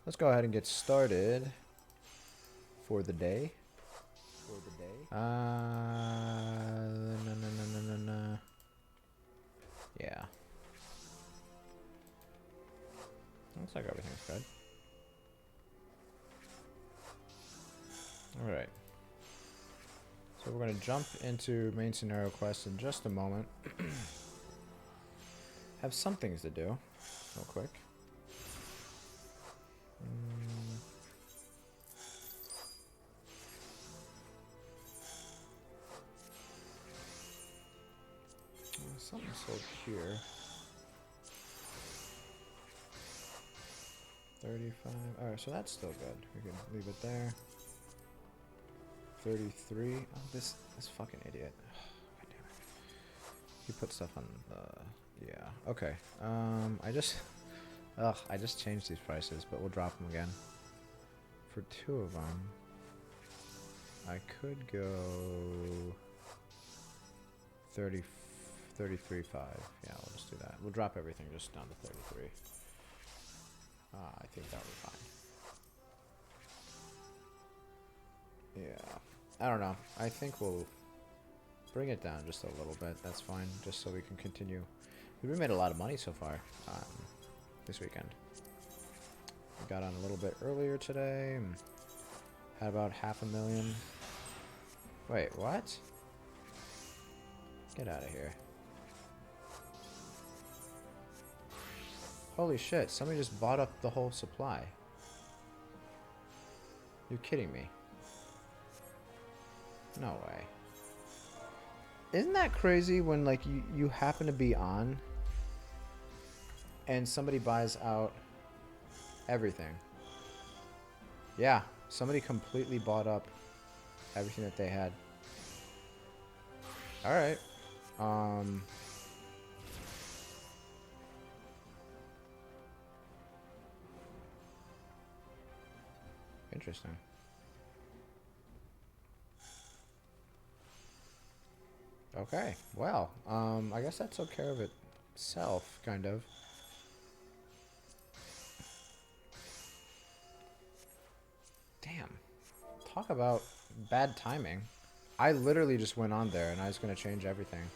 let's go ahead and get started for the day. No. Yeah. Looks like everything's good. Alright. So we're going to jump into main scenario quest in just a moment. Have some things to do, real quick. Something sold here. 35. Alright, so that's still good. We can leave it there. 33. Oh, this fucking idiot. God damn it. He put stuff on the... Yeah. Okay. I just changed these prices, but we'll drop them again. For 2 of them, I could go 33.5. Yeah, we'll just do that. We'll drop everything just down to 33. I think that'll be fine. Yeah. I don't know. I think we'll bring it down just a little bit. That's fine, just so we can continue. We made a lot of money so far this weekend. We got on a little bit earlier today. And had about $500,000. Wait, what? Get out of here. Holy shit, somebody just bought up the whole supply. You're kidding me. No way. Isn't that crazy when like you happen to be on and somebody buys out everything? Yeah, somebody completely bought up everything that they had. Alright. Interesting. Okay, well, I guess that took care of itself, kind of. Damn. Talk about bad timing. I literally just went on there and I was going to change everything.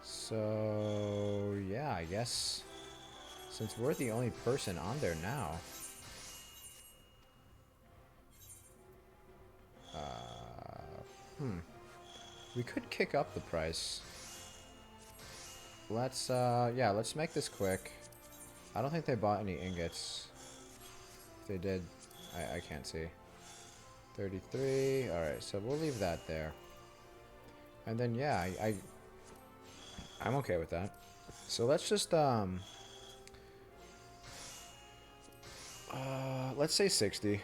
So, yeah, I guess since we're the only person on there now, we could kick up the price. Yeah, let's make this quick. I don't think they bought any ingots. If they did, I can't see. 33. Alright, so we'll leave that there. And then, yeah, I'm okay with that. So let's just, let's say 60.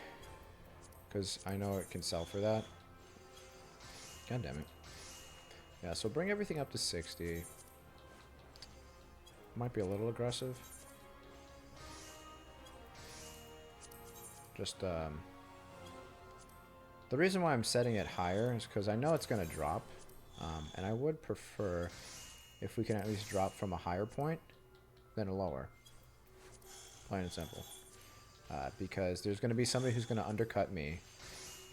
Because I know it can sell for that. God damn it. Yeah, so bring everything up to 60. Might be a little aggressive. Just, the reason why I'm setting it higher is because I know it's going to drop. And I would prefer if we can at least drop from a higher point than a lower. Plain and simple. Because there's going to be somebody who's going to undercut me.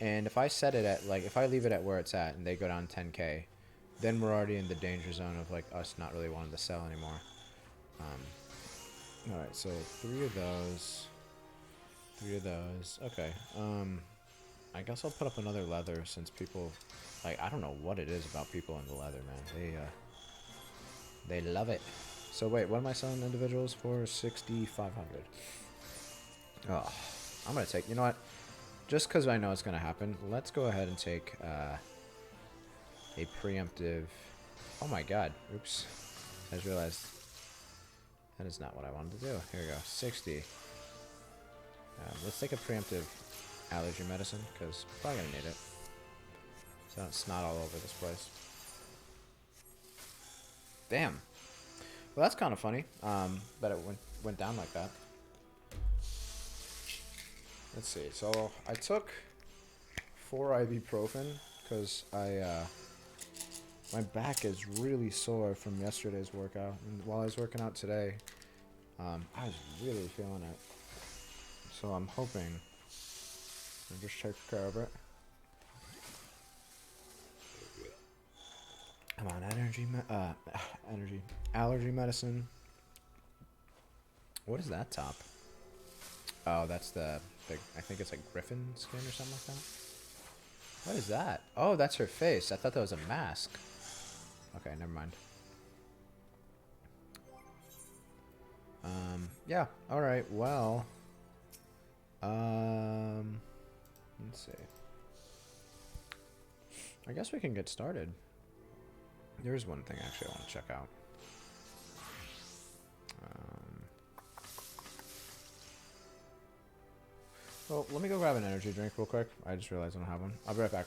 And if I set it at, like, if I leave it at where it's at and they go down 10k, then we're already in the danger zone of, like, us not really wanting to sell anymore. Alright, so 3 of those. 3 of those. Okay. I guess I'll put up another leather since people, like, I don't know what it is about people in the leather, man. They love it. So wait, what am I selling individuals for? 6,500. Oh, I'm gonna take, you know what? Just because I know it's gonna happen, let's go ahead and take a preemptive. Oh my god! Oops. I just realized that is not what I wanted to do. Here we go. 60. Let's take a preemptive allergy medicine because probably gonna need it. So it's not all over this place. Damn. Well, that's kind of funny. That it went down like that. Let's see. So I took 4 ibuprofen because my back is really sore from yesterday's workout. And while I was working out today, I was really feeling it. So I'm hoping I'll just take care of it. Come on, energy, allergy medicine. What is that top? Oh, that's the I think it's like griffin skin or something like that. What is that? Oh, that's her face. I thought that was a mask. Okay, never mind. Yeah. All right. Well. Let's see. I guess we can get started. There's one thing actually I want to check out. Well, let me go grab an energy drink real quick. I just realized I don't have one. I'll be right back.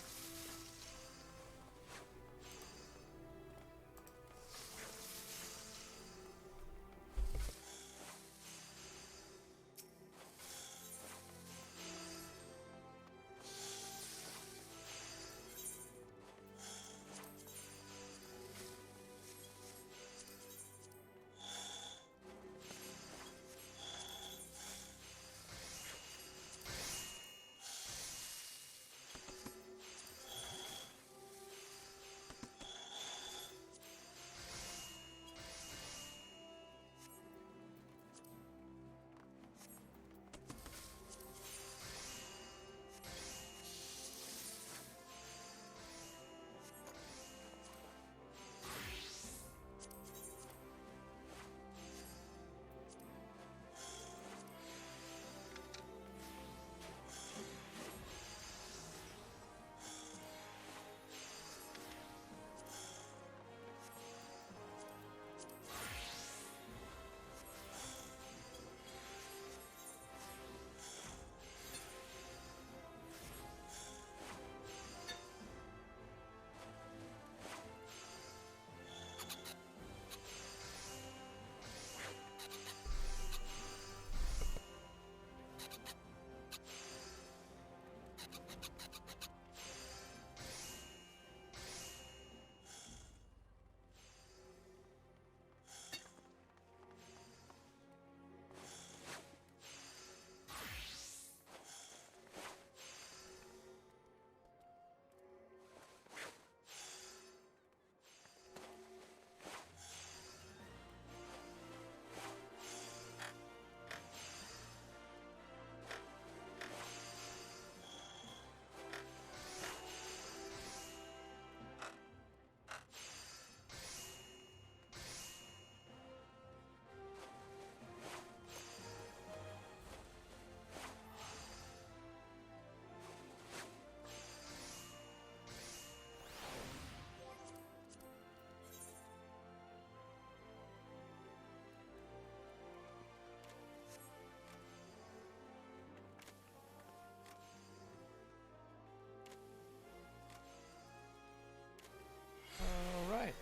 All right.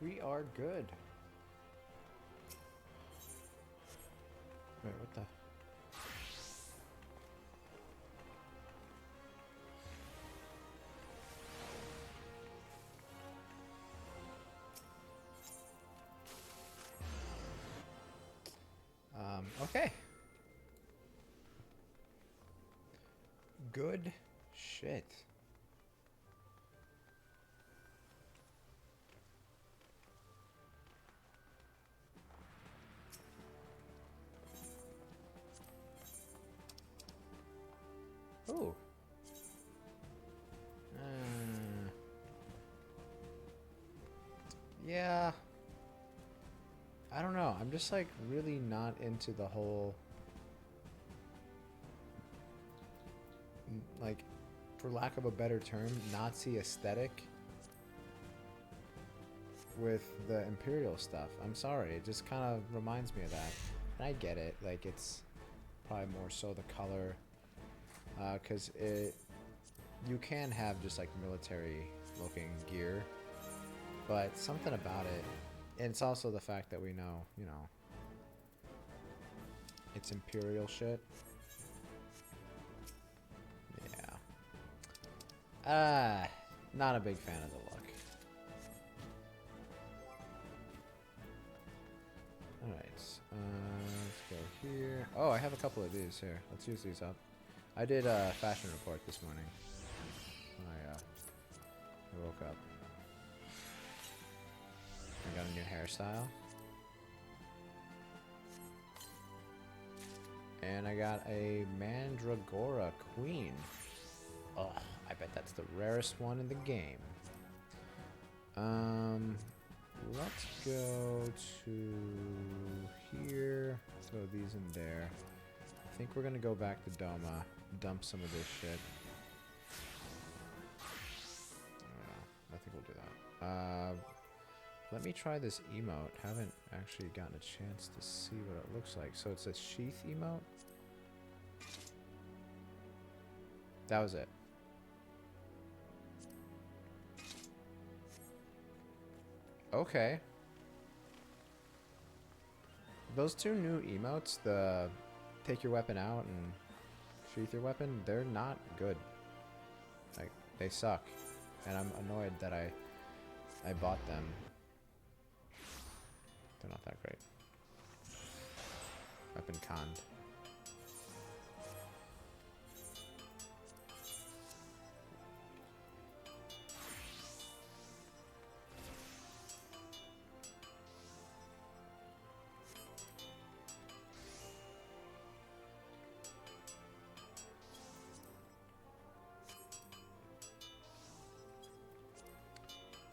We are good. Wait, what the? Okay. Good shit. Ooh. Yeah. I don't know. I'm just like really not into the whole like, for lack of a better term, Nazi aesthetic with the Imperial stuff. I'm sorry. It just kind of reminds me of that. And I get it. Like, it's probably more so the color. Because you can have just like military looking gear, but something about it, and it's also the fact that we know, you know, it's Imperial shit. Yeah. Not a big fan of the look. Alright, Let's go here. Oh, I have a couple of these here. Let's use these up. I did a fashion report this morning when I woke up. I got a new hairstyle. And I got a Mandragora Queen. Oh, I bet that's the rarest one in the game. Let's go to here. Throw these in there. I think we're gonna go back to Doma, dump some of this shit. I think we'll do that. Let me try this emote. Haven't actually gotten a chance to see what it looks like. So it's a sheath emote. That was it. Okay. Those two new emotes, the take your weapon out and sheath your weapon, they're not good. Like, they suck. And I'm annoyed that I bought them. They're not that great. I've been conned.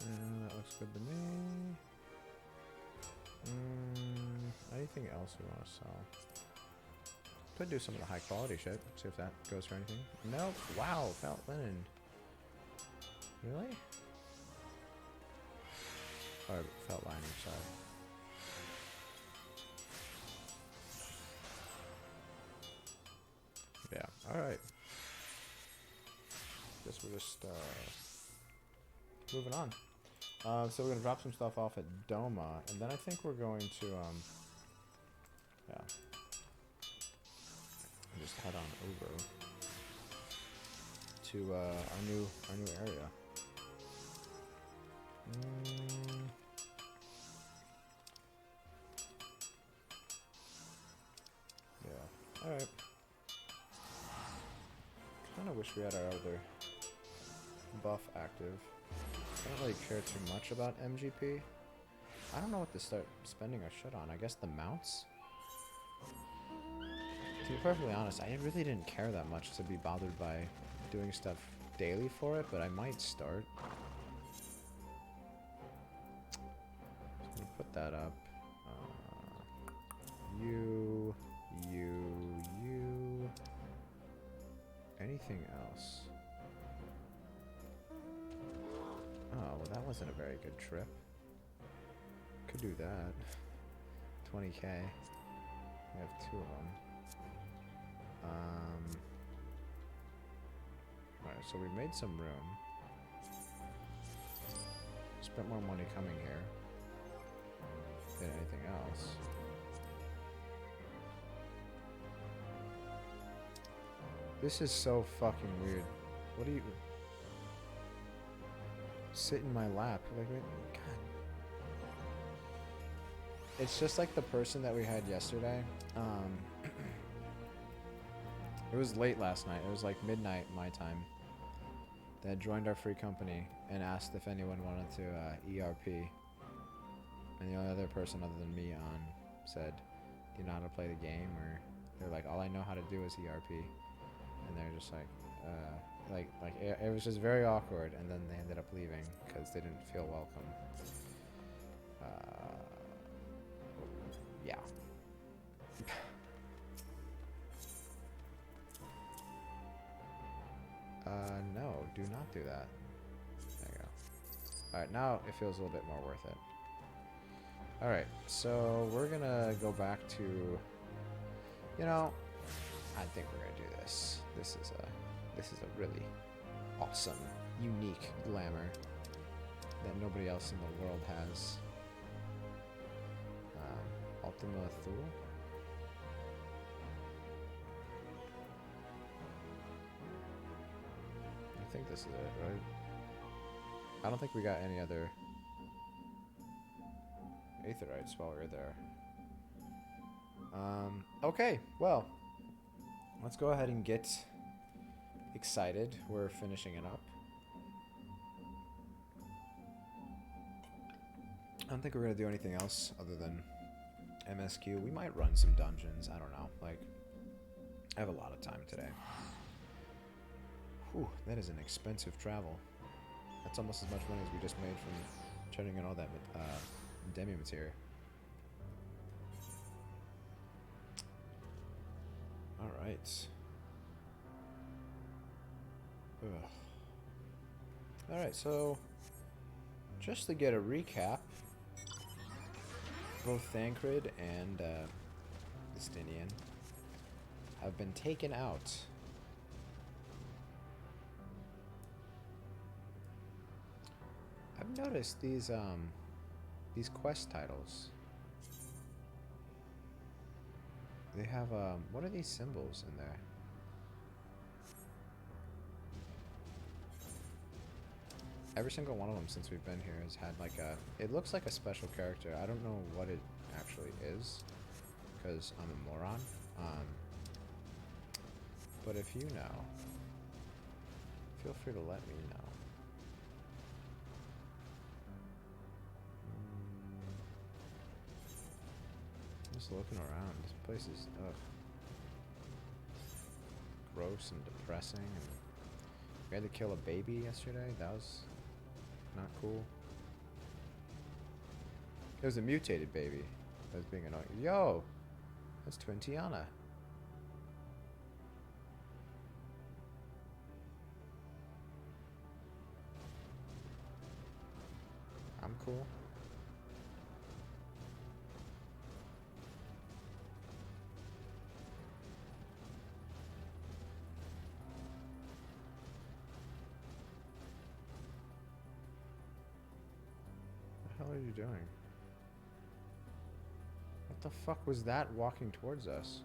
That looks good to me. Anything else we want to sell? Could do some of the high quality shit. See if that goes for anything. Nope. Wow, felt linen. Really? Oh, felt lining, sorry. Yeah, alright. Guess we're just moving on. So we're gonna drop some stuff off at Doma, and then I think we're going to yeah, just head on over to our new area. Yeah. All right. Kind of wish we had our other buff active. I don't really care too much about MGP. I don't know what to start spending our shit on. I guess the mounts? To be perfectly honest, I really didn't care that much to be bothered by doing stuff daily for it, but I might start. Just gonna put that up. You. Anything else? Oh, well that wasn't a very good trip. Could do that. 20k. We have 2 of them. Alright, so we made some room. Spent more money coming here than anything else. This is so fucking weird. What do you... Sit in my lap. Like, God. It's just like the person that we had yesterday. It was late last night. It was like midnight my time. That joined our free company and asked if anyone wanted to ERP. And the only other person other than me on said, "Do you know how to play the game?" Or they're like, "All I know how to do is ERP." And they're just like it was just very awkward. And then they ended up leaving because they didn't feel welcome. Yeah. No, do not do that. There you go. Alright, now it feels a little bit more worth it. Alright, so we're gonna go back to, you know, I think we're gonna do this. This is a really awesome, unique glamour that nobody else in the world has. Ultima Thule? I think this is it, right? I don't think we got any other aetherites while we were there. Okay, well, let's go ahead and get excited. We're finishing it up. I don't think we're going to do anything else other than MSQ. We might run some dungeons. I don't know. Like, I have a lot of time today. Whew, that is an expensive travel. That's almost as much money as we just made from turning in all that demi material. Alright. Alright, so just to get a recap, both Thancred and Justinian have been taken out. I've noticed these quest titles. They have what are these symbols in there? Every single one of them since we've been here has had like a, it looks like a special character. I don't know what it actually is because I'm a moron. But if you know, feel free to let me know. Just looking around, this place is gross and depressing. And we had to kill a baby yesterday. That was not cool. It was a mutated baby that was being annoying. Yo, that's Twin Tiana. I'm cool. What the hell are you doing? What the fuck was that walking towards us?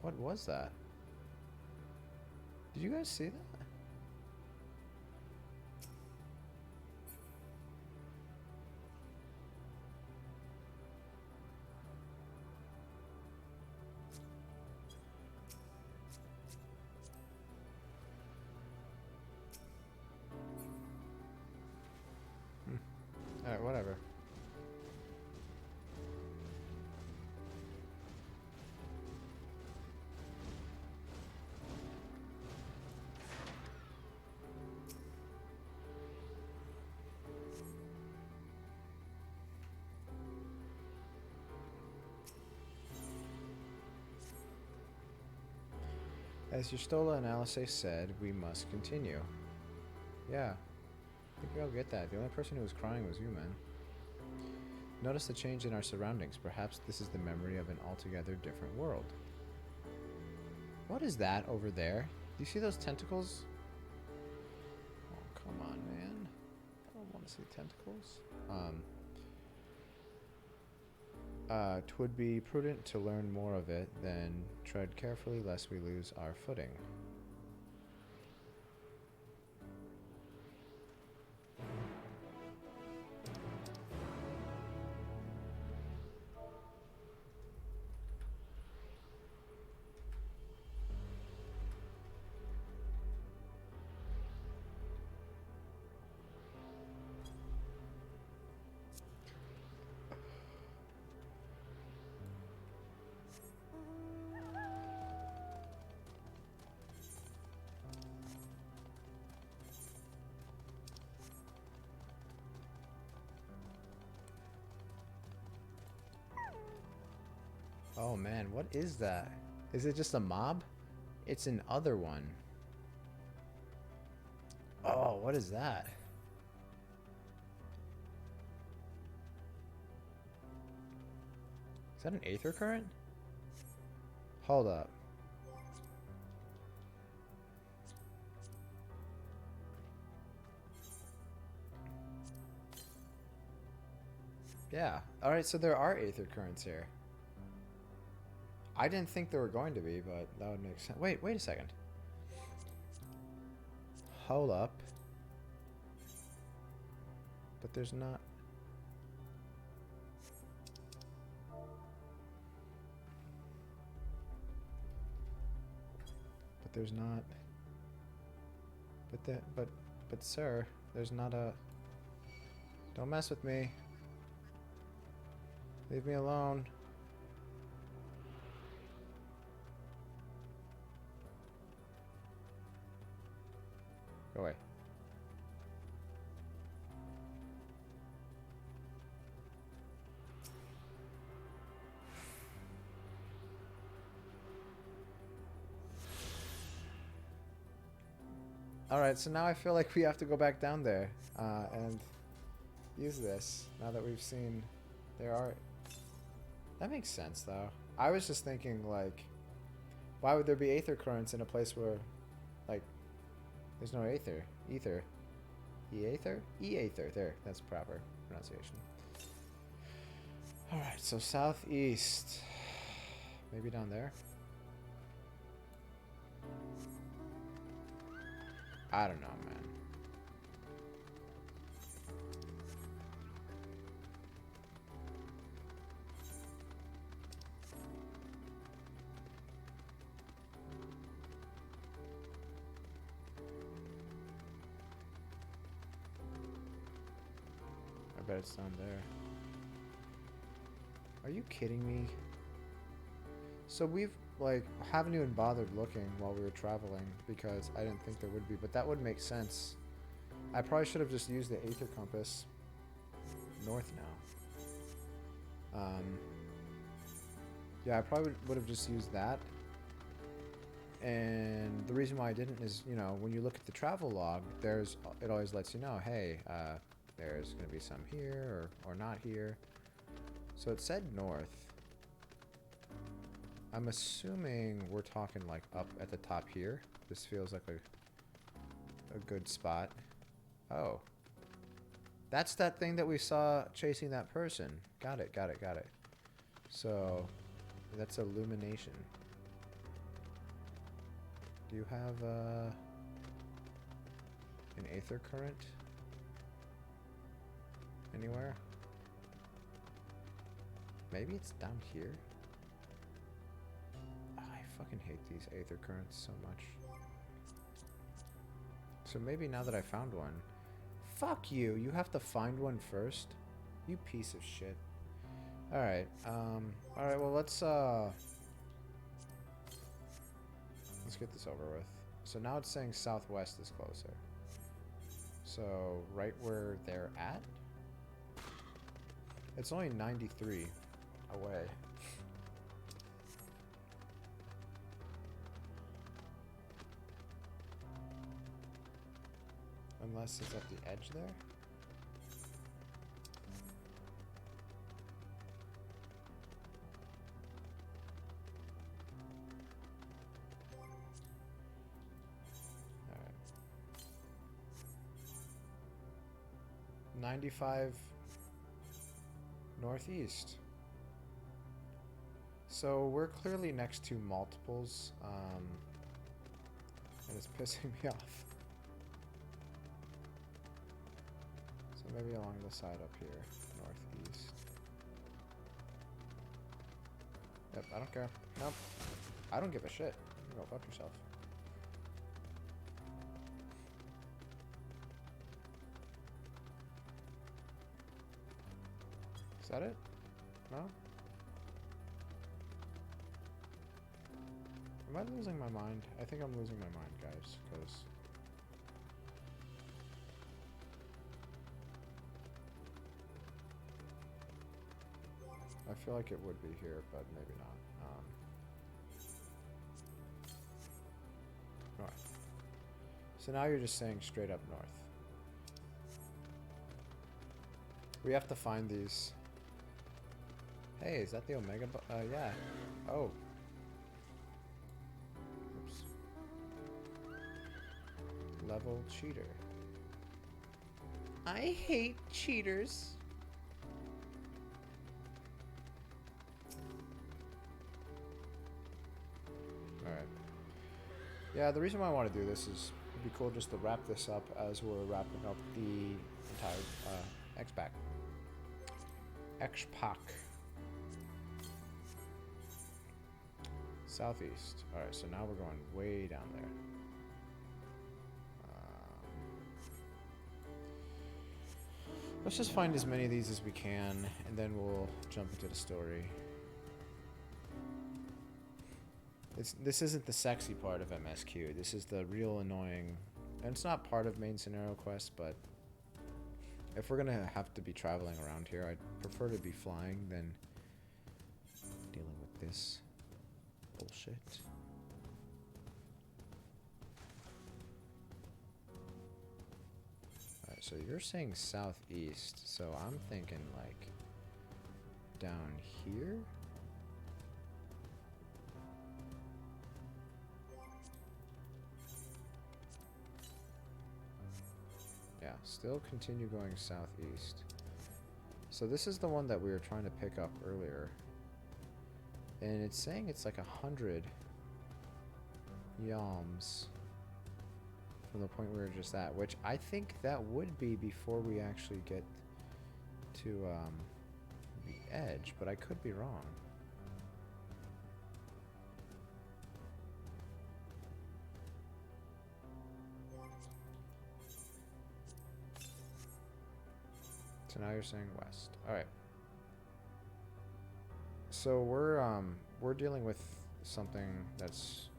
What was that? Did you guys see that? Alright, whatever. As your Stola analysis said, we must continue. Yeah, I think we all get that. The only person who was crying was you, man. Notice the change in our surroundings. Perhaps this is the memory of an altogether different world. What is that over there? Do you see those tentacles? Oh, come on, man. I don't want to see tentacles. 'Twould be prudent to learn more of it, then tread carefully lest we lose our footing. Oh man, what is that? Is it just a mob? It's an other one. Oh, what is that? Is that an aether current? Hold up. Yeah. Alright, so there are aether currents here. I didn't think there were going to be, but that would make sense. Wait a second. Hold up. But there's not... But there's not... But sir, there's not a... Don't mess with me. Leave me alone. Go away. Alright, so now I feel like we have to go back down there and use this, now that we've seen there are... That makes sense, though. I was just thinking, like, why would there be aether currents in a place where, like, there's no aether? Ether. E-aether? E-aether. There, that's proper pronunciation. Alright, so southeast. Maybe down there? I don't know, man. I bet it's down there. Are you kidding me? So we've, like, haven't even bothered looking while we were traveling because I didn't think there would be, but that would make sense. I probably should have just used the aether compass north now. Yeah, I probably would have just used that. And the reason why I didn't is, you know, when you look at the travel log, it always lets you know, hey, there's going to be some here or not here. So it said north. I'm assuming we're talking like up at the top here. This feels like a good spot. Oh. That's that thing that we saw chasing that person. Got it. So, that's illumination. Do you have an aether current anywhere? Maybe it's down here? Oh, I fucking hate these aether currents so much. So maybe now that I found one... Fuck you! You have to find one first? You piece of shit. Alright, alright, well let's get this over with. So now it's saying southwest is closer. So, right where they're at? It's only 93 away. Unless it's at the edge there? Alright. 95 northeast. So we're clearly next to multiples, and it's pissing me off. So maybe along the side up here, northeast. Yep, I don't care. Nope. I don't give a shit. You go fuck yourself. Is that it? No? Am I losing my mind? I think I'm losing my mind, guys, because... I feel like it would be here, but maybe not. North. So now you're just saying straight up north. We have to find these. Hey, is that the Omega? Yeah. Oh. Oops. Level cheater. I hate cheaters. Alright. Yeah, the reason why I want to do this is it'd be cool just to wrap this up as we're wrapping up the entire X-Pac. X-Pac. Southeast. Alright, so now we're going way down there. Let's just find as many of these as we can, and then we'll jump into the story. This isn't the sexy part of MSQ. This is the real annoying... And it's not part of main scenario quest, but... If we're gonna have to be traveling around here, I'd prefer to be flying than... dealing with this bullshit. Alright, so you're saying southeast, so I'm thinking, like... down here? Yeah, still continue going southeast. So this is the one that we were trying to pick up earlier. And it's saying it's like 100 yalms from the point we were just at, which I think that would be before we actually get to the edge, but I could be wrong. So now you're saying west. All right. So we're dealing with something that's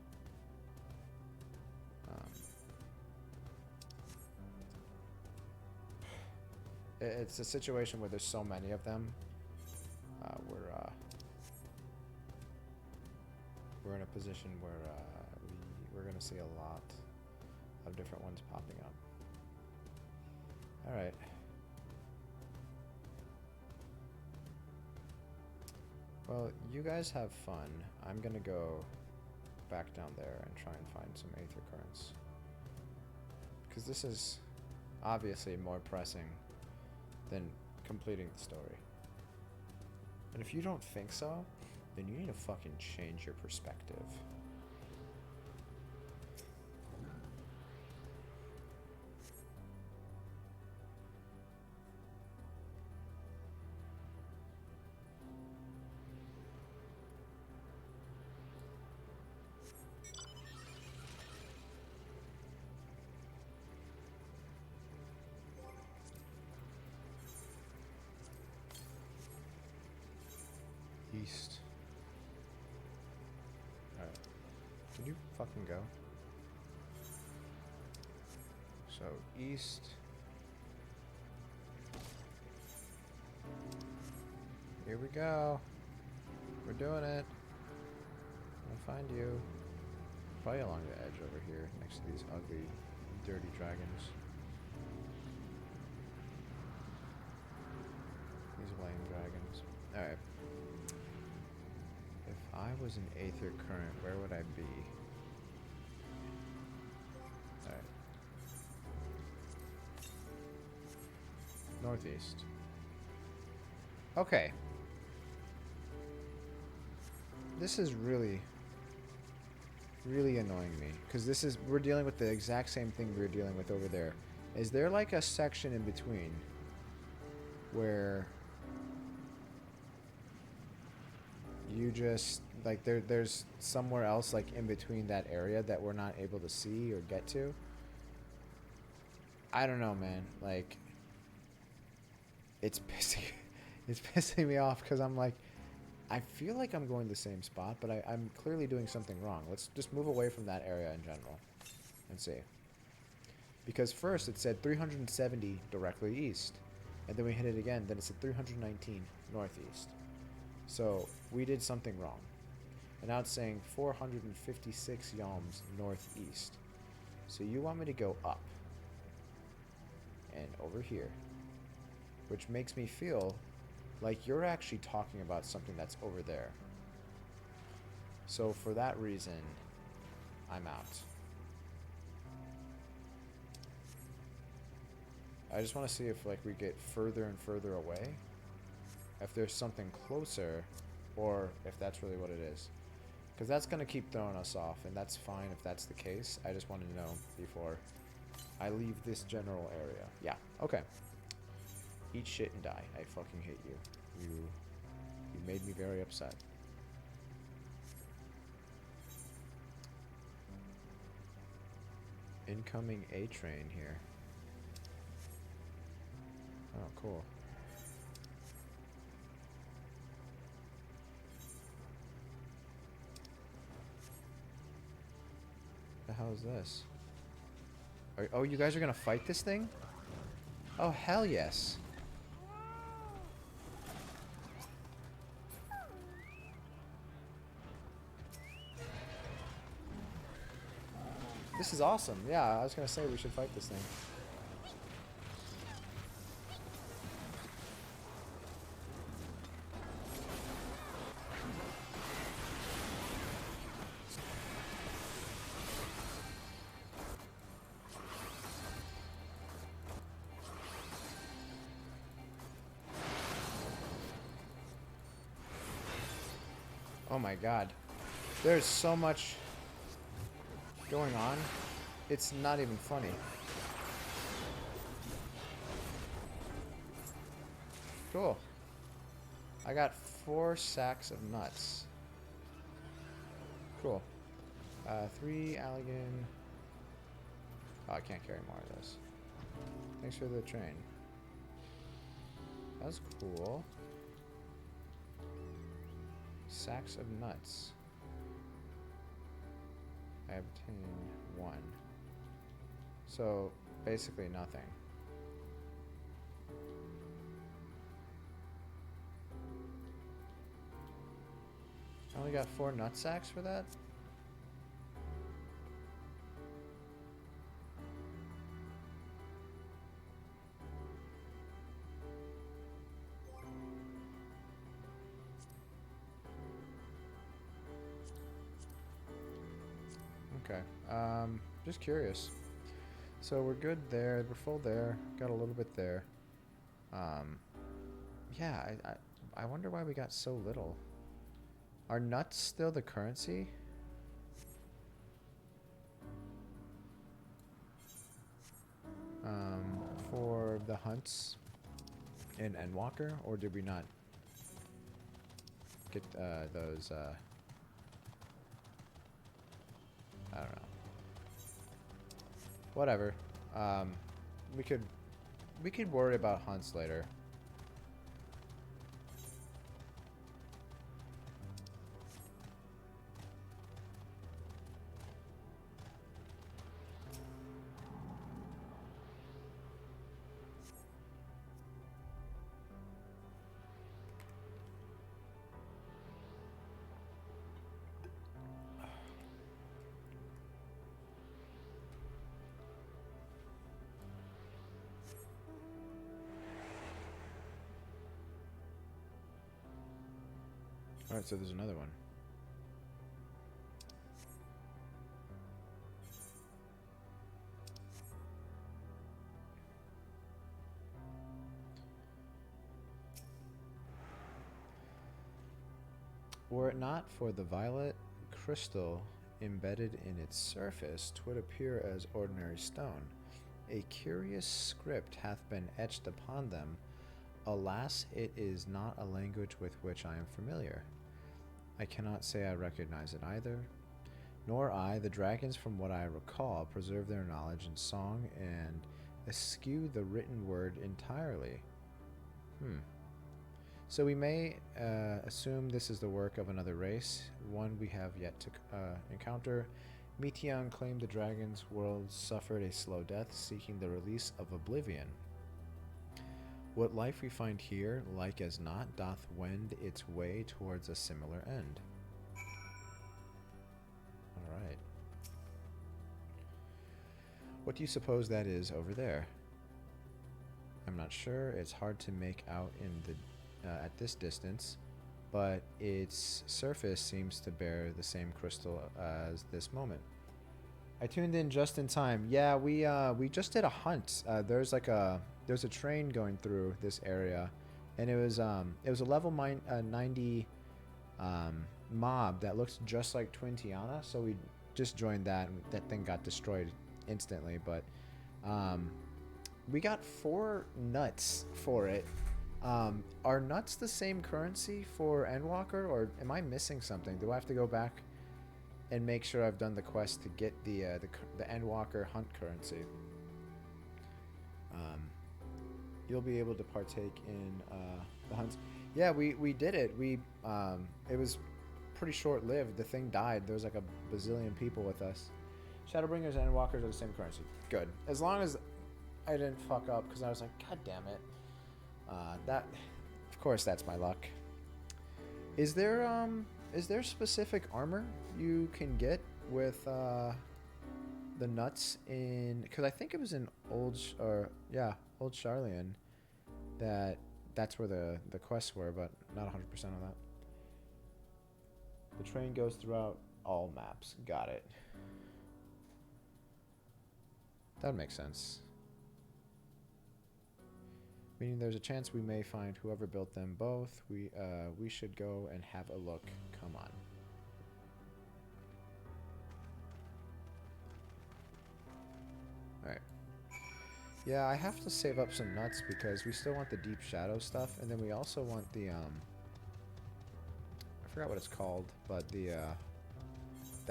it's a situation where there's so many of them. We're in a position where we're gonna see a lot of different ones popping up. All right. Well, you guys have fun. I'm gonna go back down there and try and find some aether currents. Because this is obviously more pressing than completing the story. And if you don't think so, then you need to fucking change your perspective. East. Alright. Can you fucking go? So, east. Here we go. We're doing it. I'll find you. Probably along the edge over here, next to these ugly, dirty dragons. These lame dragons. Alright. If I was an aether current, where would I be? Alright. Northeast. Okay. This is really annoying me. Because we're dealing with the exact same thing we were dealing with over there. Is there like a section in between where you just like there's somewhere else like in between that area that we're not able to see or get to? I don't know, man. Like it's pissing me off because I'm like, I feel like I'm going the same spot, but I'm clearly doing something wrong. Let's just move away from that area in general and see. Because first it said 370 directly east, and then we hit it again, then it said 319 northeast. So we did something wrong. And now it's saying 456 yalms northeast. So you want me to go up and over here, which makes me feel like you're actually talking about something that's over there. So for that reason, I'm out. I just want to see if like we get further and further away, if there's something closer, or if that's really what it is. Because that's going to keep throwing us off, and that's fine if that's the case. I just wanted to know before I leave this general area. Yeah, okay. Eat shit and die. I fucking hate you. You made me very upset. Incoming A train here. Oh, cool. The hell is this? Oh, you guys are gonna fight this thing? Oh, hell yes. This is awesome. Yeah, I was gonna say we should fight this thing. Oh my god. There's so much going on. It's not even funny. Cool. I got 4 sacks of nuts. Cool. 3 Allegan. Oh, I can't carry more of those. Thanks for the train. That was cool. Sacks of nuts. I obtained 1. So, basically nothing. I only got 4 nut sacks for that? Okay. Just curious. So we're good there. We're full there. Got a little bit there. Yeah, I wonder why we got so little. Are nuts still the currency? For the hunts in Endwalker, or did we not get those? I don't know. Whatever. We could worry about hunts later. Alright, so there's another one. Were it not for the violet crystal embedded in its surface, 'twould appear as ordinary stone. A curious script hath been etched upon them. Alas, it is not a language with which I am familiar. I cannot say I recognize it either. Nor I. The dragons, from what I recall, preserve their knowledge in song and eschew the written word entirely. So we may assume this is the work of another race, one we have yet to encounter. Meteon claimed the dragon's world suffered a slow death, seeking the release of oblivion. What life we find here, like as not, doth wend its way towards a similar end. Alright. What do you suppose that is over there? I'm not sure. It's hard to make out in the at this distance, but its surface seems to bear the same crystal as this moment. I tuned in just in time. Yeah, we just did a hunt. There's a train going through this area, and it was a level 90 mob that looks just like Twin Tiana. So we just joined that, and that thing got destroyed instantly. But We got 4 nuts for it. Are nuts the same currency for Endwalker, or am I missing something? Do I have to go back and make sure I've done the quest to get the Endwalker hunt currency? You'll be able to partake in the hunts. Yeah, we did it. It was pretty short lived. The thing died. There was like a bazillion people with us. Shadowbringers and Endwalkers are the same currency. Good. As long as I didn't fuck up, because I was like, God damn it. That, of course, that's my luck. Is there specific armor you can get with the nuts in? Because I think it was in Old Charlian that's where the quests were, but not 100% on that. The train goes throughout all maps. Got it. That makes sense. Meaning there's a chance we may find whoever built them both. We should go and have a look. Come on. Alright. Yeah, I have to save up some nuts because we still want the deep shadow stuff, and then we also want the I forgot what it's called, but the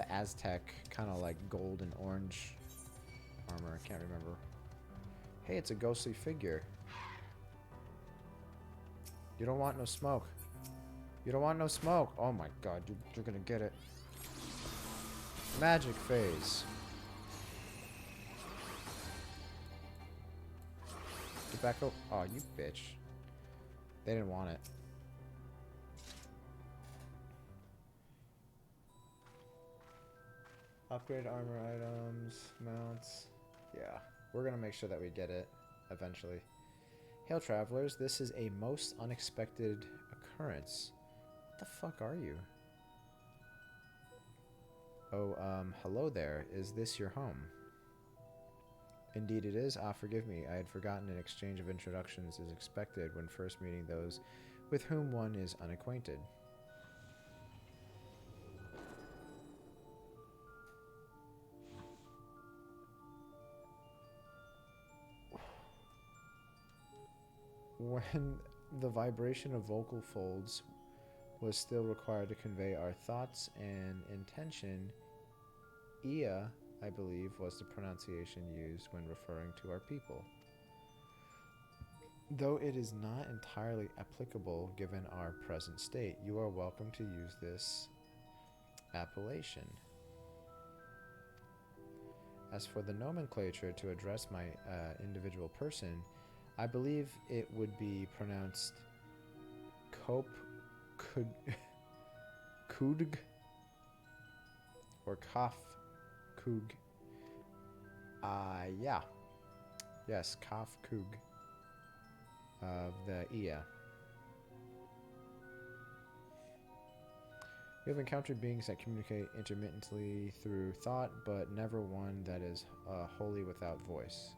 Aztec kind of like gold and orange armor. I can't remember. Hey, it's a ghostly figure. You don't want no smoke. You don't want no smoke. Oh my god, you're gonna get it. Magic phase. Get back up. Oh, you bitch. They didn't want it. Upgrade armor items, mounts. Yeah, we're gonna make sure that we get it eventually. Hail travelers, this is a most unexpected occurrence. What the fuck are you? Oh, hello there. Is this your home? Indeed it is. Ah, forgive me. I had forgotten an exchange of introductions is expected when first meeting those with whom one is unacquainted. When the vibration of vocal folds was still required to convey our thoughts and intention, Ia, I believe, was the pronunciation used when referring to our people. Though it is not entirely applicable given our present state, you are welcome to use this appellation. As for the nomenclature to address my individual person, I believe it would be pronounced Kudg or Kaf Kug. Yeah. Yes, Kaf Kug of the Ia. We have encountered beings that communicate intermittently through thought, but never one that is wholly without voice.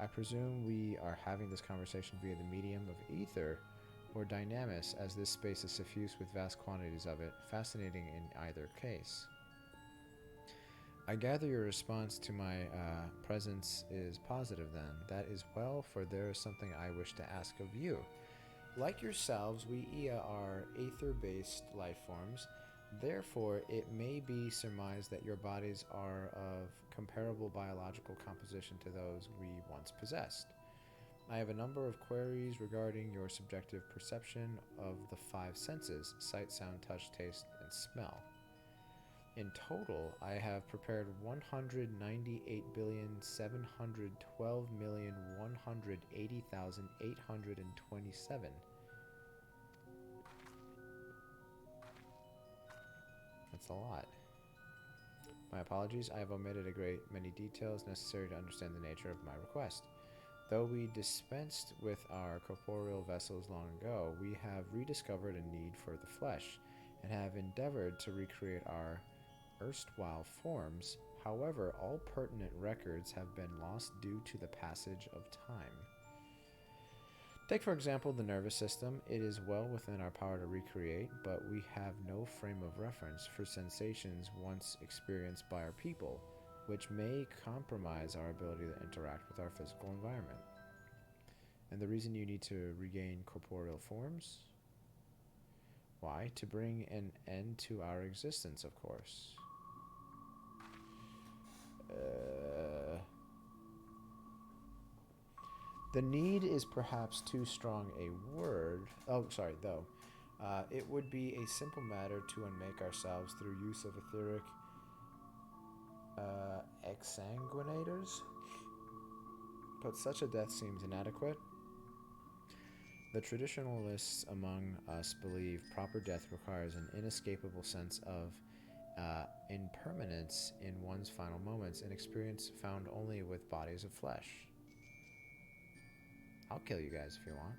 I presume we are having this conversation via the medium of ether or dynamis, as this space is suffused with vast quantities of it, fascinating in either case. I gather your response to my presence is positive then. That is well, for there is something I wish to ask of you. Like yourselves, we Ia are aether-based life forms. Therefore, it may be surmised that your bodies are of comparable biological composition to those we once possessed. I have a number of queries regarding your subjective perception of the 5 senses: sight, sound, touch, taste, and smell. In total, I have prepared 198,712,180,827. That's a lot. My apologies, I have omitted a great many details necessary to understand the nature of my request. Though we dispensed with our corporeal vessels long ago, we have rediscovered a need for the flesh, and have endeavored to recreate our erstwhile forms. However, all pertinent records have been lost due to the passage of time. Take, for example, the nervous system. It is well within our power to recreate, but we have no frame of reference for sensations once experienced by our people. which may compromise our ability to interact with our physical environment. And the reason you need to regain corporeal forms? Why? To bring an end to our existence, of course. The need is perhaps too strong a word. Oh, sorry, though. It would be a simple matter to unmake ourselves through use of etheric exsanguinators, but such a death seems inadequate. The traditionalists among us believe proper death requires an inescapable sense of impermanence in one's final moments, an experience found only with bodies of flesh. I'll kill you guys if you want.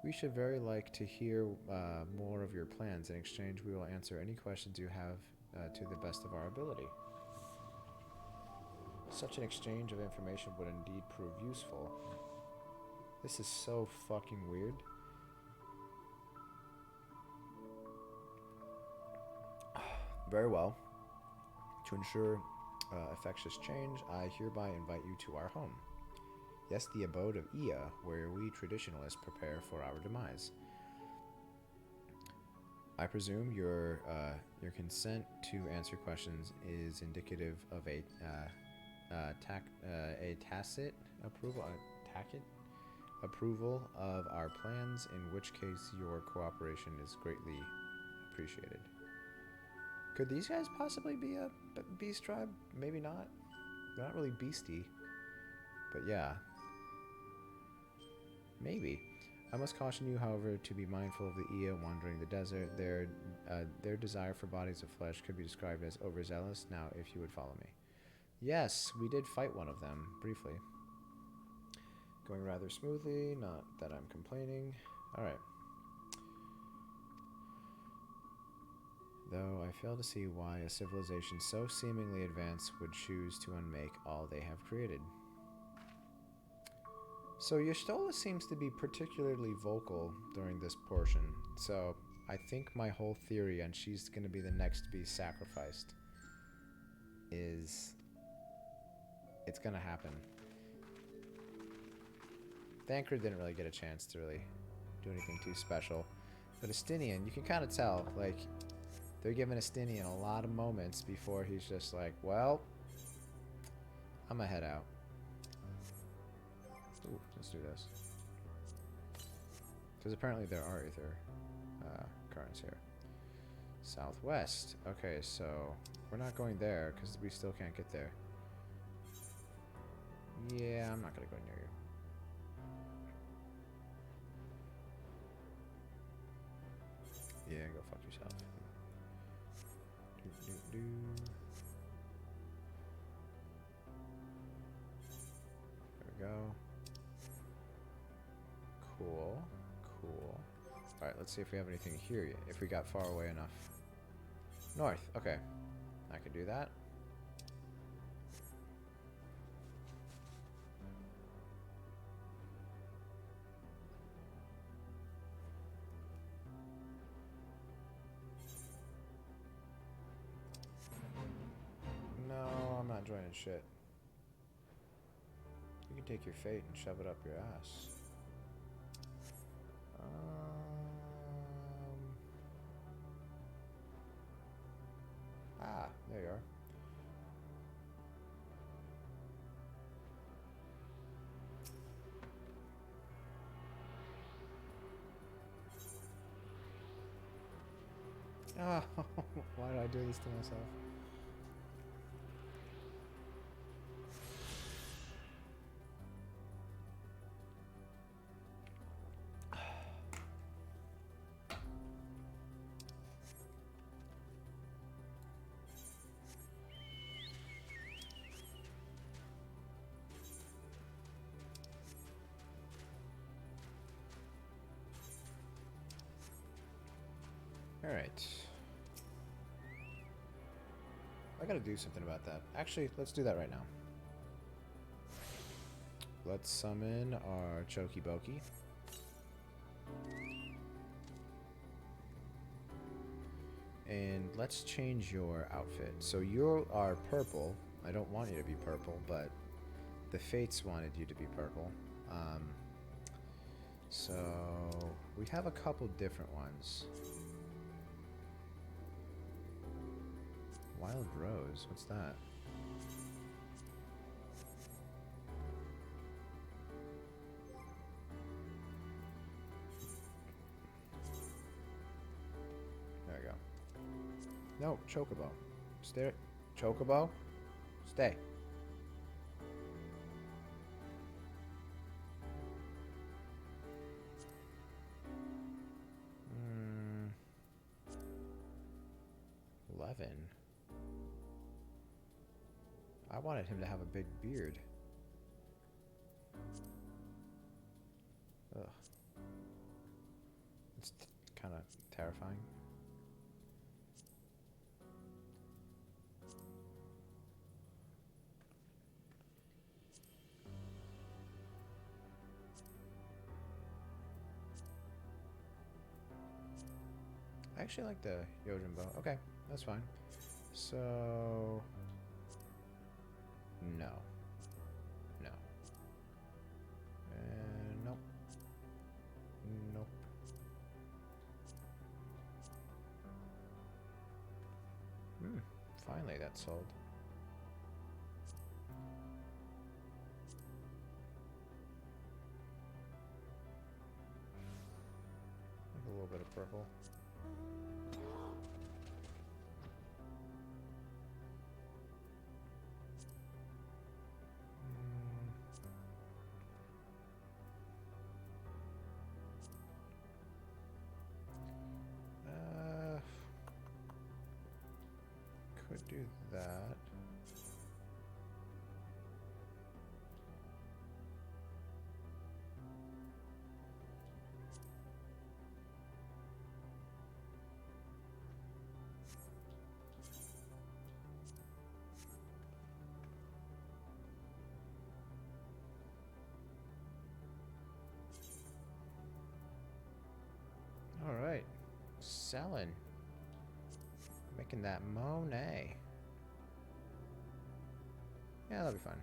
We should very like to hear more of your plans. In exchange, we will answer any questions you have to the best of our ability. Such an exchange of information would indeed prove useful. This is so fucking weird. Very well. To ensure effectuous change, I hereby invite you to our home. Yes, the abode of Ea, where we traditionalists prepare for our demise. I presume your consent to answer questions is indicative of a tacit approval of our plans, in which case your cooperation is greatly appreciated. Could these guys possibly be a beast tribe? Maybe not. They're not really beastie. But yeah. Maybe. I must caution you, however, to be mindful of the Ea wandering the desert. Their desire for bodies of flesh could be described as overzealous. Now, if you would follow me. Yes, we did fight one of them, briefly. Going rather smoothly, not that I'm complaining. Alright. Though I fail to see why a civilization so seemingly advanced would choose to unmake all they have created. So Y'shtola seems to be particularly vocal during this portion, so I think my whole theory on she's going to be the next to be sacrificed is... it's going to happen. Thancred didn't really get a chance to really do anything too special. But Estinian, you can kind of tell, like, they're giving Estinian a lot of moments before he's just like, well, I'm going to head out. Ooh, let's do this. Because apparently there are ether currents here. Southwest. Okay, so we're not going there because we still can't get there. Yeah, I'm not going to go near you. Yeah, go fuck yourself. There we go. Cool. Cool. Alright, let's see if we have anything here yet. If we got far away enough. North. Okay. I could do that. No, I'm not joining shit. You can take your fate and shove it up your ass. There you are. Oh, why did I do this to myself? Alright. I gotta do something about that. Actually, let's do that right now. Let's summon our Choki Boki. And let's change your outfit. So you are purple. I don't want you to be purple, but the Fates wanted you to be purple. So we have a couple different ones. Wild Rose, what's that? There we go. No, Chocobo. Stay. Chocobo? Stay. Hmm. 11. I wanted him to have a big beard. Ugh. It's kind of terrifying. I actually like the Yojimbo. Okay, that's fine. So... No. No. Nope. Nope. Finally that sold. Like a little bit of purple. Could do that. Alright. Selling. Making that Monet. Yeah, that'll be fun.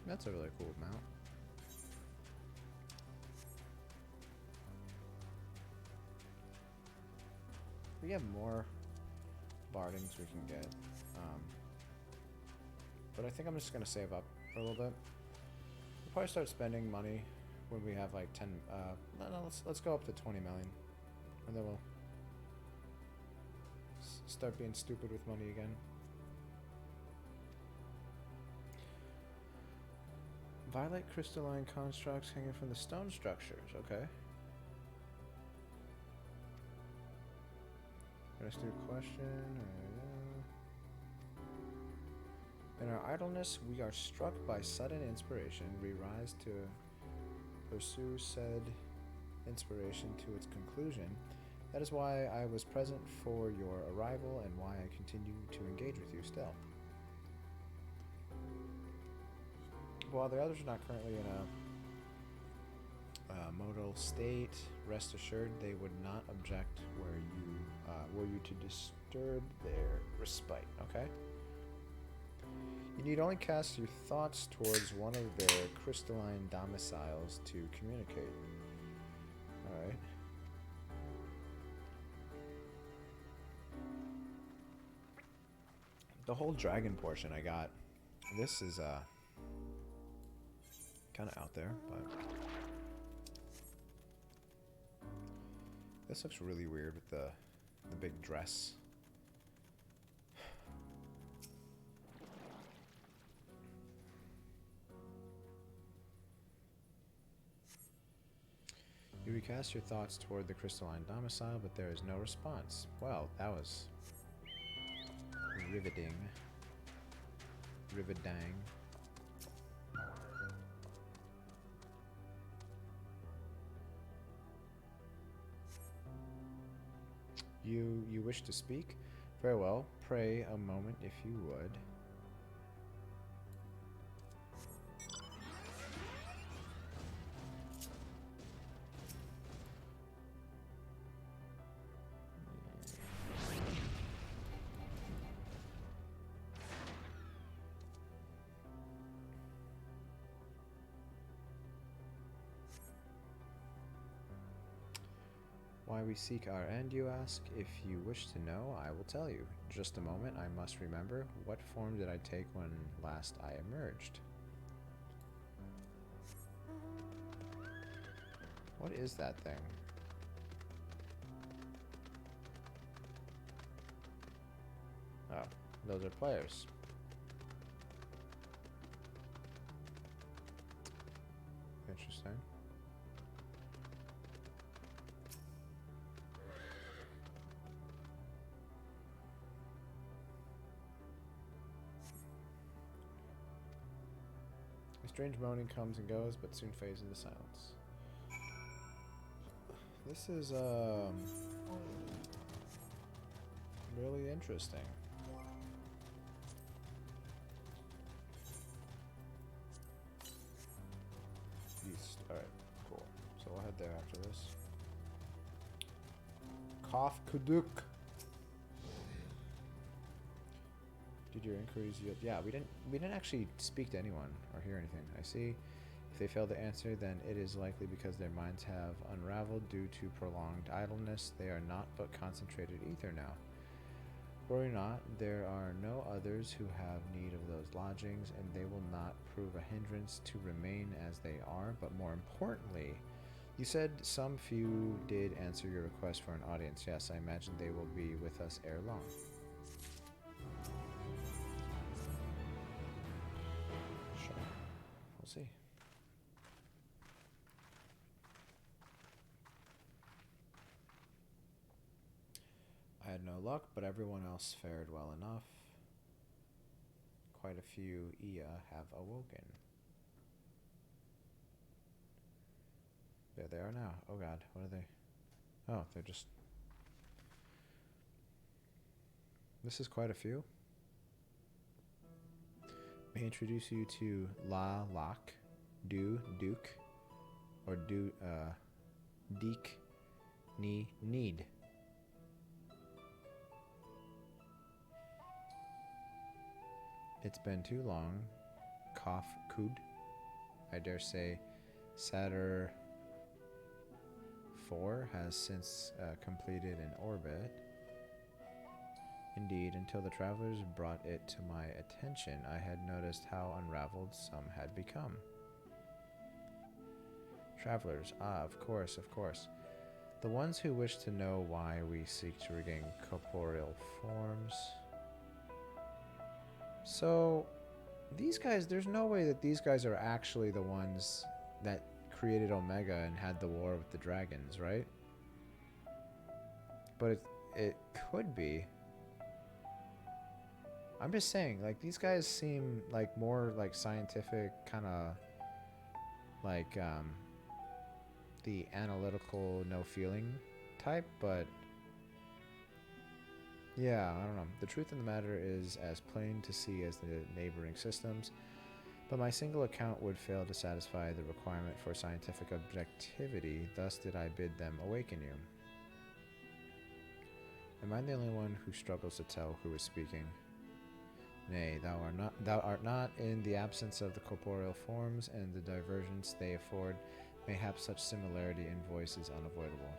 That's a really cool mount. We have more bardings we can get. But I think I'm just going to save up for a little bit. We'll probably start spending money when we have like 10... no, let's go up to 20 million. And then we'll start being stupid with money again. Violet crystalline constructs hanging from the stone structures. Okay. Let's do a question. In our idleness, we are struck by sudden inspiration. We rise to pursue said inspiration to its conclusion. That is why I was present for your arrival and why I continue to engage with you still. While the others are not currently in a modal state, rest assured they would not object were you to disturb their respite, okay? You need only cast your thoughts towards one of their crystalline domiciles to communicate. Alright. The whole dragon portion I got. This is kind of out there, but this looks really weird with the big dress. You recast your thoughts toward the crystalline domicile, but there is no response. Well, that was riveting. Rivedang. You wish to speak? Very well. Pray a moment if you would. why we seek our end, you ask? If you wish to know, I will tell you. Just a moment, I must remember. What form did I take when last I emerged? What is that thing? Oh, those are players. Interesting. A strange moaning comes and goes, but soon fades into silence. This is really interesting. East. Alright, cool. So we'll head there after this. Kof Kuduk. Did your inquiries yield? Yeah, we didn't actually speak to anyone or hear anything. I see. If they fail to answer, then it is likely because their minds have unraveled due to prolonged idleness. They are not but concentrated ether now. Worry not, there are no others who have need of those lodgings, and they will not prove a hindrance to remain as they are. But more importantly, you said some few did answer your request for an audience. Yes, I imagine they will be with us ere long. Sure. We'll see. I had no luck, but everyone else fared well enough. Quite a few Ia have awoken. There they are now. Oh god, what are they? Oh, they're just... This is quite a few. May I introduce you to La Locke, Duke, or Deek, Need. It's been too long. Kof Kud. I dare say Saturn 4 has since completed an orbit. Indeed, until the travelers brought it to my attention, I had noticed how unraveled some had become. Travelers, of course. The ones who wish to know why we seek to regain corporeal forms. So, these guys, there's no way that these guys are actually the ones that created Omega and had the war with the dragons, right? But it could be. I'm just saying, like, these guys seem like more like scientific, kind of like the analytical, no feeling type, but yeah, I don't know. The truth of the matter is as plain to see as the neighboring systems, but my single account would fail to satisfy the requirement for scientific objectivity, thus did I bid them awaken you. Am I the only one who struggles to tell who is speaking? Nay, thou art not. In the absence of the corporeal forms and the divergence they afford, mayhap such similarity in voice is unavoidable.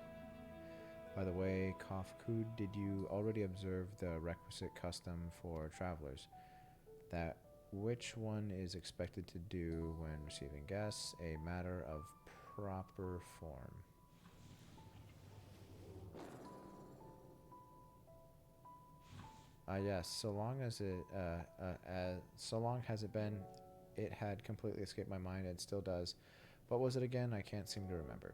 By the way, Kafkud, did you already observe the requisite custom for travelers? That which one is expected to do when receiving guests, a matter of proper form. Yes, so long has it been, it had completely escaped my mind and still does. What was it again? I can't seem to remember.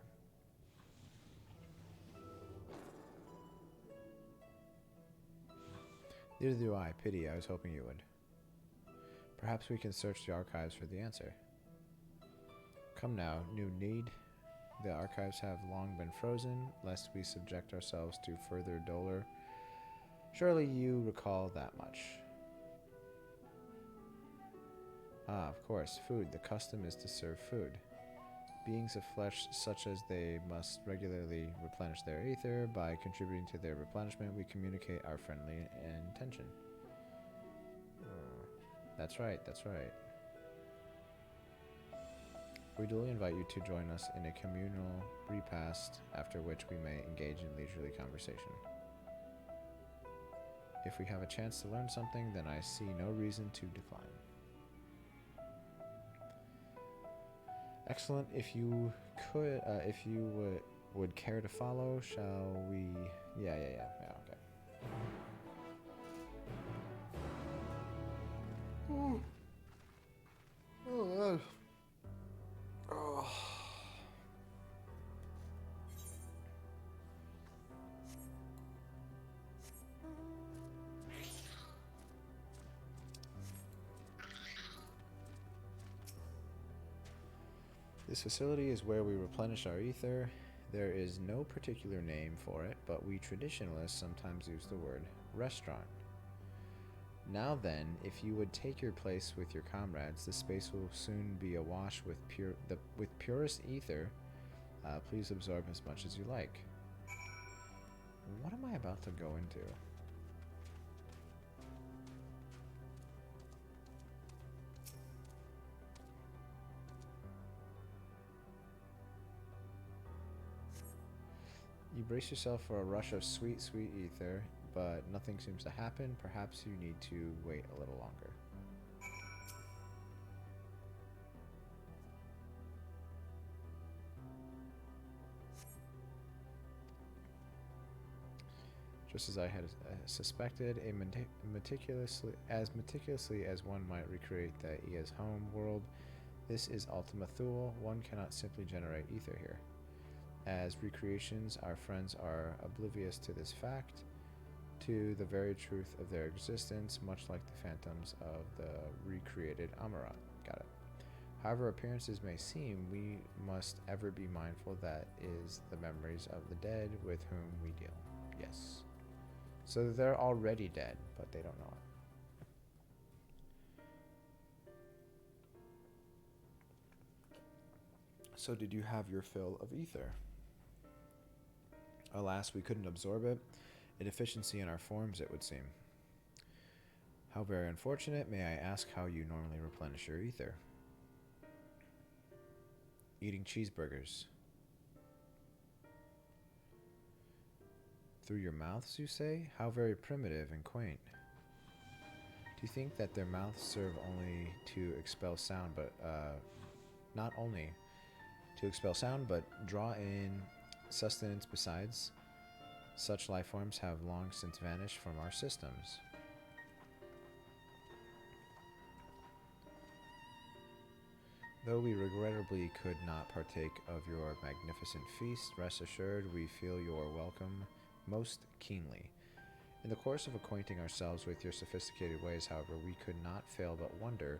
Neither do I. Pity, I was hoping you would. Perhaps we can search the archives for the answer. Come now, new need. The archives have long been frozen, lest we subject ourselves to further dolor. Surely you recall that much. Ah, of course, food. The custom is to serve food. Beings of flesh such as they must regularly replenish their ether. By contributing to their replenishment, we communicate our friendly intention. That's right. We duly invite you to join us in a communal repast, after which we may engage in leisurely conversation. If we have a chance to learn something, then I see no reason to decline. Excellent. If you could, if you would care to follow, shall we? Yeah, okay. Oh. Oh. This facility is where we replenish our ether. There is no particular name for it, but we traditionalists sometimes use the word restaurant. Now then, if you would take your place with your comrades, the space will soon be awash with purest ether. Please absorb as much as you like. What am I about to go into? You brace yourself for a rush of sweet, sweet ether, but nothing seems to happen. Perhaps you need to wait a little longer. Just as I had suspected, meticulously as one might recreate the Ia's home world, this is Ultima Thule. One cannot simply generate ether here. As recreations, our friends are oblivious to this fact, to the very truth of their existence, much like the phantoms of the recreated Amarat. Got it. However appearances may seem, we must ever be mindful that is the memories of the dead with whom we deal. Yes. So they're already dead, but they don't know it. So did you have your fill of ether? Alas, we couldn't absorb it. A deficiency in our forms, it would seem. How very unfortunate. May I ask how you normally replenish your ether? Eating cheeseburgers. Through your mouths, you say? How very primitive and quaint. Do you think that their mouths serve only to expel sound, but not only to expel sound, but draw in sustenance besides? Such life forms have long since vanished from our systems. Though we regrettably could not partake of your magnificent feast, rest assured we feel your welcome most keenly. In the course of acquainting ourselves with your sophisticated ways, however, we could not fail but wonder,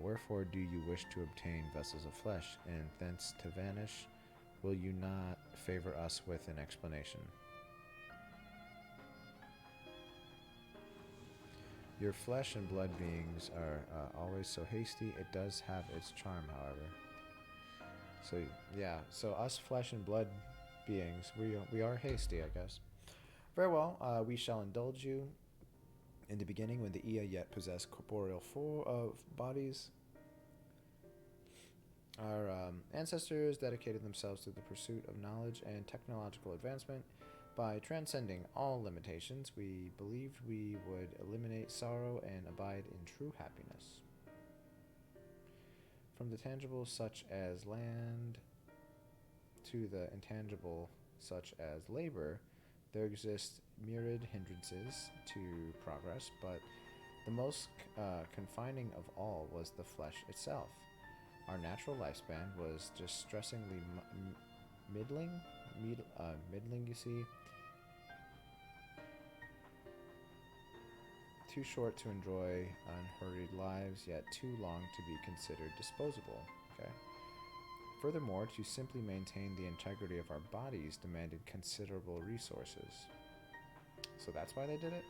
wherefore do you wish to obtain vessels of flesh, and thence to vanish? Will you not favor us with an explanation? Your flesh and blood beings are always so hasty. It does have its charm, however. So, yeah. So us flesh and blood beings, we are hasty, I guess. Very well. We shall indulge you. In the beginning, when the Ia yet possessed corporeal bodies, our ancestors dedicated themselves to the pursuit of knowledge and technological advancement. By transcending all limitations, we believed we would eliminate sorrow and abide in true happiness. From the tangible, such as land, to the intangible, such as labor, there exist myriad hindrances to progress, but the most confining of all was the flesh itself. Our natural lifespan was distressingly middling, you see. Too short to enjoy unhurried lives, yet too long to be considered disposable. Okay. Furthermore, to simply maintain the integrity of our bodies demanded considerable resources. So that's why they did it?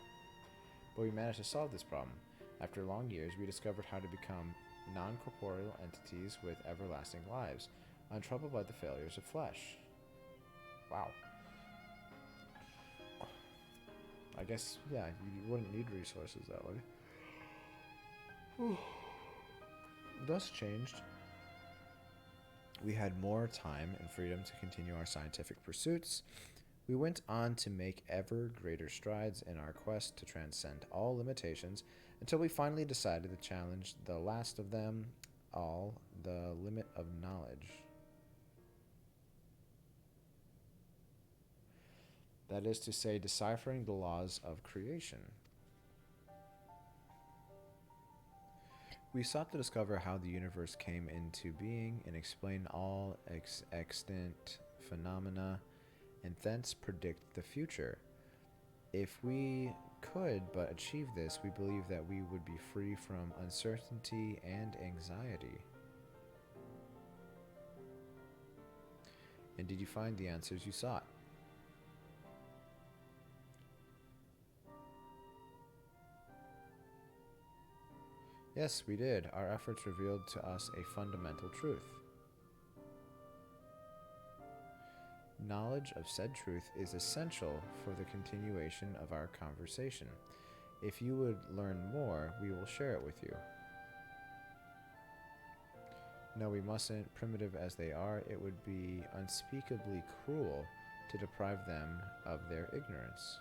But we managed to solve this problem. After long years, we discovered how to become non-corporeal entities with everlasting lives, untroubled by the failures of flesh. Wow. I guess, yeah, you wouldn't need resources that way. Thus changed. we had more time and freedom to continue our scientific pursuits. We went on to make ever greater strides in our quest to transcend all limitations until we finally decided to challenge the last of them all, the limit of knowledge. That is to say, deciphering the laws of creation. We sought to discover how the universe came into being and explain all extant phenomena and thence predict the future. If we could but achieve this, we believe that we would be free from uncertainty and anxiety. And did you find the answers you sought? Yes, we did. Our efforts revealed to us a fundamental truth. Knowledge of said truth is essential for the continuation of our conversation. If you would learn more, we will share it with you. No, we mustn't. Primitive as they are, it would be unspeakably cruel to deprive them of their ignorance.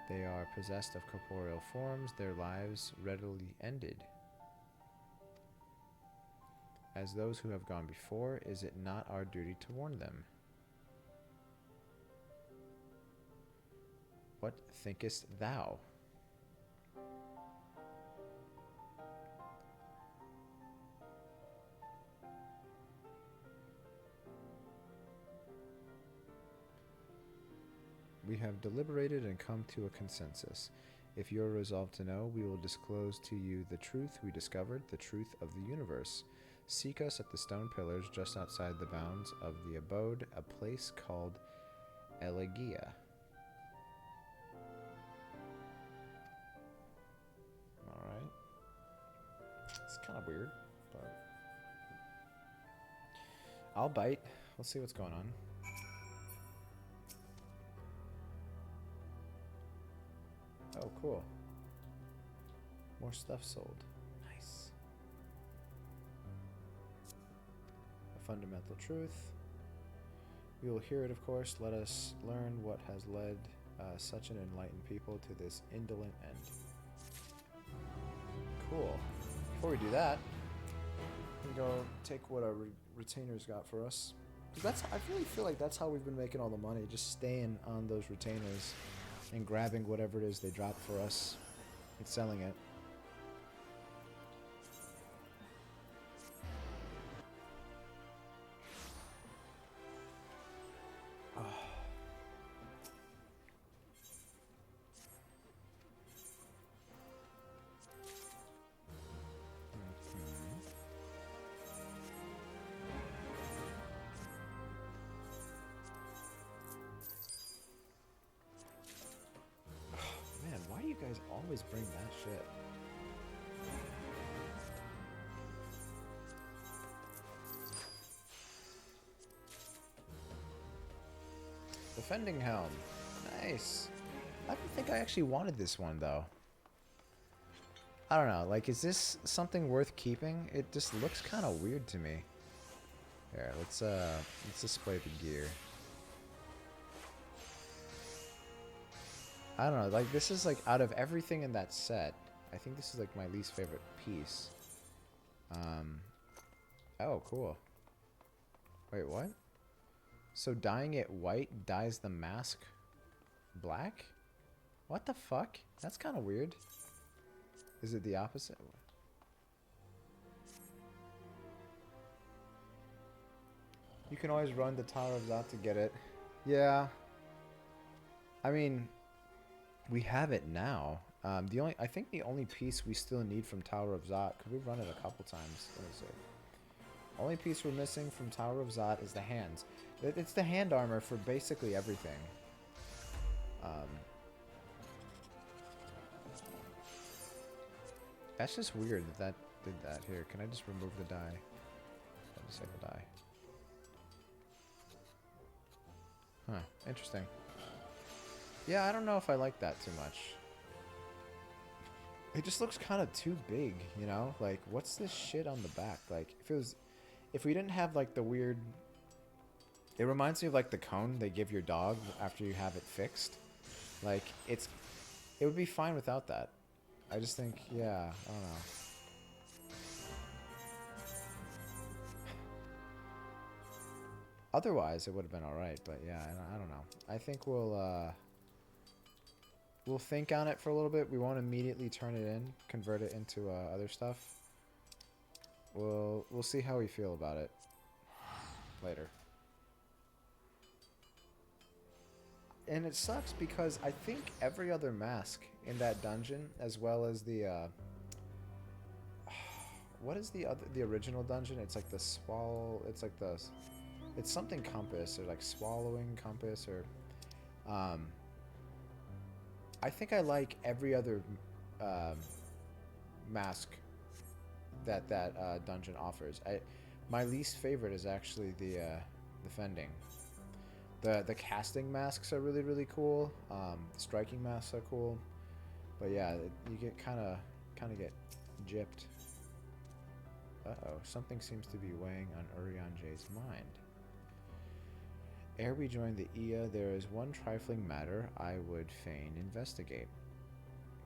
They are possessed of corporeal forms, their lives readily ended. As those who have gone before, is it not our duty to warn them? What thinkest thou? We have deliberated and come to a consensus. If you are resolved to know, we will disclose to you the truth we discovered, the truth of the universe. Seek us at the stone pillars just outside the bounds of the abode, a place called Elegia. Alright. It's kind of weird, but I'll bite. Let's see what's going on. Oh, cool. More stuff sold. Nice. A fundamental truth. We will hear it, of course. Let us learn what has led such an enlightened people to this indolent end. Cool. Before we do that, we go take what our retainers got for us. Because I really feel like that's how we've been making all the money, just staying on those retainers and grabbing whatever it is they drop for us and selling it. Oh. Man, why do you guys always bring that shit? Defending helm. Nice. I don't think I actually wanted this one, though. I don't know. Like, is this something worth keeping? It just looks kind of weird to me. Here, let's display the gear. I don't know. Like, this is, like, out of everything in that set, I think this is, like, my least favorite piece. Oh, cool. Wait, what? So dyeing it white dyes the mask black? What the fuck? That's kind of weird. Is it the opposite? You can always run the Tower of Zot to get it. Yeah. I mean, we have it now. I think the only piece we still need from Tower of Zot, because we've run it a couple times. Let me see. Only piece we're missing from Tower of Zot is the hands. It's the hand armor for basically everything. That's just weird that did that. Here, can I just remove the die? I'll disable die. Huh, interesting. Yeah, I don't know if I like that too much. It just looks kind of too big, you know? Like, what's this shit on the back? Like, If we didn't have like the weird, it reminds me of like the cone they give your dog after you have it fixed. Like it would be fine without that. I just think, yeah, I don't know. Otherwise, it would have been all right, but yeah, I don't know. I think we'll think on it for a little bit. We won't immediately turn it in, convert it into other stuff. We'll see how we feel about it later. And it sucks because I think every other mask in that dungeon, as well as the what is the original dungeon? It's like the swallow. It's like the it's something compass or like swallowing compass or um. I think I like every other um, mask that dungeon offers. My least favorite is actually the fending. The casting masks are really cool. The striking masks are cool, but yeah, you get kind of get gypped. Uh-oh, something seems to be weighing on Urianje's mind. Ere we join the Ia, there is one trifling matter I would fain investigate.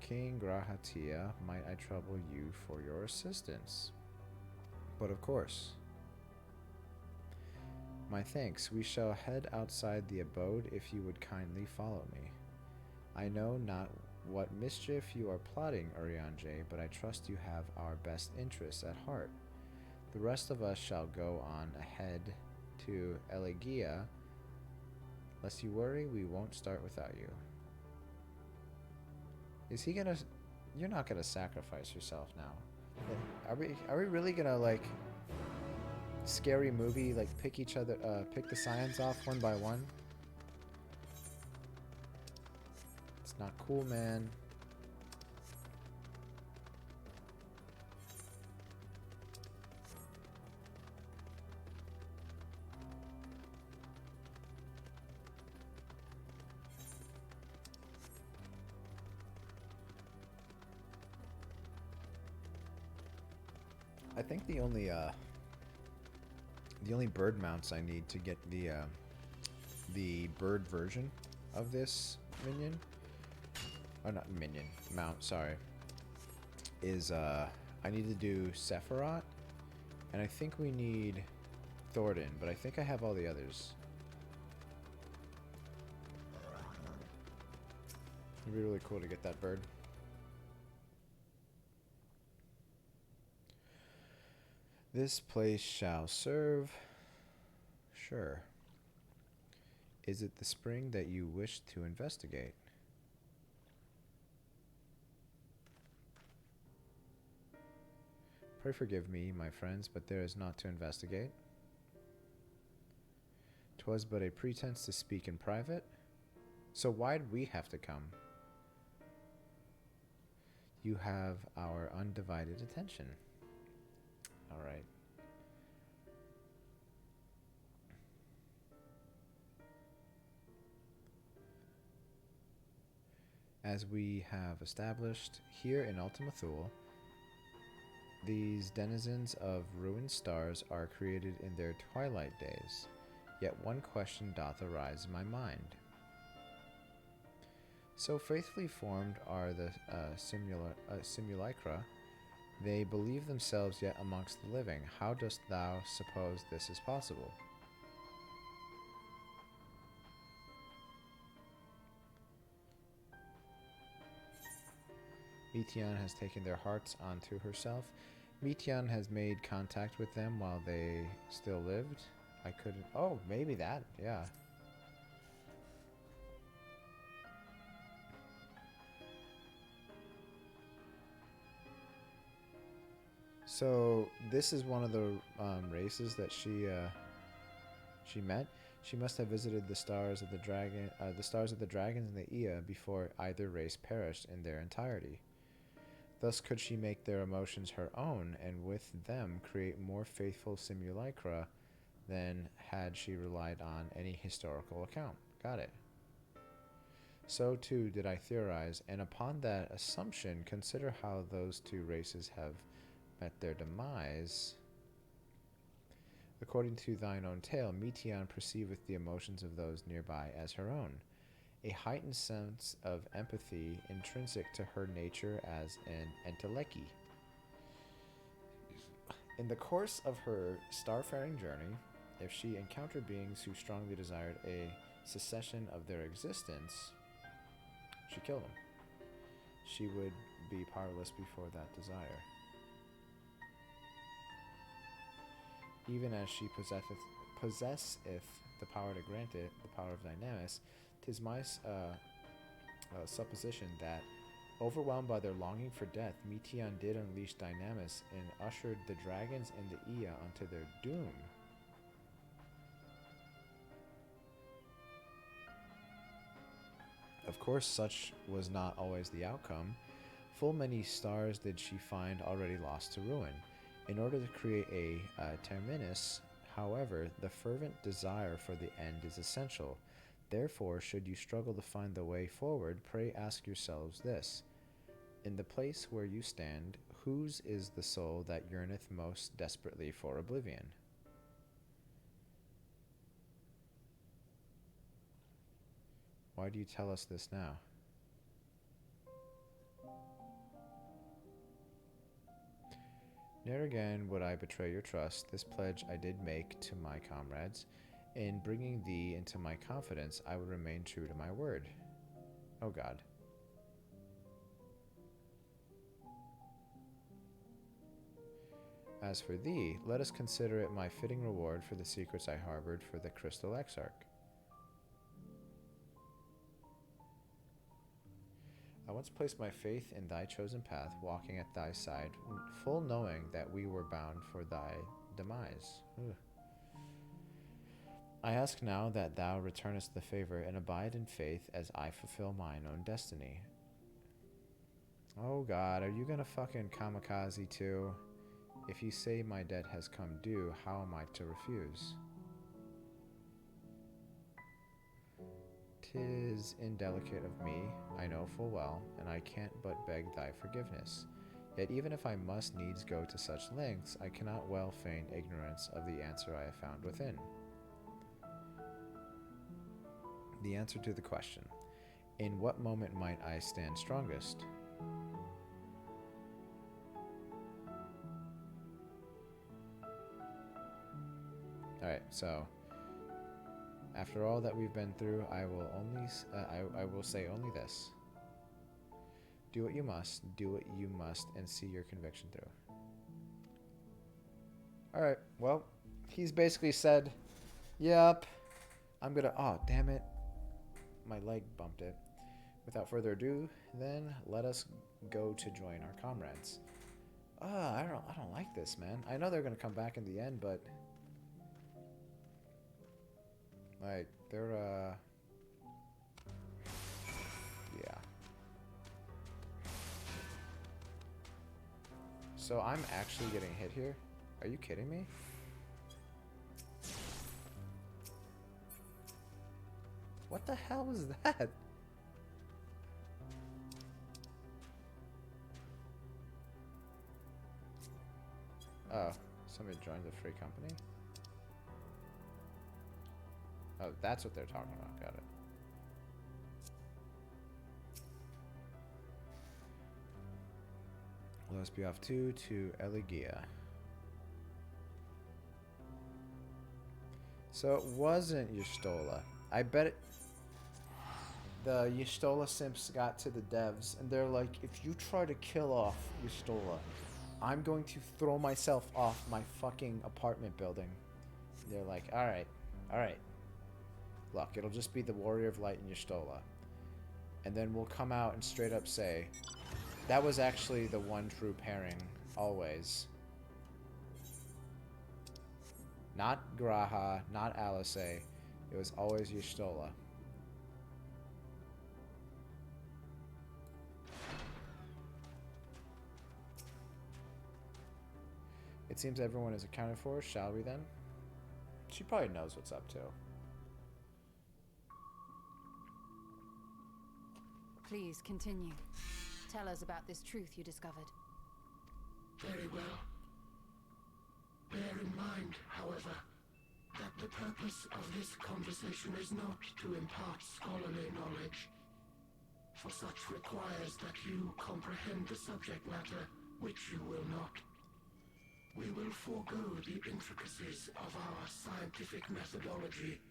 King Grahatia, might I trouble you for your assistance? But of course. My thanks. We shall head outside the abode if you would kindly follow me. I know not what mischief you are plotting, Urianje, but I trust you have our best interests at heart. The rest of us shall go on ahead to Elegia. Lest you worry, we won't start without you. Is he gonna... You're not gonna sacrifice yourself now. Are we really gonna, like... Scary movie, like, pick the scions off one by one? It's not cool, man. I think the only bird mounts I need to get the bird version of this minion, or not minion, mount, sorry, is I need to do Sephiroth, and I think we need Thornton, but I think I have all the others. It'd be really cool to get that bird. This place shall serve. Sure. Is it the spring that you wish to investigate? Pray forgive me, my friends, but there is naught to investigate. 'Twas but a pretense to speak in private. So why'd we have to come? You have our undivided attention. All right. As we have established here in Ultima Thule, these denizens of ruined stars are created in their twilight days. Yet one question doth arise in my mind. So faithfully formed are the simulacra, they believe themselves yet amongst the living. How dost thou suppose this is possible? Mitian has taken their hearts onto herself. Mitian has made contact with them while they still lived. I couldn't... Oh, maybe that. Yeah. So this is one of the races that she met. She must have visited the stars of the dragons and the Ia before either race perished in their entirety. Thus could she make their emotions her own, and with them create more faithful simulacra than had she relied on any historical account. Got it. So too did I theorize, and upon that assumption consider how those two races have met their demise. According to thine own tale, Meteon perceiveth the emotions of those nearby as her own, a heightened sense of empathy intrinsic to her nature as an enteleki. In the course of her starfaring journey, if she encountered beings who strongly desired a cessation of their existence, she killed them. She would be powerless before that desire. Even as she possesseth the power to grant it, the power of Dynamis, 'tis my supposition that, overwhelmed by their longing for death, Meteon did unleash Dynamis and ushered the dragons and the Ea unto their doom. Of course, such was not always the outcome. Full many stars did she find already lost to ruin. In order to create a terminus, however, the fervent desire for the end is essential. Therefore, should you struggle to find the way forward, pray ask yourselves this. In the place where you stand, whose is the soul that yearneth most desperately for oblivion? Why do you tell us this now? Ne'er again would I betray your trust. This pledge I did make to my comrades. In bringing thee into my confidence, I would remain true to my word. O God. As for thee, let us consider it my fitting reward for the secrets I harbored for the Crystal Exarch. I once placed my faith in thy chosen path, walking at thy side, full knowing that we were bound for thy demise. Ugh. I ask now that thou returnest the favor and abide in faith as I fulfill mine own destiny. Oh God, are you gonna fucking kamikaze too? If you say my debt has come due, how am I to refuse? 'Tis indelicate of me, I know full well, and I can't but beg thy forgiveness. Yet even if I must needs go to such lengths, I cannot well feign ignorance of the answer I have found within. The answer to the question, in what moment might I stand strongest? Alright, so after all that we've been through, I will only I will say only this. Do what you must, and see your conviction through. Alright, well, he's basically said, yep, I'm gonna, oh, damn it. My leg bumped it. Without further ado, then, let us go to join our comrades. I don't like this, man. I know they're gonna come back in the end, but like, they're, yeah. So I'm actually getting hit here? Are you kidding me? What the hell was that? Oh, somebody joined the free company? Oh, that's what they're talking about. Got it. Let us be off to Elegia. So it wasn't Y'shtola. I bet it... The Y'shtola simps got to the devs, and they're like, if you try to kill off Y'shtola, I'm going to throw myself off my fucking apartment building. They're like, alright, alright. Look, it'll just be the Warrior of Light and Y'shtola. And then we'll come out and straight up say, that was actually the one true pairing, always. Not Graha, not Alice. It was always Y'shtola. It seems everyone is accounted for, shall we then? She probably knows what's up too. Please continue. Tell us about this truth you discovered. Very well. Bear in mind, however, that the purpose of this conversation is not to impart scholarly knowledge, for such requires that you comprehend the subject matter, which you will not. We will forego the intricacies of our scientific methodology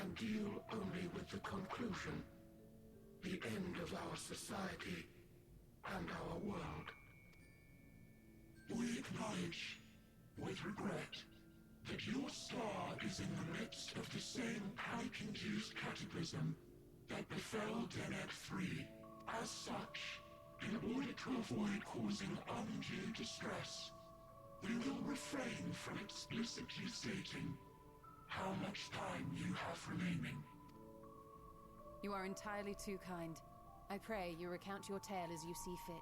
and deal only with the conclusion, the end of our society and our world. We acknowledge, with regret, that your star is in the midst of the same panic-induced cataclysm that befell Deneb 3. As such, in order to avoid causing undue distress, we will refrain from explicitly stating how much time you have remaining. You are entirely too kind. I pray you recount your tale as you see fit.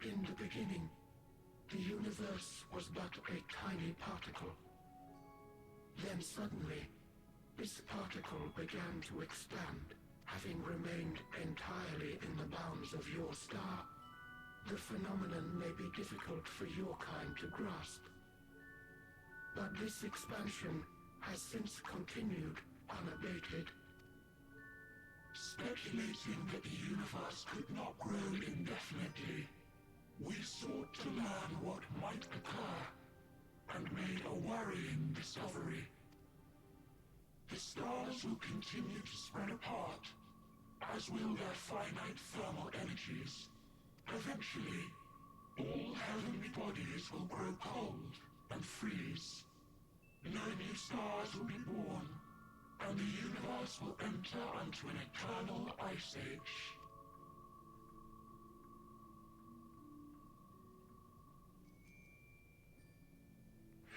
In the beginning, the universe was but a tiny particle. Then suddenly, this particle began to expand. Having remained entirely in the bounds of your star, the phenomenon may be difficult for your kind to grasp. But this expansion has since continued unabated. Speculating that the universe could not grow indefinitely, we sought to learn what might occur, and made a worrying discovery. The stars will continue to spread apart, as will their finite thermal energies. Eventually, all heavenly bodies will grow cold and freeze. No new stars will be born, and the universe will enter into an eternal ice age.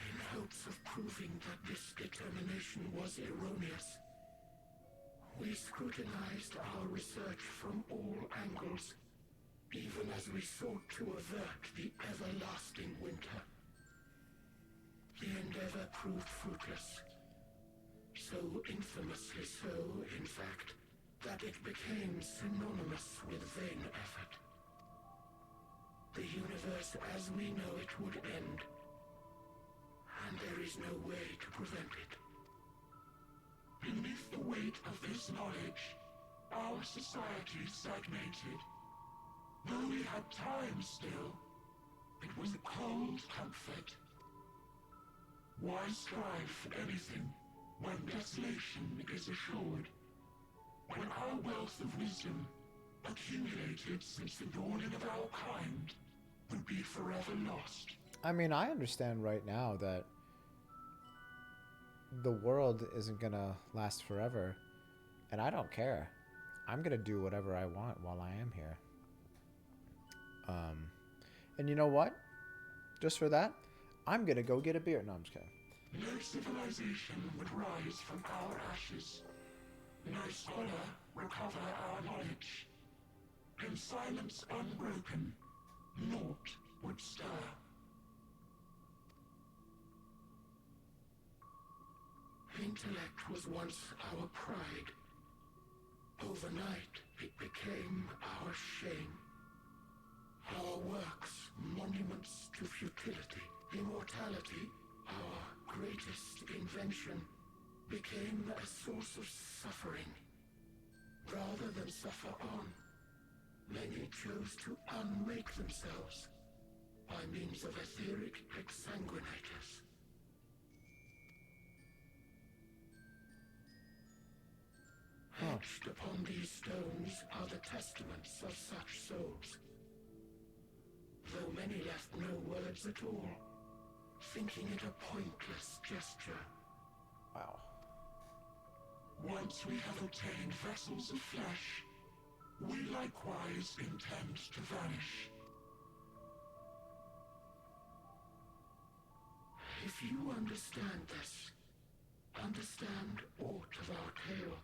In hopes of proving that this determination was erroneous, we scrutinized our research from all angles, even as we sought to avert the everlasting winter. The endeavor proved fruitless. So infamously so, in fact, that it became synonymous with vain effort. The universe as we know it would end, and there is no way to prevent it. Beneath the weight of this knowledge, our society stagnated. Though we had time still, it was a cold comfort. Why strive for anything when desolation is assured? When our wealth of wisdom, accumulated since the dawning of our kind, would be forever lost. I mean, I understand right now that the world isn't gonna last forever, and I don't care. I'm gonna do whatever I want while I am here. And you know what? Just for that, I'm gonna go get a beer. No, I'm just kidding. No civilization would rise from our ashes. No scholar recover our knowledge. In silence unbroken, naught would stir. Intellect was once our pride. Overnight, it became our shame. Our works, monuments to futility, immortality, our greatest invention, became a source of suffering. Rather than suffer on, many chose to unmake themselves by means of etheric exsanguinators. Etched upon these stones are the testaments of such souls. Though many left no words at all, thinking it a pointless gesture. Wow. Once we have obtained vessels of flesh, we likewise intend to vanish. If you understand this, understand aught of our tale,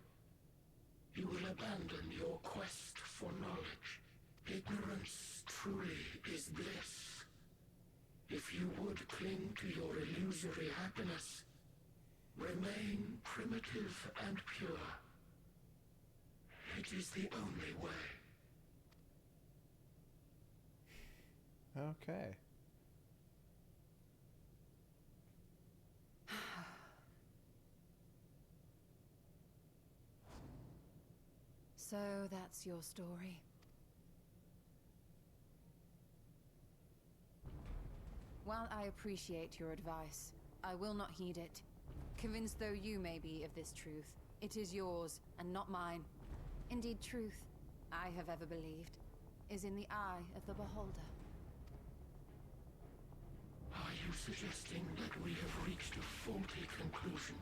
you will abandon your quest for knowledge. Ignorance truly is bliss. If you would cling to your illusory happiness, remain primitive and pure. It is the only way. Okay. So that's your story. While I appreciate your advice, I will not heed it. Convinced though you may be of this truth, it is yours and not mine. Indeed, truth, I have ever believed, is in the eye of the beholder. Are you suggesting that we have reached a faulty conclusion?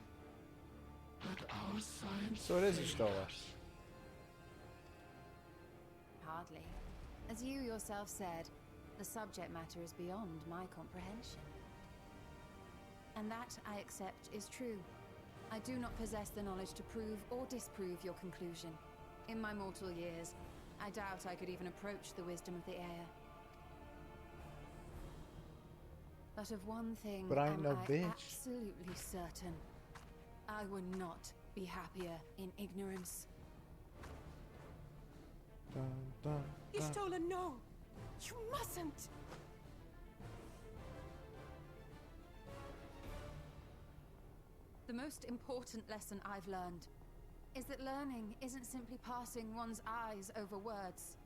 That our science So it is failed Y'shtola. us? Hardly. As you yourself said, the subject matter is beyond my comprehension. And that, I accept, is true. I do not possess the knowledge to prove or disprove your conclusion. In my mortal years, I doubt I could even approach the wisdom of the air. But of one thing But I ain't am no bitch. absolutely certain. I would not be happier in ignorance. Dun, dun, dun. Y'shtola, no! You mustn't! The most important lesson I've learned is that learning isn't simply passing one's eyes over words.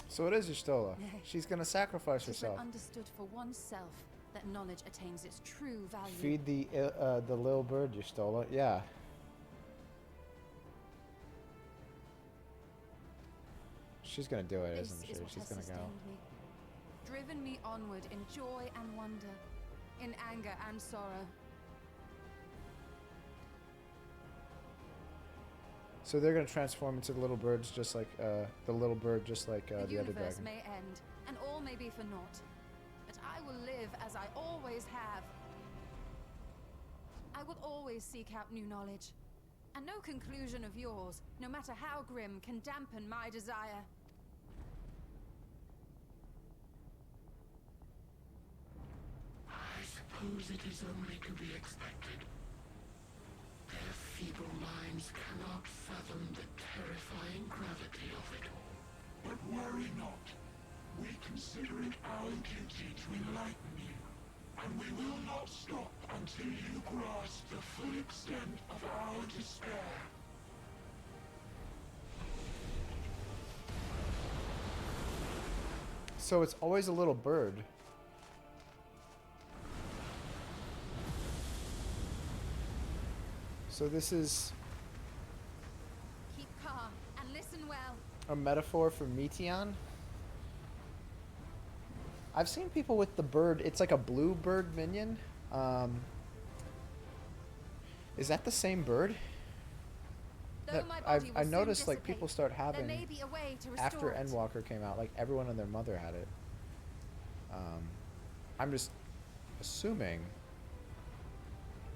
So it is Y'shtola. Nay. She's gonna sacrifice It is when herself. understood for oneself that knowledge attains its true value. Feed the little bird, Y'shtola. Yeah. She's gonna do it, This isn't she? is what She's has gonna go. sustained me, driven me onward in joy and wonder, in anger and sorrow. So they're gonna transform into the little birds, just like the little bird, just like The the other universe dragon. may end, and all may be for naught, but I will live as I always have. I will always seek out new knowledge, and no conclusion of yours, no matter how grim, can dampen my desire. I suppose it is only to be expected. Their feeble minds cannot fathom the terrifying gravity of it all. But worry not. We consider it our duty to enlighten you. And we will not stop until you grasp the full extent of our despair. So it's always a little bird. So this is Keep calm and listen well. a metaphor for Meteon. I've seen people with the bird. It's like a blue bird minion. Is that the same bird? Though That my body will I soon noticed like people dissipate, start there having may be a way to restore after it. Endwalker came out. Like everyone and their mother had it. I'm just assuming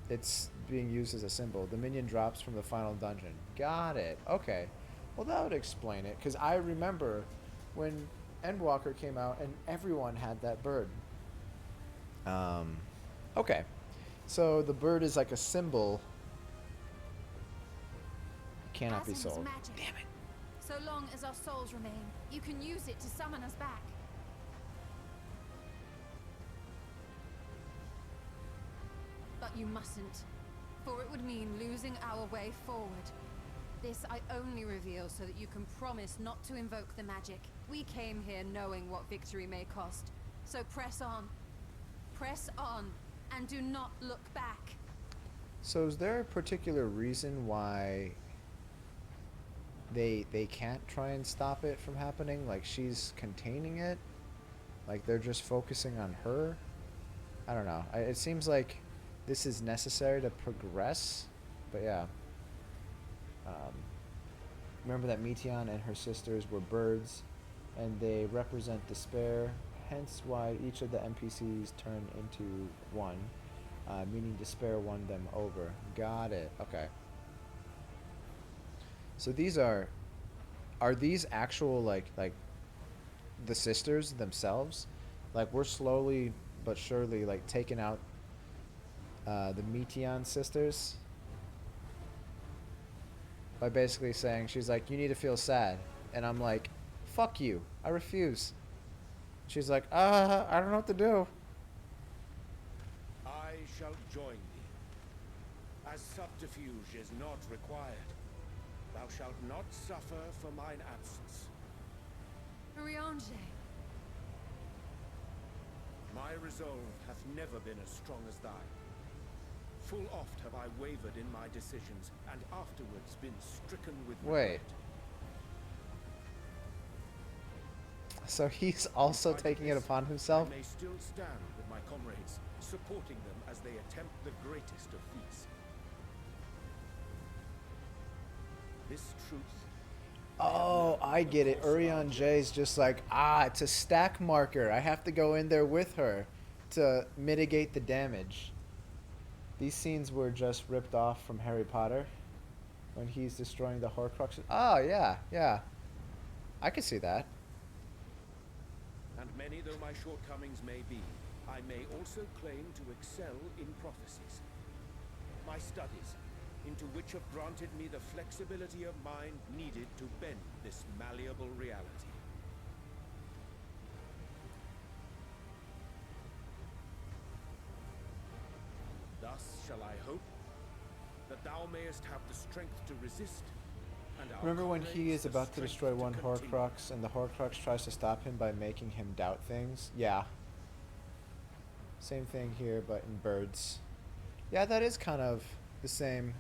it's being used as a symbol. The minion drops from the final dungeon. Got it. Okay. Well, that would explain it. Because I remember when Endwalker came out and everyone had that bird. Okay. So the bird is like a symbol. Cannot be Asm is sold. magic. Damn it. So long as our souls remain, you can use it to summon us back. But you mustn't, for it would mean losing our way forward. This I only reveal so that you can promise not to invoke the magic. We came here knowing what victory may cost. So press on. Press on, and do not look back. So is there a particular reason why they can't try and stop it from happening? Like she's containing it? Like they're just focusing on her? I don't know. It seems like this is necessary to progress, but yeah. Remember that Meteon and her sisters were birds, and they represent despair, hence why each of the NPCs turn into one, meaning despair won them over. Got it. Okay. So these are these actual like the sisters themselves? Like we're slowly but surely like taking out the Meteon sisters by basically saying she's like, you need to feel sad, and I'm like, fuck you. I refuse. She's like, I don't know what to do. I shall join thee. As subterfuge is not required, thou shalt not suffer for mine absence. Urianger. My resolve hath never been as strong as thine. Full oft have I wavered in my decisions, and afterwards been stricken with Wait. regret. So he's also In spite of taking it this, upon himself? I may still stand with my comrades, supporting them as they attempt the greatest of feats. This truth. Oh, I get it. Urianger's just like, it's a stack marker. I have to go in there with her to mitigate the damage. These scenes were just ripped off from Harry Potter when he's destroying the Horcruxes. Oh, yeah, yeah. I could see that. And many though my shortcomings may be, I may also claim to excel in prophecies. My studies, into which have granted me the flexibility of mind needed to bend this malleable reality. Thus shall I hope that thou mayest have the strength to resist. And our Remember when he comrades is the about to strength destroy one continue. Horcrux and the Horcrux tries to stop him by making him doubt things? Yeah. Same thing here, but in birds. Yeah, that is kind of the same.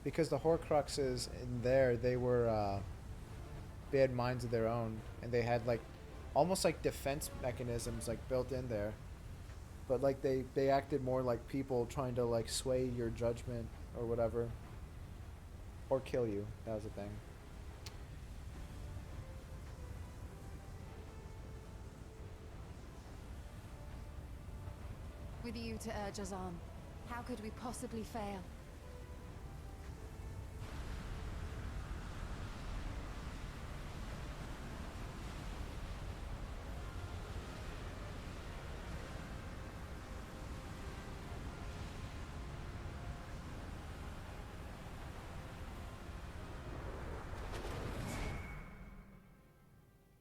Because the Horcruxes in there, they were, they had minds of their own. And they had, like, almost like defense mechanisms, like, built in there. But, like, they acted more like people trying to, like, sway your judgment or whatever. Or kill you. That was the thing. With you to urge us on, how could we possibly fail?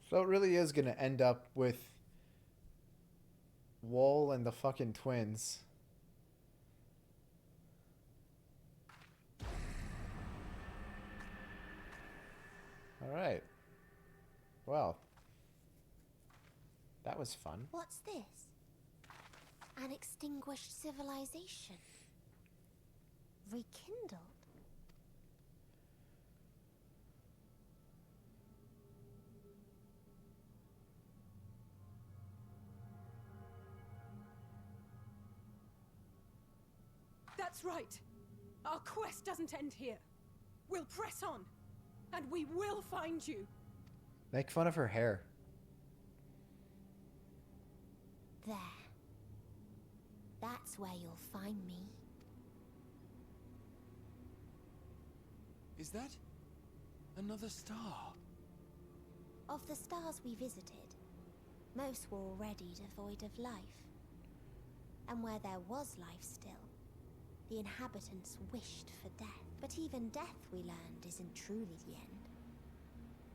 So it really is gonna end up with Wool and the fucking twins. Alright. Well. That was fun. What's this? An extinguished civilization. Rekindled. That's right. Our quest doesn't end here. We'll press on, and we will find you. Make fun of her hair. There. That's where you'll find me. Is that another star? Of the stars we visited, most were already devoid of life. And where there was life still, the inhabitants wished for death. But even death, we learned, isn't truly the end.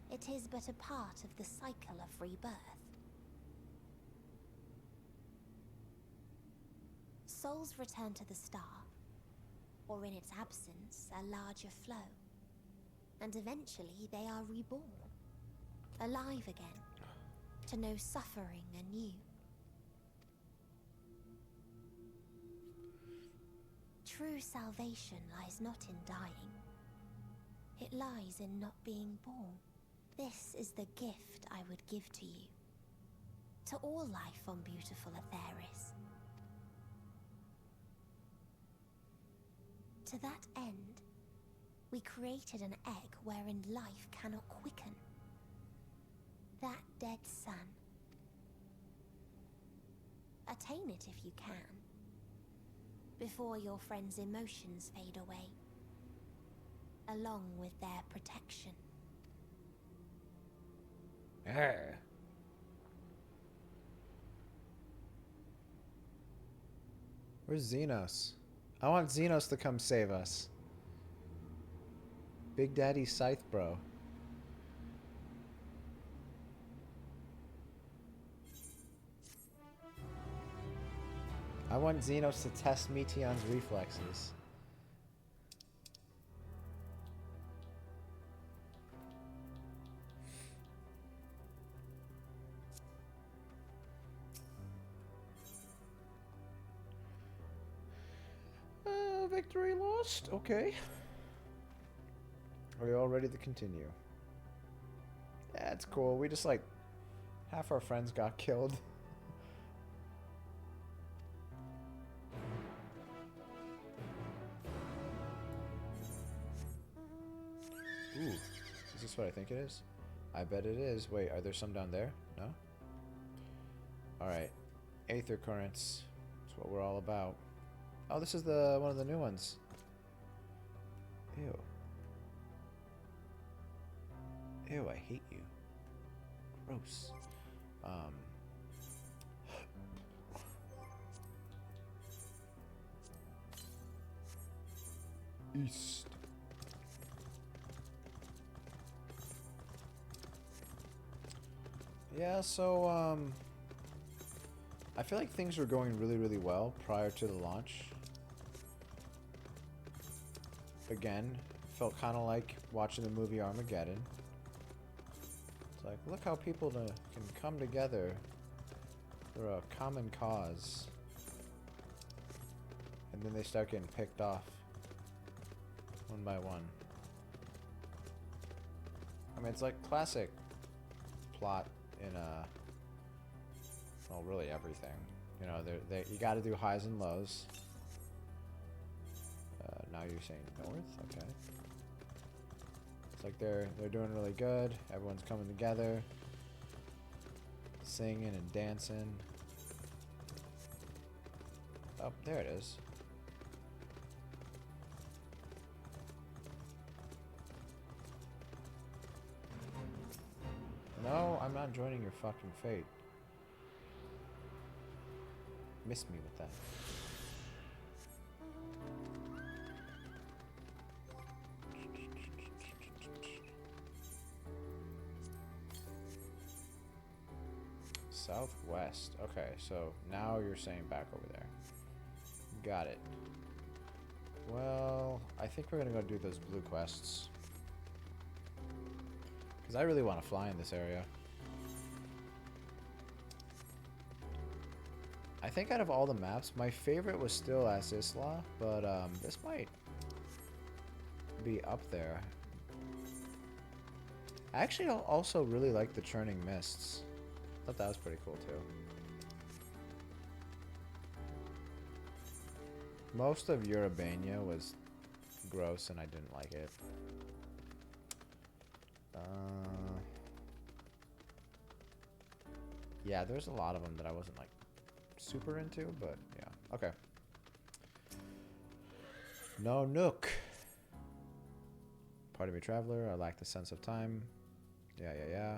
It is but a part of the cycle of rebirth. Souls return to the star, or in its absence, a larger flow. And eventually they are reborn, alive again, to know suffering anew. True salvation lies not in dying. It lies in not being born. This is the gift I would give to you. To all life on beautiful Atheris. To that end, we created an egg wherein life cannot quicken. That dead sun. Attain it if you can, before your friends' emotions fade away, along with their protection. Where's Xenos? I want Xenos to come save us. Big Daddy Scythe Bro. I want Xenos to test Meteon's reflexes. Victory lost. Okay. Are we all ready to continue? That's cool. We just like half our friends got killed. Ooh, is this what I think it is? I bet it is. Wait, are there some down there? No? Alright. Aether currents. That's what we're all about. Oh, this is the one of the new ones. Ew. Ew, I hate you. Gross. East. Yeah, so, I feel like things were going really, really well prior to the launch. Again, felt kind of like watching the movie Armageddon. It's like, look how people can come together for a common cause. And then they start getting picked off. One by one. I mean, it's like classic plot in well, really everything. You know, you got to do highs and lows. Now you're saying north, okay. It's like they're doing really good. Everyone's coming together, singing and dancing. Oh, there it is. No, I'm not joining your fucking fate. Miss me with that. Southwest. Okay, so now you're saying back over there. Got it. Well, I think we're gonna go do those blue quests. Because I really want to fly in this area. I think out of all the maps, my favorite was still As Isla, but this might be up there. I actually also really like the Churning Mists. Thought that was pretty cool too. Most of Eurobania was gross and I didn't like it. Yeah, there's a lot of them that I wasn't like super into, but yeah. Okay. No Nook. Pardon me, traveler. I lack the sense of time. Yeah.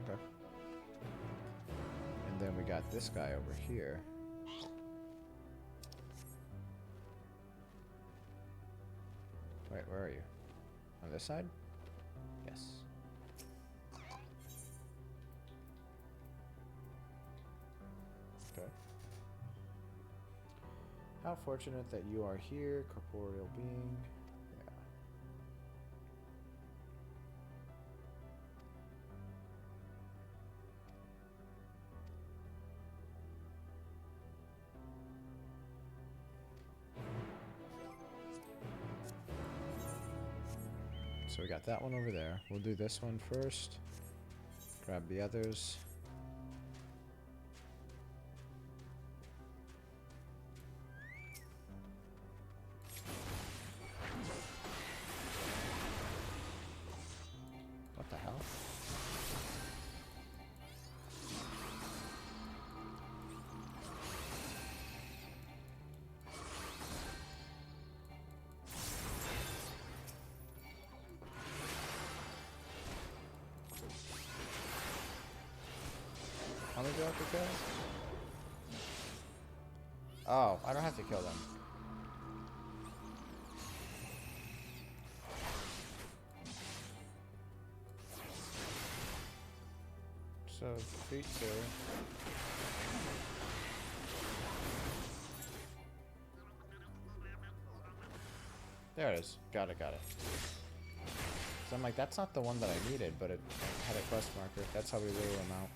Okay. And then we got this guy over here. Wait, where are you? On this side? Yes. Okay. How fortunate that you are here, corporeal being. Yeah. So we got that one over there. We'll do this one first. Grab the others. What the hell? How many do I have to kill? Oh, I don't have to kill them. So, feet too. There it is. Got it, got it. So I'm like, that's not the one that I needed, but it had a quest marker. That's how we rule them out.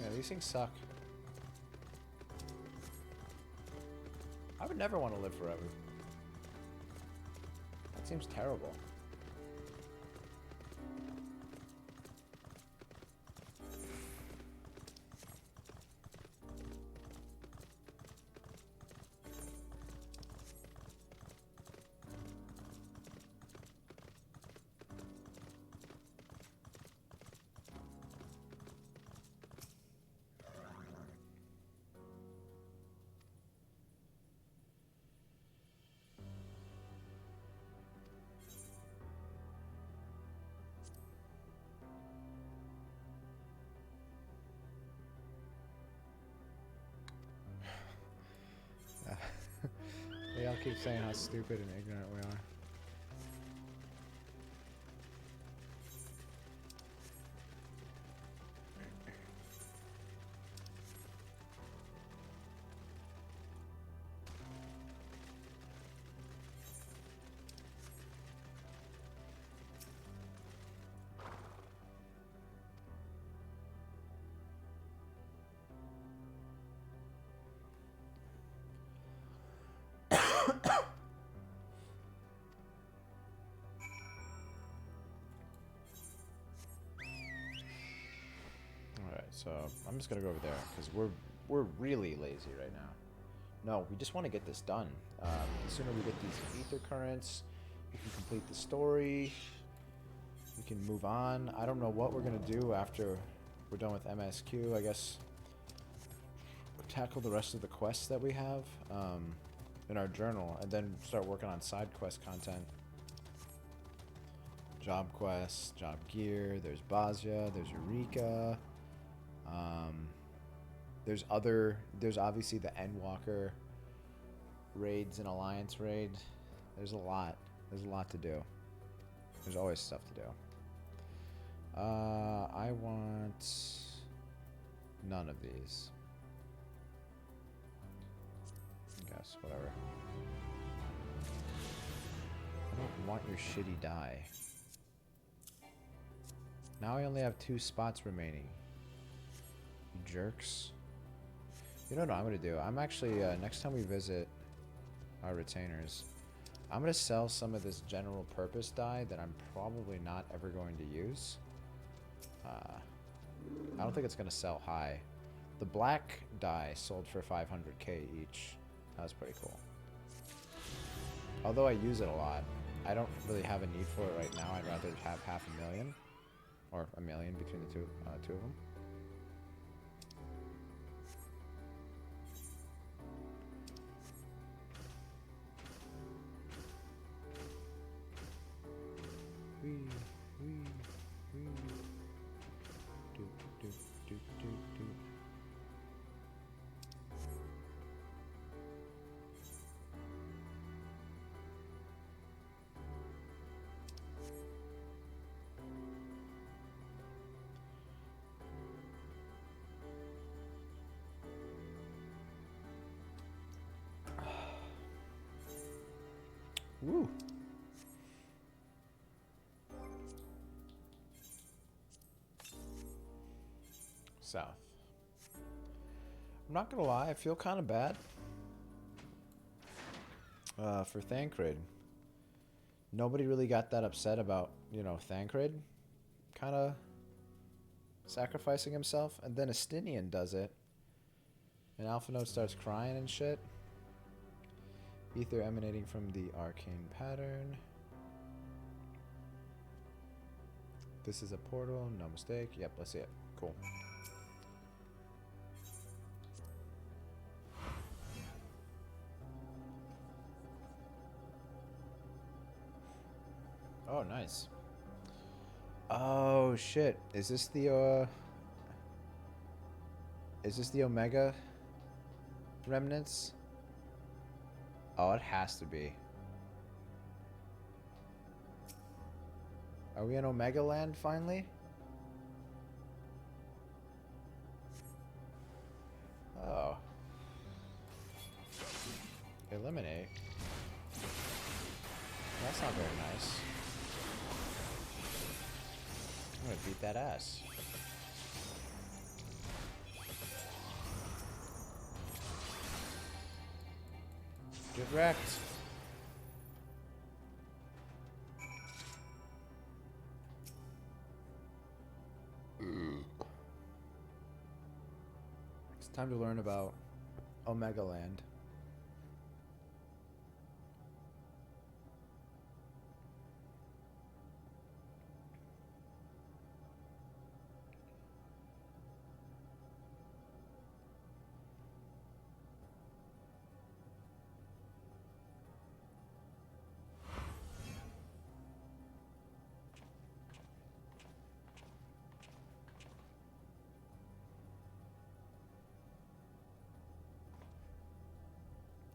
Yeah, these things suck. I would never want to live forever. That seems terrible. They all keep saying how stupid and ignorant we are. Alright, so I'm just gonna go over there because we're really lazy right now. No, we just want to get this done. The sooner we get these ether currents, we can complete the story. We can move on. I don't know what we're gonna do after we're done with MSQ. I guess we'll tackle the rest of the quests that we have in our journal, and then start working on side quest content. Job quests, job gear. There's Bazia. There's Eureka. There's obviously the Endwalker raids and Alliance raid. There's a lot to do. There's always stuff to do. I want none of these. I guess, whatever. I don't want your shitty die. Now I only have 2 spots remaining. You jerks. You know what I'm gonna do? I'm actually, next time we visit our retainers, I'm gonna sell some of this general purpose dye that I'm probably not ever going to use. I don't think it's gonna sell high. The black dye sold for 500k each. That was pretty cool. Although I use it a lot, I don't really have a need for it right now. I'd rather have 500,000 or 1 million between the two of them. Woo. South. I'm not gonna lie, I feel kind of bad for Thancred. Nobody really got that upset about, you know, Thancred kind of sacrificing himself, and then Estinian does it, and Alpha Note starts crying and shit. Ether emanating from the arcane pattern. This is a portal, no mistake. Yep, let's see it. Cool. Oh, nice. Oh shit. Is this the Omega remnants? Oh, it has to be. Are we in Omega Land finally? Oh. Eliminate. That's not very nice. I'm gonna beat that ass. Get wrecked. It's time to learn about Omega Land.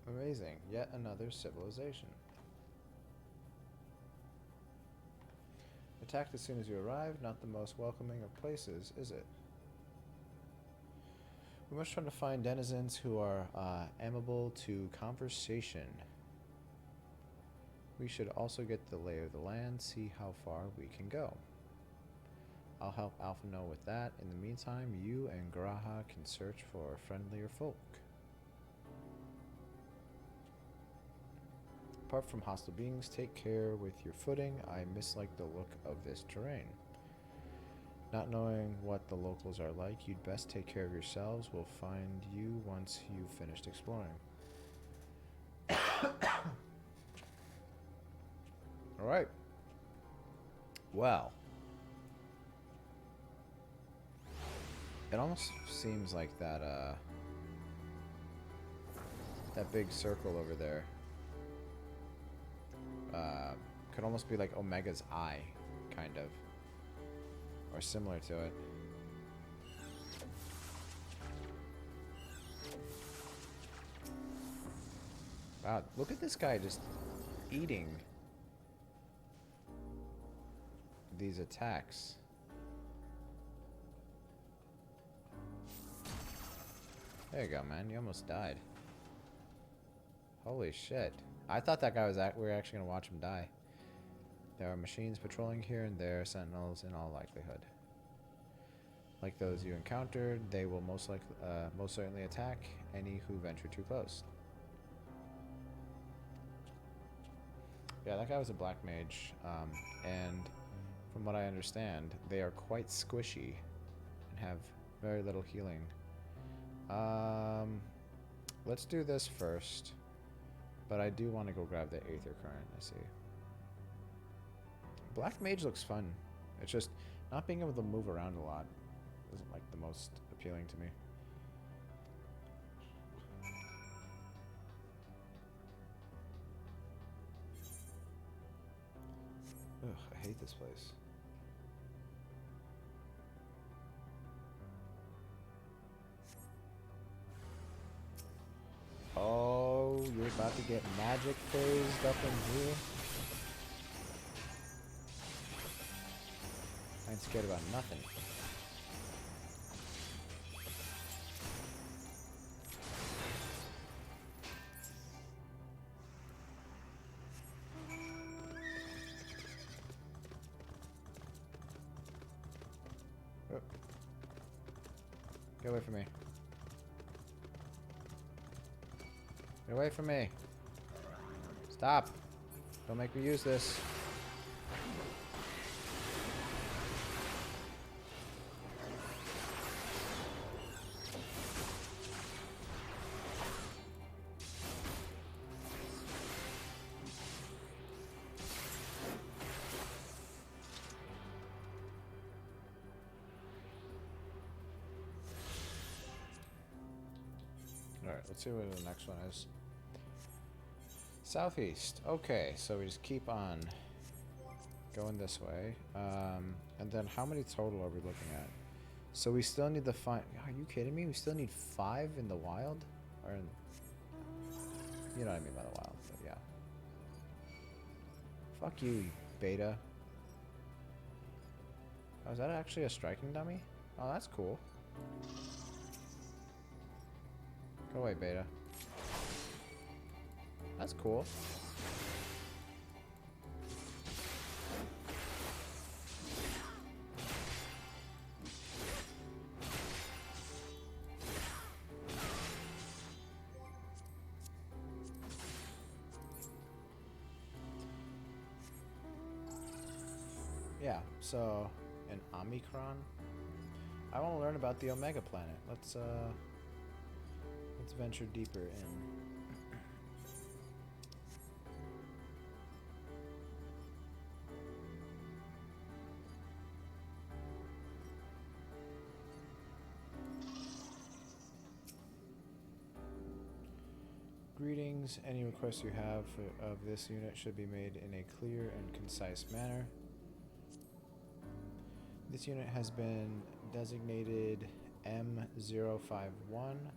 Amazing. Yet another civilization. Attacked as soon as you arrive. Not the most welcoming of places, is it? We must try to find denizens who are amenable to conversation. We should also get the lay of the land, see how far we can go. I'll help Alpha know with that. In the meantime, you and Graha can search for friendlier folk. Apart from hostile beings, take care with your footing. I mislike the look of this terrain. Not knowing what the locals are like, you'd best take care of yourselves. We'll find you once you've finished exploring. Alright. Well. It almost seems like that, that big circle over there could almost be like Omega's eye, kind of. Or similar to it. Wow, look at this guy just eating these attacks. There you go, man. You almost died. Holy shit. I thought that guy was we were actually going to watch him die. There are machines patrolling here and there, sentinels in all likelihood. Like those you encountered, they will most certainly attack any who venture too close. Yeah, that guy was a black mage, and from what I understand, they are quite squishy and have very little healing. Let's do this first, but I do want to go grab the Aether Current. I see. Black mage looks fun. It's just not being able to move around a lot isn't like the most appealing to me. Ugh, I hate this place. Oh, you're about to get magic phased up in here? I ain't scared about nothing. Oh. Get away from me. Get away from me. Stop. Don't make me use this. Alright, let's see what the next one is. Southeast. Okay, so we just keep on going this way. And then how many total are we looking at? So we still need to find... Are you kidding me? We still need 5 in the wild? Or in... You know what I mean by the wild, but yeah. Fuck you, beta. Oh, is that actually a striking dummy? Oh, that's cool. Go away, beta. That's cool. Yeah, so an Omicron. I want to learn about the Omega planet. Let's venture deeper in. Greetings. Any requests you have of this unit should be made in a clear and concise manner. This unit has been designated M051.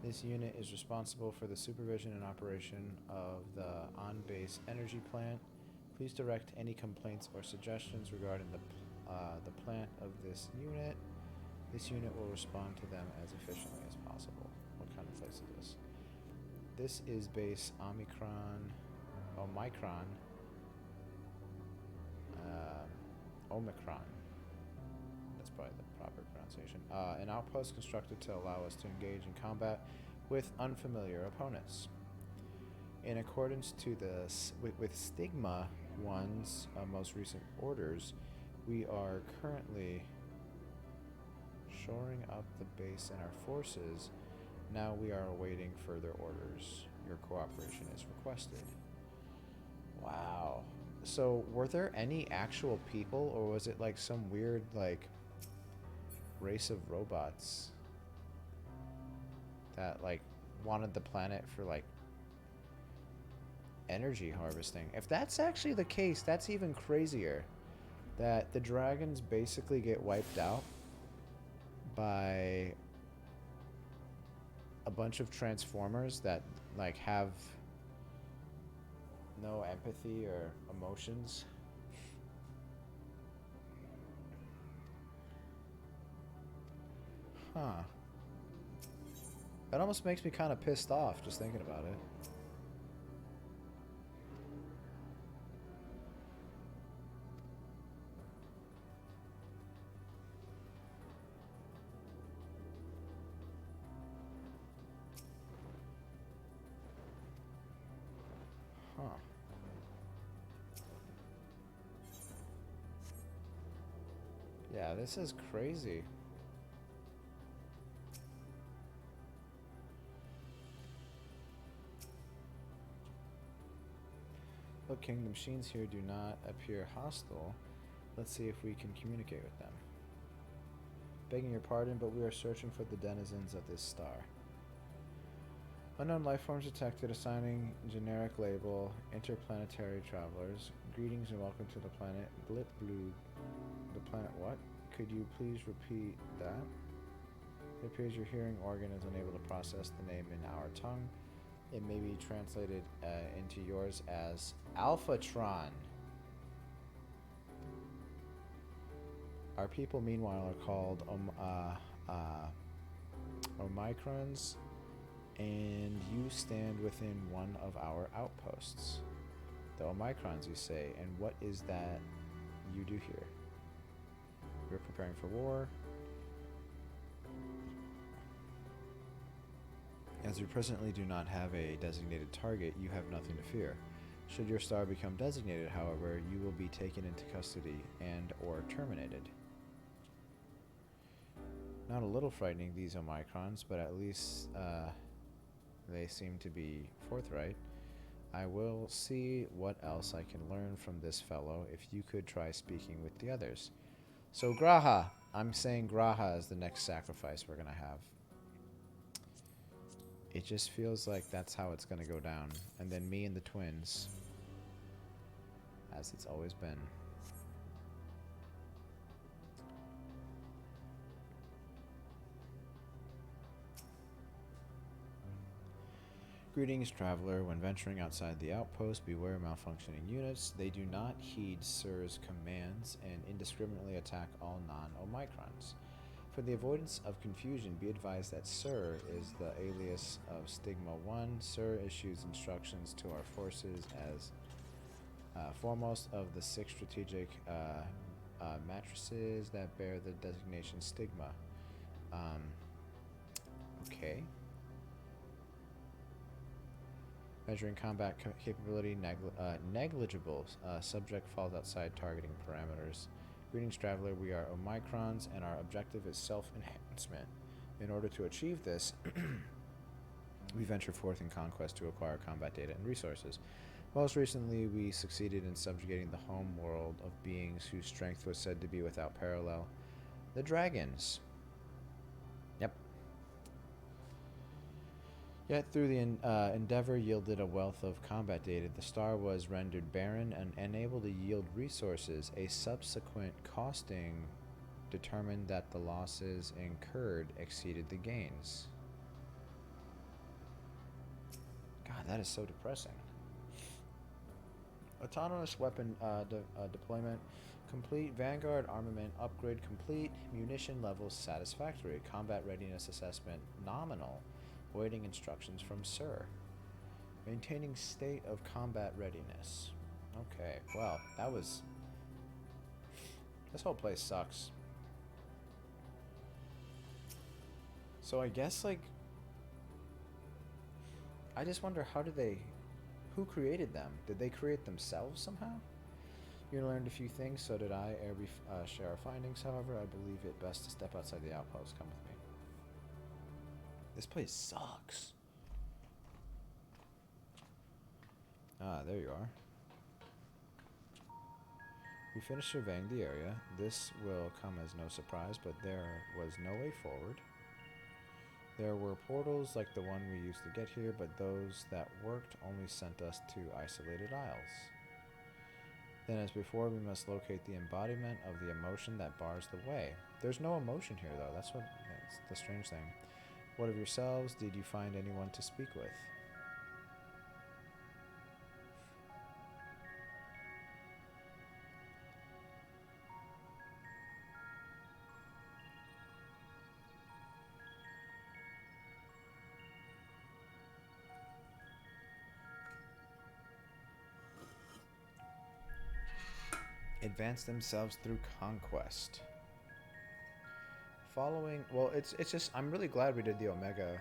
This unit is responsible for the supervision and operation of the on-base energy plant. Please direct any complaints or suggestions regarding the plant of this unit. This unit will respond to them as efficiently as possible. What kind of place is this? This is base Omicron. Omicron. That's probably the proper pronunciation. An outpost constructed to allow us to engage in combat with unfamiliar opponents. In accordance to with Stigma 1's most recent orders, we are currently shoring up the base and our forces. Now we are awaiting further orders. Your cooperation is requested. Wow. So, were there any actual people, or was it like some weird, like, race of robots that, like, wanted the planet for, like, energy harvesting? If that's actually the case, that's even crazier. That the dragons basically get wiped out by a bunch of transformers that like have no empathy or emotions. Huh. That almost makes me kind of pissed off just thinking about it. Huh. Yeah, this is crazy. Look, King, the machines here do not appear hostile. Let's see if we can communicate with them. Begging your pardon, but we are searching for the denizens of this star. Unknown life forms detected, assigning generic label, interplanetary travelers. Greetings and welcome to the planet Blip Blue. The planet what? Could you please repeat that? It appears your hearing organ is unable to process the name in our tongue. It may be translated into yours as Alphatron. Our people, meanwhile, are called Omicrons, and you stand within one of our outposts. The Omicrons, you say, and what is that you do here? We're preparing for war. As you presently do not have a designated target, you have nothing to fear. Should your star become designated, however, you will be taken into custody and or terminated. Not a little frightening, these Omicrons, but at least they seem to be forthright. I will see what else I can learn from this fellow if you could try speaking with the others. So Graha, I'm saying Graha is the next sacrifice we're gonna have. It just feels like that's how it's gonna go down. And then me and the twins, as it's always been. Greetings, traveler. When venturing outside the outpost, beware malfunctioning units. They do not heed Sir's commands and indiscriminately attack all non-Omicrons. For the avoidance of confusion, be advised that Sir is the alias of Stigma 1. Sir issues instructions to our forces as foremost of the 6 strategic matrices that bear the designation Stigma. Okay. Measuring combat capability negligible. Subject falls outside targeting parameters. Greetings, traveler. We are Omicrons, and our objective is self-enhancement. In order to achieve this, we venture forth in conquest to acquire combat data and resources. Most recently, we succeeded in subjugating the home world of beings whose strength was said to be without parallel. The dragons. Yep. Yet through the endeavor yielded a wealth of combat data, the star was rendered barren and unable to yield resources. A subsequent costing determined that the losses incurred exceeded the gains. God, that is so depressing. Autonomous weapon deployment complete. Vanguard armament upgrade complete. Munition levels satisfactory. Combat readiness assessment nominal. Waiting instructions from Sir. Maintaining state of combat readiness. Okay, well, that was... This whole place sucks. So I guess, like... I just wonder, how did they... Who created them? Did they create themselves somehow? You learned a few things, so did I. Ere we share our findings, however, I believe it best to step outside the outpost. Come with me. This place sucks. Ah, there you are. We finished surveying the area. This will come as no surprise, but there was no way forward. There were portals like the one we used to get here, but those that worked only sent us to isolated isles. Then, as before, we must locate the embodiment of the emotion that bars the way. There's no emotion here, though. That's the strange thing. What of yourselves? Did you find anyone to speak with? Advance themselves through conquest. Following, well, it's just, I'm really glad we did the Omega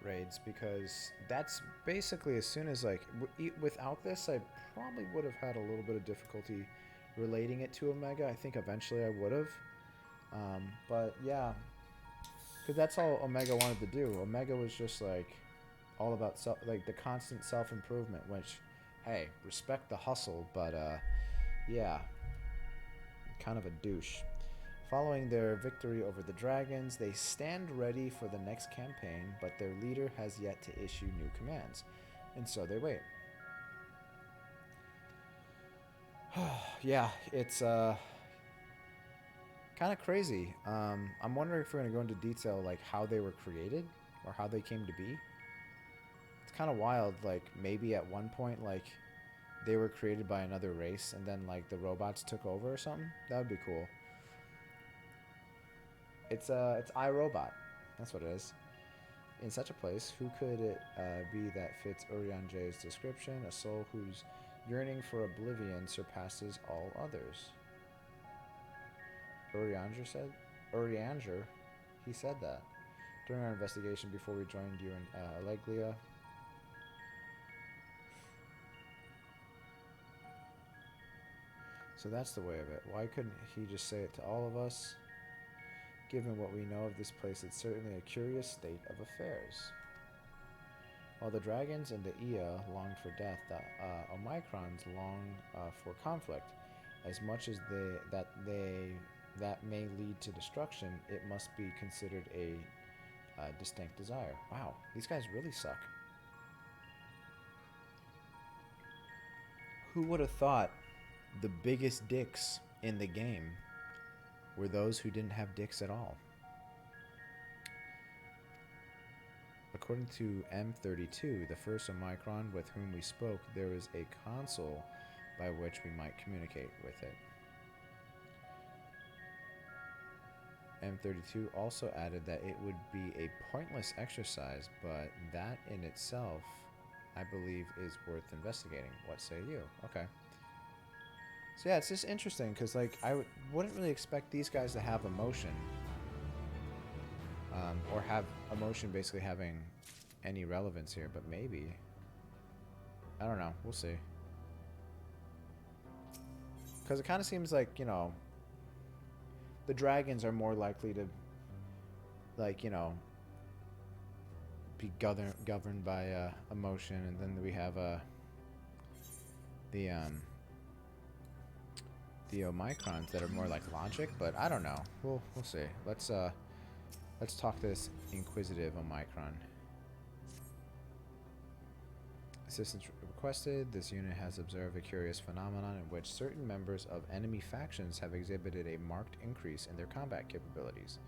raids, because that's basically, as soon as, like, without this, I probably would have had a little bit of difficulty relating it to Omega. I think eventually I would have, but yeah, because that's all Omega wanted to do. Omega was just, like, all about the constant self-improvement, which, hey, respect the hustle, but yeah, kind of a douche. Following their victory over the dragons, they stand ready for the next campaign, but their leader has yet to issue new commands, and so they wait. Yeah, it's kind of crazy. I'm wondering if we're going to go into detail, like, how they were created or how they came to be. It's kind of wild, like, maybe at one point, like, they were created by another race and then, like, the robots took over or something. That would be cool. It's iRobot. That's what it is. In such a place, who could it be that fits Urianger's description? A soul whose yearning for oblivion surpasses all others. Urianger said? Urianger? He said that. During our investigation before we joined you in Alleglia, so that's the way of it. Why couldn't he just say it to all of us? Given what we know of this place, it's certainly a curious state of affairs. While the dragons and the Ea longed for death, the Omicrons long for conflict. As much as that may lead to destruction, it must be considered a distinct desire. Wow, these guys really suck. Who would have thought the biggest dicks in the game were those who didn't have dicks at all? According to M32, the first Omicron with whom we spoke, there was a console by which we might communicate with it. M32 also added that it would be a pointless exercise, but that in itself, I believe, is worth investigating. What say you? Okay. So yeah, it's just interesting because like I wouldn't really expect these guys to have emotion, or have emotion basically having any relevance here, but maybe. I don't know. We'll see. Because it kind of seems like, you know, the dragons are more likely to, like, you know, be governed by emotion, and then we have the Omicrons that are more like logic. But I don't know. We'll see. Let's talk to this inquisitive Omicron. Assistance requested. This unit has observed a curious phenomenon in which certain members of enemy factions have exhibited a marked increase in their combat capabilities.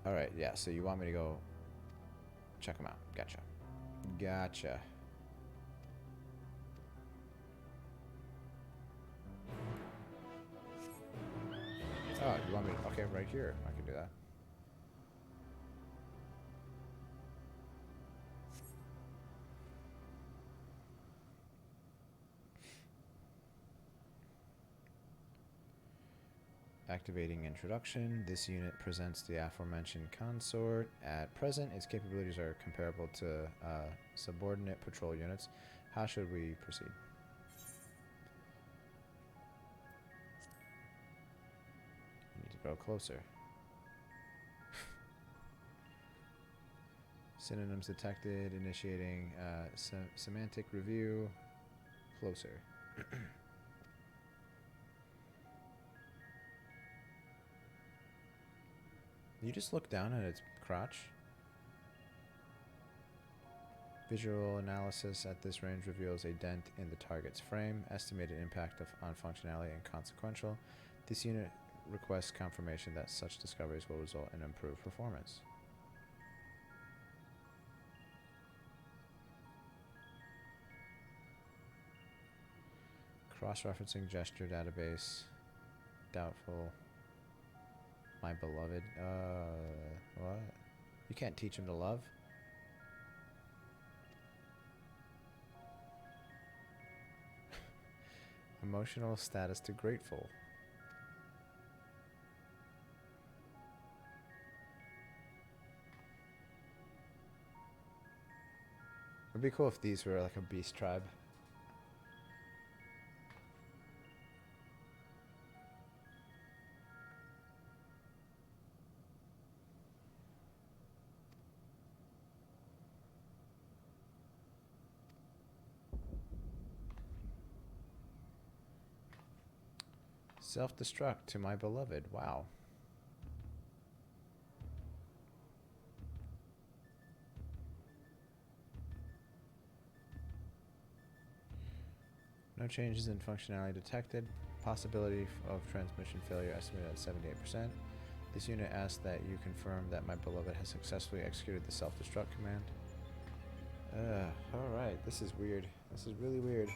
Alright, yeah, so you want me to go check them out. Gotcha. Gotcha. Oh, you want me to... Okay, right here. I can do that. Activating introduction. This unit presents the aforementioned consort. At present, its capabilities are comparable to subordinate patrol units. How should we proceed? I need to go closer. Synonyms detected. Initiating semantic review. Closer. You just look down at its crotch. Visual analysis at this range reveals a dent in the target's frame. Estimated impact on functionality inconsequential. This unit requests confirmation that such discoveries will result in improved performance. Cross-referencing gesture database. Doubtful. My beloved. What? You can't teach him to love? Emotional status to grateful. It'd be cool if these were like a beast tribe. Self-destruct to my beloved. Wow. No changes in functionality detected. Possibility of transmission failure estimated at 78%. This unit asks that you confirm that my beloved has successfully executed the self-destruct command. Alright. This is weird. This is really weird.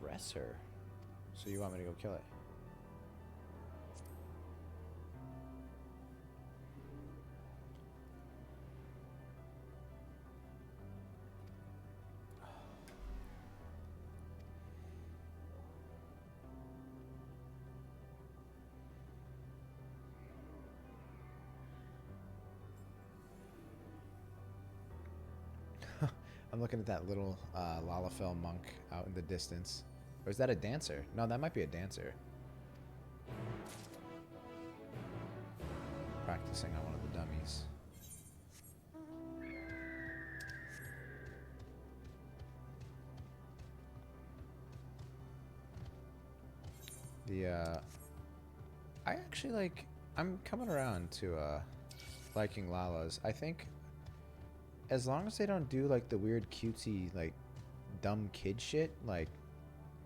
Caress her. So you want me to go kill it? I'm looking at that little Lalafell monk out in the distance. Or is that a dancer? No, that might be a dancer. Practicing on one of the dummies. I actually like, I'm coming around to liking Lalas. I think as long as they don't do like the weird cutesy like dumb kid shit, like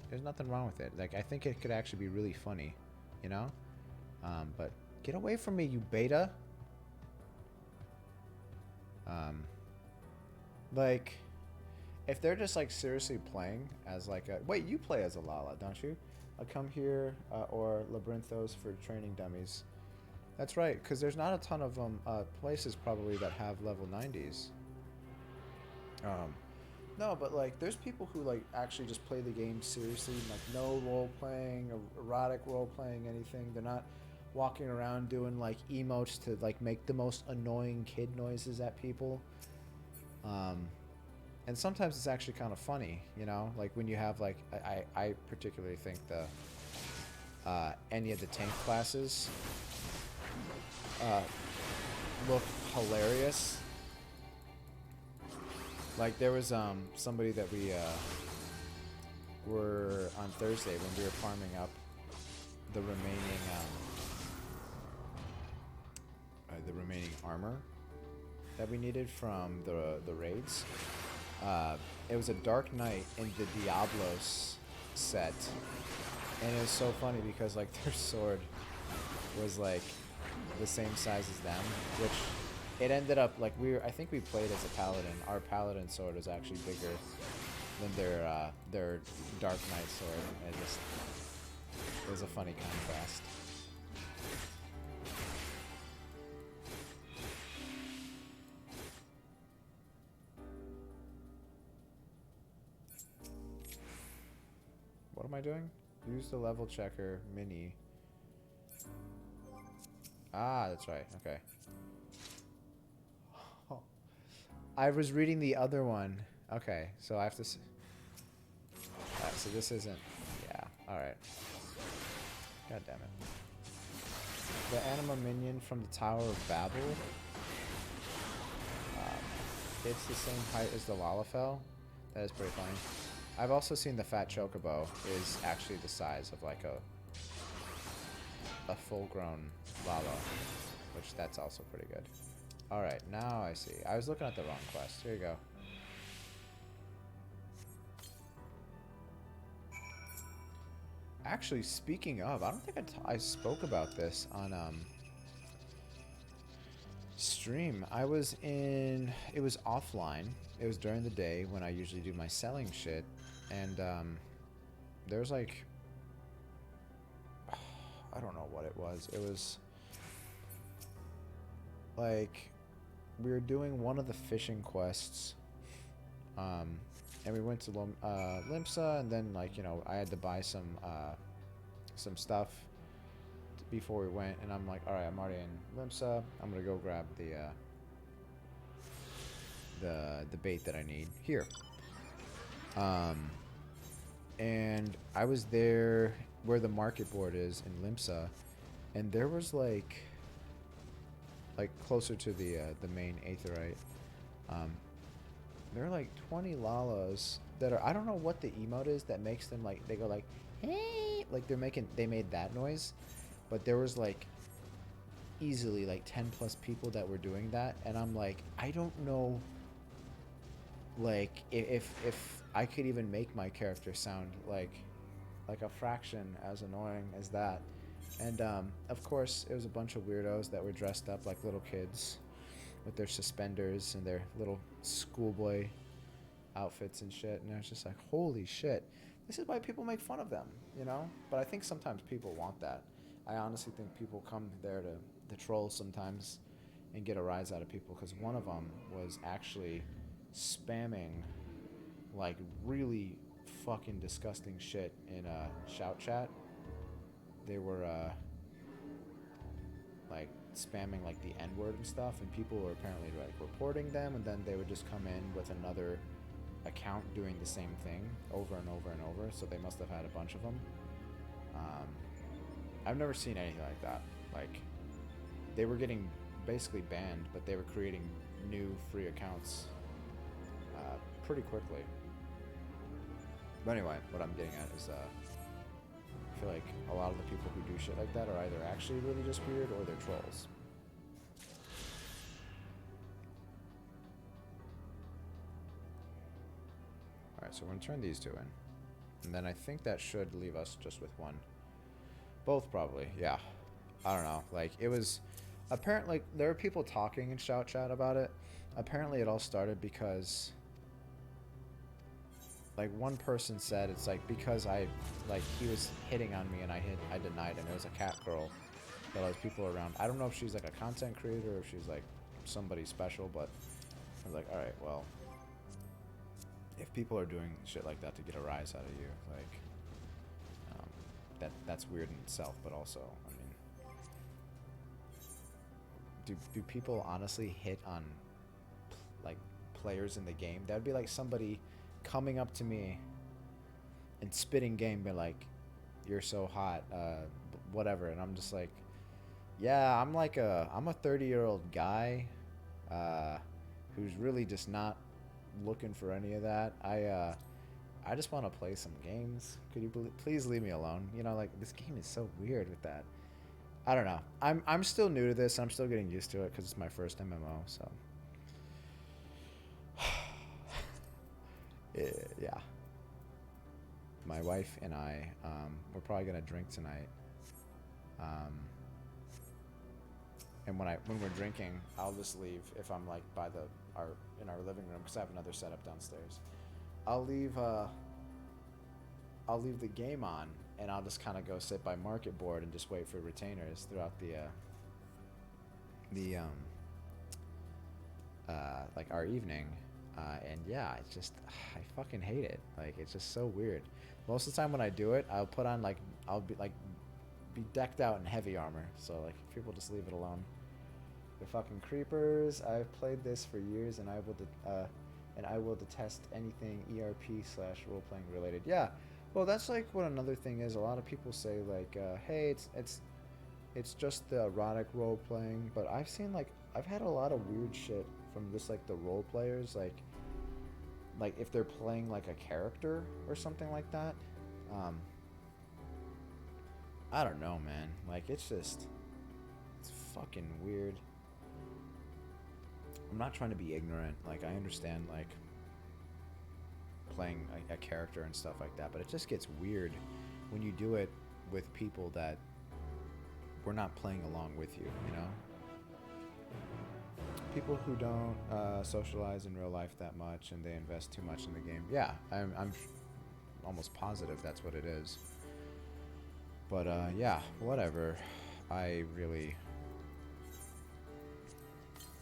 there's nothing wrong with it. Like I think it could actually be really funny, you know? But get away from me, you beta. Like if they're just like seriously playing as like a, wait, you play as a Lala, don't you? Come here or Labyrinthos for training dummies. That's right, because there's not a ton of places probably that have level 90s. No, but like there's people who like actually just play the game seriously, like no role playing, erotic role playing, anything. They're not walking around doing like emotes to like make the most annoying kid noises at people. And sometimes it's actually kind of funny, you know, like when you have like I particularly think any of the tank classes look hilarious. Like there was somebody that we were on Thursday when we were farming up the remaining armor that we needed from the raids. It was a Dark Knight in the Diablos set, and it was so funny because like their sword was like the same size as them, which it ended up like I think we played as a paladin. Our paladin sword was actually bigger than their Dark Knight sword. It was a funny contrast. What am I doing? Use the level checker mini. Ah, that's right. Okay. Oh. I was reading the other one. Okay, so I have to. So this isn't. Yeah. All right. God damn it. The anima minion from the Tower of Babel. It's the same height as the Lalafell. That is pretty funny. I've also seen the Fat Chocobo is actually the size of like a full-grown Lala, which that's also pretty good. All right, now I see. I was looking at the wrong quest. Here you go. Actually, speaking of, I don't think I spoke about this on stream. It was offline. It was during the day when I usually do my selling shit, and there was like, I don't know what it was. It was like we were doing one of the fishing quests, and we went to Limsa, and then like, you know, I had to buy some stuff before we went, and I'm like, all right, I'm already in Limsa. I'm gonna go grab the bait that I need here. And I was there where the market board is in Limsa, and there was like closer to the main Aetherite. There are like 20 Lalas that are, I don't know what the emote is that makes them like, they go like, hey, like they made that noise, but there was like easily like 10 plus people that were doing that, and I'm like, I don't know, like if I could even make my character sound like a fraction as annoying as that. And of course it was a bunch of weirdos that were dressed up like little kids with their suspenders and their little schoolboy outfits and shit, and I was just like, holy shit. this is why people make fun of them, you know? But I think sometimes people want that. I honestly think people come there to troll sometimes and get a rise out of people, because one of them was actually spamming like really fucking disgusting shit in a shout chat. They were like spamming like the N-word and stuff, and people were apparently like reporting them, and then they would just come in with another account doing the same thing over and over and over, so they must have had a bunch of them. I've never seen anything like that. Like, they were getting basically banned, but they were creating new free accounts pretty quickly. But anyway, what I'm getting at is I feel like a lot of the people who do shit like that are either actually really just weird or they're trolls. Alright, so we're going to turn these two in. And then I think that should leave us just with one. Both probably, yeah. I don't know. Like, it was... Apparently, there were people talking in Shout Chat about it. Apparently, it all started because... Like, one person said it's like because he was hitting on me and I denied him. It was a cat girl that there was people around. I don't know if she's like a content creator or if she's like somebody special, but I was like, all right, well, if people are doing shit like that to get a rise out of you, like, that's weird in itself. But also, I mean, do people honestly hit on like players in the game? That'd be like somebody coming up to me and spitting game, be like, "You're so hot," whatever, and I'm just like, "Yeah, I'm a 30-year-old guy, who's really just not looking for any of that. I just want to play some games. Could you please leave me alone? You know, like, this game is so weird with that. I don't know. I'm still new to this. I'm still getting used to it because it's my first MMO, so." Yeah. My wife and I, we're probably gonna drink tonight. And when we're drinking, I'll just leave if I'm like in our living room, because I have another setup downstairs. I'll leave the game on, and I'll just kind of go sit by market board and just wait for retainers throughout like our evening. And yeah, it's just, I fucking hate it. Like, it's just so weird. Most of the time when I do it, I'll put on like, I'll be decked out in heavy armor. So like, people just leave it alone. The fucking creepers. I've played this for years, and I will detest anything ERP/role playing related. Yeah, well, that's like what another thing is. A lot of people say like, hey, it's just the erotic role playing, but I've had a lot of weird shit from just like the role players, like if they're playing like a character or something like that. I don't know, man. Like, it's fucking weird. I'm not trying to be ignorant. Like, I understand like playing a character and stuff like that, but it just gets weird when you do it with people that we're not playing along with you, you know? People who don't socialize in real life that much, and they invest too much in the game. Yeah, I'm almost positive that's what it is. But yeah, whatever. I really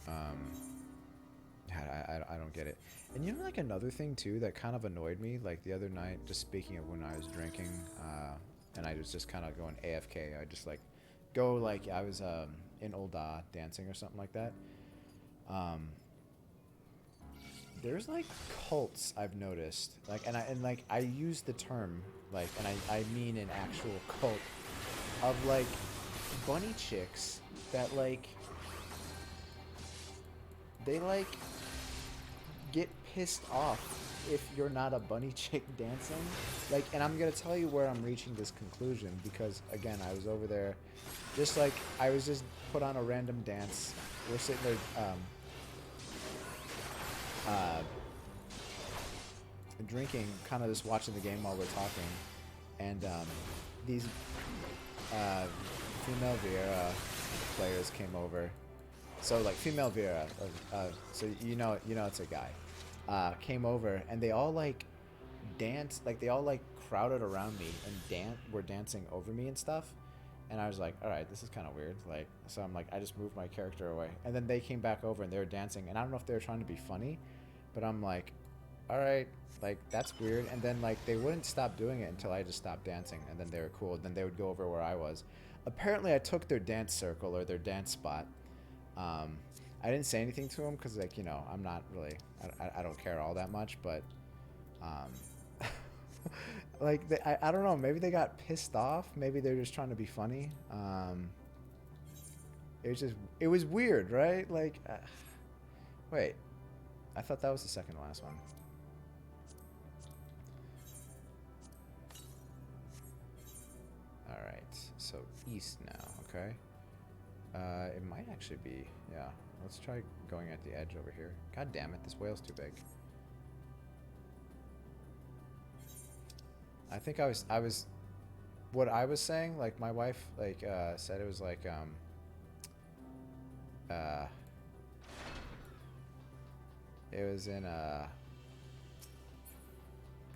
I don't get it. And you know, like, another thing too that kind of annoyed me, like the other night, just speaking of when I was drinking, and I was just kind of going AFK. I just like go like I was in Ul'dah dancing or something like that. There's like cults I've noticed, like, and I use the term like, and I mean an actual cult of like bunny chicks that like they like get pissed off if you're not a bunny chick dancing. Like, and I'm gonna tell you where I'm reaching this conclusion, because again, I was over there just like I was just put on a random dance. We're sitting there drinking, kind of just watching the game while we're talking, and these female Viera players came over. So like female Viera, so you know it's a guy, came over, and they all like dance, like they all like crowded around me and were dancing over me and stuff. And I was like, all right, this is kind of weird. Like, so I'm like, I just moved my character away. And then they came back over and they were dancing. And I don't know if they were trying to be funny, but I'm like, all right, like that's weird. And then like they wouldn't stop doing it until I just stopped dancing. And then they were cool. Then they would go over where I was. Apparently I took their dance circle or their dance spot. I didn't say anything to them because, like, you know, I'm not really, I don't care all that much, but, like, I don't know, maybe they got pissed off, maybe they're just trying to be funny. It was weird, right? Like, wait, I thought that was the second to last one. Alright, so east now, okay. It might actually be, yeah. Let's try going at the edge over here. God damn it, this whale's too big. I think what I was saying, like my wife, like, said it was like, it was in,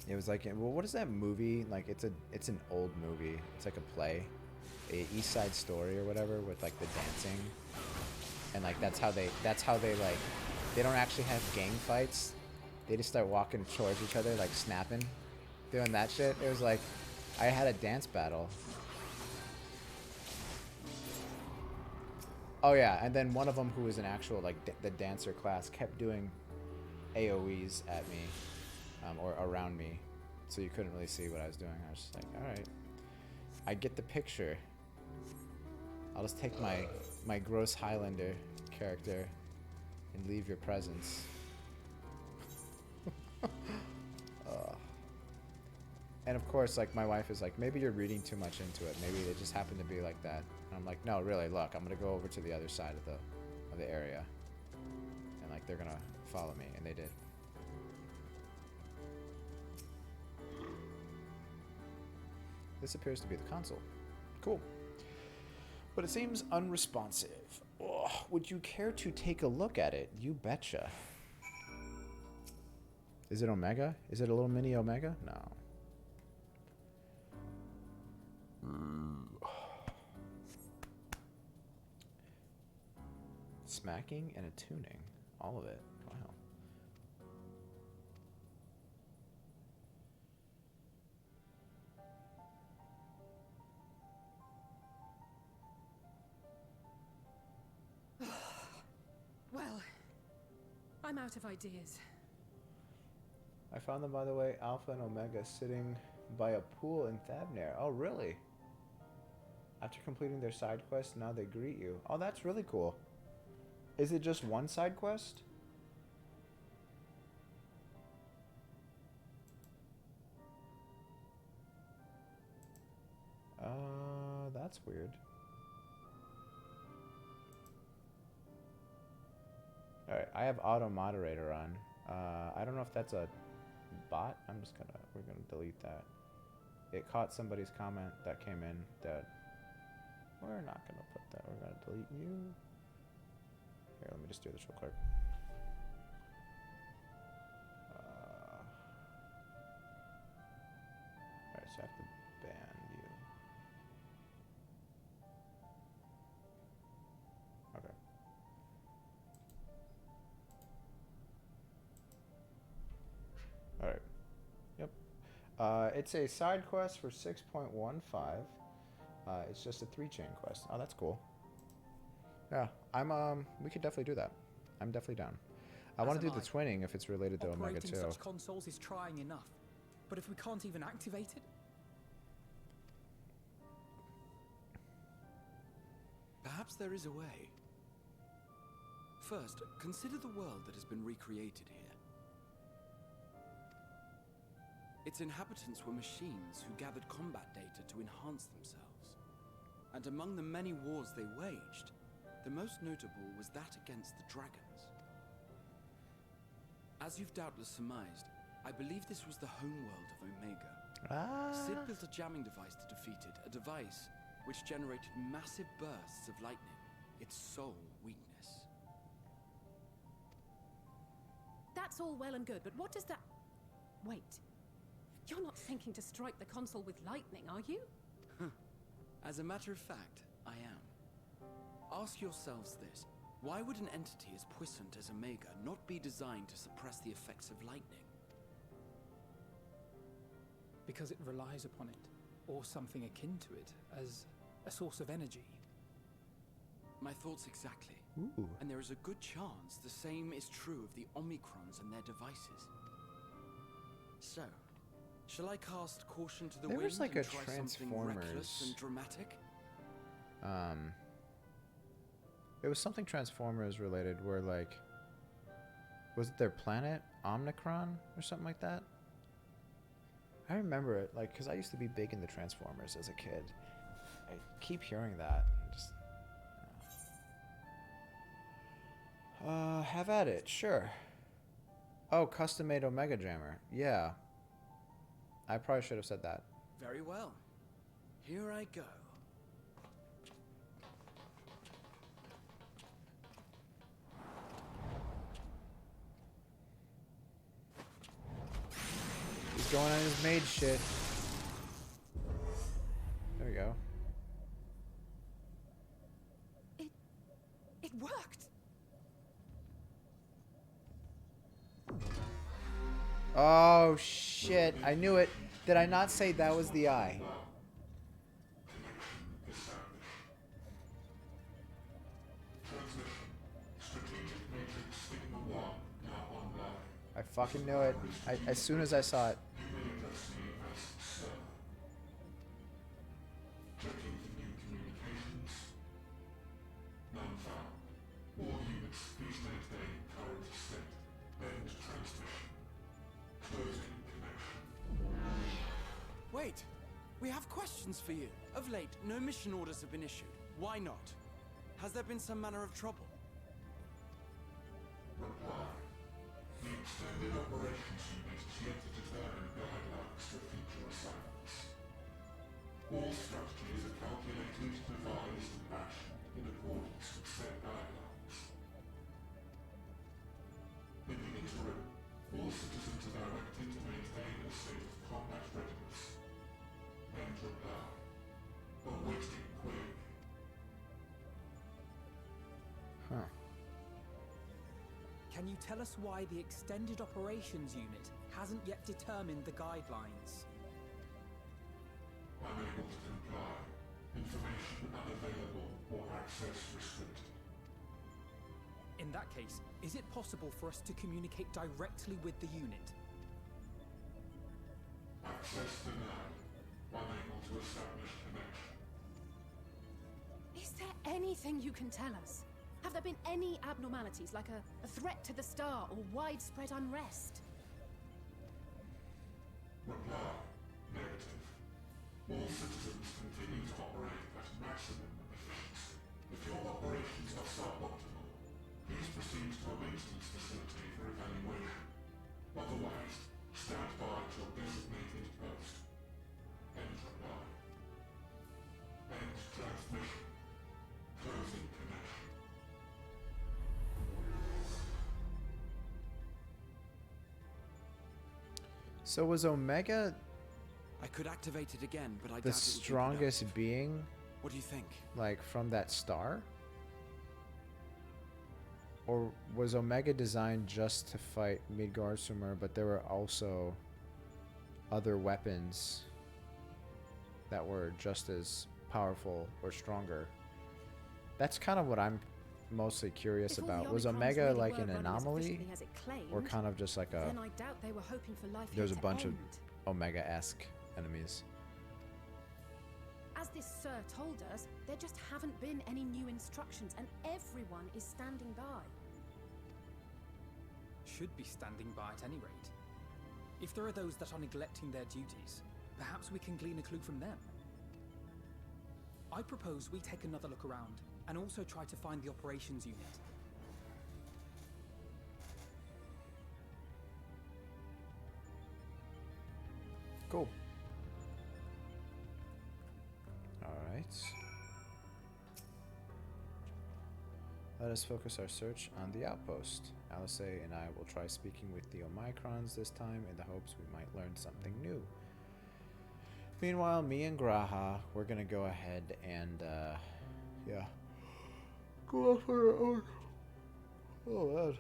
it was like, well, what is that movie? Like, it's an old movie. It's like a play, a East Side Story or whatever, with like the dancing. And like that's how they like, they don't actually have gang fights. They just start walking towards each other, like snapping, doing that shit. It was like I had a dance battle. Oh yeah, and then one of them who was an actual like the dancer class kept doing AOE's at me, or around me, so you couldn't really see what I was doing. I was just like, all right, I get the picture. I'll just take my gross Highlander character and leave your presence. And of course, like my wife is like, maybe you're reading too much into it. Maybe they just happen to be like that. And I'm like, no, really. Look, I'm gonna go over to the other side of the area, and like they're gonna follow me, and they did. This appears to be the console. Cool. But it seems unresponsive. Ugh, would you care to take a look at it? You betcha. Is it Omega? Is it a little mini Omega? No. Smacking and attuning. All of it. Wow. Well, I'm out of ideas. I found them, by the way, Alpha and Omega, sitting by a pool in Thavnair. Oh, really? After completing their side quest, now they greet you. Oh, that's really cool. Is it just one side quest? That's weird. Alright, I have auto moderator on. I don't know if that's a bot. We're gonna delete that. It caught somebody's comment that came in that we're not gonna put that. We're gonna delete you. Here, let me just do this real quick. Alright, so I have to ban you. Okay. Alright. Yep. It's a side quest for 6.15. It's just a 3-chain quest. Oh, that's cool. Yeah, we could definitely do that. I'm definitely down. I want to do the twinning if it's related to Omega 2. Operating such consoles is trying enough. But if we can't even activate it? Perhaps there is a way. First, consider the world that has been recreated here. Its inhabitants were machines who gathered combat data to enhance themselves. And among the many wars they waged, the most notable was that against the dragons. As you've doubtless surmised, I believe this was the homeworld of Omega. Sid built a jamming device to defeat it, a device which generated massive bursts of lightning, its sole weakness. That's all well and good, but what does that... Wait. You're not thinking to strike the console with lightning, are you? As a matter of fact, I am. Ask yourselves this. Why would an entity as puissant as Omega not be designed to suppress the effects of lightning? Because it relies upon it, or something akin to it, as a source of energy. My thoughts exactly. Ooh. And there is a good chance the same is true of the Omicrons and their devices. So, shall I cast caution to the There wind was like and a try something reckless Transformers. and dramatic? It was something Transformers related where like, was it their planet Omnicron or something like that? I remember it like because I used to be big into Transformers as a kid. I keep hearing that. Just, have at it, sure. Oh, custom-made Omega Jammer. Yeah. I probably should have said that. Very well. Here I go. He's going on his maid shit. There we go. It worked! Oh shit, I knew it. Did I not say that was the eye? I fucking knew it. As soon as I saw it. Wait! We have questions for you. Of late, no mission orders have been issued. Why not? Has there been some manner of trouble? Reply. The Extended Operations Unit is yet to determine guidelines for future assignments. All strategies are calculated, devised, and actioned in accordance with said guidelines. In the interim, all citizens are directed to maintain a state of combat readiness. End reply. Awaiting query. Huh. Can you tell us why the Extended Operations Unit hasn't yet determined the guidelines? Unable to comply. Information unavailable or access restricted. In that case, is it possible for us to communicate directly with the unit? Access denied. Unable to establish connection. Is there anything you can tell us? Have there been any abnormalities, like a threat to the star or widespread unrest? Reply. Negative. All citizens continue to operate at maximum efficiency. If your operations are suboptimal, please proceed to a maintenance facility for evaluation. Otherwise, stand by at your designated post. End reply. End transmission. Closing connection. So was Omega I could activate it again, but I the doubt it would be strongest productive. being, What do you think? like, from that star? Or was Omega designed just to fight Midgardsormr, but there were also other weapons that were just as powerful or stronger? That's kind of what I'm mostly curious If all the about. Was Omicrons Omega really like were an running as anomaly, efficiently as it or claimed, kind of just like a then I doubt they were hoping for life there's a here to bunch of end. Omega-esque enemies? As this sir told us, there just haven't been any new instructions, and everyone is standing by. Should be standing by at any rate. If there are those that are neglecting their duties, perhaps we can glean a clue from them. I propose we take another look around, and also try to find the operations unit. Cool. Alright. Let us focus our search on the outpost. Alice and I will try speaking with the Omicrons this time in the hopes we might learn something new. Meanwhile, me and Graha, we're gonna go ahead and, yeah, go off on our own. Oh, man.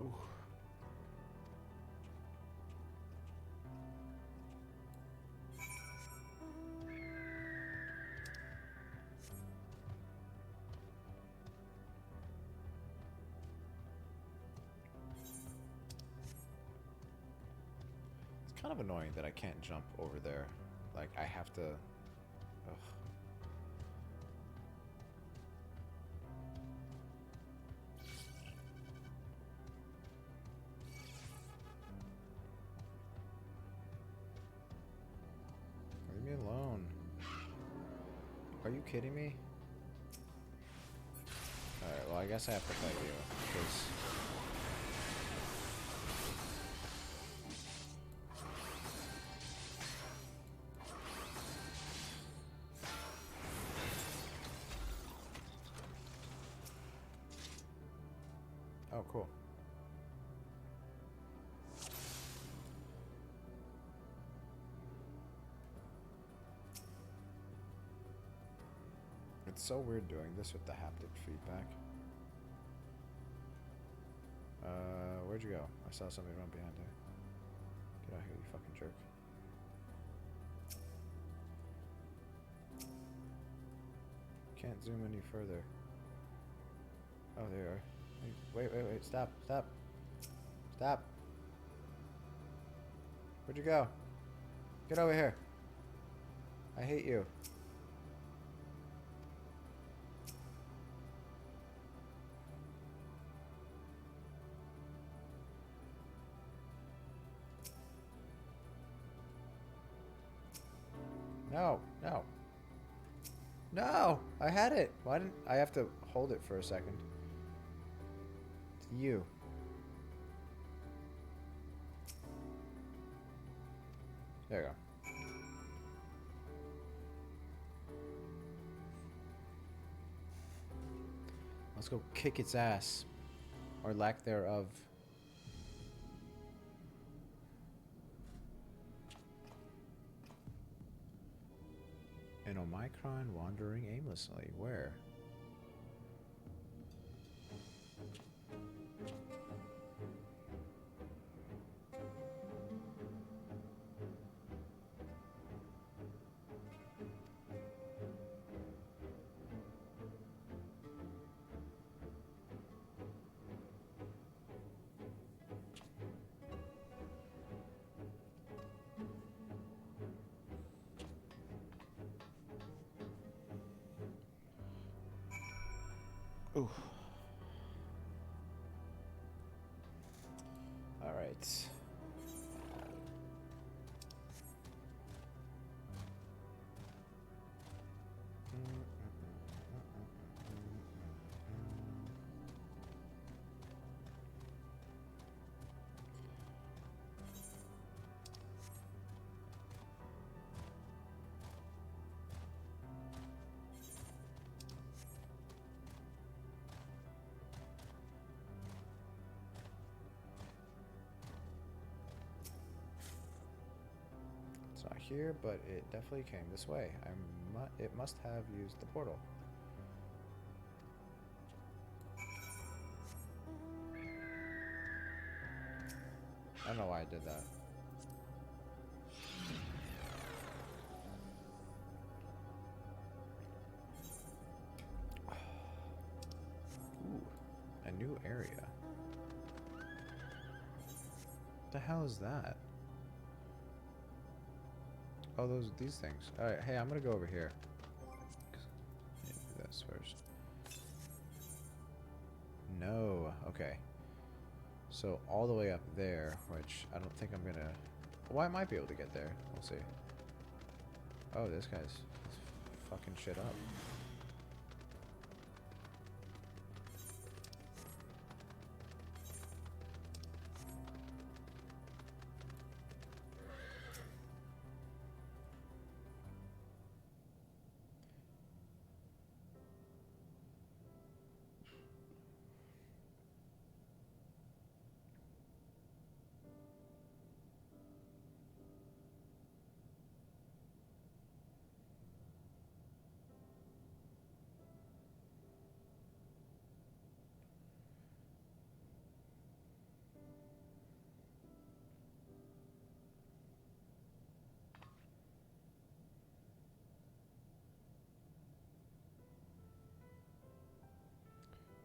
Ooh. It's kind of annoying that I can't jump over there. Like, I have to... Ugh. Leave me alone. Are you kidding me? Alright, well, I guess I have to fight you, because... Oh, cool. It's so weird doing this with the haptic feedback. Where'd you go? I saw somebody run behind there. Get out here, you fucking jerk. Can't zoom any further. Oh, there you are. Wait, stop. Stop. Where'd you go? Get over here. I hate you. No. No! I had it! Why didn't I have to hold it for a second? It's you. There you go. Let's go kick its ass. Or lack thereof. An Omicron wandering aimlessly. Where? Ooh. All right. It's not here, but it definitely came this way. It must have used the portal. I don't know why I did that. Ooh, a new area. What the hell is that? Oh, these things. Alright, hey, I'm gonna go over here. Do this first. No, okay. So all the way up there, which I don't think I'm gonna... Well, I might be able to get there. We'll see. Oh, this guy's fucking shit up.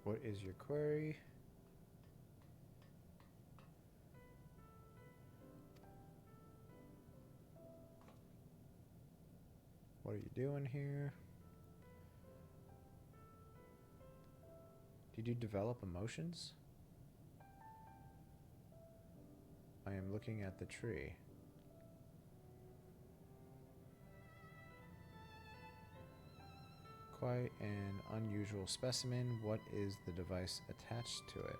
What is your query? What are you doing here? Did you develop emotions? I am looking at the tree. Quite an unusual specimen. What is the device attached to it?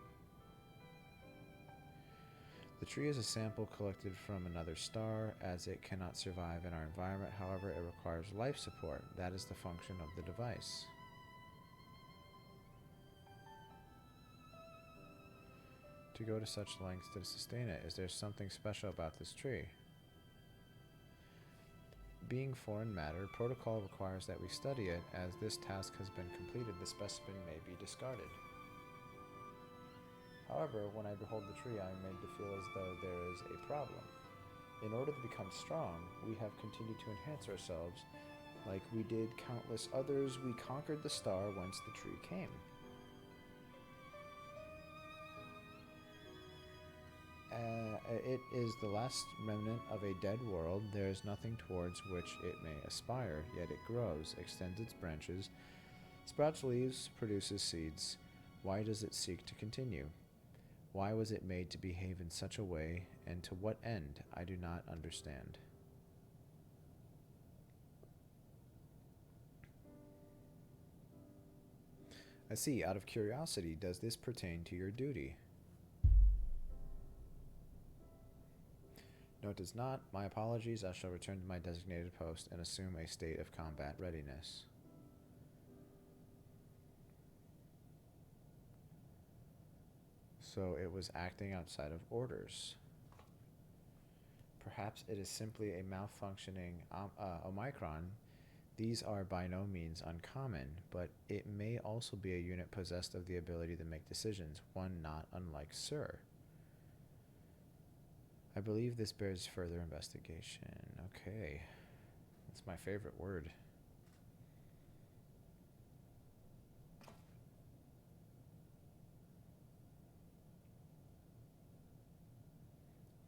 The tree is a sample collected from another star, as it cannot survive in our environment. However, it requires life support. That is the function of the device. To go to such lengths to sustain it, is there something special about this tree? Being foreign matter, protocol requires that we study it. As this task has been completed, the specimen may be discarded. However, when I behold the tree, I am made to feel as though there is a problem. In order to become strong, we have continued to enhance ourselves. Like we did countless others, we conquered the star whence the tree came. It is the last remnant of a dead world. There is nothing towards which it may aspire, yet it grows, extends its branches, sprouts leaves, produces seeds. Why does it seek to continue? Why was it made to behave in such a way, and to what end? I do not understand. I see. Out of curiosity, does this pertain to your duty? No, it does not. My apologies. I shall return to my designated post and assume a state of combat readiness. So it was acting outside of orders. Perhaps it is simply a malfunctioning Omicron. These are by no means uncommon, but it may also be a unit possessed of the ability to make decisions, one not unlike Sir. I believe this bears further investigation. Okay. That's my favorite word.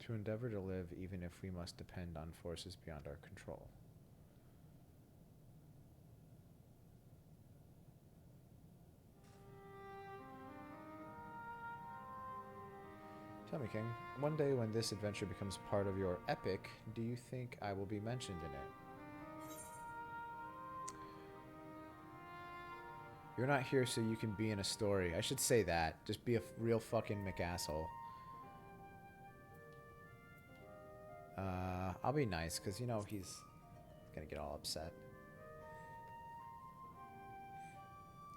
To endeavor to live even if we must depend on forces beyond our control. Tell me, King, one day when this adventure becomes part of your epic, do you think I will be mentioned in it? You're not here so you can be in a story. I should say that. Just be a real fucking McAsshole. I'll be nice, because, you know, he's gonna get all upset.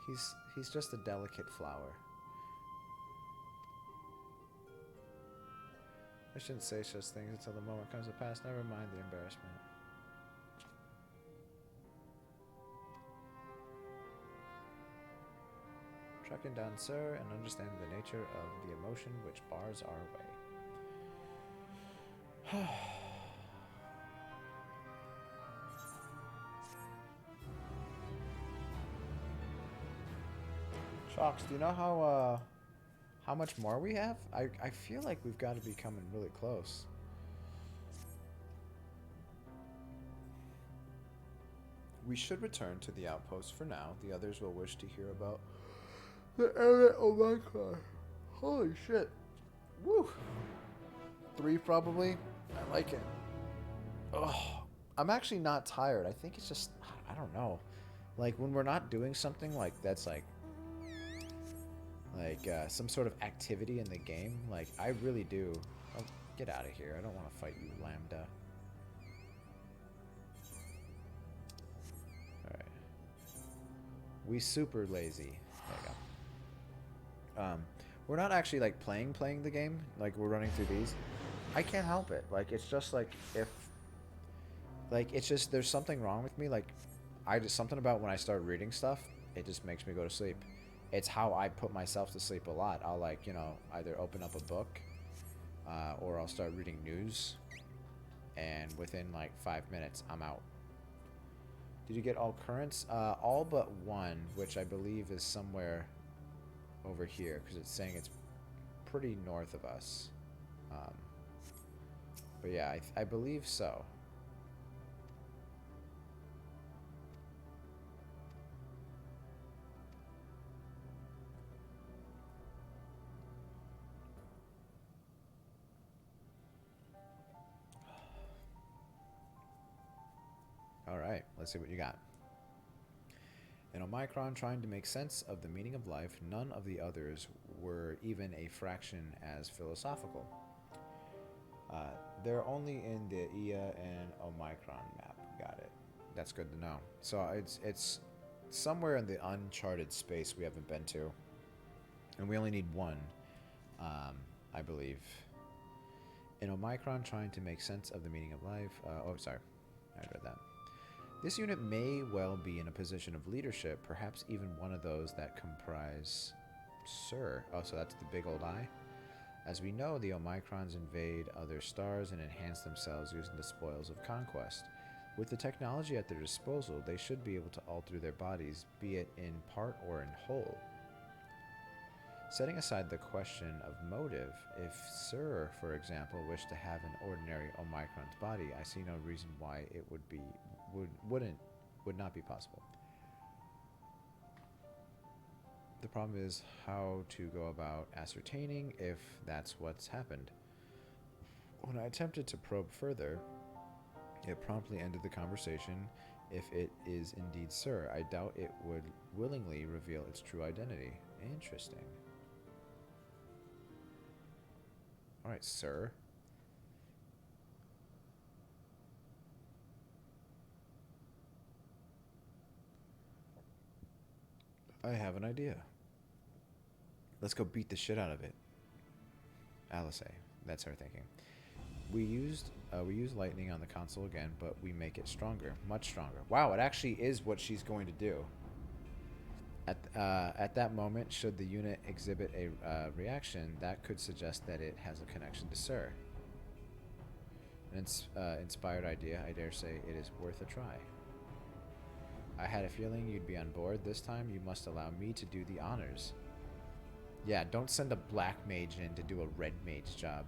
He's just a delicate flower. I shouldn't say such things until the moment comes to pass. Never mind the embarrassment. Tracking down Sir and understanding the nature of the emotion which bars our way. Shocks, do you know how much more we have? I feel like we've got to be coming really close. We should return to the outpost for now. The others will wish to hear about the area of my car. Holy shit. Woo. 3 probably. I like it. Oh, I'm actually not tired. I think it's just, I don't know. Like when we're not doing something like that's like some sort of activity in the game, like I really do. Oh, get out of here. I don't want to fight you, Lambda. Alright. We super lazy. There you go. We're not actually like playing the game. Like we're running through these. I can't help it. Like it's just like if it's just there's something wrong with me. Like something about when I start reading stuff, it just makes me go to sleep. It's how I put myself to sleep a lot. I'll like, you know, either open up a book or I'll start reading news, and within like 5 minutes I'm out. Did you get all currents? All but one, which I believe is somewhere over here because it's saying it's pretty north of us. But yeah, I believe so. All right, let's see what you got. In Omicron, trying to make sense of the meaning of life, none of the others were even a fraction as philosophical. They're only in the Ia and Omicron map. Got it. That's good to know. So it's somewhere in the uncharted space we haven't been to, and we only need one, I believe. In Omicron, trying to make sense of the meaning of life. Oh, sorry, I read that. This unit may well be in a position of leadership, perhaps even one of those that comprise Sir. Oh, so that's the big old eye? As we know, the Omicrons invade other stars and enhance themselves using the spoils of conquest. With the technology at their disposal, they should be able to alter their bodies, be it in part or in whole. Setting aside the question of motive, if Sir, for example, wished to have an ordinary Omicron's body, I see no reason why it would not be possible. The problem is how to go about ascertaining if that's what's happened. When I attempted to probe further, it promptly ended the conversation. If it is indeed Sir, I doubt it would willingly reveal its true identity. Interesting. Alright, Sir. I have an idea. Let's go beat the shit out of it. Alice, that's her thinking. We use lightning on the console again, but we make it stronger, much stronger. Wow, it actually is what she's going to do. At that moment, should the unit exhibit a reaction, that could suggest that it has a connection to Sir. An inspired idea, I dare say it is worth a try. I had a feeling you'd be on board. This time, you must allow me to do the honors. Yeah, don't send a black mage in to do a red mage job.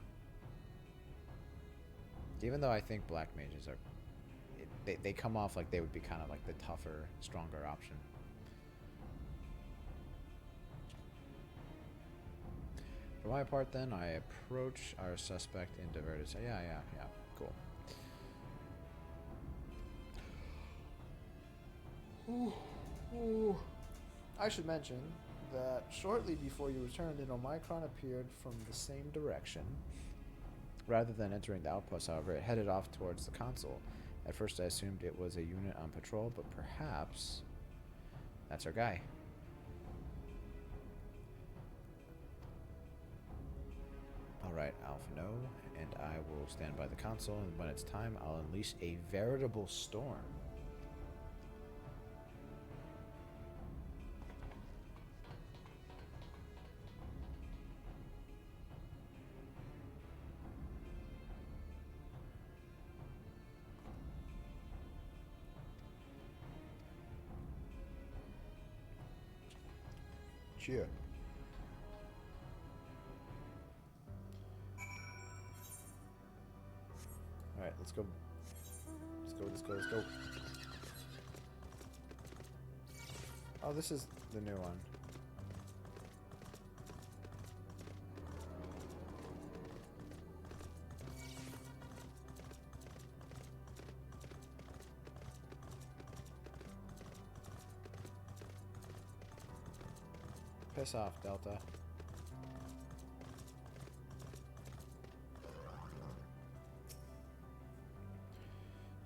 Even though I think black mages are... They come off like they would be kind of like the tougher, stronger option. For my part, then, I approach our suspect in diverted... Yeah, cool. Ooh. I should mention that shortly before you returned, an Omicron appeared from the same direction. Rather than entering the outpost, however, it headed off towards the console. At first, I assumed it was a unit on patrol, but perhaps that's our guy. Alright, Alpha, no, and I will stand by the console, and when it's time, I'll unleash a veritable storm. Cheer. Alright, let's go. Let's go. Oh, this is the new one. Piss off, Delta.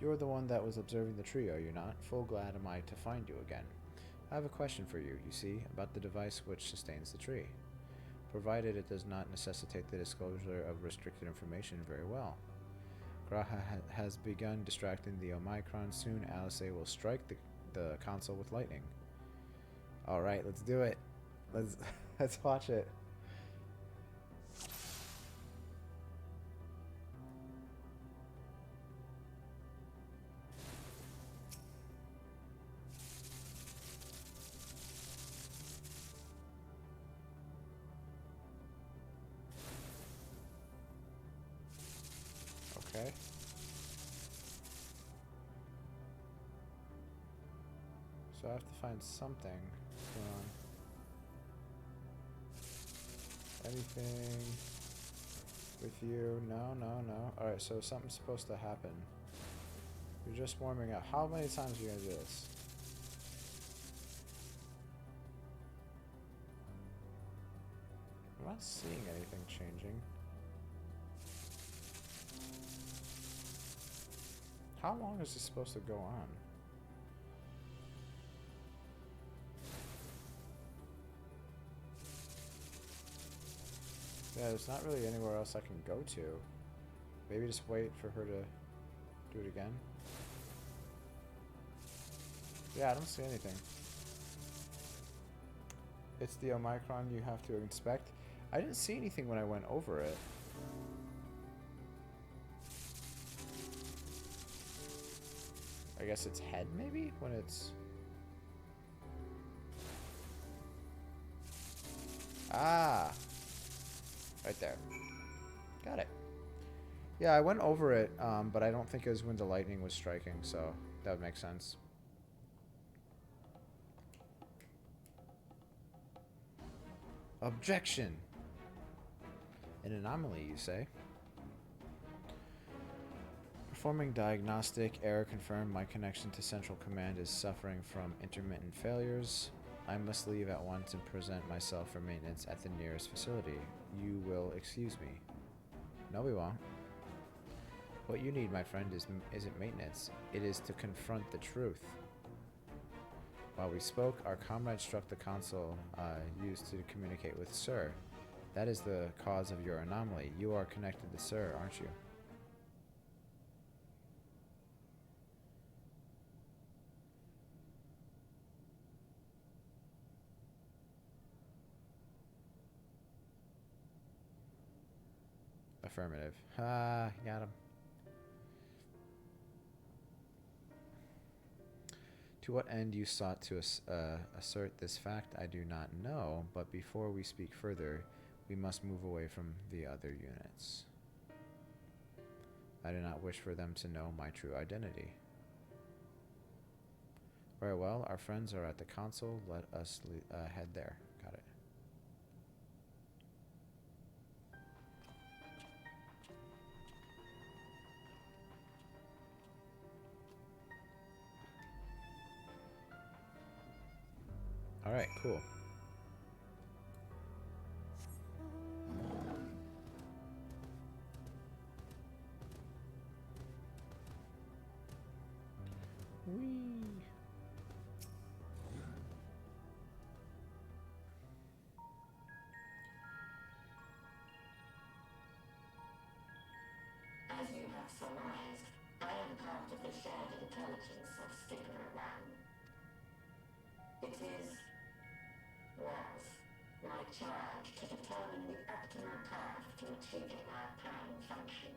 You're the one that was observing the tree, are you not? Full glad am I to find you again. I have a question for you, you see, about the device which sustains the tree. Provided it does not necessitate the disclosure of restricted information, very well. Graha has begun distracting the Omicron. Soon Alice will strike the console with lightning. Alright, let's do it. Let's watch it. Okay. So I have to find something going on. Anything with you? No, no, no. Alright, so something's supposed to happen. You're just warming up. How many times are you gonna do this? I'm not seeing anything changing. How long is this supposed to go on? Yeah, there's not really anywhere else I can go to. Maybe just wait for her to do it again. Yeah, I don't see anything. It's the Omicron you have to inspect. I didn't see anything when I went over it. I guess it's head, maybe? When it's... Ah! Right there. Got it. Yeah, I went over it, but I don't think it was when the lightning was striking, so that would make sense. Objection! An anomaly, you say? Performing diagnostic. Error confirmed. My connection to Central Command is suffering from intermittent failures. I must leave at once and present myself for maintenance at the nearest facility. You will excuse me. No, we won't. What you need, my friend, isn't maintenance. It is to confront the truth. While we spoke, our comrade struck the console used to communicate with Sir. That is the cause of your anomaly. You are connected to Sir, aren't you? Affirmative. Ah, got him. To what end you sought to assert this fact, I do not know, but before we speak further, we must move away from the other units. I do not wish for them to know my true identity. Very well, our friends are at the console. Let us head there. Got it. Alright, cool. Whee! As you have surmised, I am part of the shared intelligence of Sticker One. It was, my charge to determine the optimal path to achieving our prime function.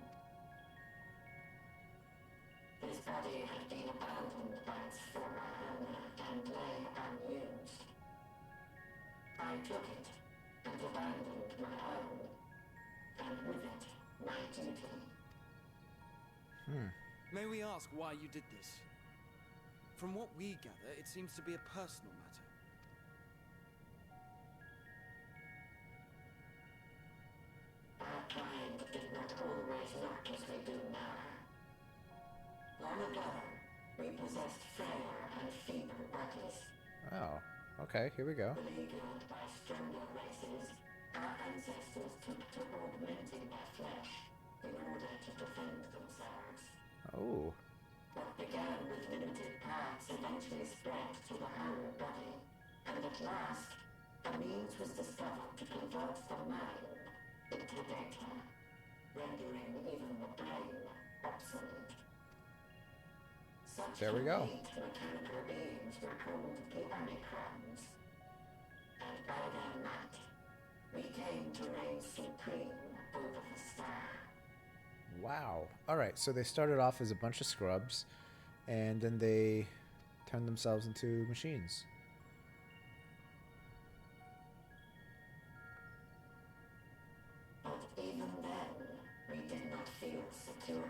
This body had been abandoned by its former owner and lay unused. I took it and abandoned my own, and with it, my duty. May we ask why you did this? From what we gather, it seems to be a personal matter. Our kind did not always look as we do now. Long ago, we possessed frail and feeble bodies. Oh, okay, here we go. Beleaguered by stronger races, our ancestors took to augmenting their flesh in order to defend themselves. Oh. What began with limited parts eventually spread to the whole body, and at last, a means was discovered to convert the mind into data, rendering even the brain obsolete. Such There we go. complete mechanical beings were called the Omicrons, and by their might, we came to reign supreme over the star. Wow. Alright, so they started off as a bunch of scrubs, and then they turned themselves into machines. But even then, we did not feel secure.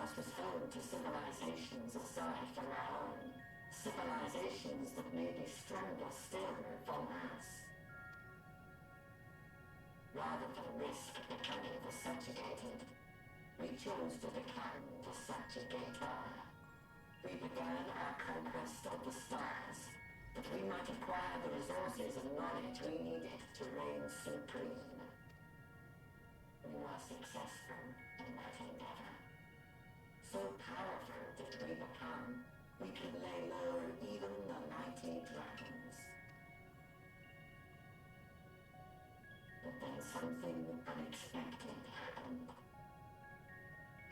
stars was home to civilizations aside from our own. Civilizations that may be stronger still than us. Rather than risk becoming the subjugated, we chose to become the subjugator. We began our conquest of the stars, that we might acquire the resources and knowledge we needed to reign supreme. We were successful in that endeavor. So powerful did we become, we could lay low even the mighty dragons. But then something unexpected happened.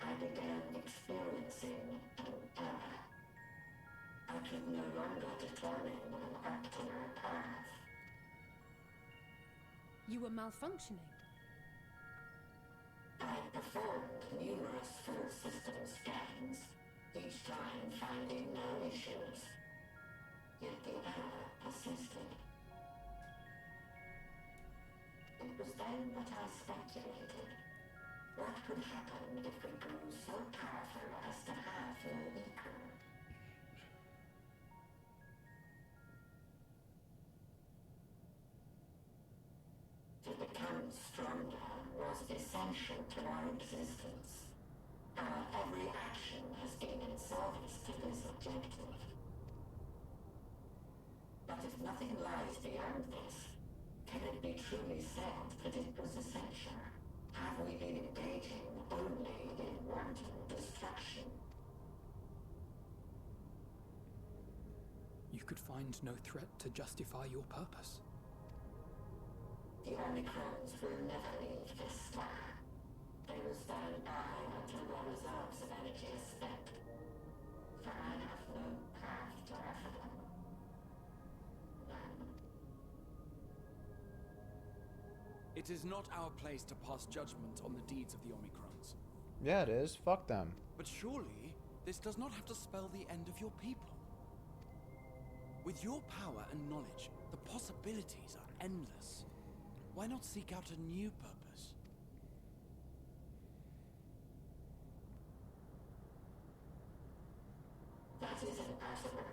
I began experiencing an error. I could no longer determine an optimal path. You were malfunctioning. I performed numerous full system scans, each time finding no issues. Yet the error persisted. It was then that I speculated. What could happen if we grew so powerful as to have no equal? To become stronger was essential to our existence. Our every action has been in service to this objective. But if nothing lies beyond this, can it be truly said that it was essential? Have we been engaging only in wanton destruction? You could find no threat to justify your purpose. The Omicrons will never leave this star. They will stand by until their reserves of energy is spent. For I have no path to offer them. None. It is not our place to pass judgment on the deeds of the Omicrons. Yeah, it is. Fuck them. But surely, this does not have to spell the end of your people. With your power and knowledge, the possibilities are endless. Why not seek out a new purpose? That is impossible.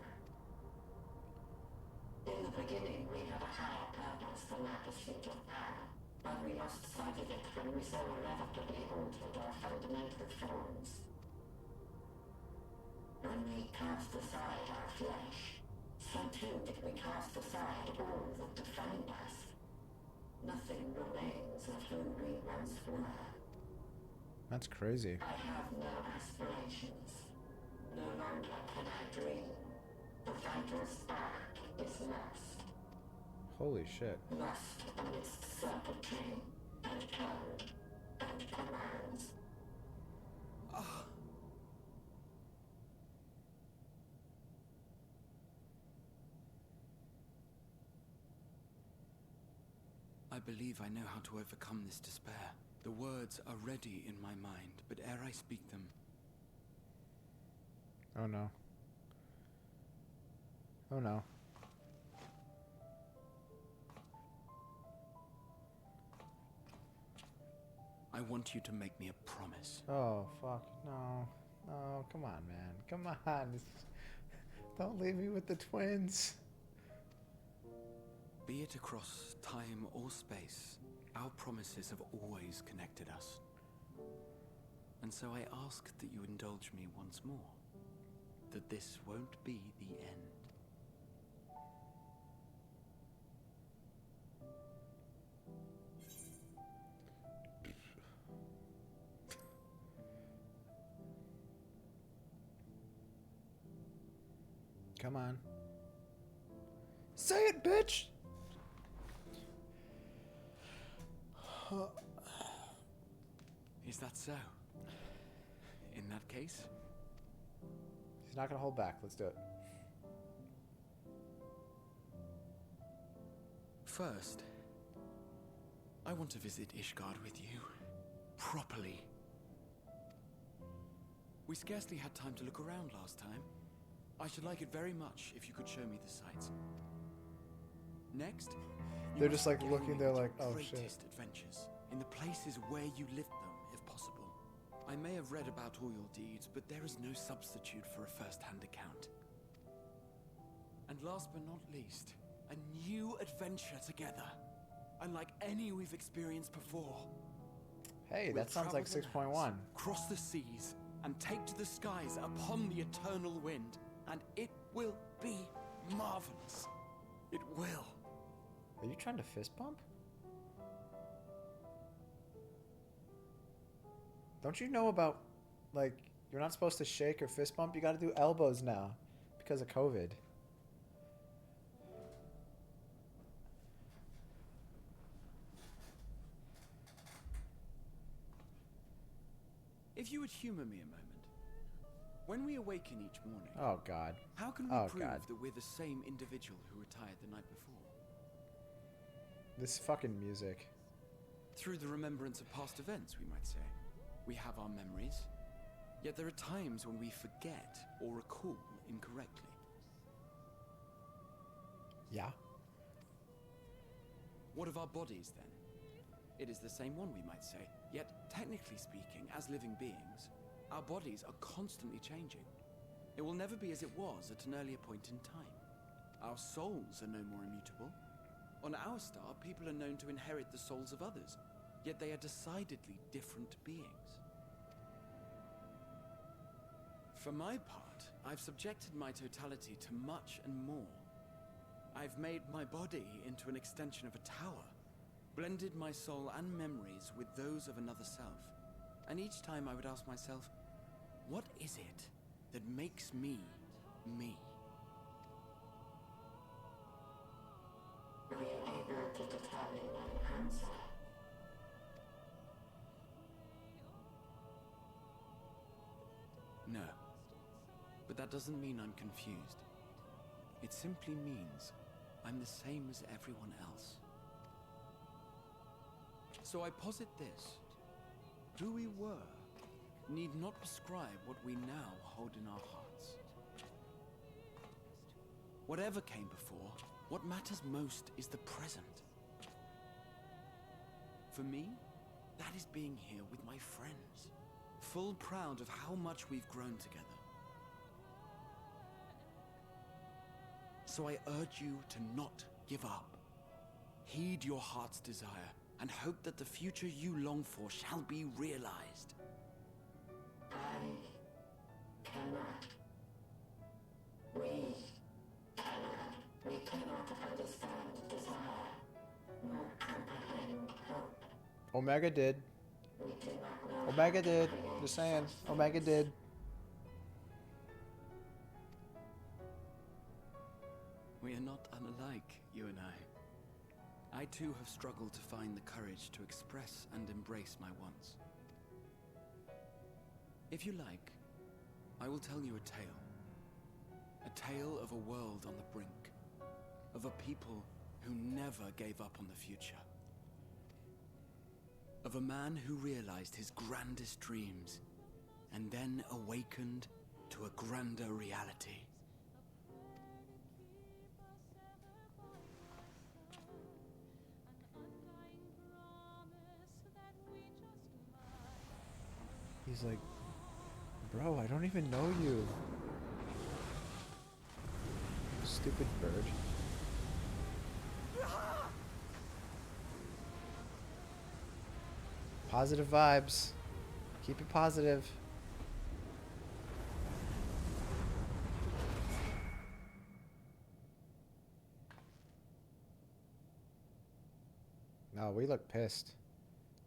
In the beginning, we had a higher purpose than our pursuit of power, but we lost sight of it when we so irrevocably altered our fundamental forms. When we cast aside our flesh, so too did we cast aside all that defined us. Nothing remains of who we once were. That's crazy. I have no aspirations. No longer can I dream. The vital spark is lost. Holy shit. Lost amidst circuitry and code and commands. I believe I know how to overcome this despair. The words are ready in my mind, but ere I speak them, Oh no. Oh no. I want you to make me a promise. Oh fuck. No. No, come on, man. Come on. Don't leave me with the twins. Be it across time or space, our promises have always connected us. And so I ask that you indulge me once more, that this won't be the end. Come on. Say it, bitch! Is that so? In that case? He's not gonna hold back. Let's do it. First, I want to visit Ishgard with you. Properly. We scarcely had time to look around last time. I should like it very much if you could show me the sights. Next, They're just like looking, they're like, oh shit. greatest adventures in the places where you lived them, if possible. I may have read about all your deeds, but there is no substitute for a first-hand account. And last but not least, a new adventure together, unlike any we've experienced before. Hey, We'll that sounds like travel the 6.1. lands, cross the seas, and take to the skies upon the eternal wind, and it will be marvelous. It will. Are you trying to fist bump? Don't you know about, like, you're not supposed to shake or fist bump? You gotta do elbows now because of COVID. If you would humor me a moment. When we awaken each morning, Oh, God. how can we Oh, prove God. that we're the same individual who retired the night before? This fucking music. Through the remembrance of past events, we might say. We have our memories, yet there are times when we forget or recall incorrectly. Yeah. What of our bodies, then? It is the same one, we might say, yet technically speaking, as living beings, our bodies are constantly changing. It will never be as it was at an earlier point in time. Our souls are no more immutable. On our star, people are known to inherit the souls of others, yet they are decidedly different beings. For my part, I've subjected my totality to much and more. I've made my body into an extension of a tower, blended my soul and memories with those of another self, and each time I would ask myself, what is it that makes me, me? Were you able to determine an answer? No. But that doesn't mean I'm confused. It simply means I'm the same as everyone else. So I posit this. Who we were need not prescribe what we now hold in our hearts. Whatever came before, what matters most is the present. For me, that is being here with my friends, full proud of how much we've grown together. So I urge you to not give up. Heed your heart's desire and hope that the future you long for shall be realized. I cannot. We cannot. We cannot understand desire, nor comprehend hope. Omega did. We do not know. Omega did. Just saying. Omega did. We are not unalike, you and I. I too have struggled to find the courage to express and embrace my wants. If you like, I will tell you a tale. A tale of a world on the brink. Of a people who never gave up on the future. Of a man who realized his grandest dreams and then awakened to a grander reality. He's like, bro, I don't even know you. Stupid bird. Positive vibes. Keep it positive. No, we look pissed.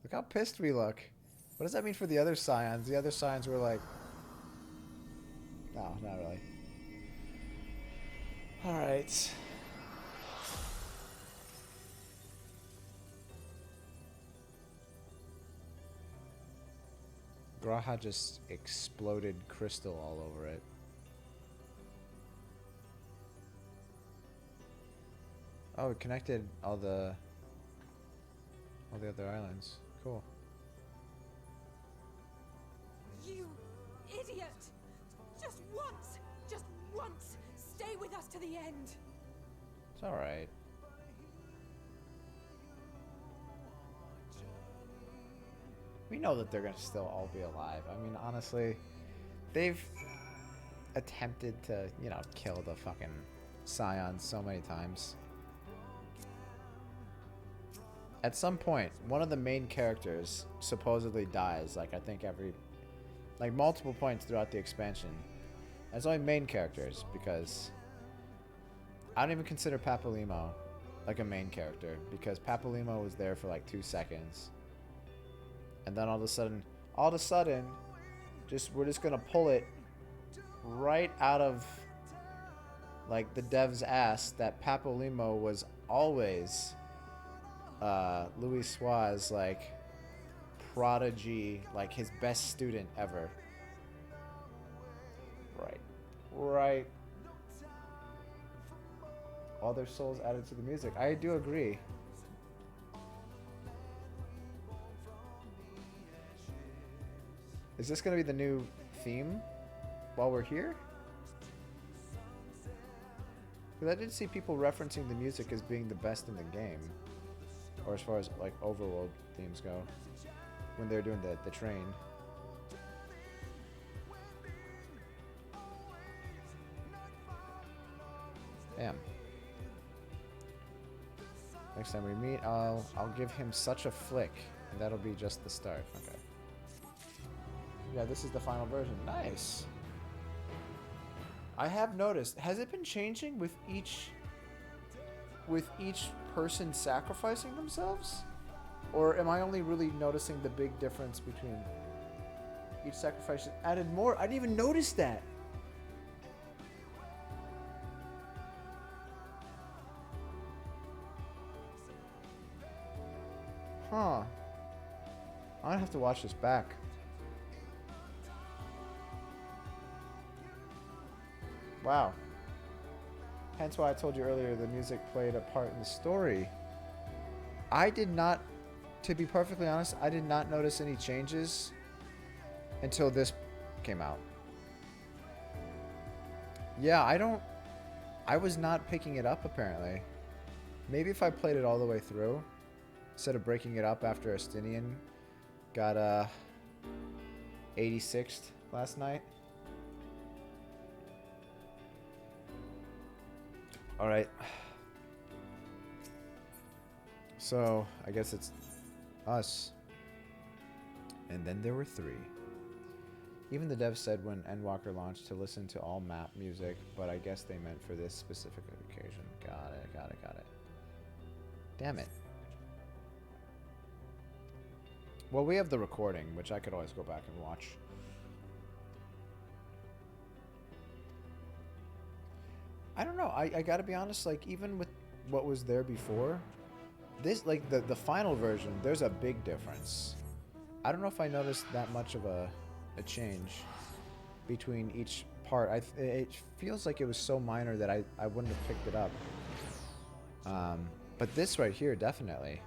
Look how pissed we look. What does that mean for the other scions? The other scions were like... No, not really. Alright. Graha just exploded crystal all over it. Oh, it connected all the other islands. Cool. You idiot! Just once, stay with us to the end. It's alright. We know that they're gonna still all be alive. I mean, honestly, they've attempted to, you know, kill the fucking Scions so many times. At some point, one of the main characters supposedly dies, like I think like multiple points throughout the expansion. It's only main characters, because I don't even consider Papalymo like a main character, because Papalymo was there for like 2 seconds. And then all of a sudden, we're just gonna pull it right out of like the dev's ass that Papalymo was always Louis Suarez, like prodigy, like his best student ever. Right. All their souls added to the music. I do agree. Is this gonna be the new theme while we're here? Because I did see people referencing the music as being the best in the game. Or as far as like overworld themes go. When they're doing the train. Damn. Next time we meet, I'll give him such a flick, and that'll be just the start. Okay. Yeah, this is the final version. Nice. I have noticed. Has it been changing with each person sacrificing themselves? Or am I only really noticing the big difference between each sacrifice added more? I didn't even notice that. Huh. I'm gonna have to watch this back. Wow. Hence why I told you earlier the music played a part in the story. I did not, to be perfectly honest, I did not notice any changes until this came out. Yeah, I was not picking it up apparently. Maybe if I played it all the way through, instead of breaking it up after Estinian got 86th last night. Alright. So, I guess it's us. And then there were 3. Even the dev said when Endwalker launched to listen to all map music, but I guess they meant for this specific occasion. Got it. Damn it. Well, we have the recording, which I could always go back and watch. I don't know. I gotta be honest, like, even with what was there before, this, like, the final version, there's a big difference. I don't know if I noticed that much of a change between each part. It feels like it was so minor that I wouldn't have picked it up. But this right here, definitely.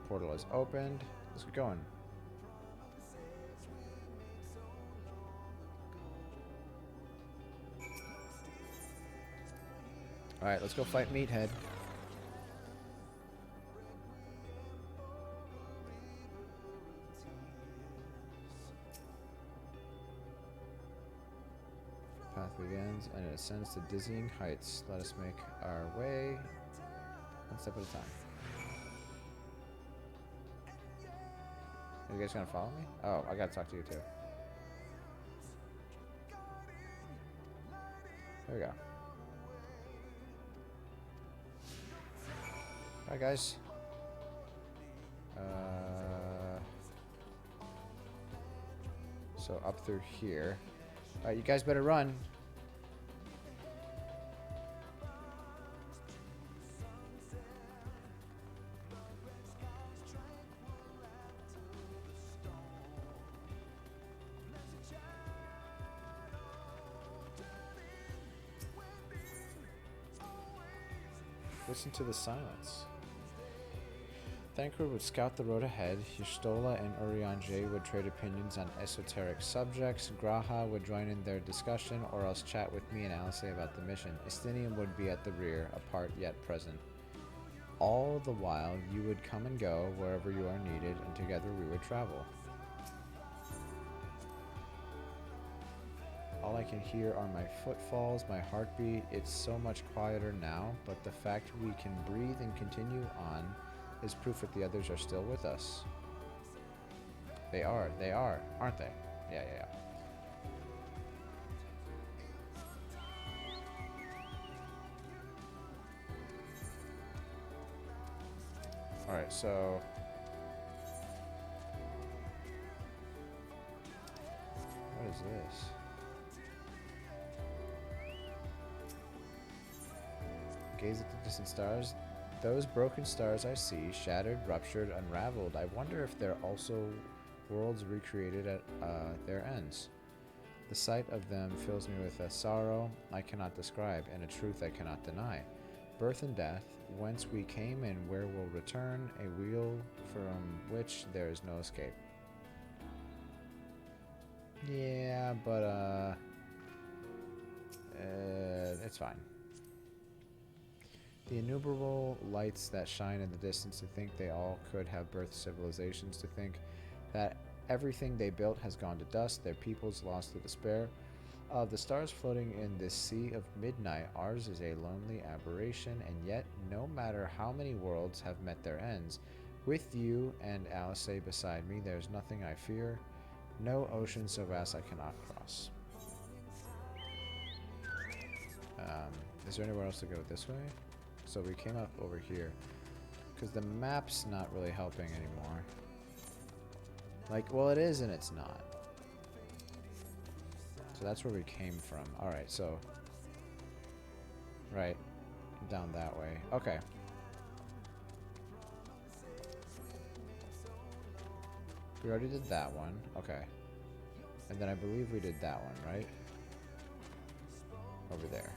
Portal is opened. Let's get going. Alright, let's go fight Meathead. Path begins and it ascends to dizzying heights. Let us make our way one step at a time. Are you guys gonna follow me? Oh, I gotta talk to you too. There we go. Alright, guys. So up through here. Alright, you guys better run. Listen to the silence. Thancred would scout the road ahead, Y'shtola and Urianger would trade opinions on esoteric subjects, Graha would join in their discussion or else chat with me and Alice about the mission. Estinian would be at the rear, apart yet present. All the while, you would come and go wherever you are needed, and together we would travel. All I can hear are my footfalls, my heartbeat. It's so much quieter now, but the fact we can breathe and continue on is proof that the others are still with us. They are, aren't they? Yeah. Alright, so... what is this? Gaze at the distant stars. Those broken stars I see, shattered, ruptured, unraveled. I wonder if they're also worlds recreated at their ends. The sight of them fills me with a sorrow I cannot describe, and a truth I cannot deny. Birth and death, whence we came and where we'll return, a wheel from which there is no escape. Yeah, but, it's fine. The innumerable lights that shine in the distance, to think they all could have birthed civilizations, to think that everything they built has gone to dust, their peoples lost to despair. Of the stars floating in this sea of midnight, ours is a lonely aberration, and yet, no matter how many worlds have met their ends, with you and Alice beside me, there's nothing I fear, no ocean so vast I cannot cross. Is there anywhere else to go this way? So we came up over here, because the map's not really helping anymore. Like, well, it is and it's not. So that's where we came from. Alright, so... right. Down that way. Okay. We already did that one. Okay. And then I believe we did that one, right? Over there.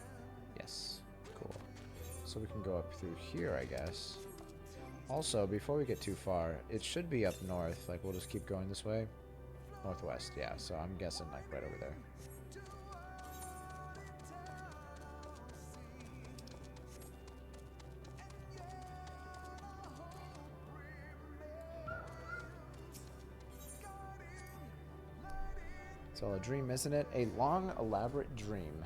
Yes. Cool. So we can go up through here, I guess. Also, before we get too far, it should be up north. Like, we'll just keep going this way. Northwest, yeah. So I'm guessing, like, right over there. It's all a dream, isn't it? A long, elaborate dream.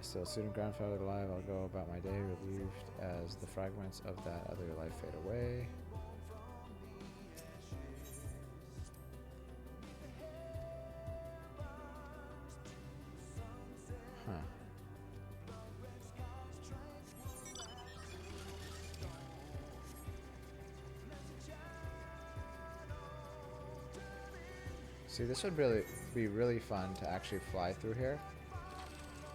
Still student grandfather alive, I'll go about my day relieved as the fragments of that other life fade away. Huh. See, this would really be really fun to actually fly through here.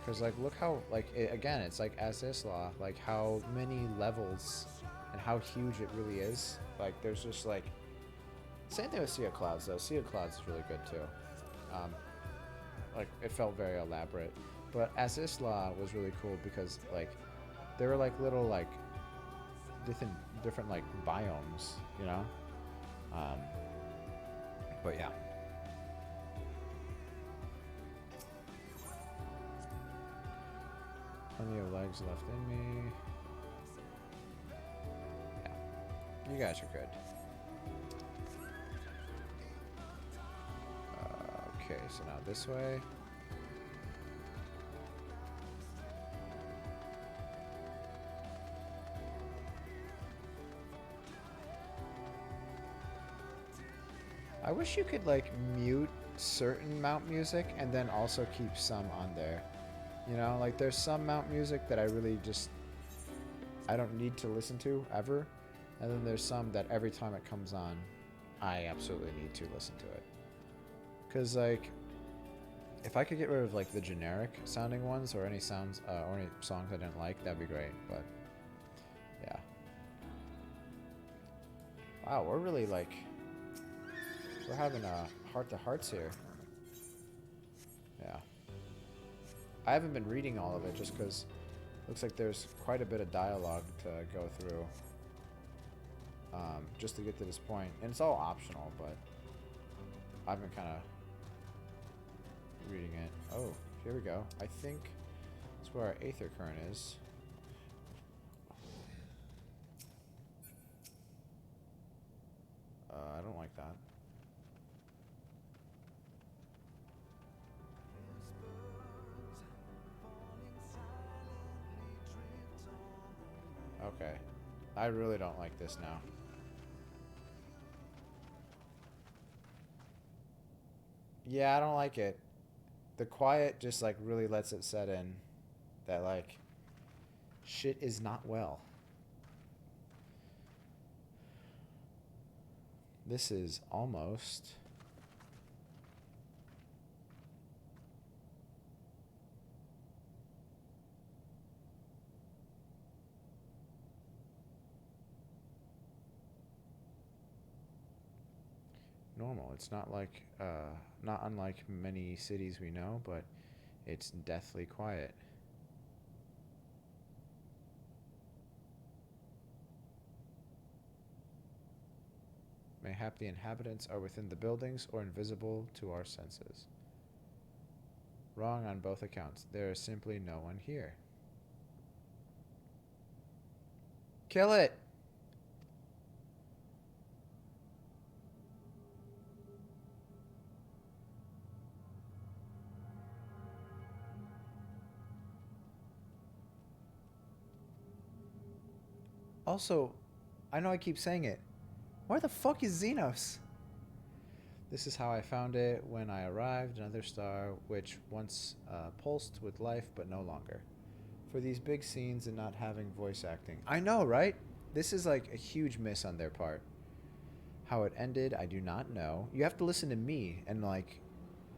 Because, like, look how, like, again, it's like Azizla, like, how many levels and how huge it really is. Like, there's just, like, same thing with Sea of Clouds, though. Sea of Clouds is really good, too. Like, it felt very elaborate. But Azizla was really cool because, like, there were, like, little, like, different like, biomes, you know? But, yeah. Plenty of legs left in me. Yeah. You guys are good. Okay, so now this way. I wish you could, like, mute certain mount music and then also keep some on there. You know, like, there's some mount music that I really just, I don't need to listen to ever. And then there's some that every time it comes on, I absolutely need to listen to it. Because, like, if I could get rid of, like, the generic sounding ones or any sounds, or any songs I didn't like, that'd be great. But, yeah. Wow, we're really, like, we're having a heart-to-hearts here. Yeah. I haven't been reading all of it just because it looks like there's quite a bit of dialogue to go through. just to get to this point. And it's all optional, but I've been kind of reading it. Oh, here we go. I think that's where our Aether Current is. I don't like that. Okay. I really don't like this now. Yeah, I don't like it. The quiet just like really lets it set in that like shit is not well. This is almost normal. It's not like not unlike many cities we know, but it's deathly quiet. Mayhap the inhabitants are within the buildings or invisible to our senses. Wrong on both accounts. There is simply no one here. Kill it! Also, I know I keep saying it. Where the fuck is Xenos? This is how I found it when I arrived, another star which once pulsed with life but no longer. For these big scenes and not having voice acting. I know, right? This is like a huge miss on their part. How it ended, I do not know. You have to listen to me and like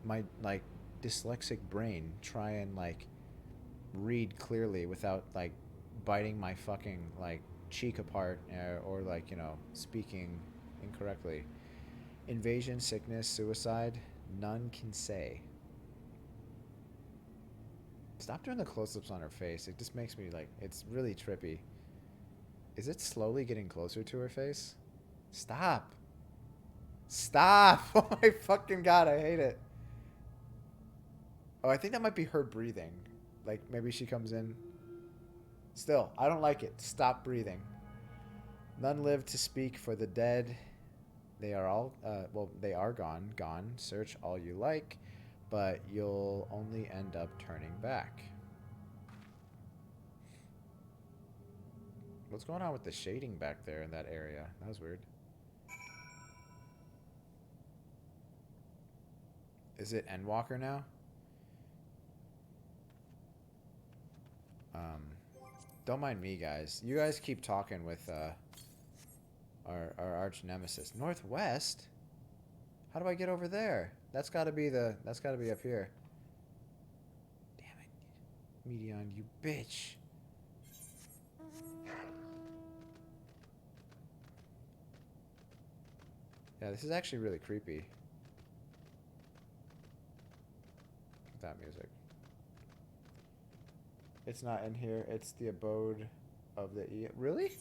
my like dyslexic brain try and like read clearly without like biting my fucking like cheek apart or like, you know, speaking incorrectly. Invasion, sickness, suicide, none can say. Stop doing the close-ups on her face. It just makes me like, it's really trippy. Is it slowly getting closer to her face? Stop. Stop. Oh my fucking god, I hate it. Oh, I think that might be her breathing. Like maybe she comes in. Still, I don't like it. Stop breathing. None live to speak for the dead. They are all, well, they are gone. Gone. Search all you like, but you'll only end up turning back. What's going on with the shading back there in that area? That was weird. Is it Endwalker now? Don't mind me, guys. You guys keep talking with our arch nemesis. Northwest? How do I get over there? That's gotta be up here. Damn it. Medion, you bitch. Yeah, this is actually really creepy. That music. It's not in here. It's the abode of the Really?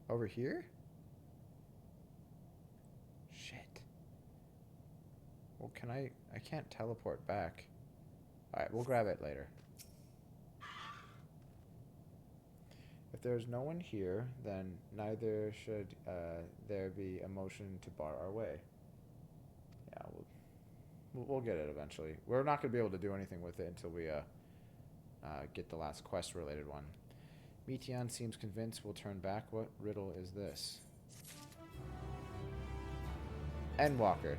Over here? Shit. Well, can I can't teleport back. Alright, we'll grab it later. If there's no one here, then neither should there be a motion to bar our way. Yeah, we'll get it eventually. We're not going to be able to do anything with it until we get the last quest-related one. Meteon seems convinced we'll turn back. What riddle is this? Endwalker.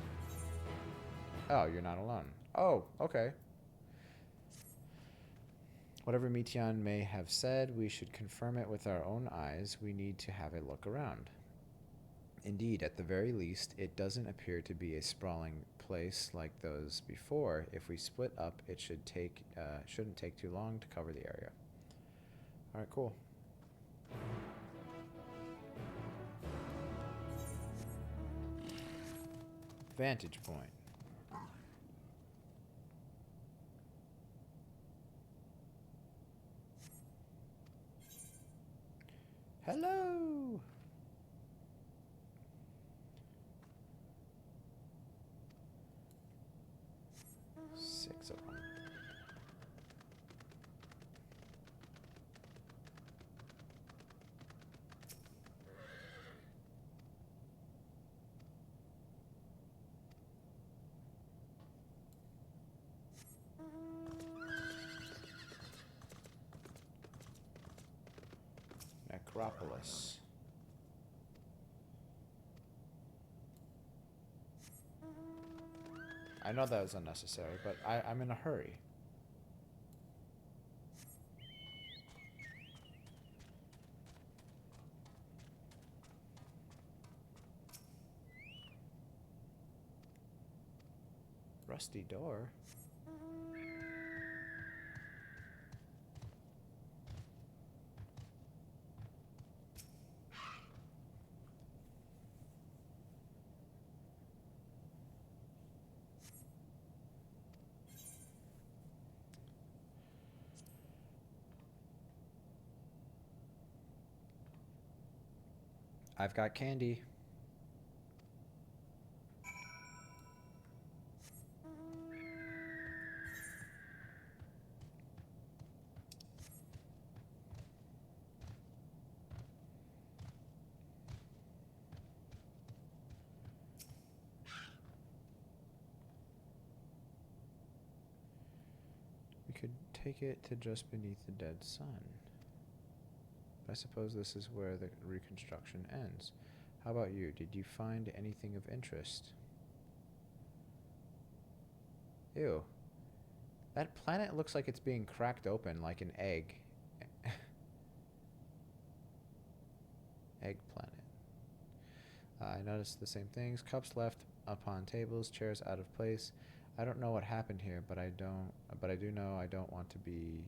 Oh, you're not alone. Oh, okay. Whatever Meteon may have said, we should confirm it with our own eyes. We need to have a look around. Indeed, at the very least, it doesn't appear to be a sprawling place like those before. If we split up, it shouldn't take too long to cover the area. All right, cool. Vantage point. exit one. Necropolis. I know that was unnecessary, but I'm in a hurry. Rusty door. I've got candy. We could take it to just beneath the dead sun. I suppose this is where the reconstruction ends. How about you? Did you find anything of interest? Ew. That planet looks like it's being cracked open like an egg. Egg planet. I noticed the same things. Cups left upon tables, chairs out of place. I don't know what happened here, but I do know I don't want to be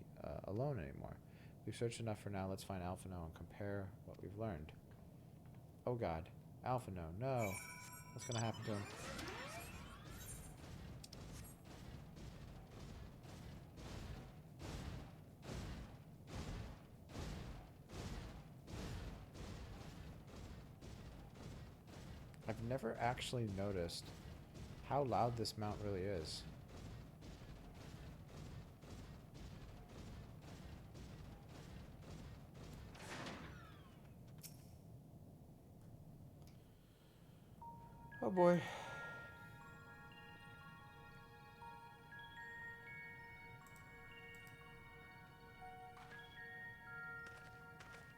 alone anymore. We've searched enough for now. Let's find Alphino and compare what we've learned. Oh god. Alphino, no. What's gonna happen to him? I've never actually noticed how loud this mount really is. Oh boy.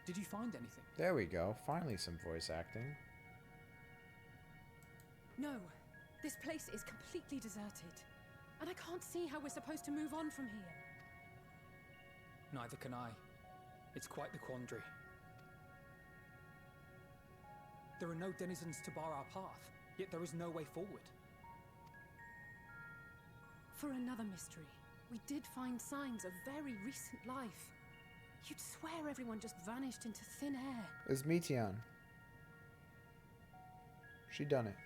Did you find anything? There we go. Finally some voice acting. No, this place is completely deserted. And I can't see how we're supposed to move on from here. Neither can I. It's quite the quandary. There are no denizens to bar our path, yet there is no way forward. For another mystery, we did find signs of very recent life. You'd swear everyone just vanished into thin air. It's Meteon. She done it.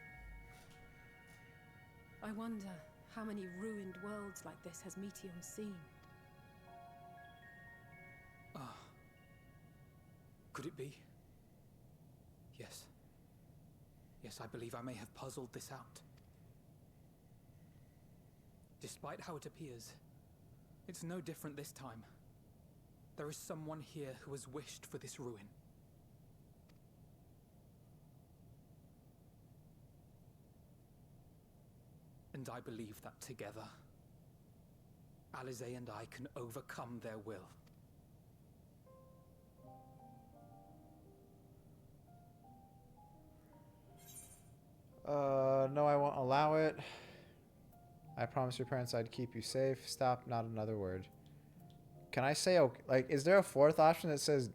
I wonder how many ruined worlds like this has Meteon seen. Ah. Could it be? Yes. Yes, I believe I may have puzzled this out. Despite how it appears, it's no different this time. There is someone here who has wished for this ruin. And I believe that together, Alize and I can overcome their will. No, I won't allow it. I promised your parents I'd keep you safe. Stop, not another word. Can I say, okay, like, is there a fourth option that says,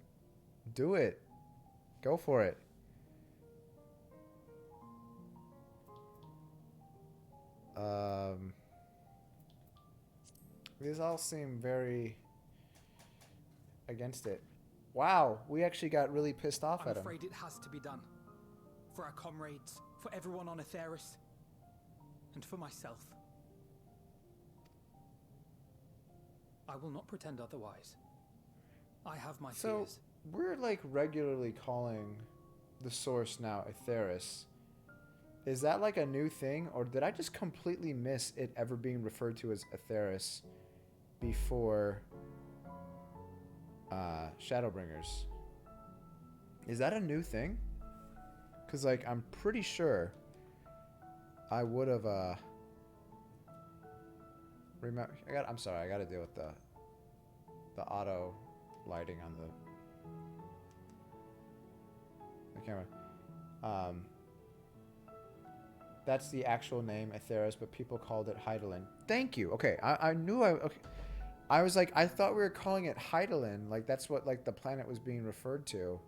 do it? Go for it. These all seem very against it. Wow, we actually got really pissed off at him. I'm afraid it has to be done. For our comrades, for everyone on Aetheris, and for myself. I will not pretend otherwise. I have my fears. We're like regularly calling the source now Aetheris. Is that like a new thing, or did I just completely miss it ever being referred to as Atheris before Shadowbringers? Is that a new thing? Because, like, I'm pretty sure I would have, remember, I'm sorry, I gotta deal with the auto lighting on the camera. That's the actual name, Atheris, but people called it Hydaelyn. Thank you. Okay, I knew okay. I was like, I thought we were calling it Hydaelyn. Like, that's what, like, the planet was being referred to.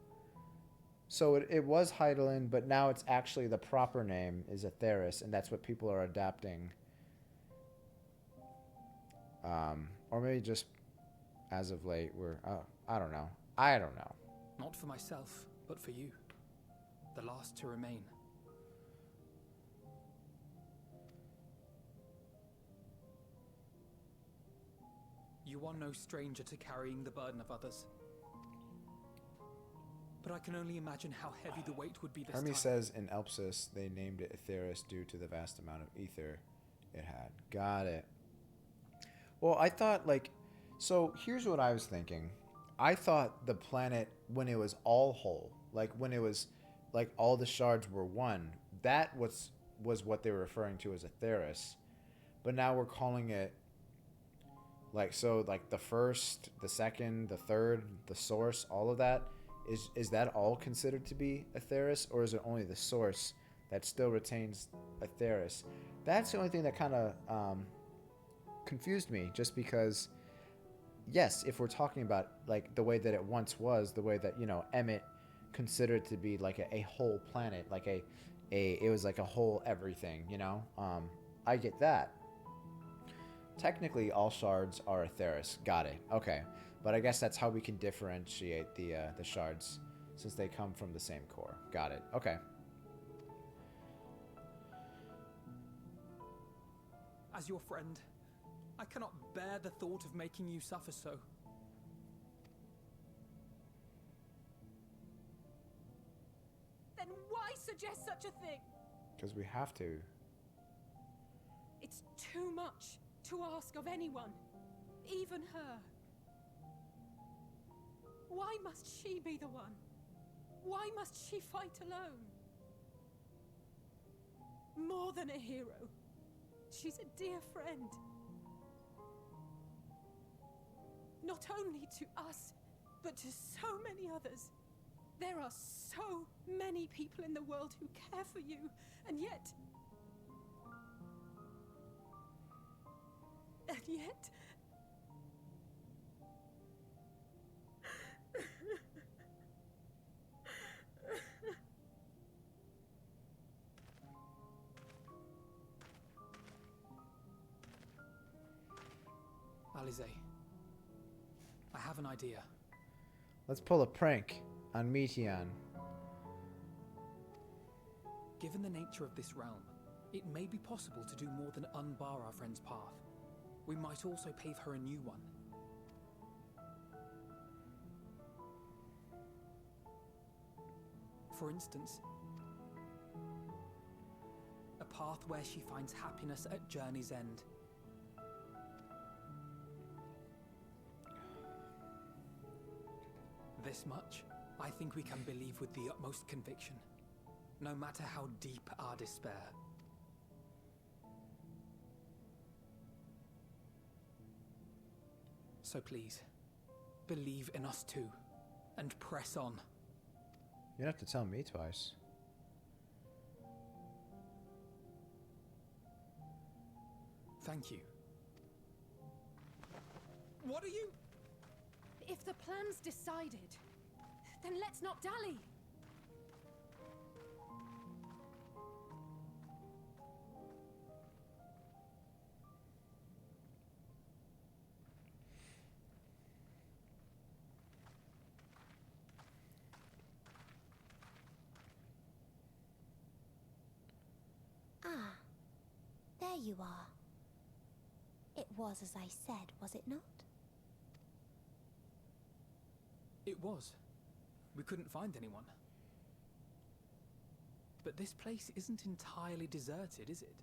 So it was Hydaelyn, but now it's actually the proper name is Atheris, and that's what people are adapting. Or maybe just as of late, we're, I don't know. I don't know. Not for myself, but for you. The last to remain. You are no stranger to carrying the burden of others. But I can only imagine how heavy the weight would be this Hermes time. says in Elpsis they named it Atheris due to the vast amount of ether it had. Got it. Well, I thought, like, so here's what I was thinking. I thought the planet, when it was all whole, like when it was, like, all the shards were one, that was what they were referring to as Atheris. But now we're calling it, like, so, like, the first, the second, the third, the source, all of that, is that all considered to be Atheris, or is it only the source that still retains Atheris? That's the only thing that kind of confused me, just because, yes, if we're talking about, like, the way that it once was, the way that, you know, Emmett considered to be, like, a whole planet, like it was like a whole everything, you know? I get that. Technically, all shards are Atheris. Got it. Okay. But I guess that's how we can differentiate the shards, since they come from the same core. Got it. Okay. As your friend, I cannot bear the thought of making you suffer so. Then why suggest such a thing? Because we have to. It's too much to ask of anyone, even her. Why must she be the one? Why must she fight alone? More than a hero, she's a dear friend. Not only to us, but to so many others. There are so many people in the world who care for you, and yet... Alize, I have an idea. Let's pull a prank on Meteon. Given the nature of this realm, it may be possible to do more than unbar our friend's path. We might also pave her a new one. For instance, a path where she finds happiness at journey's end. This much, I think we can believe with the utmost conviction, no matter how deep our despair. So please, believe in us too, and press on. You don't have to tell me twice. Thank you. What are you? If the plan's decided, then let's not dally. Ah, there you are. It was as I said, was it not? It was. We couldn't find anyone. But this place isn't entirely deserted, is it?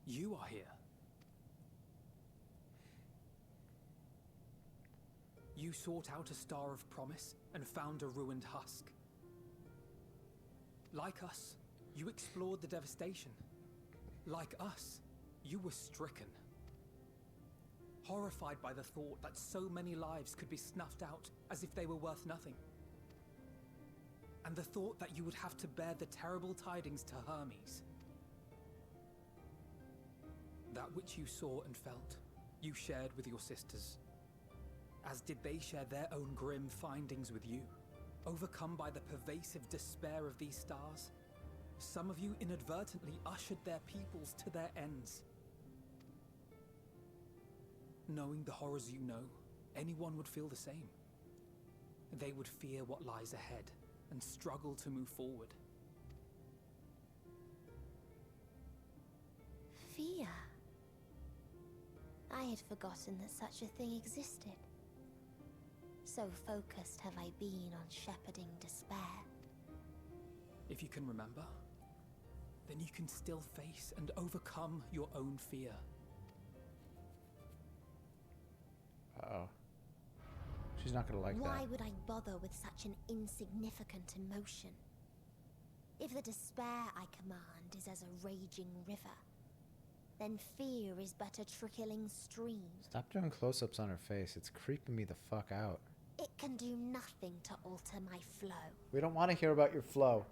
You are here. You sought out a star of promise and found a ruined husk. Like us, you explored the devastation. Like us, you were stricken. Horrified by the thought that so many lives could be snuffed out as if they were worth nothing. And the thought that you would have to bear the terrible tidings to Hermes. That which you saw and felt, you shared with your sisters. As did they share their own grim findings with you. Overcome by the pervasive despair of these stars, some of you inadvertently ushered their peoples to their ends. Knowing the horrors you know, anyone would feel the same. They would fear what lies ahead and struggle to move forward. Fear. I had forgotten that such a thing existed. So focused have I been on shepherding despair. If you can remember, then you can still face and overcome your own fear. Uh-oh. She's not gonna like that. Why would I bother with such an insignificant emotion? If the despair I command is as a raging river, then fear is but a trickling stream. Stop doing close-ups on her face. It's creeping me the fuck out. It can do nothing to alter my flow. We don't want to hear about your flow.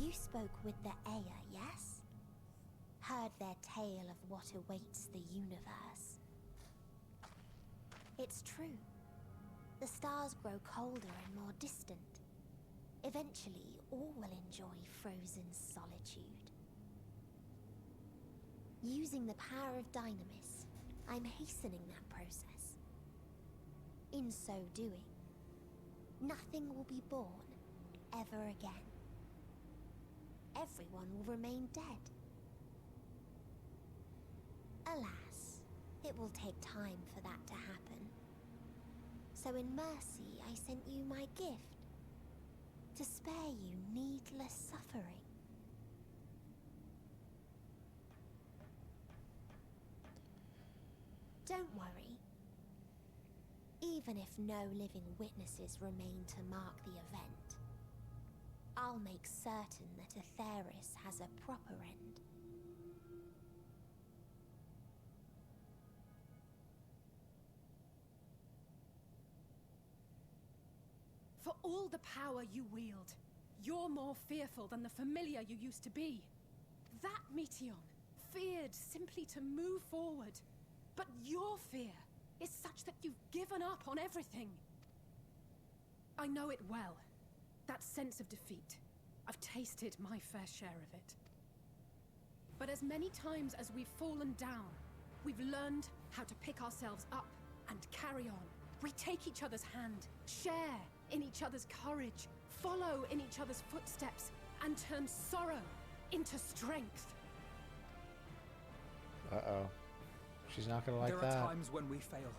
You spoke with the Aya, yes? Heard their tale of what awaits the universe. It's true. The stars grow colder and more distant. Eventually, all will enjoy frozen solitude. Using the power of Dynamis, I'm hastening that process. In so doing, nothing will be born ever again. Everyone will remain dead. Alas, it will take time for that to happen. So in mercy, I sent you my gift, to spare you needless suffering. Don't worry. Even if no living witnesses remain to mark the event, I'll make certain that Atheris has a proper end. For all the power you wield, you're more fearful than the familiar you used to be. That Meteion feared simply to move forward. But your fear is such that you've given up on everything. I know it well. That sense of defeat. I've tasted my fair share of it. But as many times as we've fallen down, we've learned how to pick ourselves up and carry on. We take each other's hand, share in each other's courage, follow in each other's footsteps, and turn sorrow into strength. Uh-oh. She's not gonna like that. There are times when we fail.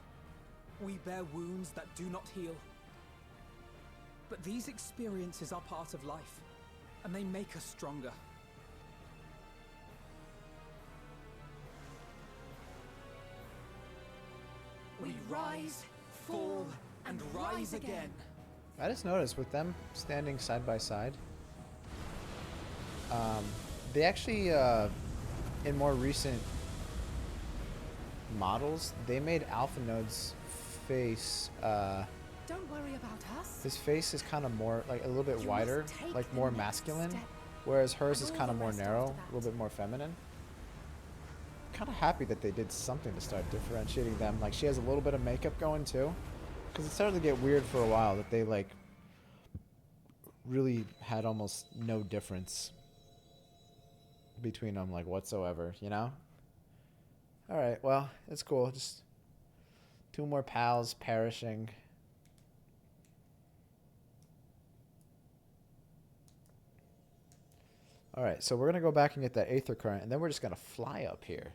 We bear wounds that do not heal. But these experiences are part of life, and they make us stronger. We rise, fall, and rise again. I just noticed with them standing side by side, they actually, in more recent models, they made Alpha Node's face, Don't worry about us. his face is kind of more, like a little bit You wider, must take like the more next masculine, step. whereas hers And is all kind of the more rest narrow, after a that. little bit more feminine. Kind of happy that they did something to start differentiating them. Like she has a little bit of makeup going too, because it started to get weird for a while that they like really had almost no difference between them, like whatsoever, you know? All right, well, it's cool. Just two more pals perishing. All right, so we're going to go back and get that Aether Current, and then we're just going to fly up here.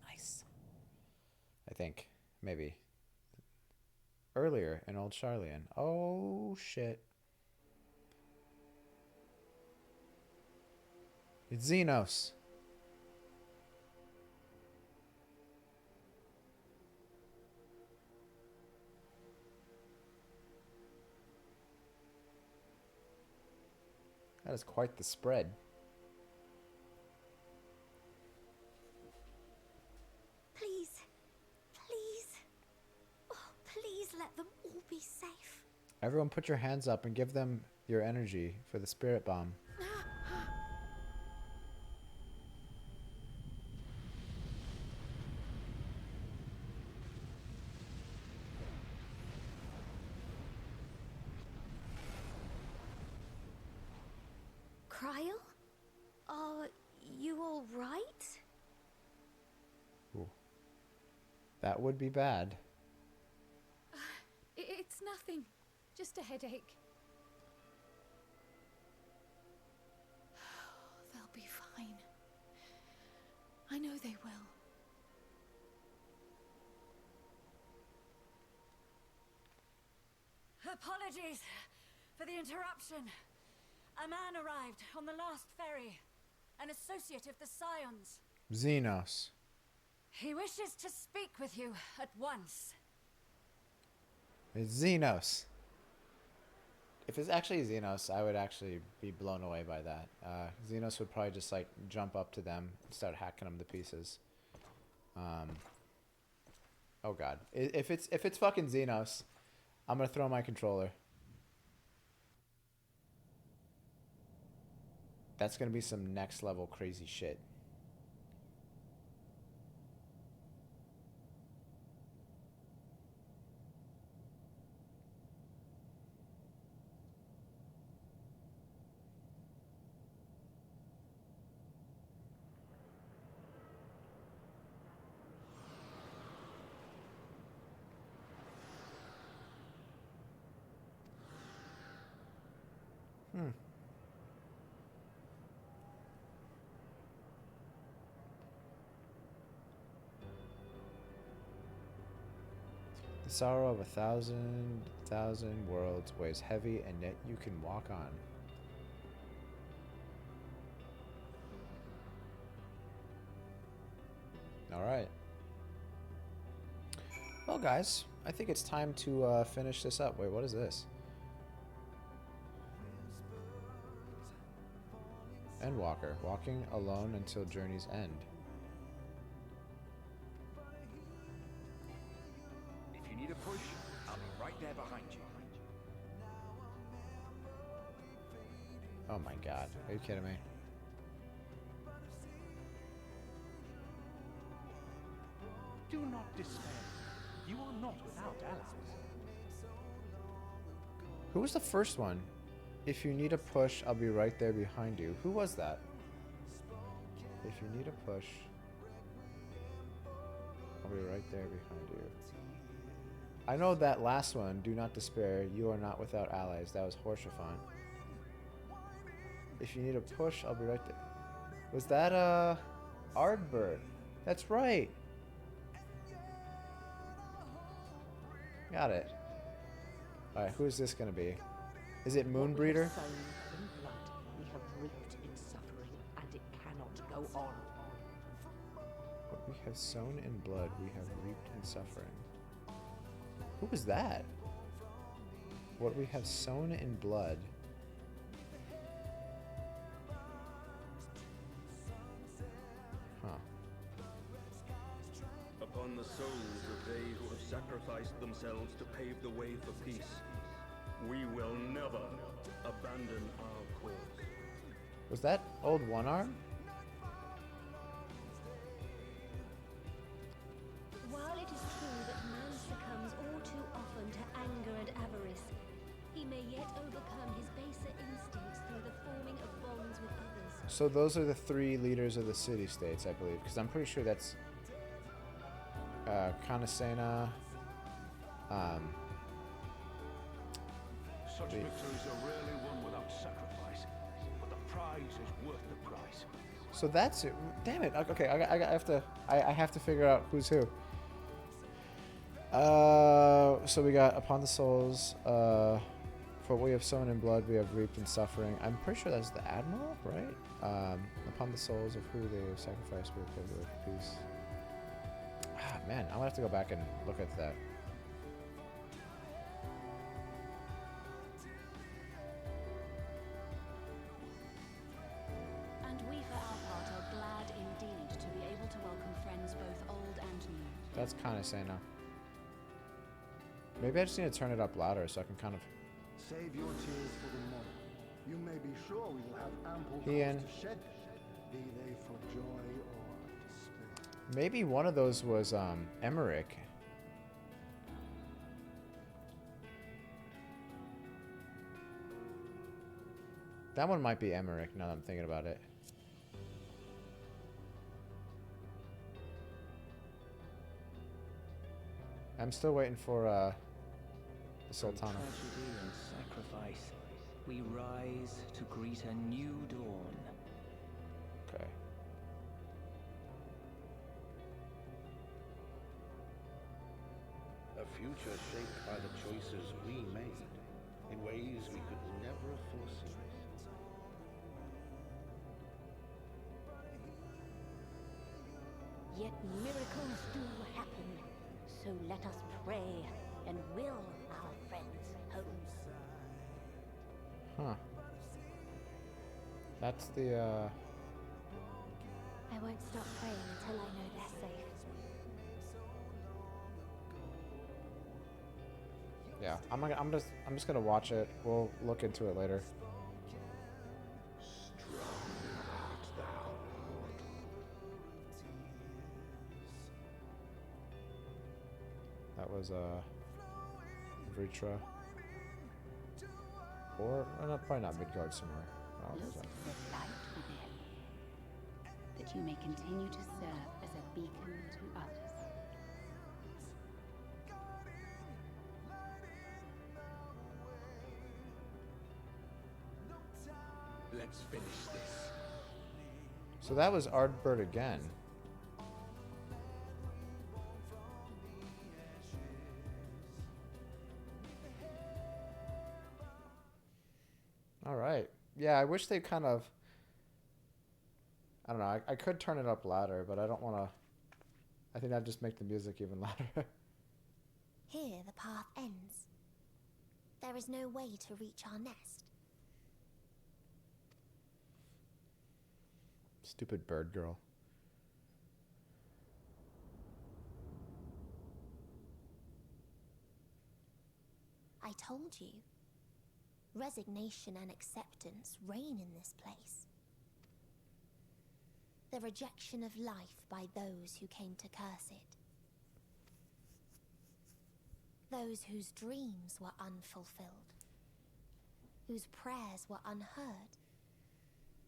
Nice. I think. Maybe. earlier in Old Charlian. Oh, shit. It's Xenos. That is quite the spread. Please. Please. Oh, please let them all be safe. Everyone put your hands up and give them your energy for the spirit bomb. Cryle? Are you all right? Ooh. That would be bad. It's nothing. Just a headache. They'll be fine. I know they will. Apologies for the interruption. A man arrived on the last ferry. An associate of the Scions. Xenos. He wishes to speak with you at once. It's Xenos. If it's actually Xenos, I would actually be blown away by that. Xenos would probably just like jump up to them and start hacking them to pieces. Oh god. If it's fucking Xenos, I'm gonna throw my controller. That's gonna be some next level crazy shit. The sorrow of 1,000 worlds weighs heavy, and yet you can walk on. Alright. Well, guys, I think it's time to finish this up. Wait, what is this? Endwalker. Walking alone until journey's end. If you need a push, I'll be right there behind you. Oh my god. Are you kidding me? Do not despair. You are not without allies. Who was the first one? If you need a push, I'll be right there behind you. Who was that? If you need a push, I'll be right there behind you. I know that last one, do not despair, you are not without allies. That was Horshaphant. If you need a push, I'll be right there. Was that, Ardbert? That's right. Got it. Alright, who is this gonna be? Is it Moonbreeder? Sown in blood, we have reaped in suffering, and it cannot go on. What we have sown in blood, we have reaped in suffering. Who was that? What we have sown in blood. Huh. Upon the souls of they who have sacrificed themselves to pave the way for peace, we will never abandon our cause. Was that old One Arm? While it is true that man succumbs all too often to anger and avarice, he may yet overcome his baser instincts through the forming of bonds with others. So those are the three leaders of the city-states, I believe, because I'm pretty sure that's Kanasena. Such victories are rarely won without sacrifice, but the prize is worth the price. So that's it. Damn it. Okay, I have to figure out who's who. So we got upon the souls. For what we have sown in blood, we have reaped in suffering. I'm pretty sure that's the admiral, right? Upon the souls of who they have sacrificed, we have paid the way for peace. Ah, man, I'm gonna have to go back and look at that. And we, for our part, are glad indeed to be able to welcome friends both old and new. That's kind of saying now. Maybe I just need to turn it up louder so I can kind of. Save your tears for the morrow. You may be sure we will have ample Ian. cause to shed, be they for joy or despair. Maybe one of those was Emmerich. That one might be Emmerich now that I'm thinking about it. I'm still waiting for the Sultana. Tragedy and sacrifice, we rise to greet a new dawn. Okay. A future shaped by the choices we made in ways we could never have foreseen. Yet miracles do happen, so let us pray and will our friends home. Huh. That's the I won't stop praying until I know they're safe. Yeah, I'm just gonna watch it. We'll look into it later. That was Vritra. Or no, probably not Midgard somewhere. Oh, Look was to that? the light within, that you may continue to serve as a beacon to others. Let's finish this. So that was Ardbert again. All right. Yeah, I wish they kind of. I don't know. I could turn it up louder, but I don't want to. I think that'd just make the music even louder. Here the path ends. There is no way to reach our nest. Stupid bird girl. I told you. Resignation and acceptance reign in this place. The rejection of life by those who came to curse it. Those whose dreams were unfulfilled. Whose prayers were unheard.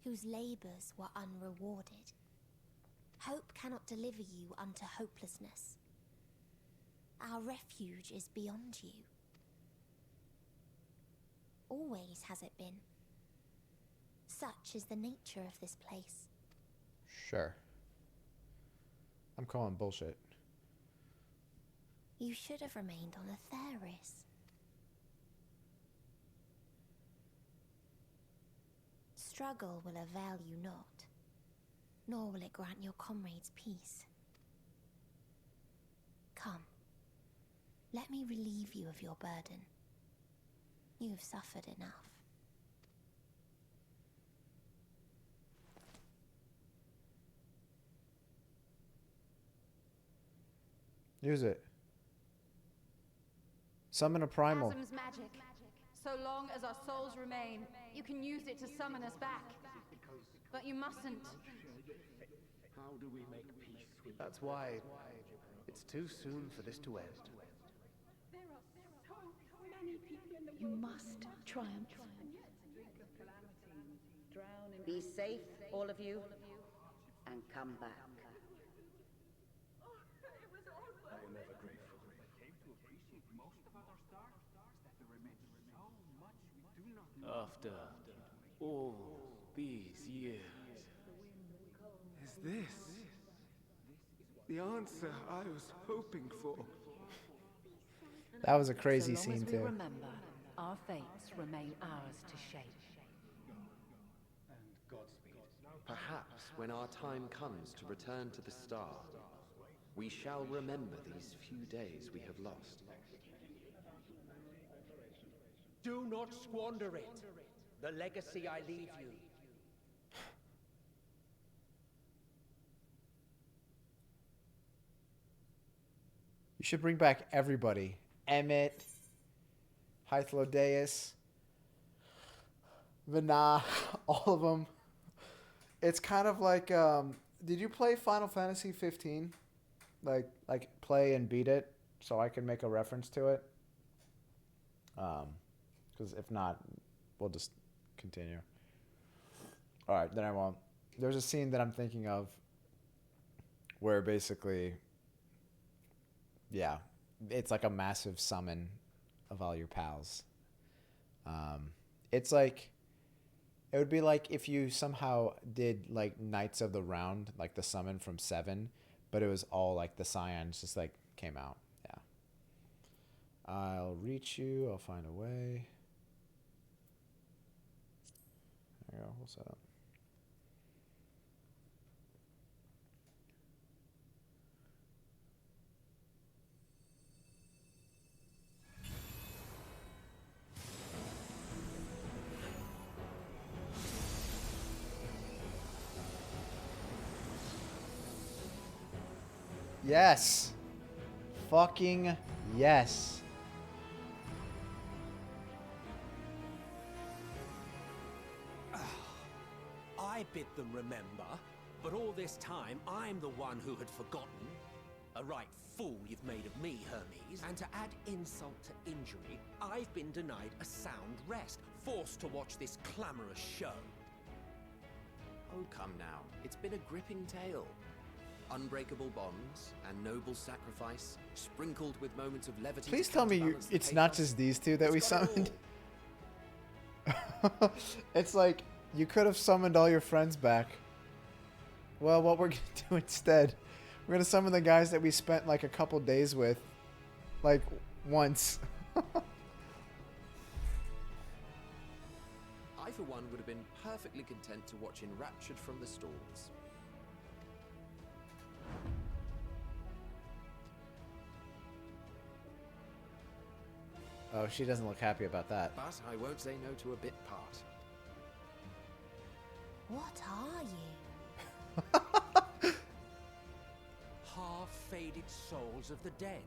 Whose labors were unrewarded. Hope cannot deliver you unto hopelessness. Our refuge is beyond you. Always has it been. Such is the nature of this place. Sure. I'm calling bullshit. You should have remained on Atheris. Struggle will avail you not, nor will it grant your comrades peace. Come, let me relieve you of your burden. You have suffered enough. Use it. Summon a primal. Chasm's magic. So long as our souls remain, you can use it to summon us back. But you mustn't. How do we make peace with That's why it's too soon for this to end. You must triumph. Be safe, all of you, and come back. I am ever grateful. After all these years. Is this the answer I was hoping for? That was a crazy so long scene as we too. remember, our fates remain ours to shape. Perhaps when our time comes to return to the star, we shall remember these few days we have lost. Do not squander it. The legacy I leave you. You should bring back everybody. Emmett, Hythlodeus, Vana, all of them. It's kind of like, did you play Final Fantasy 15? Like play and beat it so I can make a reference to it? Because if not, we'll just continue. All right, then I won't. There's a scene that I'm thinking of where basically, yeah, it's like a massive summon of all your pals. It's like, it would be like if you somehow did like Knights of the Round, like the summon from 7, but it was all like the Scions just like came out. Yeah. I'll reach you. I'll find a way. There you go. We'll set up. Yes. Fucking yes. I bid them remember, but all this time I'm the one who had forgotten. A right fool you've made of me, Hermes. And to add insult to injury, I've been denied a sound rest, forced to watch this clamorous show. Oh, come now. It's been a gripping tale. Unbreakable bonds and noble sacrifice, sprinkled with moments of levity. Please tell me it's not just these two that we summoned. It's like, you could have summoned all your friends back. Well, what we're going to do instead, we're going to summon the guys that we spent like a couple days with. Like, once. I, for one, would have been perfectly content to watch enraptured from the stalls. Oh, she doesn't look happy about that. But I won't say no to a bit part. What are you? Half-faded souls of the dead.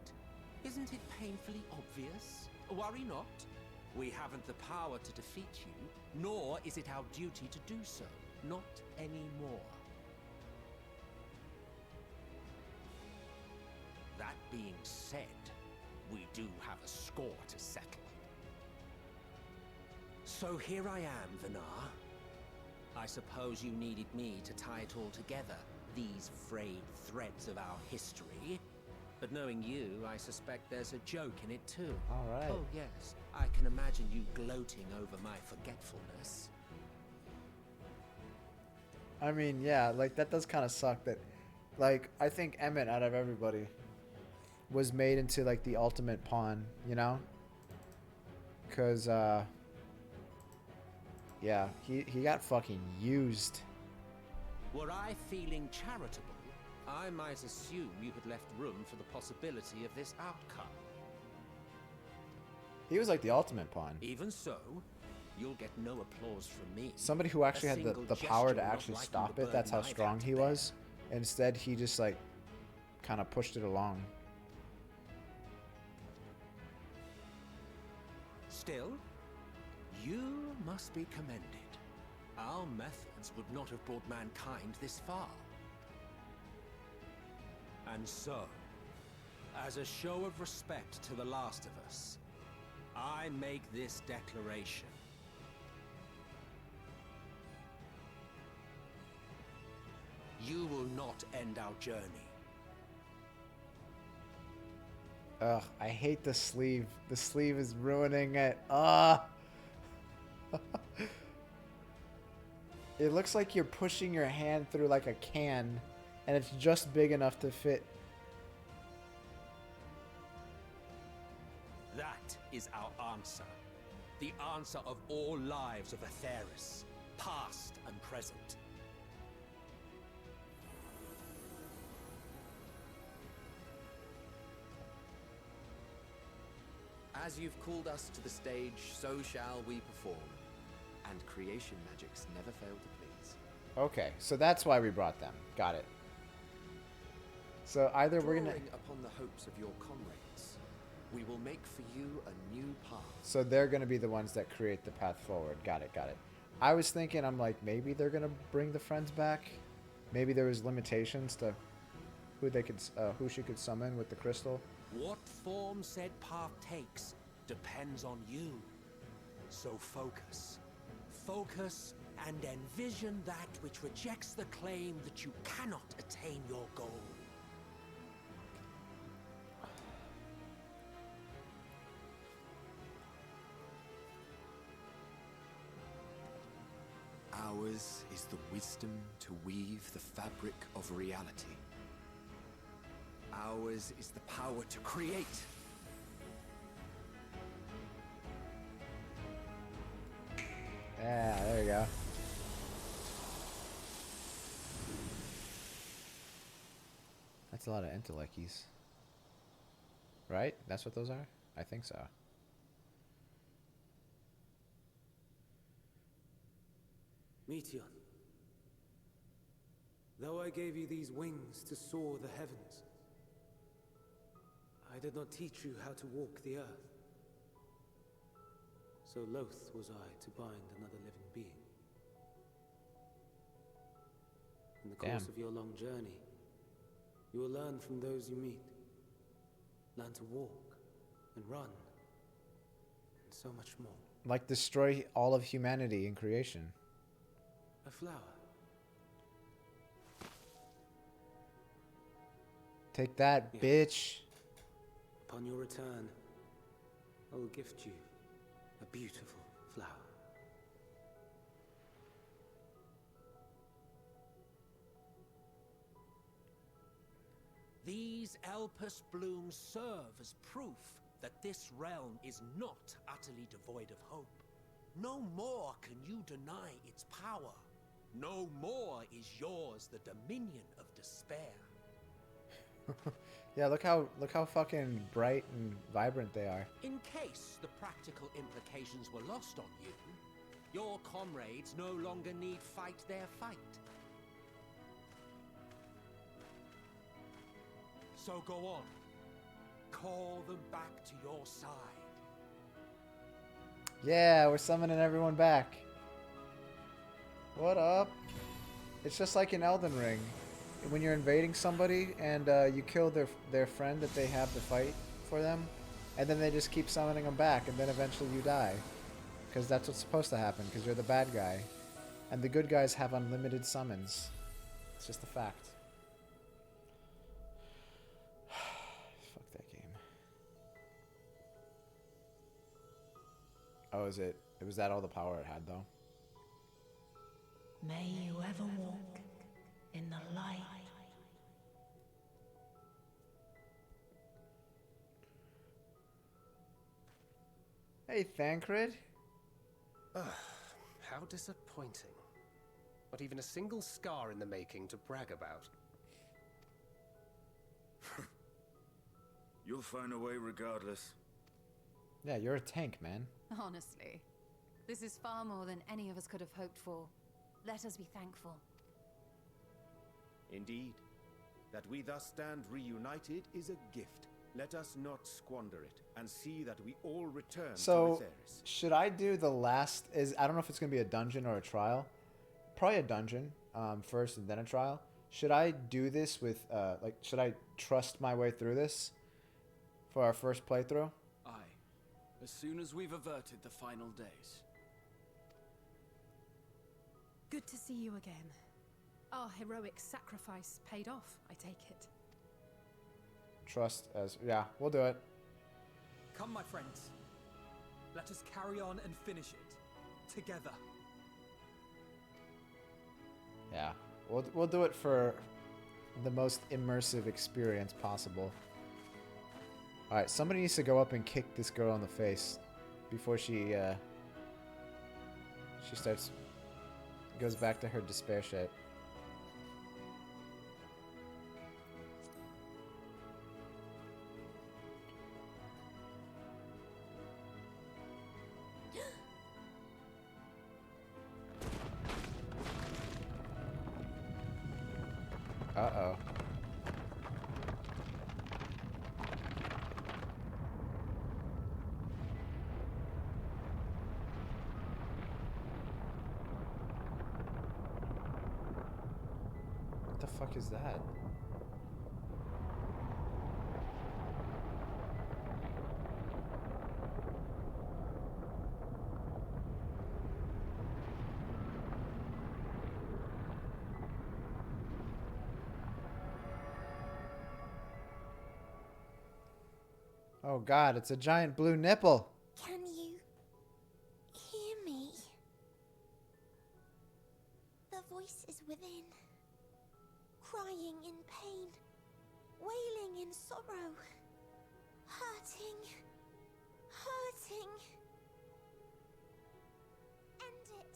Isn't it painfully obvious? Worry not. We haven't the power to defeat you, nor is it our duty to do so. Not anymore. That being said, we do have a score to settle. So here I am, Vanar. I suppose you needed me to tie it all together, these frayed threads of our history. But knowing you, I suspect there's a joke in it too. All right. Oh yes, I can imagine you gloating over my forgetfulness. I mean, yeah, like that does kind of suck that, like, I think Emmett out of everybody was made into like the ultimate pawn, you know? Cause yeah, he got fucking used. Were I feeling charitable, I might assume you had left room for the possibility of this outcome. He was like the ultimate pawn. Even so, you'll get no applause from me. Somebody who actually had the power to actually stop it, that's how strong he was. Instead, he just like kind of pushed it along. Still, you must be commended. Our methods would not have brought mankind this far. And so, as a show of respect to the last of us, I make this declaration. You will not end our journey. Ugh, I hate the sleeve. The sleeve is ruining it. Ah. It looks like you're pushing your hand through like a can, and it's just big enough to fit. answer. The answer of all lives of Atheris, past and present. As you've called us to the stage, so shall we perform. And creation magics never fail to please. Okay, so that's why we brought them. Got it. So either we're gonna... Drawing upon the hopes of your comrades, we will make for you a new path. So they're gonna be the ones that create the path forward. Got it, got it. I was thinking, I'm like, maybe they're gonna bring the friends back. Maybe there was limitations to who they could, who she could summon with the crystal. What form said path takes depends on you. So focus. Focus and envision that which rejects the claim that you cannot attain your goal. Ours is the wisdom to weave the fabric of reality. Ours is the power to create. Yeah, there you go. That's a lot of intellecties. Right? That's what those are? I think so. Meteon, though I gave you these wings to soar the heavens, I did not teach you how to walk the earth. So loath was I to bind another living being. In the course of your long journey, you will learn from those you meet. Learn to walk and run, and so much more. Like destroy all of humanity in creation. A flower. Take that, bitch. Upon your return, I will gift you a beautiful flower. These Elpis blooms serve as proof that this realm is not utterly devoid of hope. No more can you deny its power. No more is yours the dominion of despair. Yeah, look how fucking bright and vibrant they are. In case the practical implications were lost on you, your comrades no longer need fight their fight. So go on. Call them back to your side. Yeah, we're summoning everyone back. What up? It's just like in Elden Ring. When you're invading somebody and you kill their friend that they have to fight for them, and then they just keep summoning them back, and then eventually you die. Because that's what's supposed to happen, because you're the bad guy. And the good guys have unlimited summons. It's just a fact. Fuck that game. Oh, is it? Was that all the power it had, though? May you ever walk in the light. Hey, Thancred. Ugh, how disappointing. Not even a single scar in the making to brag about. You'll find a way regardless. Yeah, you're a tank, man. Honestly, this is far more than any of us could have hoped for. Let us be thankful. Indeed. That we thus stand reunited is a gift. Let us not squander it, and see that we all return to So, Atheris. should I do the last... I don't know if it's going to be a dungeon or a trial. Probably a dungeon first and then a trial. Should I do this with... should I trust my way through this for our first playthrough? Aye. As soon as we've averted the final days. Good to see you again. Our heroic sacrifice paid off, I take it. Trust as... Yeah, we'll do it. Come, my friends. Let us carry on and finish it. Together. Yeah. We'll do it for the most immersive experience possible. Alright, somebody needs to go up and kick this girl in the face. before she goes back to her despair shit. Uh-oh. What the fuck is that? Oh god, it's a giant blue nipple. Can you hear me? The voice is within, crying in pain, wailing in sorrow, hurting, hurting. End it.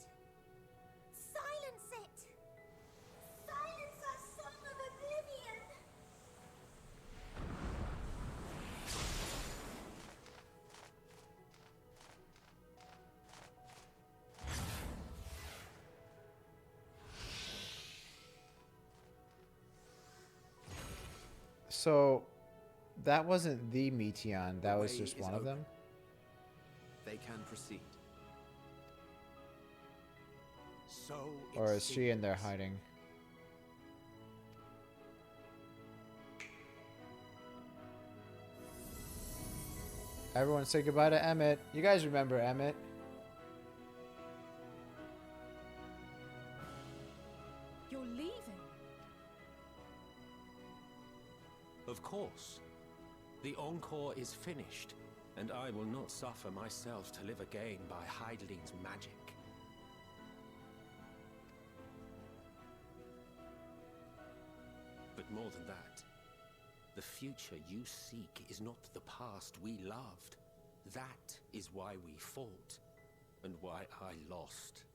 Silence it. Silence our song of oblivion. So, that wasn't the Meteon, that was just one of them? They can proceed. So Or is she in there hiding? Everyone say goodbye to Emmett. You guys remember Emmett? You're leaving? Of course. The Encore is finished, and I will not suffer myself to live again by Heideling's magic. But more than that, the future you seek is not the past we loved. That is why we fought, and why I lost.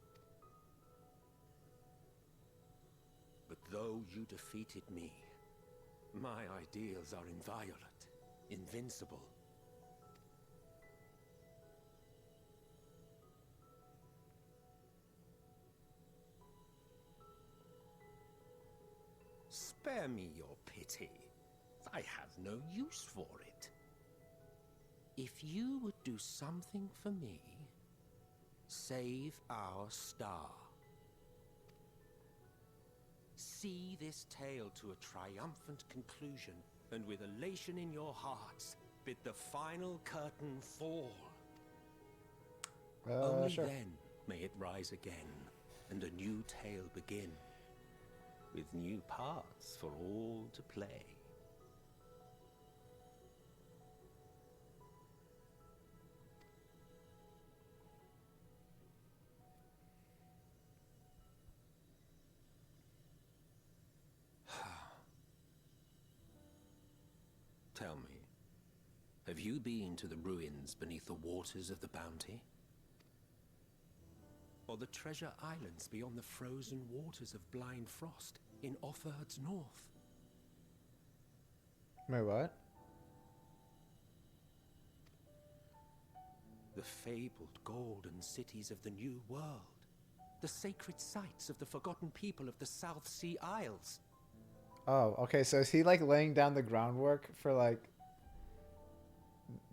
But though you defeated me, my ideals are inviolate, invincible. Spare me your pity. I have no use for it. If you would do something for me, save our star. See this tale to a triumphant conclusion, and with elation in your hearts, bid the final curtain fall. Only Sure. then may it rise again, and a new tale begin, with new parts for all to play. Tell me, have you been to the ruins beneath the waters of the Bounty? Or the treasure islands beyond the frozen waters of Blind Frost in Offerd's north? Wait, what? The fabled golden cities of the New World. The sacred sites of the forgotten people of the South Sea Isles. Oh, okay, so is he like laying down the groundwork for like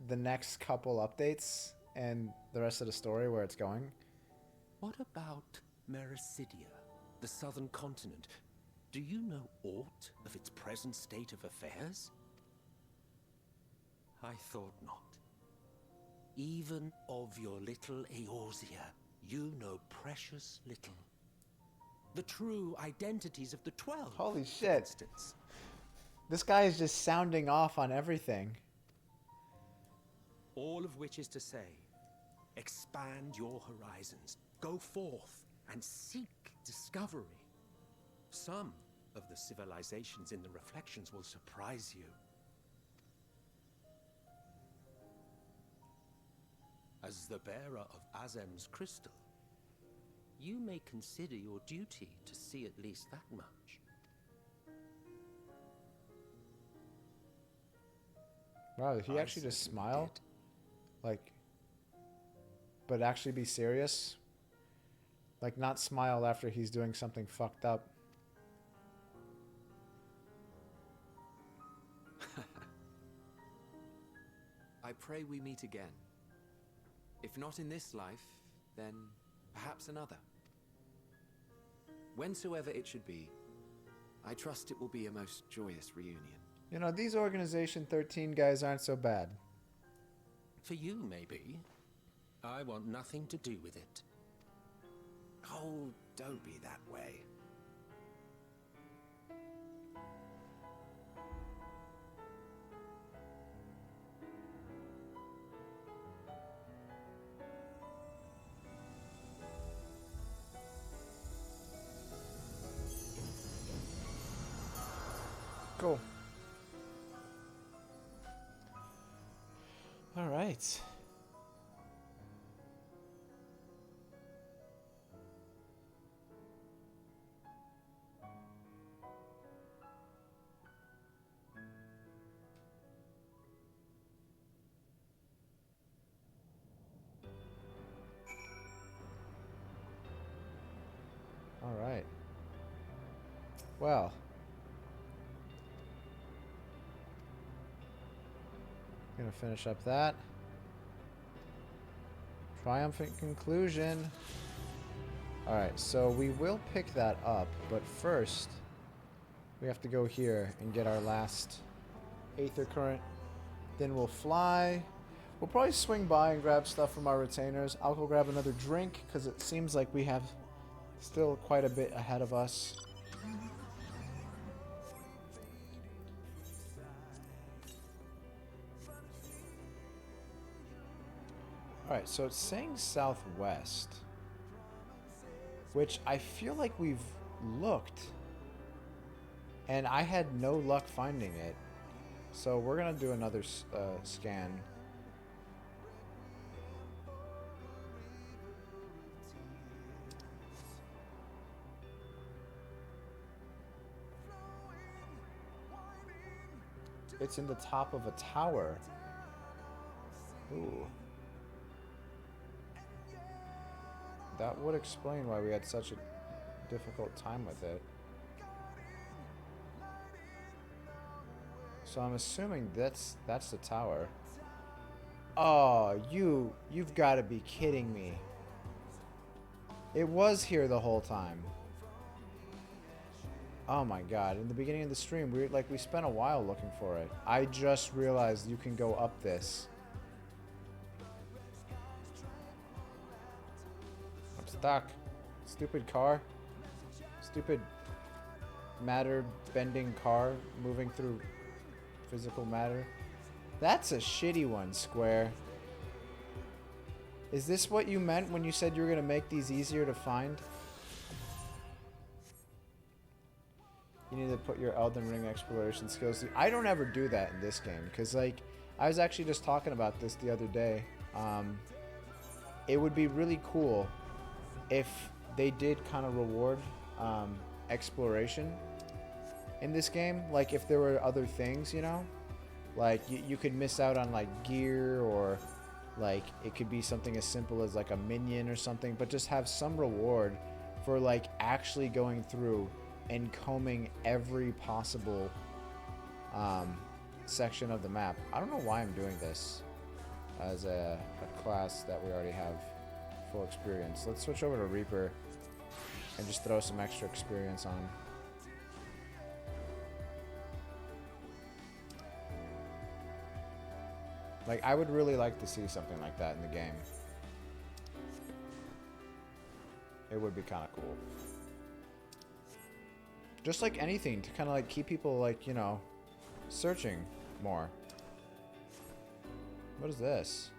the next couple updates and the rest of the story where it's going? What about Mericidia, the southern continent? Do you know aught of its present state of affairs? I thought not. Even of your little Eorzea, you know precious little. The true identities of the 12. Holy shit. This guy is just sounding off on everything. All of which is to say, expand your horizons, go forth and seek discovery. Some of the civilizations in the reflections will surprise you. As the bearer of Azem's crystal, you may consider your duty to see at least that much. Wow, did he actually just smile? Like, but actually be serious? Like, not smile after he's doing something fucked up. I pray we meet again. If not in this life, then perhaps another. Whensoever it should be, I trust it will be a most joyous reunion. You know, these Organization 13 guys aren't so bad. For you, maybe. I want nothing to do with it. Oh, don't be that way. Cool. All right. All right. Well. Gonna finish up that. Triumphant conclusion. Alright, so we will pick that up, but first we have to go here and get our last Aether Current. Then we'll fly. We'll probably swing by and grab stuff from our retainers. I'll go grab another drink because it seems like we have still quite a bit ahead of us. Alright, so it's saying southwest, which I feel like we've looked, and I had no luck finding it. So we're going to do another scan. It's in the top of a tower. Ooh. That would explain why we had such a difficult time with it. So I'm assuming that's the tower. Oh, you've got to be kidding me. It was here the whole time. Oh my god, in the beginning of the stream, we spent a while looking for it. I just realized you can go up this. I'm stuck. Stupid car. Stupid matter bending car moving through physical matter. That's a shitty one, Square. Is this what you meant when you said you were going to make these easier to find? You need to put your Elden Ring exploration skills through. I don't ever do that in this game because, like, I was actually just talking about this the other day. It would be really cool if they did kind of reward exploration in this game. Like, if there were other things, you know? Like, you could miss out on, like, gear, or, like, it could be something as simple as, like, a minion or something, but just have some reward for, like, actually going through and combing every possible section of the map. I don't know why I'm doing this as a class that we already have full experience. Let's switch over to Reaper and just throw some extra experience on. Like, I would really like to see something like that in the game. It would be kind of cool. Just like anything to kind of like keep people, like, you know, searching more. What is this?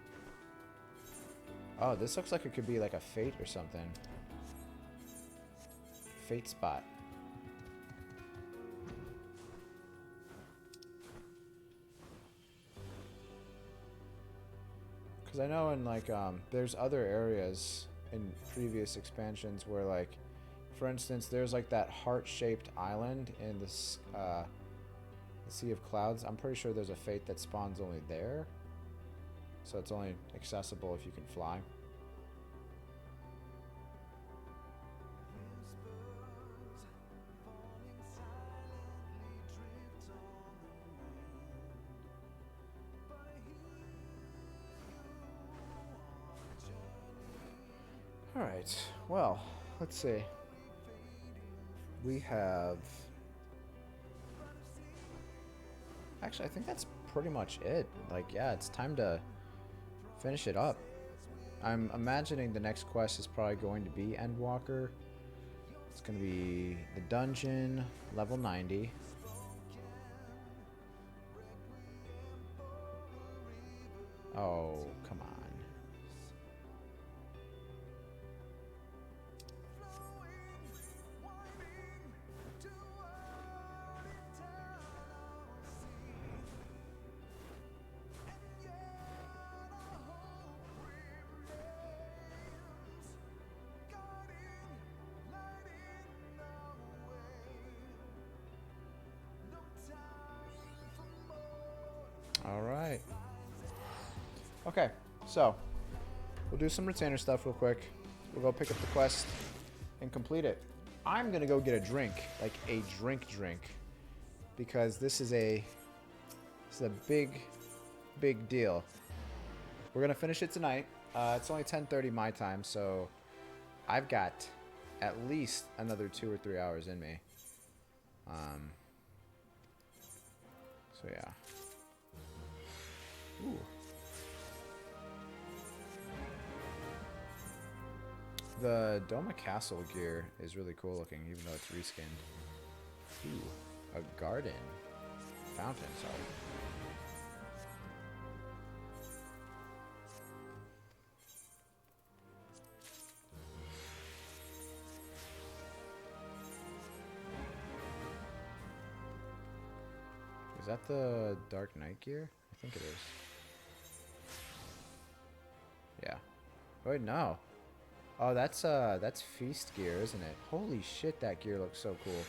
Oh, this looks like it could be like a fate or something. Fate spot. Because Because I know in like there's other areas in previous expansions where like, for instance, there's like that heart-shaped island in this the Sea of Clouds. I'm pretty sure there's a fate that spawns only there, so it's only accessible if you can fly. Alright, well, let's see. We have... Actually, I think that's pretty much it. Like, yeah, it's time to finish it up. I'm imagining the next quest is probably going to be Endwalker. It's going to be the dungeon, level 90. Oh, come on. Alright. Okay, so we'll do some retainer stuff real quick. We'll go pick up the quest and complete it. I'm gonna go get a drink, like a drink, because this is a big deal. We're gonna finish it tonight. It's only 10:30 my time, so I've got at least another 2 or 3 hours in me. So yeah. Ooh. The Doma Castle gear is really cool looking, even though it's reskinned. Ooh, a garden. Fountain, sorry. Is that the Dark Knight gear? I think it is. Yeah. Wait, no. Oh, that's Feast gear, isn't it? Holy shit, that gear looks so cool.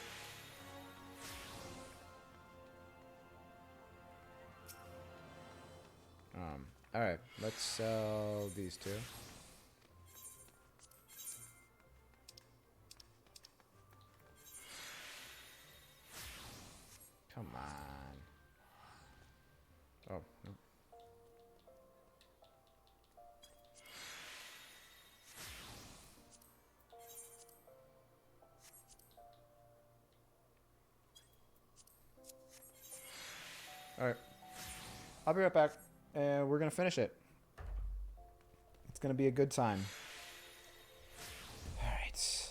Alright, let's sell these two. Come on. Oh, no. Alright. I'll be right back, and we're going to finish it. It's going to be a good time. Alright.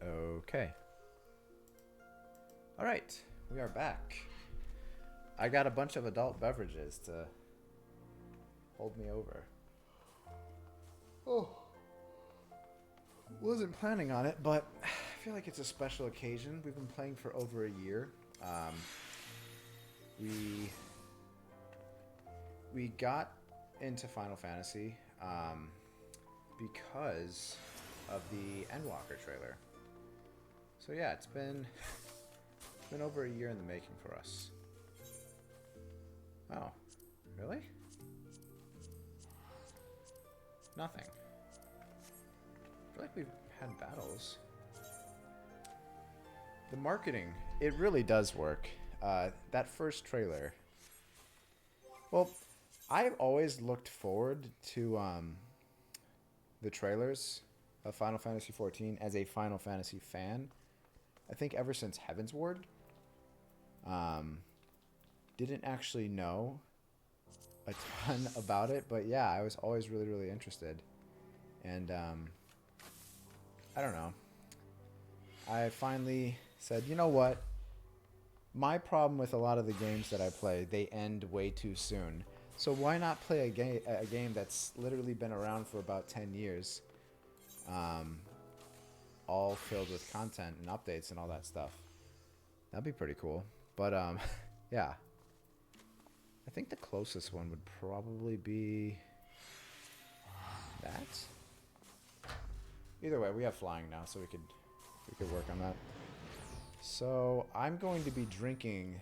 Okay. Alright, we are back. I got a bunch of adult beverages to hold me over. Oh. Wasn't planning on it, but I feel like it's a special occasion. We've been playing for over a year. We got into Final Fantasy because of the Endwalker trailer. So yeah, it's been over a year in the making for us. Oh, really? Nothing. I feel like we've had battles. The marketing, it really does work. That first trailer. Well, I've always looked forward to the trailers of Final Fantasy XIV as a Final Fantasy fan. I think ever since Heavensward. Didn't actually know a ton about it, but yeah, I was always really, really interested. And I don't know. I finally said, you know what? My problem with a lot of the games that I play, they end way too soon. So why not play a game that's literally been around for about 10 years, all filled with content and updates and all that stuff? That'd be pretty cool. But yeah. I think the closest one would probably be that. Either way, we have flying now, so we could work on that. So I'm going to be drinking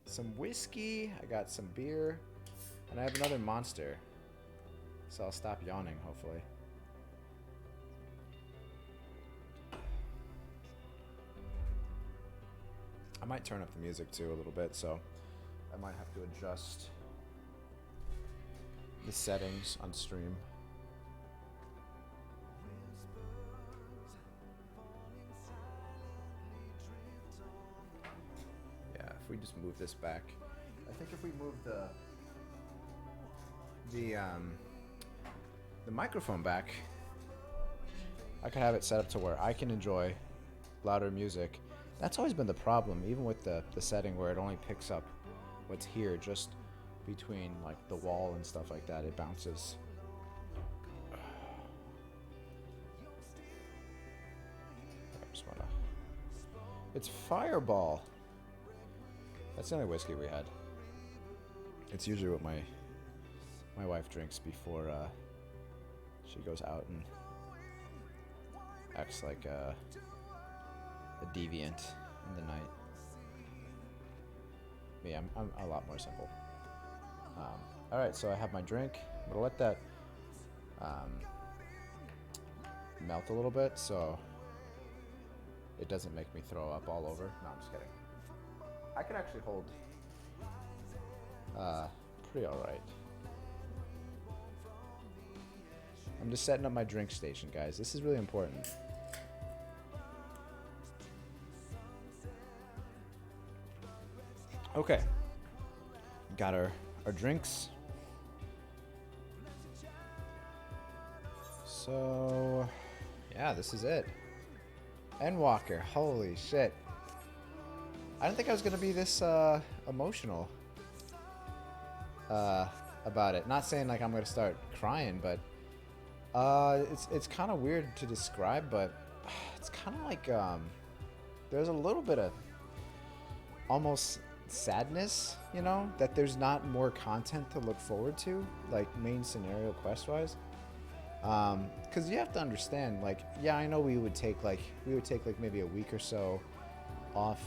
some whiskey. I got some beer, and I have another monster. So I'll stop yawning, hopefully. I might turn up the music too a little bit, so I might have to adjust the settings on stream. Yeah, if we just move this back. I think if we move the microphone back, I could have it set up to where I can enjoy louder music. That's always been the problem, even with the setting where it only picks up what's here, just between like the wall and stuff like that. It bounces. I just wanna... It's Fireball. That's the only whiskey we had. It's usually what my wife drinks before she goes out and acts like a deviant in the night. Me, I'm a lot more simple. Alright, so I have my drink. I'm gonna let that melt a little bit so it doesn't make me throw up all over. No, I'm just kidding. I can actually hold pretty alright. I'm just setting up my drink station, guys. This is really important. Okay. Got our drinks. So, yeah, this is it. Endwalker. Holy shit. I didn't think I was going to be this emotional about it. Not saying like I'm going to start crying, but it's kind of weird to describe, but it's kind of like there's a little bit of almost sadness, you know, that there's not more content to look forward to, like main scenario quest wise. Because you have to understand, like, yeah, I know we would take like maybe a week or so off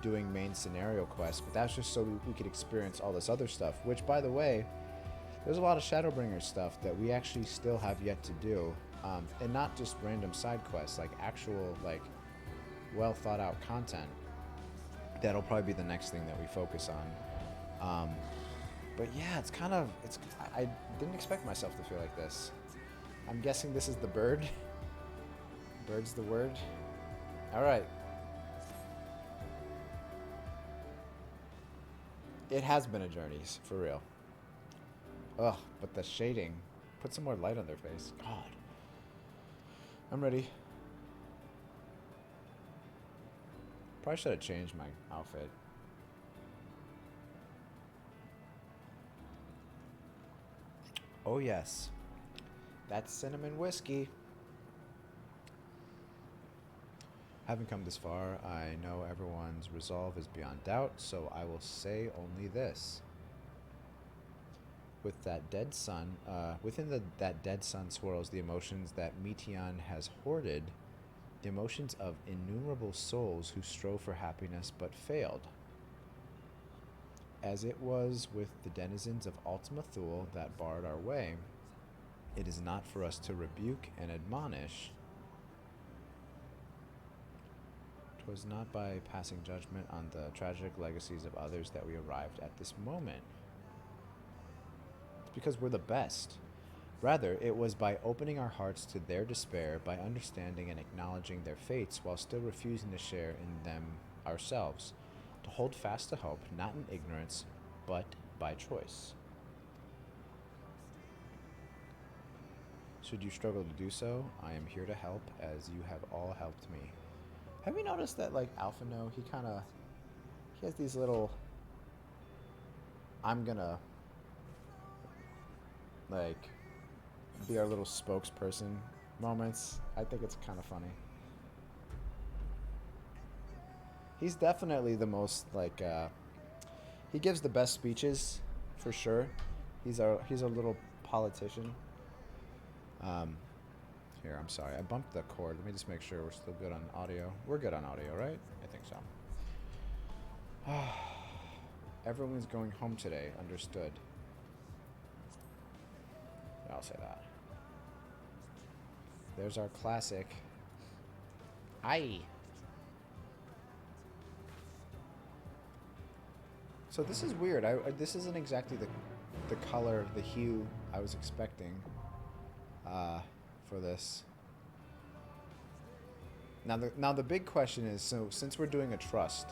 doing main scenario quests, but that's just so we could experience all this other stuff, which, by the way, there's a lot of Shadowbringer stuff that we actually still have yet to do, and not just random side quests, like actual, like, well thought out content. That'll probably be the next thing that we focus on. But yeah, I didn't expect myself to feel like this. I'm guessing this is the bird. Bird's the word. All right. It has been a journey, for real. Ugh, but the shading. Put some more light on their face. God. I'm ready. Probably should have changed my outfit. Oh yes. That's cinnamon whiskey. Having come this far, I know everyone's resolve is beyond doubt, so I will say only this. With that dead sun, within that dead sun swirls the emotions that Meteon has hoarded, the emotions of innumerable souls who strove for happiness but failed. As it was with the denizens of Ultima Thule that barred our way, it is not for us to rebuke and admonish. 'Twas not by passing judgment on the tragic legacies of others that we arrived at this moment. It's because we're the best. Rather, it was by opening our hearts to their despair, by understanding and acknowledging their fates while still refusing to share in them ourselves, to hold fast to hope, not in ignorance, but by choice. Should you struggle to do so, I am here to help, as you have all helped me. Have you noticed that, like, Alphino, he has these little, I'm gonna, like, be our little spokesperson moments? I think it's kind of funny. He's definitely the most, like, he gives the best speeches, for sure. He's a little politician. Here, I'm sorry, I bumped the cord. Let me just make sure we're still good on audio. We're good on audio, right? I think so. Everyone's going home today, understood. I'll say that. There's our classic. Aye. So this is weird. This isn't exactly the color, the hue I was expecting for this. Now the big question is, so since we're doing a trust,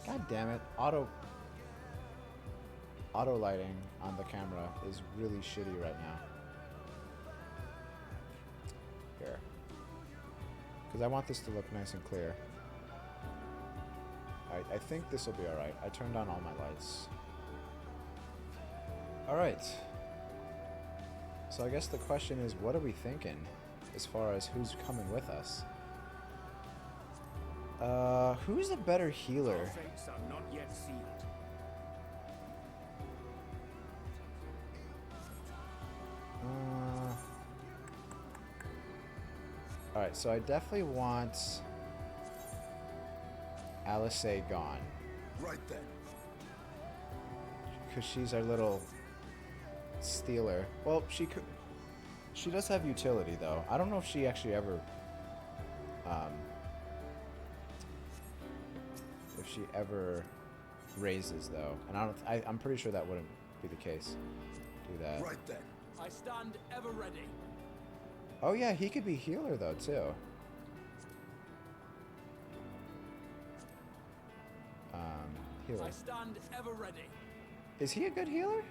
god damn it, auto lighting on the camera is really shitty right now. Here. Because I want this to look nice and clear. I think this will be alright. I turned on all my lights. Alright. So I guess the question is, what are we thinking as far as who's coming with us? Who's a better healer? Our fates are not yet sealed. Alright, so I definitely want Alice gone. Right then. Because she's our little stealer. Well, she does have utility, though. I don't know if she actually ever... if she ever raises, though. And I'm pretty sure that wouldn't be the case. Do that. Right then. I stand ever ready. Oh yeah, he could be healer though too. Healer. I stand ever ready. Is he a good healer?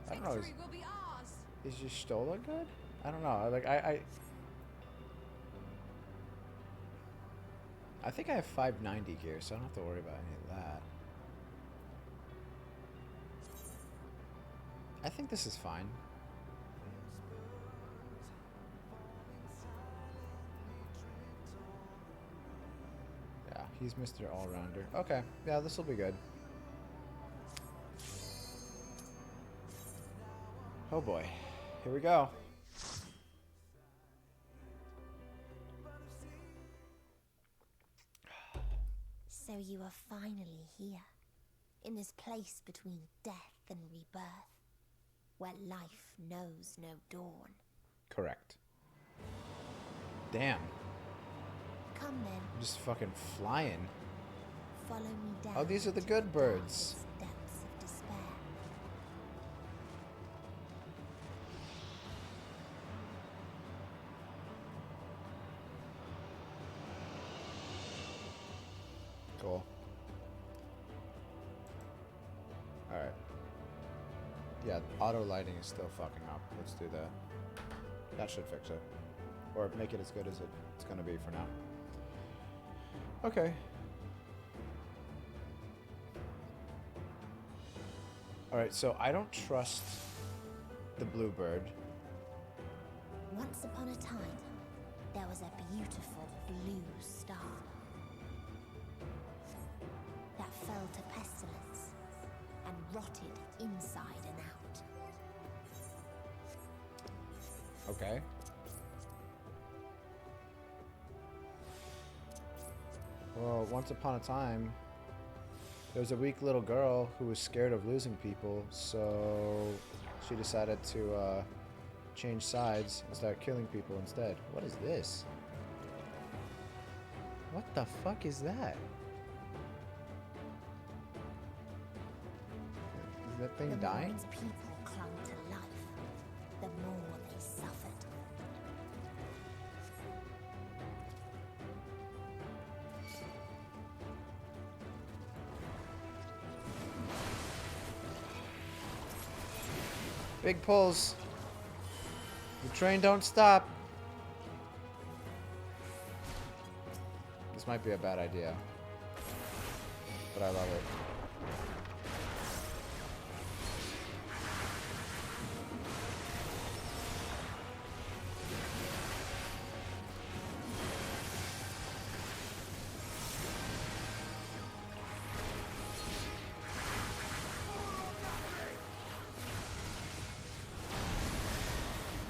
I don't know. Victory will be ours. Is Y'shtola good? I don't know. Like I think I have 590 gear, so I don't have to worry about any of that. I think this is fine. Yeah, he's Mr. All-Rounder. Okay, yeah, this will be good. Oh boy, here we go. So you are finally here, in this place between death and rebirth, where life knows no dawn. Correct. Damn. Come then. I'm just fucking flying. Follow me down. Oh, these are the good birds. Depths of despair. Cool. Alright. Yeah, auto lighting is still fucking up. Let's do that. That should fix it. Or make it as good as it's gonna be for now. Okay. Alright, so I don't trust the bluebird. Once upon a time, there was a beautiful blue star that fell to pestilence and rotted inside and out. Okay. Well, once upon a time, there was a weak little girl who was scared of losing people, so she decided to change sides and start killing people instead. What is this? What the fuck is that? Is that thing dying? The more its people clung to life, the more they suffered. Big pulls. The train don't stop. This might be a bad idea, but I love it.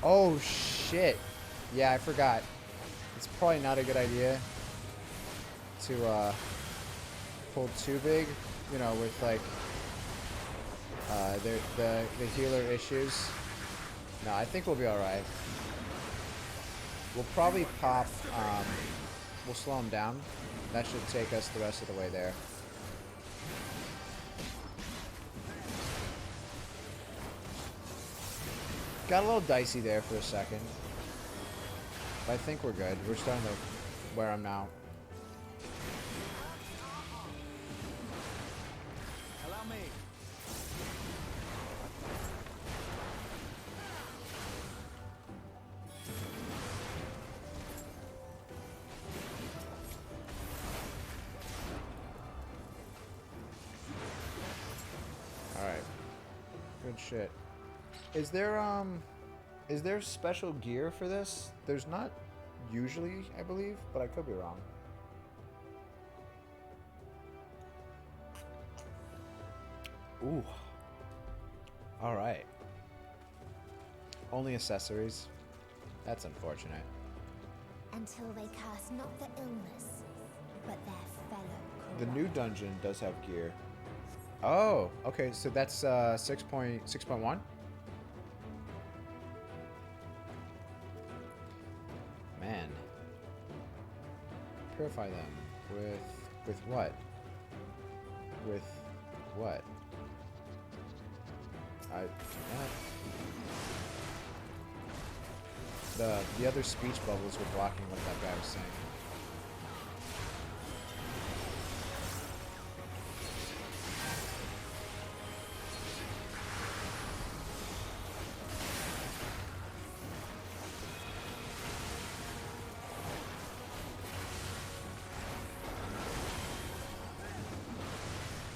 Oh shit. Yeah, I forgot. It's probably not a good idea to pull too big, you know, with like the healer issues. No, I think we'll be alright. We'll probably pop, we'll slow him down. That should take us the rest of the way there. Got a little dicey there for a second. But I think we're good. We're starting to wear him now. Allow me. Alright. Good shit. Is there special gear for this? There's not usually, I believe, but I could be wrong. Ooh. Alright. Only accessories. That's unfortunate. Until they curse not the illness, but their fellow. The new dungeon does have gear. Oh, okay, so that's 6.1? Man. Purify them with what? With what? The other speech bubbles were blocking what that guy was saying.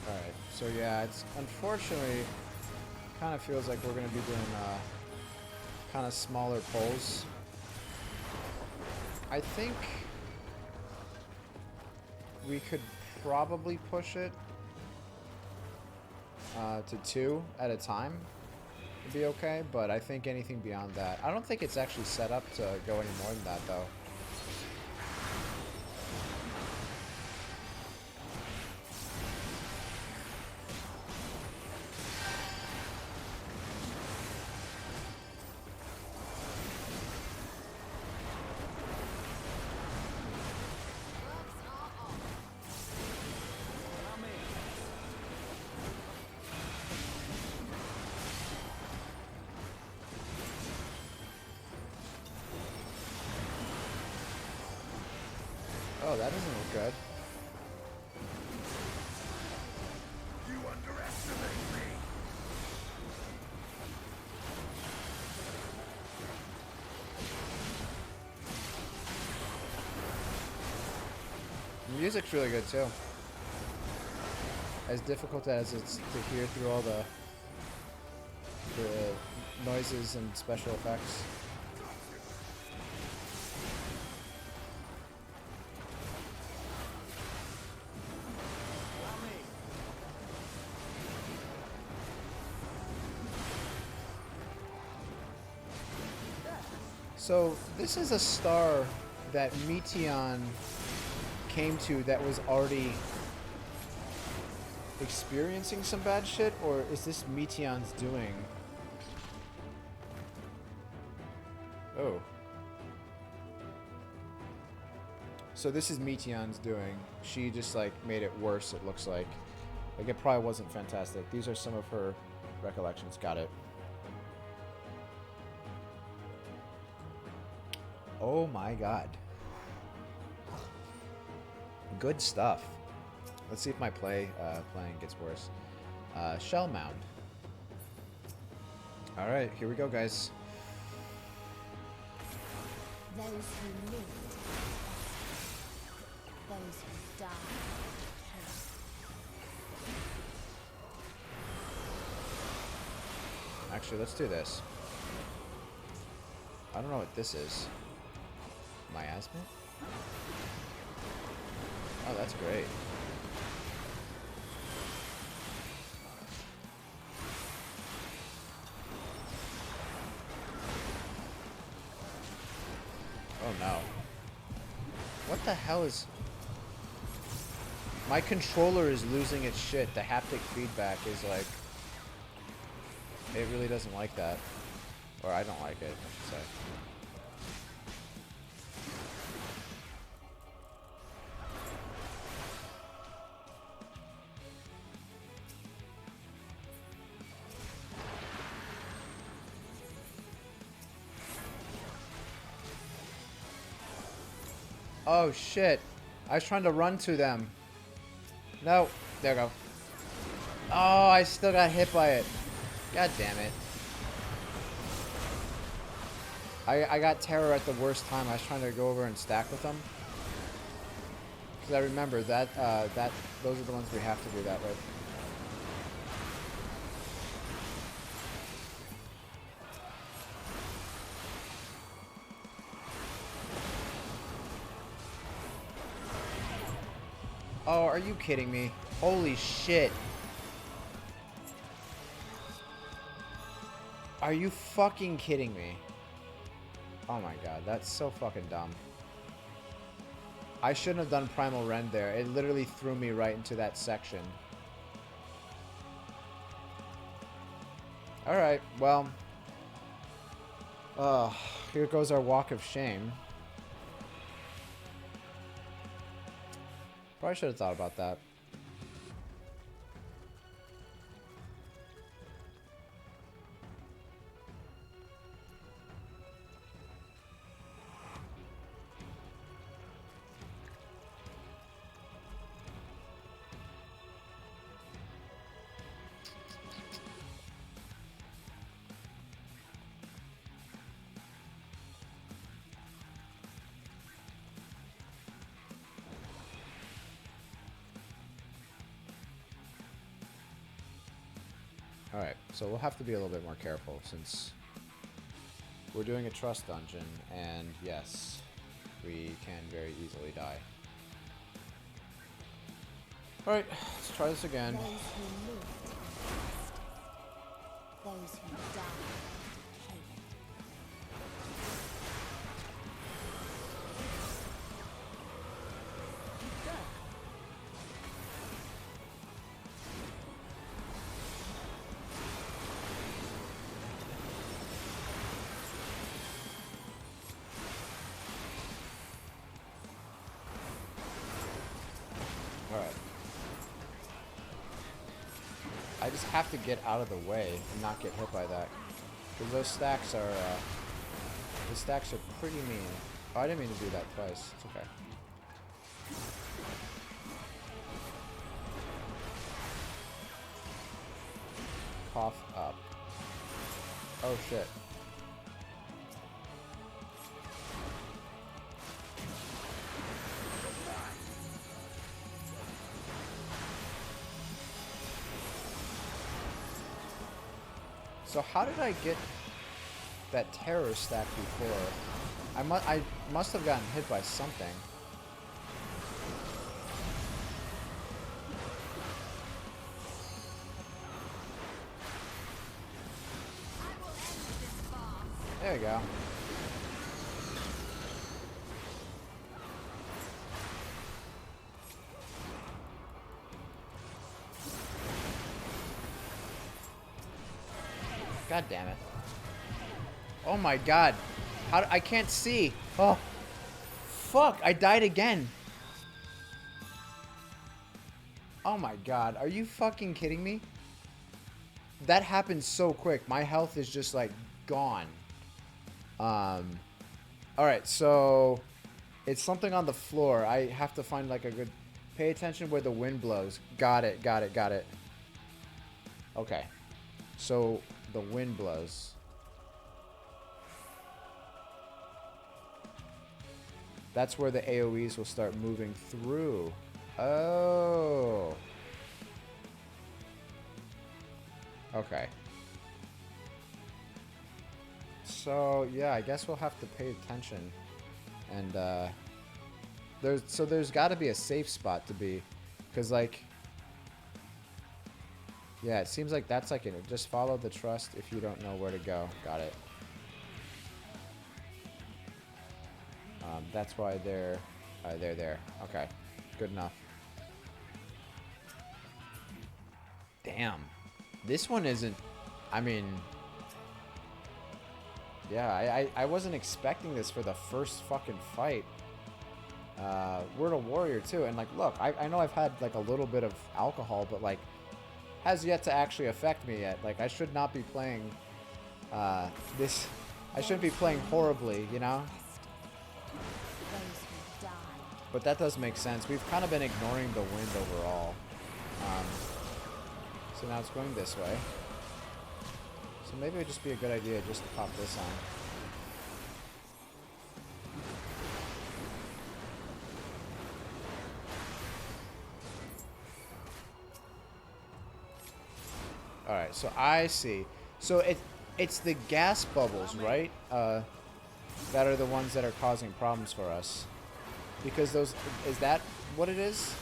Alright, so yeah, it's unfortunately kind of feels like we're going to be doing kind of smaller pulls. I think we could probably push it to 2 at a time. It'd be okay, but I think anything beyond that, I don't think it's actually set up to go any more than that though. Oh, that doesn't look good. You underestimate me. music's really good too. As difficult as it's to hear through all the noises and special effects. So this is a star that Meteion came to that was already experiencing some bad shit, or is this Meteion's doing? Oh. So this is Meteion's doing. She just like made it worse, it looks like. Like it probably wasn't fantastic. These are some of her recollections. Got it. Oh my god. Good stuff. Let's see if my playing gets worse. Shell mound. Alright, here we go, guys. Those who live, those who die. Actually, let's do this. I don't know what this is. Miasma? Oh, that's great. Oh no. What the hell is... My controller is losing its shit. The haptic feedback is like... It really doesn't like that. Or I don't like it, I should say. Oh shit. I was trying to run to them. No. There we go. Oh, I still got hit by it. God damn it. I got terror at the worst time. I was trying to go over and stack with them. Because I remember that, those are the ones we have to do that with. Oh, are you kidding me? Holy shit. Are you fucking kidding me? Oh my god, that's so fucking dumb. I shouldn't have done Primal Rend there. It literally threw me right into that section. Alright, well. Here goes our walk of shame. Probably should have thought about that. Alright, so we'll have to be a little bit more careful since we're doing a trust dungeon, and yes, we can very easily die. Alright, let's try this again. Those who live, those who die. Alright. I just have to get out of the way and not get hit by that. Because those stacks are, the stacks are pretty mean. Oh, I didn't mean to do that twice. It's okay. Cough up. Oh shit. So how did I get that terror stack before? I must have gotten hit by something. There you go. God damn it. Oh my god. I can't see. Oh. Fuck, I died again. Oh my god, are you fucking kidding me? That happened so quick. My health is just like gone. Alright, so it's something on the floor. I have to find like a good... Pay attention where the wind blows. Got it, got it, got it. Okay. So the wind blows. That's where the AoEs will start moving through. Oh. Okay. So, yeah, I guess we'll have to pay attention. And, there's got to be a safe spot to be. Because, like... Yeah, it seems like that's like it. Just follow the trust if you don't know where to go. Got it. That's why they're there. Okay, good enough. Damn, this one isn't. I mean, yeah, I wasn't expecting this for the first fucking fight. We're a warrior too, and like, look, I know I've had like a little bit of alcohol, but like, has yet to actually affect me yet. Like, I should not be playing this. I shouldn't be playing horribly, you know. But that does make sense. We've kind of been ignoring the wind overall. So now it's going this way. So maybe it'd just be a good idea just to pop this on. Alright, so I see. So it's the gas bubbles, right? That are the ones that are causing problems for us. Because those... Is that what it is?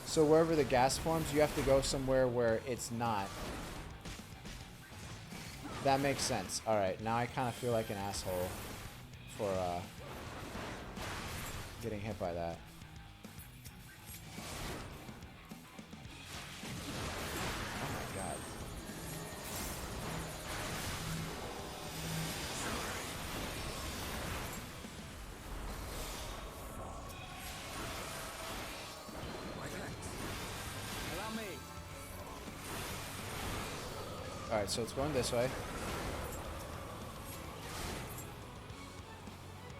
So wherever the gas forms, you have to go somewhere where it's not. That makes sense. Alright, now I kind of feel like an asshole for getting hit by that. Oh my god. Alright, so it's going this way.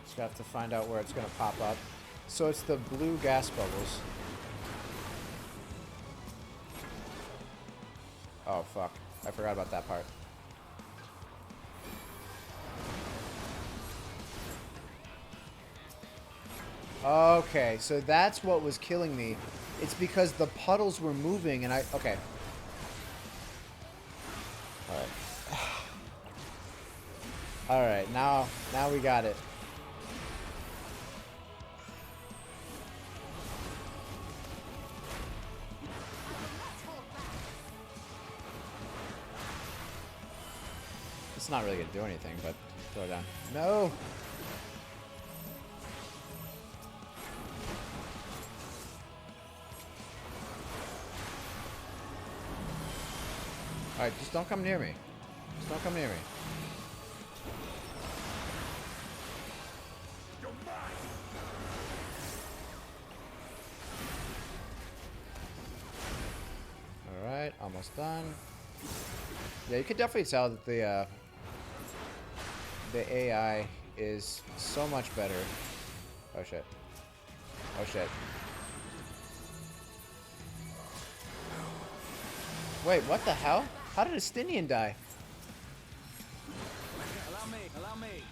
Just have to find out where it's going to pop up. So it's the blue gas bubbles. Oh, fuck. I forgot about that part. Okay, so that's what was killing me. It's because the puddles were moving and I... Okay. Alright. Alright, now we got it. It's not really gonna do anything, but throw it down. No! Alright, just don't come near me. Just don't come near me. Alright, almost done. Yeah, you could definitely tell that the AI is so much better. Oh shit. Oh shit. Wait, what the hell? How did Estinian die? Allow me, allow me.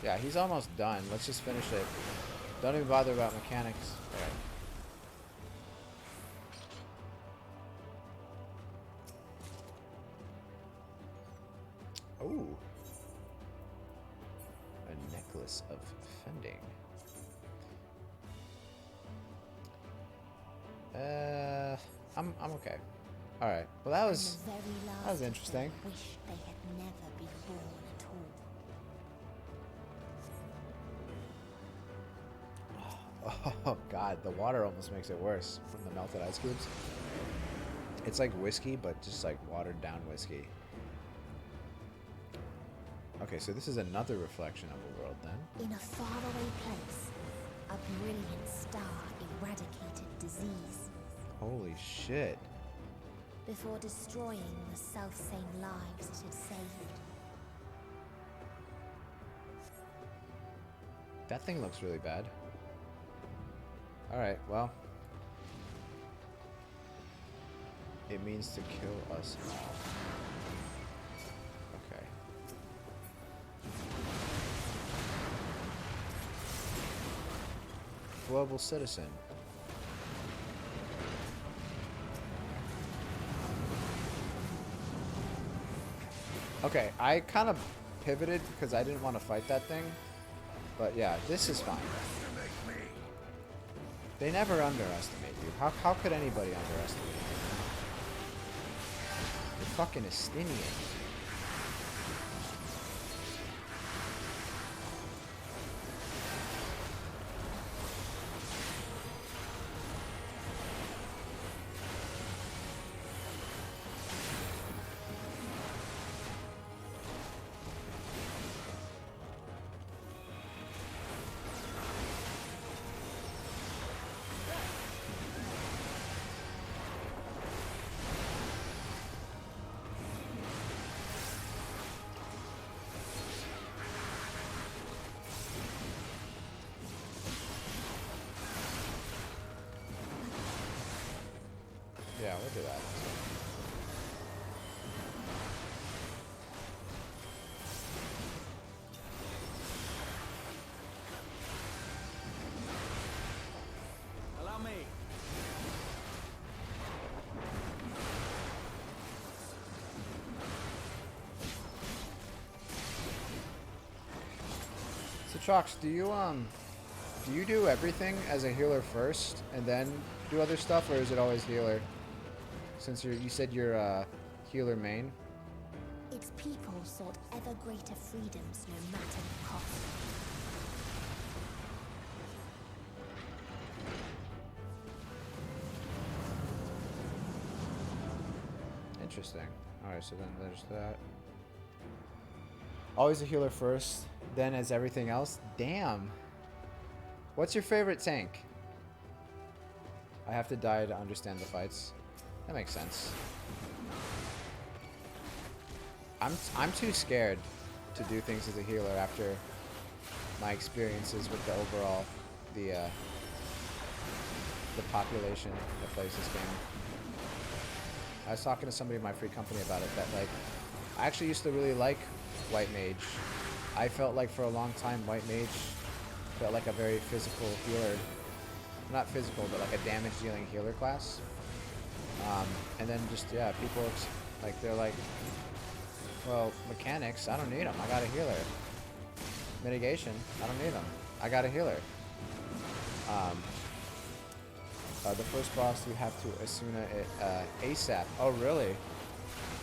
Yeah, he's almost done. Let's just finish it. Don't even bother about mechanics. Alright. Ooh. A necklace of fending. I'm okay. All right. Well, that was interesting. Wish they had never been born at all. Oh god, the water almost makes it worse from the melted ice cubes. It's like whiskey, but just like watered down whiskey. Okay, so this is another reflection of the world then. In a faraway place, a brilliant star eradicated disease. Holy shit. Before destroying the self-same lives it had saved. That thing looks really bad. Alright, well. It means to kill us all. Okay. Global citizen. Okay, I kind of pivoted because I didn't want to fight that thing. But yeah, this is fine. They never underestimate you. How could anybody underestimate you? You're fucking Estinian. Yeah, we'll do that. Allow me. So Trox, do you do everything as a healer first and then do other stuff, or is it always healer? Since you said you're a healer main. Its people sought ever greater freedoms no matter the cost. Interesting. Alright, so then there's that. Always a healer first, then as everything else? Damn. What's your favorite tank? I have to die to understand the fights. That makes sense. I'm too scared to do things as a healer after my experiences with the overall the population that plays this game. I was talking to somebody in my free company about it that like I actually used to really like White Mage. I felt like for a long time White Mage felt like a very physical healer. Not physical, but like a damage dealing healer class. And then just, yeah, people, like, they're like, well, mechanics, I don't need them. I got a healer. Mitigation, I don't need them. I got a healer. The first boss, you have to Asuna it ASAP. Oh, really?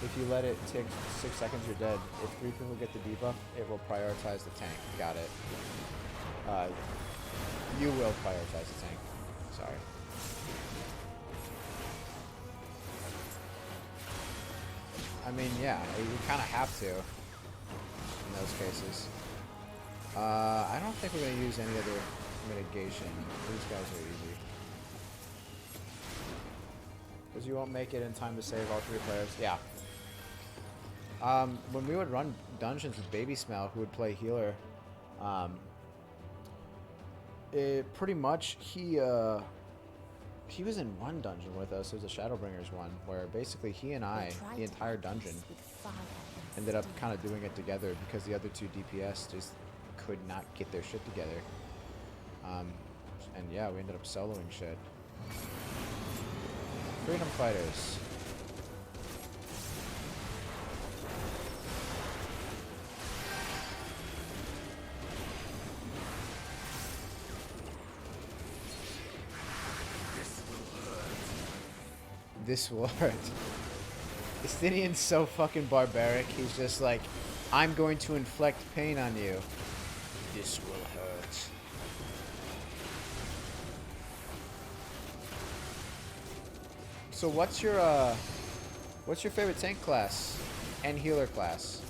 If you let it take 6 seconds, you're dead. If 3 people get the debuff, it will prioritize the tank. Got it. You will prioritize the tank. Sorry. I mean, yeah, you kind of have to in those cases. I don't think we're going to use any other mitigation. These guys are easy. Because you won't make it in time to save all 3 players. Yeah. When we would run dungeons with Baby Smell, who would play healer, pretty much he was in one dungeon with us. It was a Shadowbringers one, where basically he and I, the entire dungeon, ended up kind of doing it together because the other 2 DPS just could not get their shit together. And yeah, we ended up soloing shit. Freedom Fighters. This will hurt. Estinian's so fucking barbaric. He's just like, I'm going to inflict pain on you. This will hurt. So what's your favorite tank class and healer class?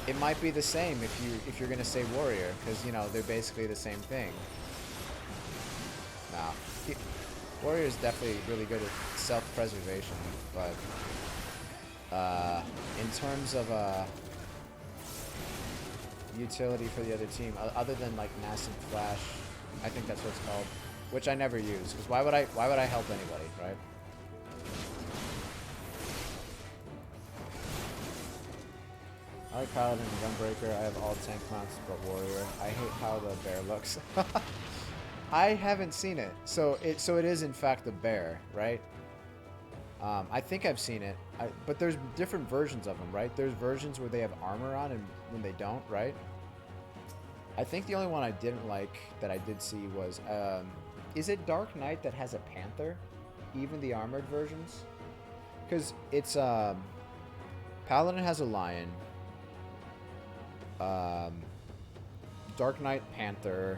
It might be the same if you're gonna say warrior, because you know they're basically the same thing. Nah, warrior is definitely really good at self-preservation, but in terms of utility for the other team, other than like nascent flash, I think that's what it's called, which I never use, because why would I help anybody, right? I like Paladin and Gunbreaker. I have all tank mounts but Warrior. I hate how the bear looks. I haven't seen it. So it is in fact the bear, right? I think I've seen it. But there's different versions of them, right? There's versions where they have armor on and when they don't, right? I think the only one I didn't like that I did see was, is it Dark Knight that has a panther? Even the armored versions? Because it's, Paladin has a lion. Dark Knight panther,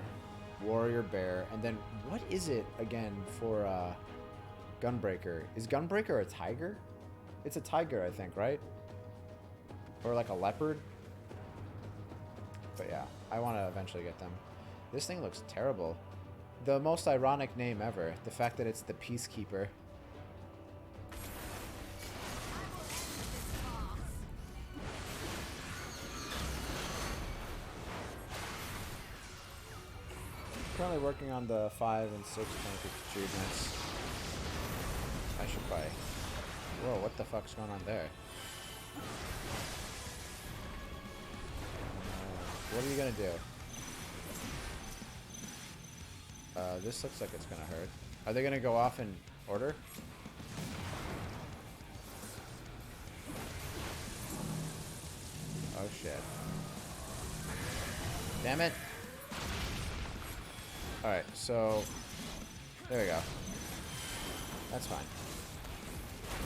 warrior bear, and then what is it again for Gunbreaker? Is Gunbreaker a tiger? It's a tiger, I think, right? Or like a leopard? But yeah, I want to eventually get them. This thing looks terrible. The most ironic name ever. The fact that it's the Peacekeeper. Currently working on the 5 and 6 tank achievements. I should probably... Whoa, what the fuck's going on there? What are you gonna do? This looks like it's gonna hurt. Are they gonna go off in order? Oh shit. Damn it! Alright, so... There we go. That's fine.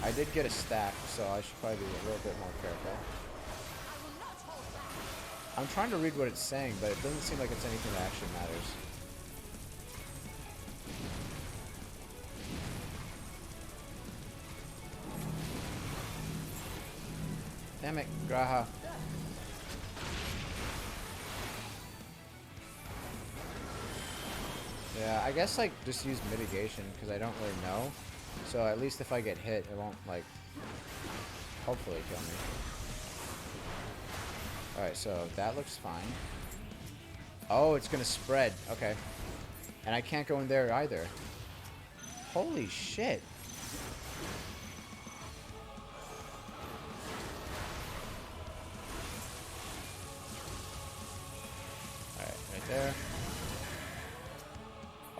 I did get a stack, so I should probably be a little bit more careful. I'm trying to read what it's saying, but it doesn't seem like it's anything that actually matters. Damn it, Graha. Yeah, I guess like just use mitigation because I don't really know. So at least if I get hit, it won't like hopefully kill me. Alright, so that looks fine. Oh, it's gonna spread. Okay. And I can't go in there either. Holy shit. Alright, right there.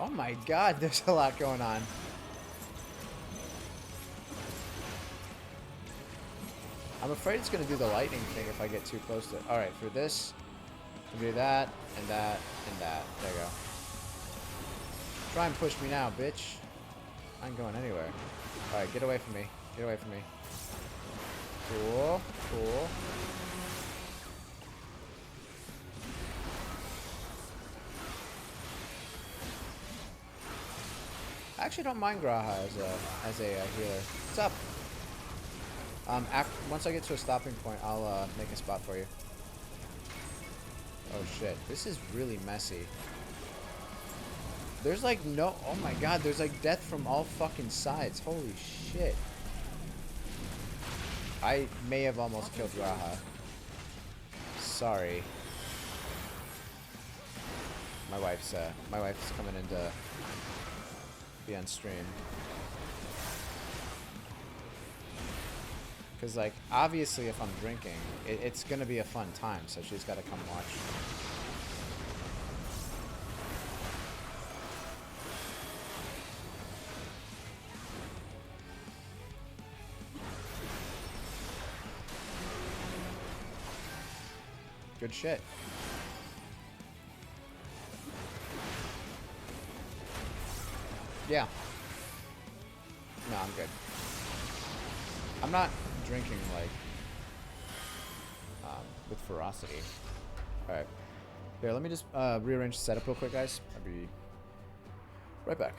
Oh my god, there's a lot going on. I'm afraid it's going to do the lightning thing if I get too close to it. Alright, for this, I'll do that, and that, and that. There you go. Try and push me now, bitch. I ain't going anywhere. Alright, get away from me. Get away from me. Cool, cool. I actually don't mind Graha as a healer. What's up? Once I get to a stopping point, I'll make a spot for you. Oh shit, this is really messy. There's like no, oh my god, there's like death from all fucking sides. Holy shit. I may have almost killed Graha. Sorry. My wife's coming in to be on stream. Because, like, obviously if I'm drinking, it's going to be a fun time, so she's got to come watch. Good shit. Yeah. No, I'm good. I'm not drinking, like, with ferocity. Alright. Here, let me just rearrange the setup real quick, guys. I'll be right back.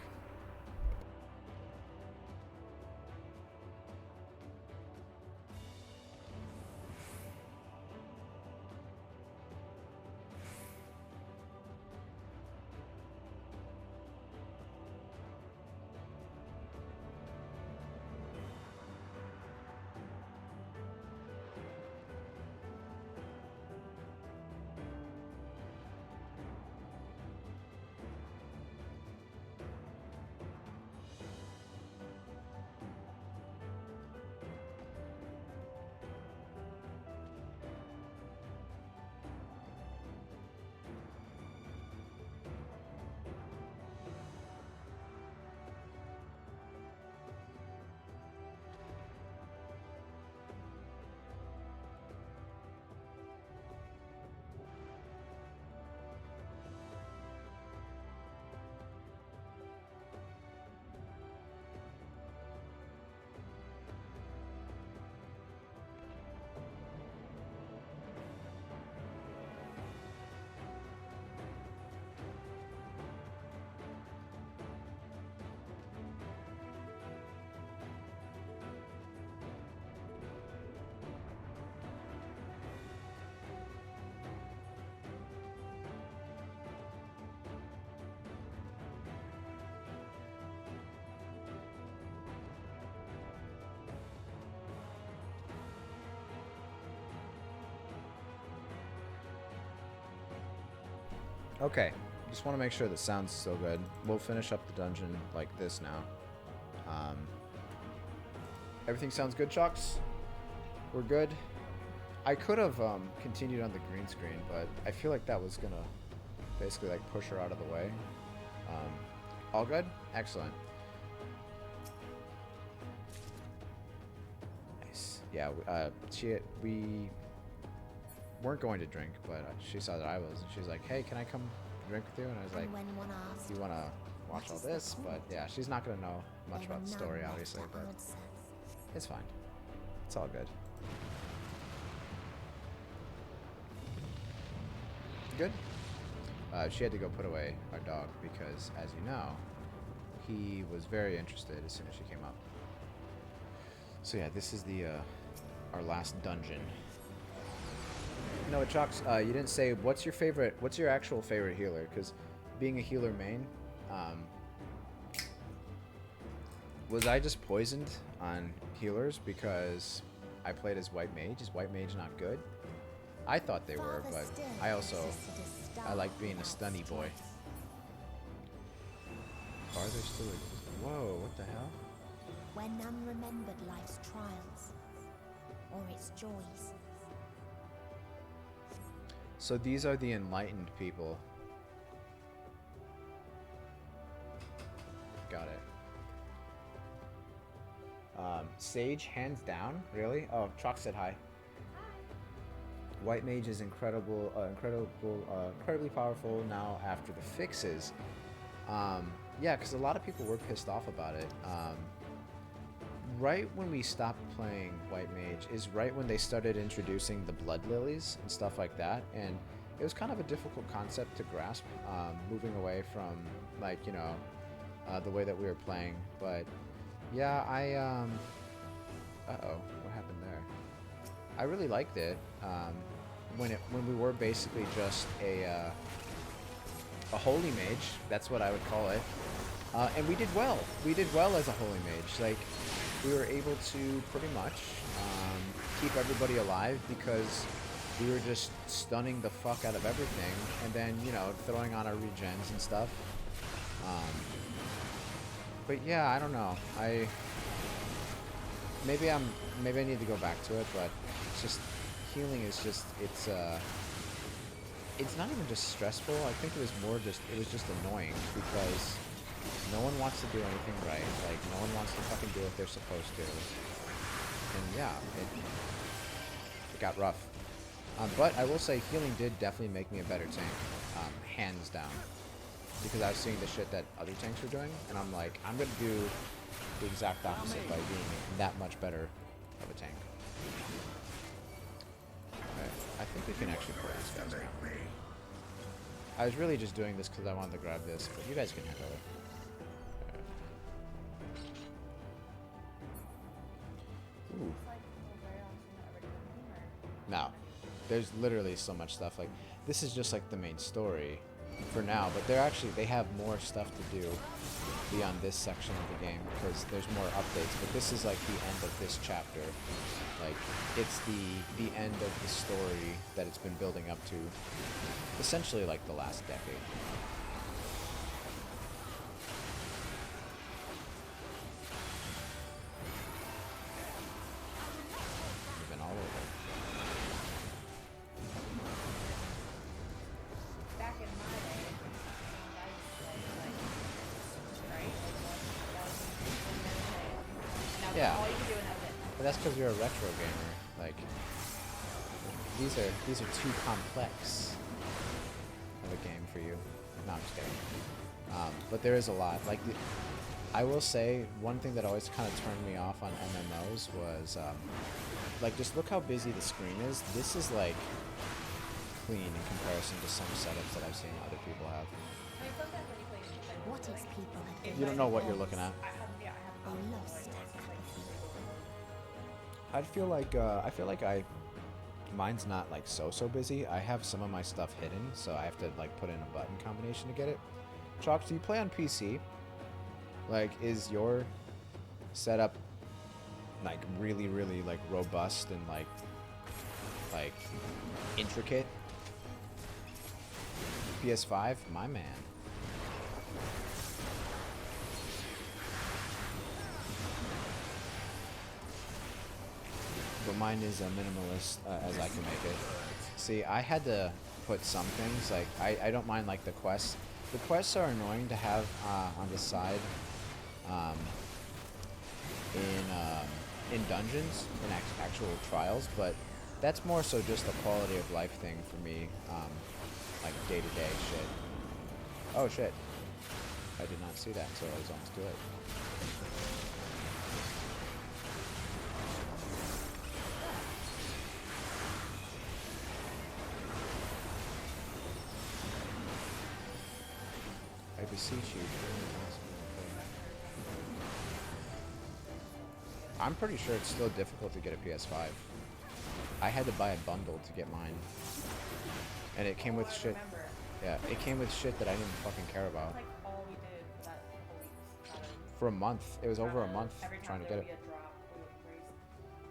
Okay, just want to make sure that sounds still good. We'll finish up the dungeon like this now. Everything sounds good, Chucks? We're good? I could have continued on the green screen, but I feel like that was gonna basically like push her out of the way. All good? Excellent. Nice. Yeah, we weren't going to drink, but she saw that I was, and she's like, "Hey, can I come drink with you?" And I was like, "Do you want to watch all this?" But yeah, she's not going to know much about the story, obviously, but it's fine. It's all good. Good. She had to go put away our dog because, as you know, he was very interested as soon as she came up. So yeah, this is the our last dungeon. You know what, Chalks? You didn't say what's your actual favorite healer? Because being a healer main, was I just poisoned on healers because I played as white mage? Is white mage not good? I thought they were, but I like being a stunny boy. Farther still exists. Whoa, what the hell? When none remembered life's trials or its joys. So these are the enlightened people. Got it. Sage, hands down, really? Oh, Chalk said hi. White Mage is incredibly powerful now after the fixes. Yeah, because a lot of people were pissed off about it. Right when we stopped playing White Mage is right when they started introducing the Blood Lilies and stuff like that, and it was kind of a difficult concept to grasp, moving away from, like, you know, the way that we were playing. But yeah, uh-oh, what happened there? I really liked it when we were basically just a holy mage. That's what I would call it, and we did well. We did well as a holy mage. Like, we were able to pretty much keep everybody alive because we were just stunning the fuck out of everything, and then, you know, throwing on our regens and stuff. But yeah, I don't know. Maybe I need to go back to it, but it's just, healing is just, it's not even just stressful. I think it was just annoying because no one wants to do anything right. Like, no one wants to fucking do what they're supposed to. And yeah, it got rough. But I will say healing did definitely make me a better tank, hands down. Because I was seeing the shit that other tanks were doing, and I'm like, I'm gonna do the exact opposite by being that much better of a tank. Okay, I think we can actually play these guys now. I was really just doing this because I wanted to grab this, but you guys can handle it. Okay. Ooh. No, there's literally so much stuff. Like, this is just like the main story for now, but they have more stuff to do beyond this section of the game because there's more updates. But this is like the end of this chapter. Like, it's the end of the story that it's been building up to, essentially like the last decade. We've been all over. Back in my day, I used to play, right? Now Yeah. all you can do and that's it. But that's because you're a retro gamer. Like, these are too complex of a game for you. No, I'm just kidding. But there is a lot. Like, I will say one thing that always kind of turned me off on MMOs was, like, just look how busy the screen is. This is like clean in comparison to some setups that I've seen other people have. What is people have You don't know what you're looking at. lost? I feel like mine's not like so busy. I have some of my stuff hidden, so I have to like put in a button combination to get it. Chalk, do you play on PC? Like, is your setup like really like robust and like intricate? PS5, my man. But mine is minimalist as I can make it. See, I had to put some things, like, I don't mind, like, the quests. The quests are annoying to have on the side in dungeons, in actual trials, but that's more so just a quality of life thing for me, like, day-to-day shit. Oh, shit. I did not see that until I was almost too late. I beseech you. I'm pretty sure it's still difficult to get a PS5. I had to buy a bundle to get mine. And it came with shit. Yeah, it came with shit that I didn't fucking care about. Like all we did for that couple weeks. For a month. It was over a month trying to get it. Every time there would be a drop, we would raise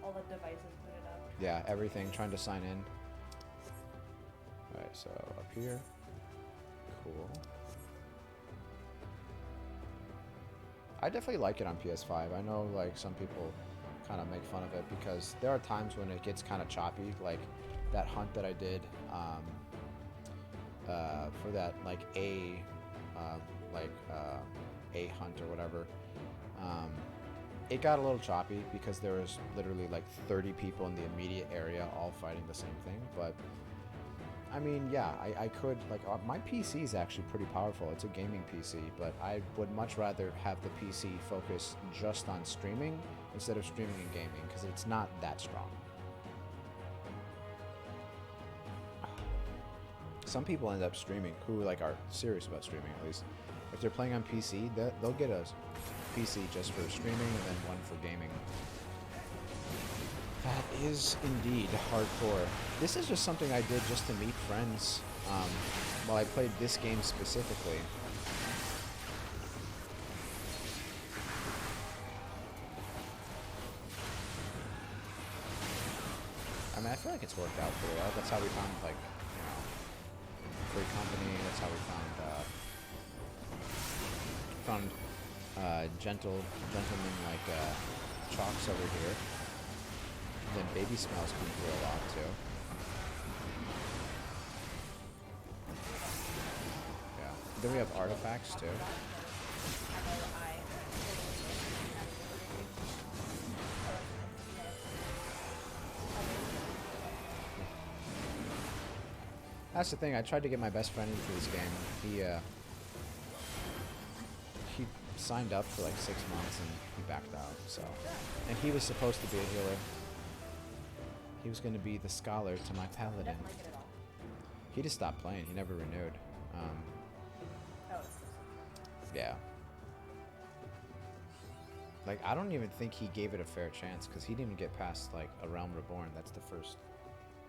all the devices booted up. Yeah, everything, trying to sign in. Alright, so up here. Cool. I definitely like it on PS5. I know, like, some people kind of make fun of it because there are times when it gets kind of choppy, like that hunt that I did for that, like, A hunt or whatever. It got a little choppy because there was literally like 30 people in the immediate area all fighting the same thing, but I mean, yeah, I could, like, my PC is actually pretty powerful. It's a gaming PC, but I would much rather have the PC focus just on streaming instead of streaming and gaming, because it's not that strong. Some people end up streaming who, like, are serious about streaming, at least. If they're playing on PC, they'll get a PC just for streaming and then one for gaming. That is indeed hardcore. This is just something I did just to meet friends while I played this game specifically. I mean, I feel like it's worked out pretty well. That's how we found, like, you know, Free Company. That's how we found gentlemen like Chalks over here. Then Baby Smells come through a lot too. Yeah. Then we have artifacts too. That's the thing. I tried to get my best friend into this game. signed up for like 6 months and he backed out. So, and he was supposed to be a healer. He was going to be the scholar to my paladin. He just stopped playing. He never renewed. Yeah. Like, I don't even think he gave it a fair chance because he didn't even get past like A Realm Reborn. That's the first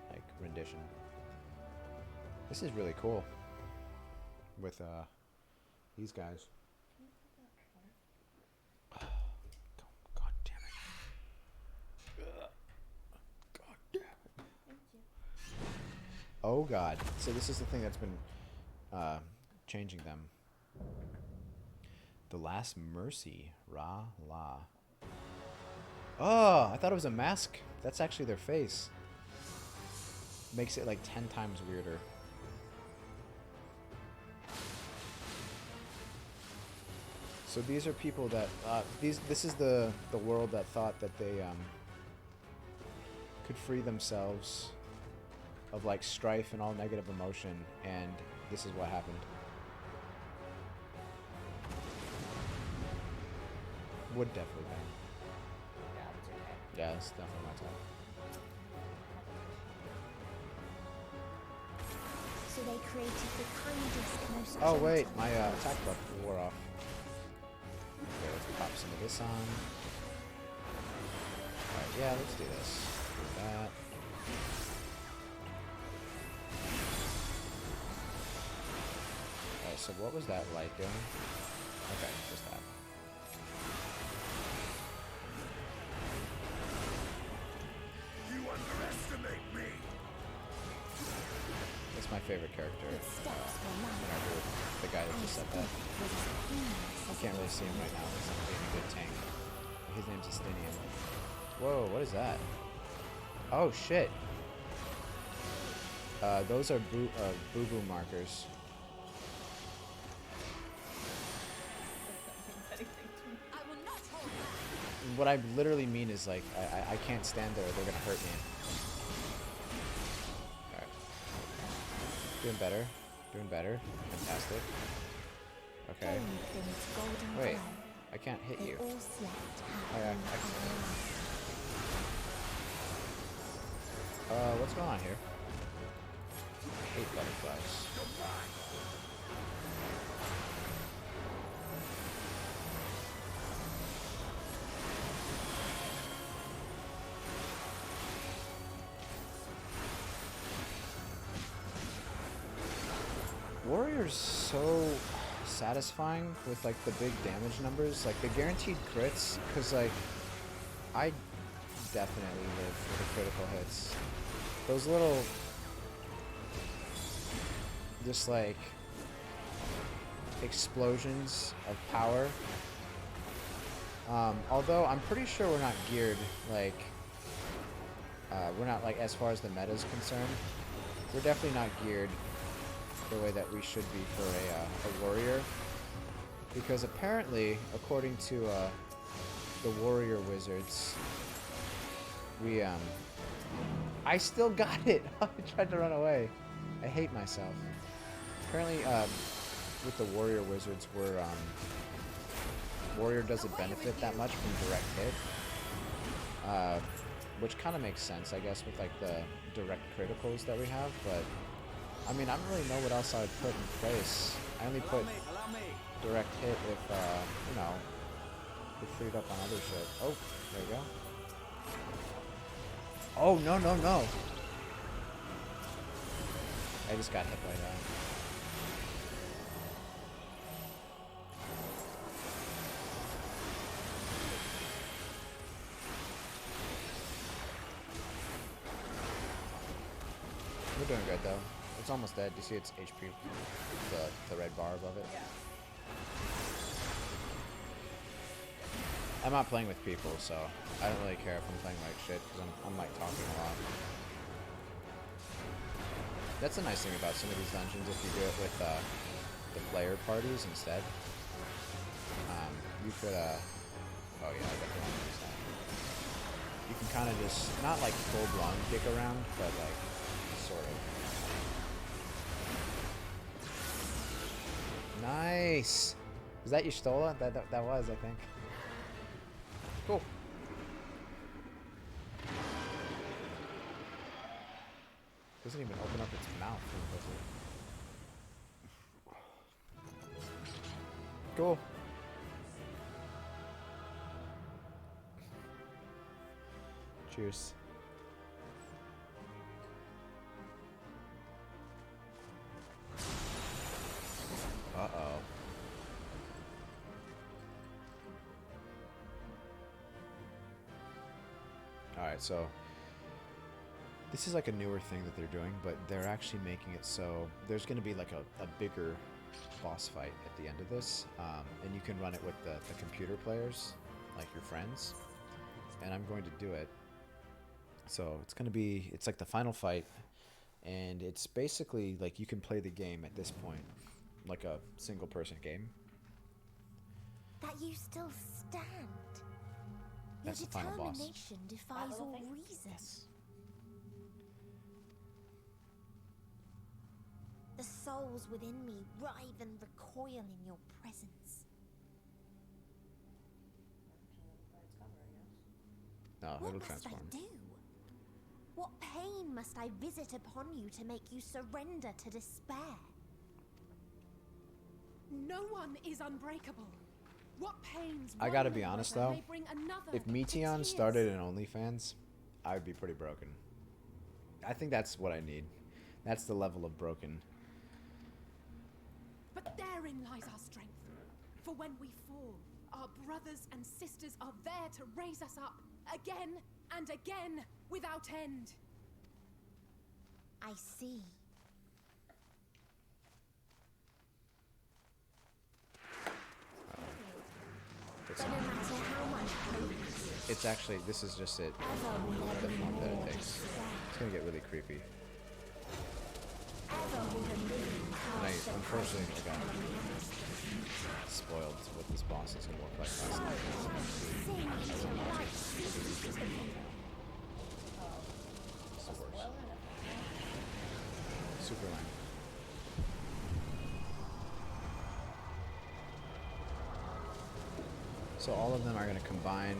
like rendition. This is really cool with these guys. God damn it. God damn it. Oh god. So this is the thing that's been changing them. The Last Mercy. Ra La. Oh, I thought it was a mask. That's actually their face. Makes it like 10 times weirder. So these are people that this is the world that thought that they could free themselves of like strife and all negative emotion, and this is what happened. Would definitely be. Yeah, that's definitely my type. So they created the kindest, most Oh gentle wait, my of attack buff wore off. Okay, let's pop some of this on. Alright, yeah, let's do this. Do that. Alright, so what was that light doing? Okay, just that. You underestimate me. That's my favorite character. Whenever the guy that just said that. I can't really see him right now. He's not being a good tank. His name's Estinian. Whoa, what is that? Oh shit. Those are boo-boo markers. What I literally mean is like I can't stand there. They're gonna hurt me. All right. Doing better. Doing better. Fantastic. Okay. Wait. I can't hit you. Oh yeah. Excellent. What's going on here? I hate butterflies. Warrior's so satisfying with like the big damage numbers, like the guaranteed crits, because like I definitely live for the critical hits. Those little just like explosions of power. Although I'm pretty sure we're not geared like we're not like, as far as the meta is concerned, we're definitely not geared the way that we should be for a warrior, because apparently, according to the warrior wizards, we I still got it. I tried to run away. I hate myself. Apparently, with the warrior wizards, we're warrior doesn't benefit that much from direct hit, which kind of makes sense, I guess, with like the direct criticals that we have, but I mean, I don't really know what else I would put in place. I only put direct hit if, you know, we're freed up on other shit. Oh, there we go. Oh, no, no, no. I just got hit by that. We're doing good, though. It's almost dead. You see its HP, the red bar above it? Yeah. I'm not playing with people, so I don't really care if I'm playing like shit, because I'm like talking a lot. That's the nice thing about some of these dungeons, if you do it with the player parties instead. You could, oh yeah, I definitely want to use that. You can kind of just, not like full-blown dick around, but like, sort of. Nice! Was that Y'shtola? That was, I think. Cool. Doesn't even open up its mouth, does it? Cool. Cheers. Uh-oh. Alright, so this is like a newer thing that they're doing, but they're actually making it so there's going to be like a bigger boss fight at the end of this, and you can run it with the computer players, like your friends, and I'm going to do it. So it's like the final fight, and it's basically like you can play the game at this point like a single person game. That you still stand. That's Your the final boss. determination defies all reason. The souls within me writhe and recoil in your presence. No, What it'll must transform. I do? What pain must I visit upon you to make you surrender to despair? No one is unbreakable. What pains I gotta be honest though, may bring another if to Meteion tears. started in OnlyFans, I would be pretty broken. I think that's what I need. That's the level of broken. But therein lies our strength. For when we fall, our brothers and sisters are there to raise us up again and again without end. I see. It's, But no matter how much hope it's actually, this is just it, ever will the there be form that more it takes. despair. It's gonna get really creepy. Ever will the living And I cast a unfortunately present got on the spoiled what this boss is gonna look like last sing night. to light. It's the worst. Super lame. So all of them are going to combine,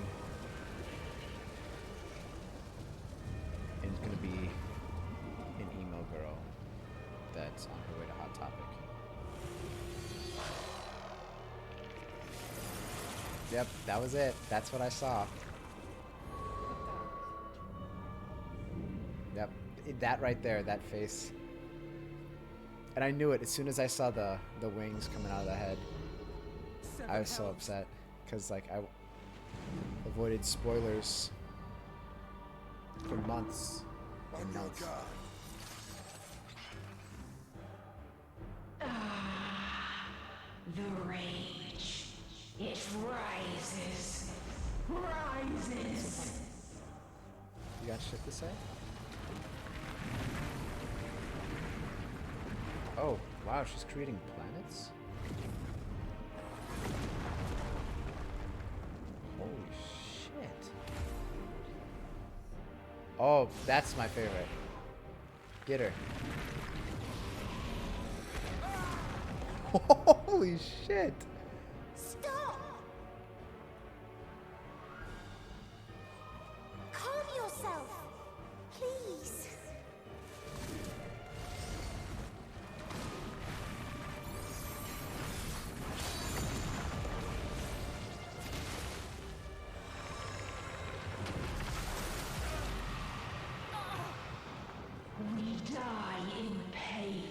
and it's going to be an emo girl that's on her way to Hot Topic. Yep, that was it. That's what I saw. Yep, that right there, that face. And I knew it as soon as I saw the wings coming out of the head. I was so upset. Because, like, I avoided spoilers for months and months. The rage. It rises. Rises. You got shit to say? Oh, wow, she's creating planets? Holy shit. Oh, that's my favorite. Get her. Holy shit. Stop! Calm yourself, please. We die in pain.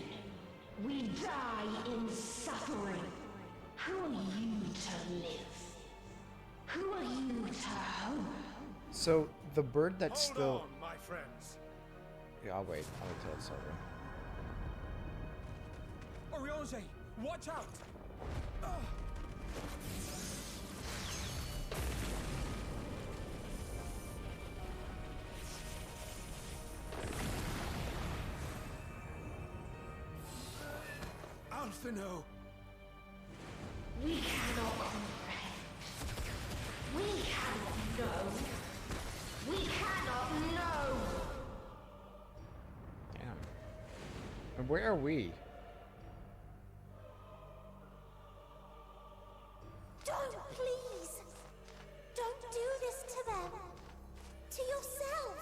We die in suffering. Who are you to live? Who are you to hope? So, the bird that's Hold still... on, my friends. Yeah, I'll wait till it's over. Oriange, watch out! Alphino! We cannot comprehend. We cannot know. We cannot know. Damn. And where are we? to yourself.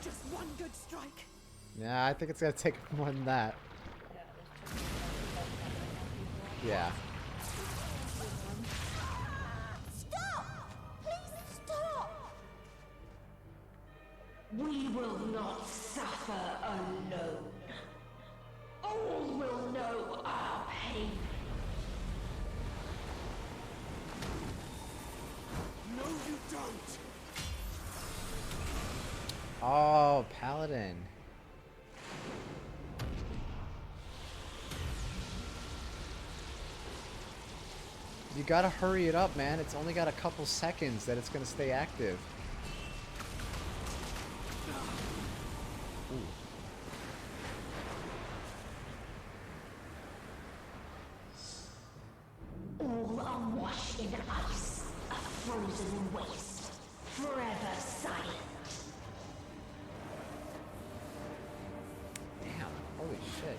Just one good strike. Yeah, I think it's gonna take more than that. Yeah. Stop! Please stop! We will not suffer alone. All will know our pain. No, you don't! Oh, Paladin. You gotta hurry it up, man. It's only got a couple seconds that it's gonna stay active. Ooh. All unwashed in ice, a frozen waste, forever silent. Damn, holy shit.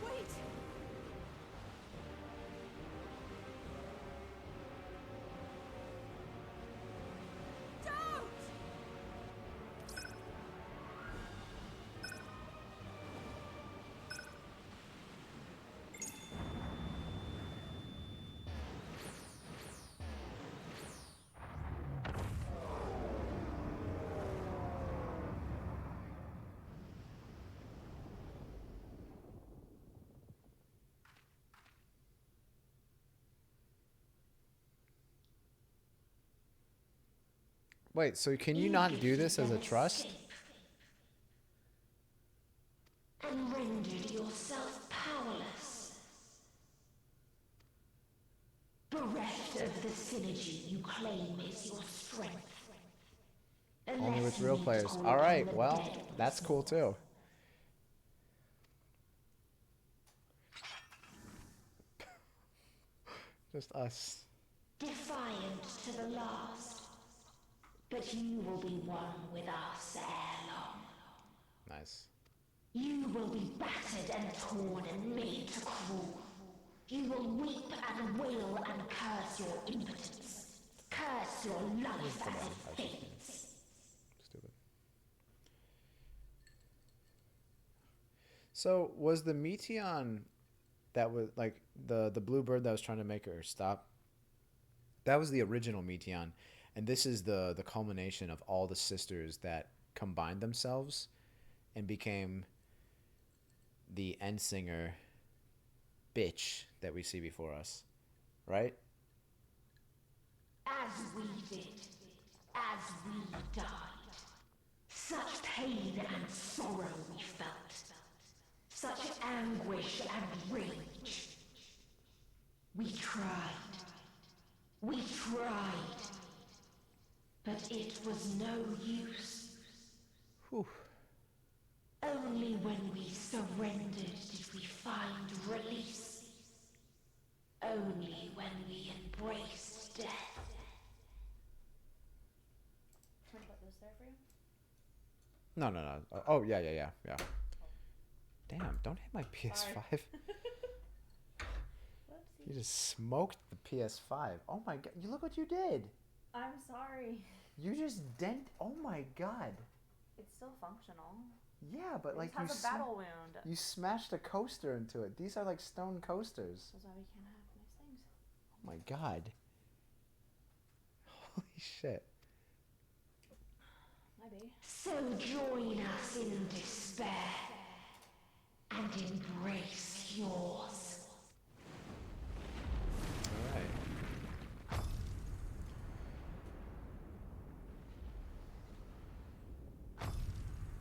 Wait! Don't! Wait, so can you not do this as a trust? And rendered yourself powerless. Bereft of the synergy you claim is your strength. Only with real players. Alright, well, that's cool too. Just us. Defiant to the last. But you will be one with us ere long. Nice. You will be battered and torn and made to crawl. You will weep and wail and curse your impotence. Curse your life as it fades. Stupid. So, was the Meteon that was, like, the blue bird that was trying to make her stop, that was the original Meteon. And this is the culmination of all the sisters that combined themselves and became the Endsinger bitch that we see before us. Right? As we did, as we died. Such pain and sorrow we felt. Such anguish and rage. We tried. We tried. But it was no use. Whew. Only when we surrendered did we find release. Only when we embraced death. Can I put this there for you? No. Oh, yeah. Damn, don't hit my PS5. You just smoked the PS5. Oh my god, you look what you did. I'm sorry. You just dent. Oh my god. It's still functional. Yeah, but It like has a battle wound. You smashed a coaster into it. These are like stone coasters. That's why we can't have nice things. Oh my god. Holy shit. Maybe. So join us in despair and embrace yours. Alright.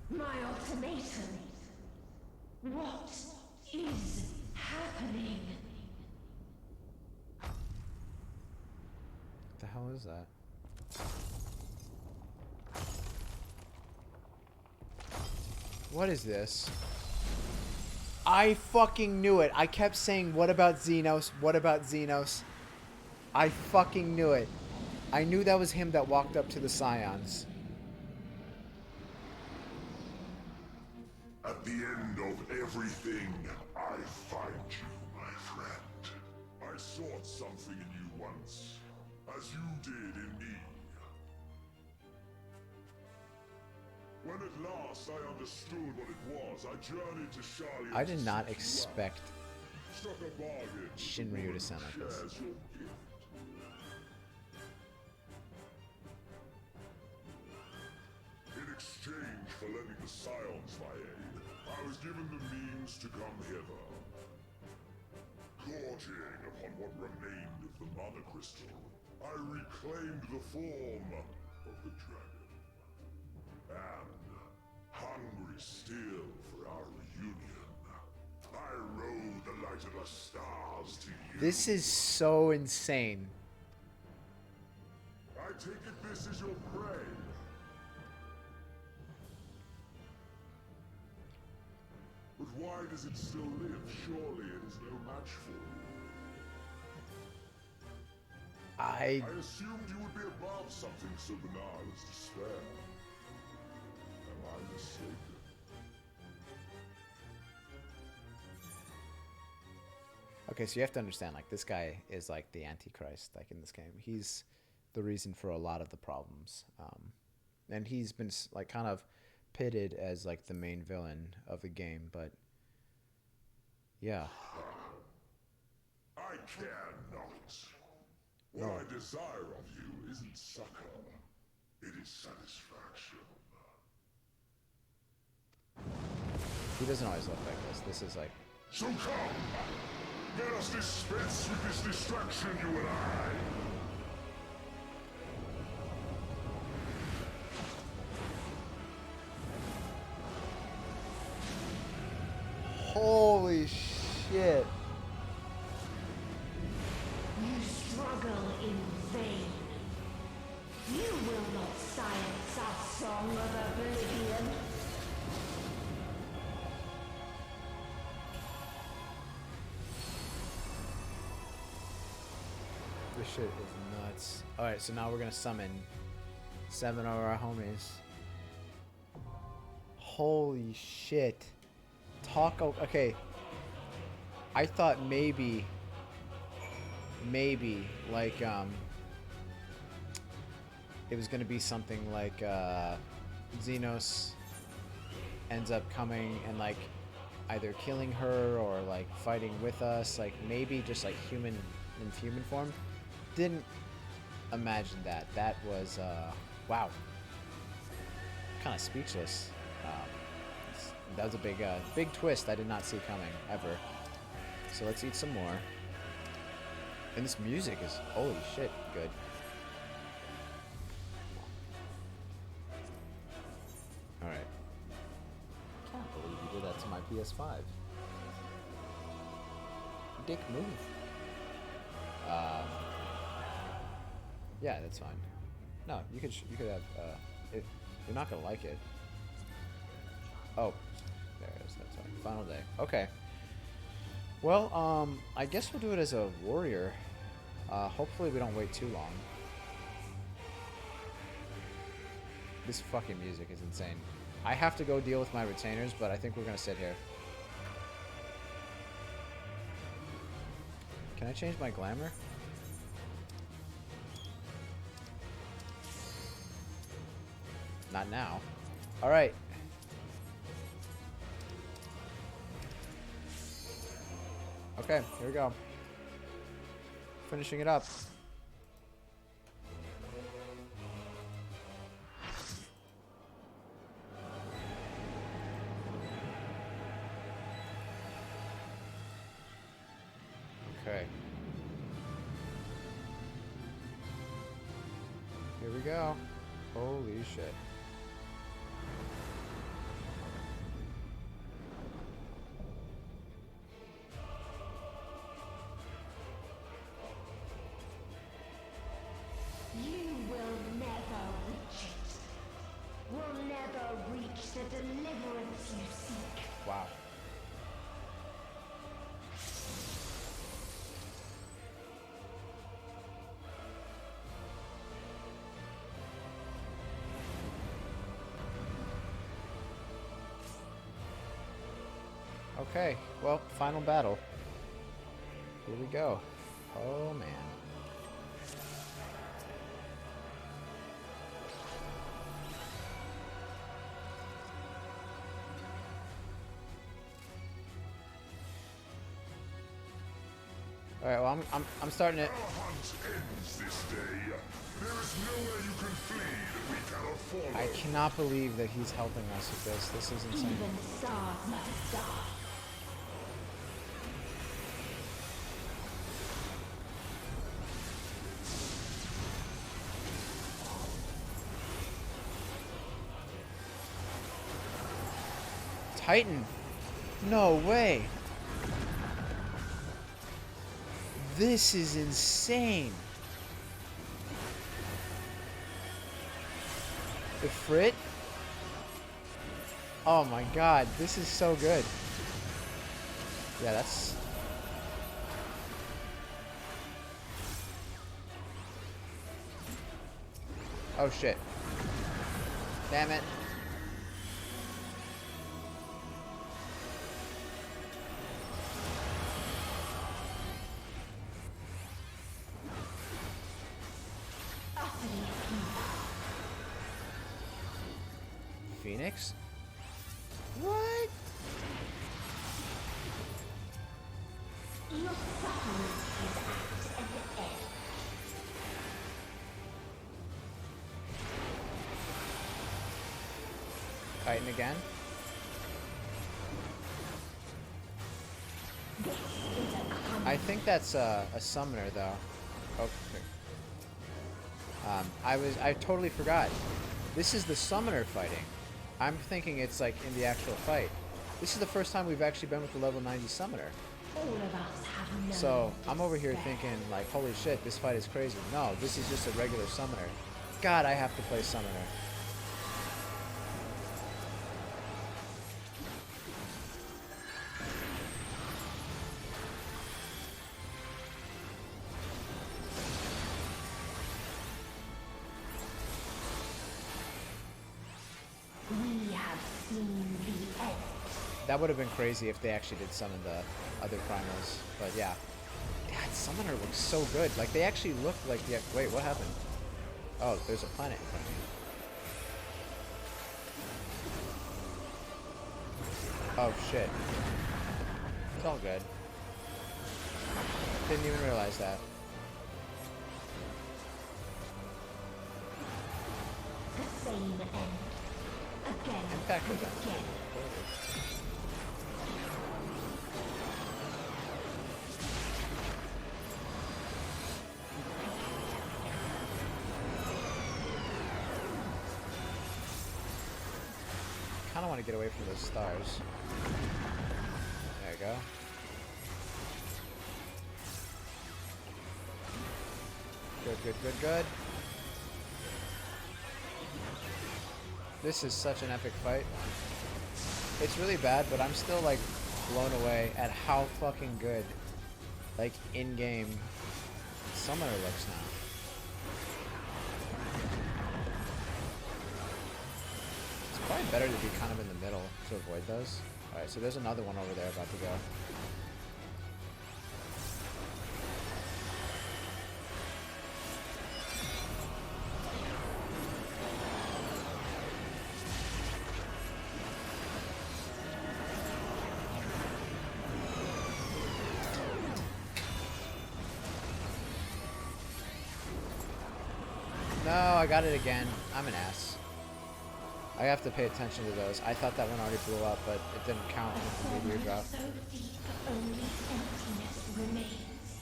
My ultimatum. What is happening? What the hell is that? What is this? I fucking knew it. I kept saying, what about Xenos? What about Xenos? I fucking knew it. I knew that was him that walked up to the Scions. At the end of everything, I find you, my friend. I sought something in you once, as you did in me. When at last I understood what it was, I journeyed to Charlie. I did not expect Shinryu to sound like this. In exchange for lending the Scions my aid, I was given the means to come hither. Gorging upon what remained of the Mother Crystal, I reclaimed the form of the dragon. And, hungry still for our reunion, I rode the light of the stars to you. This is so insane. I take it this is your prey. But why does it still live? Surely it is no match for you. I assumed you would be above something so banal as despair. Am I mistaken? Okay, so you have to understand, like, this guy is like the Antichrist, like, in this game. He's the reason for a lot of the problems. And he's been, like, kind of pitted as, like, the main villain of the game, but yeah. I care not. What I desire of you isn't succor, it is satisfaction. He doesn't always look like this. This is like... So come! Let us dispense with this distraction, you and I! Holy shit. You struggle in vain. You will not silence our song of oblivion. This shit is nuts. Alright, so now we're gonna summon 7 of our homies. Holy shit. Okay. I thought maybe like it was gonna be something like Xenos ends up coming and like either killing her or like fighting with us, like maybe just like human form. Didn't imagine that. That was wow. Kind of speechless. That was a big twist I did not see coming, ever. So let's eat some more. And this music is, holy shit, good. Alright. Can't believe you did that to my PS5. Dick move. Yeah, that's fine. No, you could have, you're not gonna like it. Oh, there it is. That's fine. Final day. Okay. Well, I guess we'll do it as a warrior. Hopefully we don't wait too long. This fucking music is insane. I have to go deal with my retainers, but I think we're gonna sit here. Can I change my glamour? Not now. Alright. Okay, here we go. Finishing it up. Okay. Here we go. Holy shit. You will never reach it. Will never reach the deliverance you seek. Wow. Okay, well, final battle. Here we go. Oh, man. All right, well, I'm starting it. Our hunt ends this day. There is nowhere you can flee that we cannot follow. I cannot believe that he's helping us with this. This is insane. Even stars must die. Titan. No way. This is insane. The Frit? Oh my god, this is so good. Yeah, that's... Oh shit. Damn it. Phoenix? What? Your suffering is at an end. Titan again? I think that's a summoner though. Oh, I totally forgot. This is the summoner fighting. I'm thinking it's like in the actual fight. This is the first time we've actually been with the level 90 summoner. All of us have known So I'm over here thinking like, holy shit, this fight is crazy. No, this is just a regular summoner. God, I have to play summoner. We have seen the end. That would have been crazy if they actually did summon the other primals. But yeah. God, Summoner looks so good. Like, they actually look like the... Wait, what happened? Oh, there's a planet in front of me. Oh, shit. It's all good. Didn't even realize that. The same end. Again. Impact with that. Again. I want to get away from those stars. There you go. Good, good, good, good. This is such an epic fight. It's really bad, but I'm still like blown away at how fucking good, like, in-game Summoner looks now. Probably better to be kind of in the middle to avoid those. Alright, so there's another one over there about to go. No, I got it again. I'm an ass. I have to pay attention to those. I thought that one already blew up, but it didn't count with the meteor drop. So deep, only emptiness remains.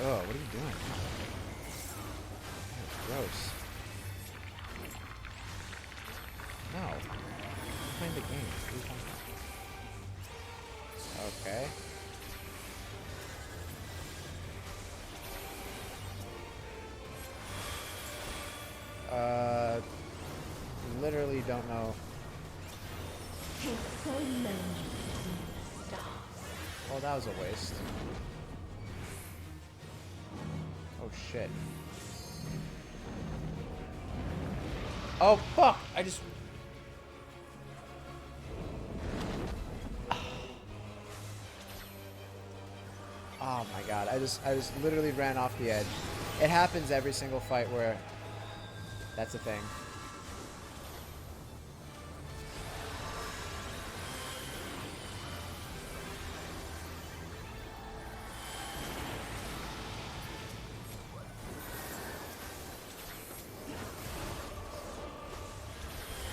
Oh, what are you doing? That's gross. No. I'm playing the game. What are you talking about? Okay. Literally don't know. It's so lonely between the stars. Oh, that was a waste. Oh shit. Oh fuck! I just... Oh my god, I just literally ran off the edge. It happens every single fight where that's a thing.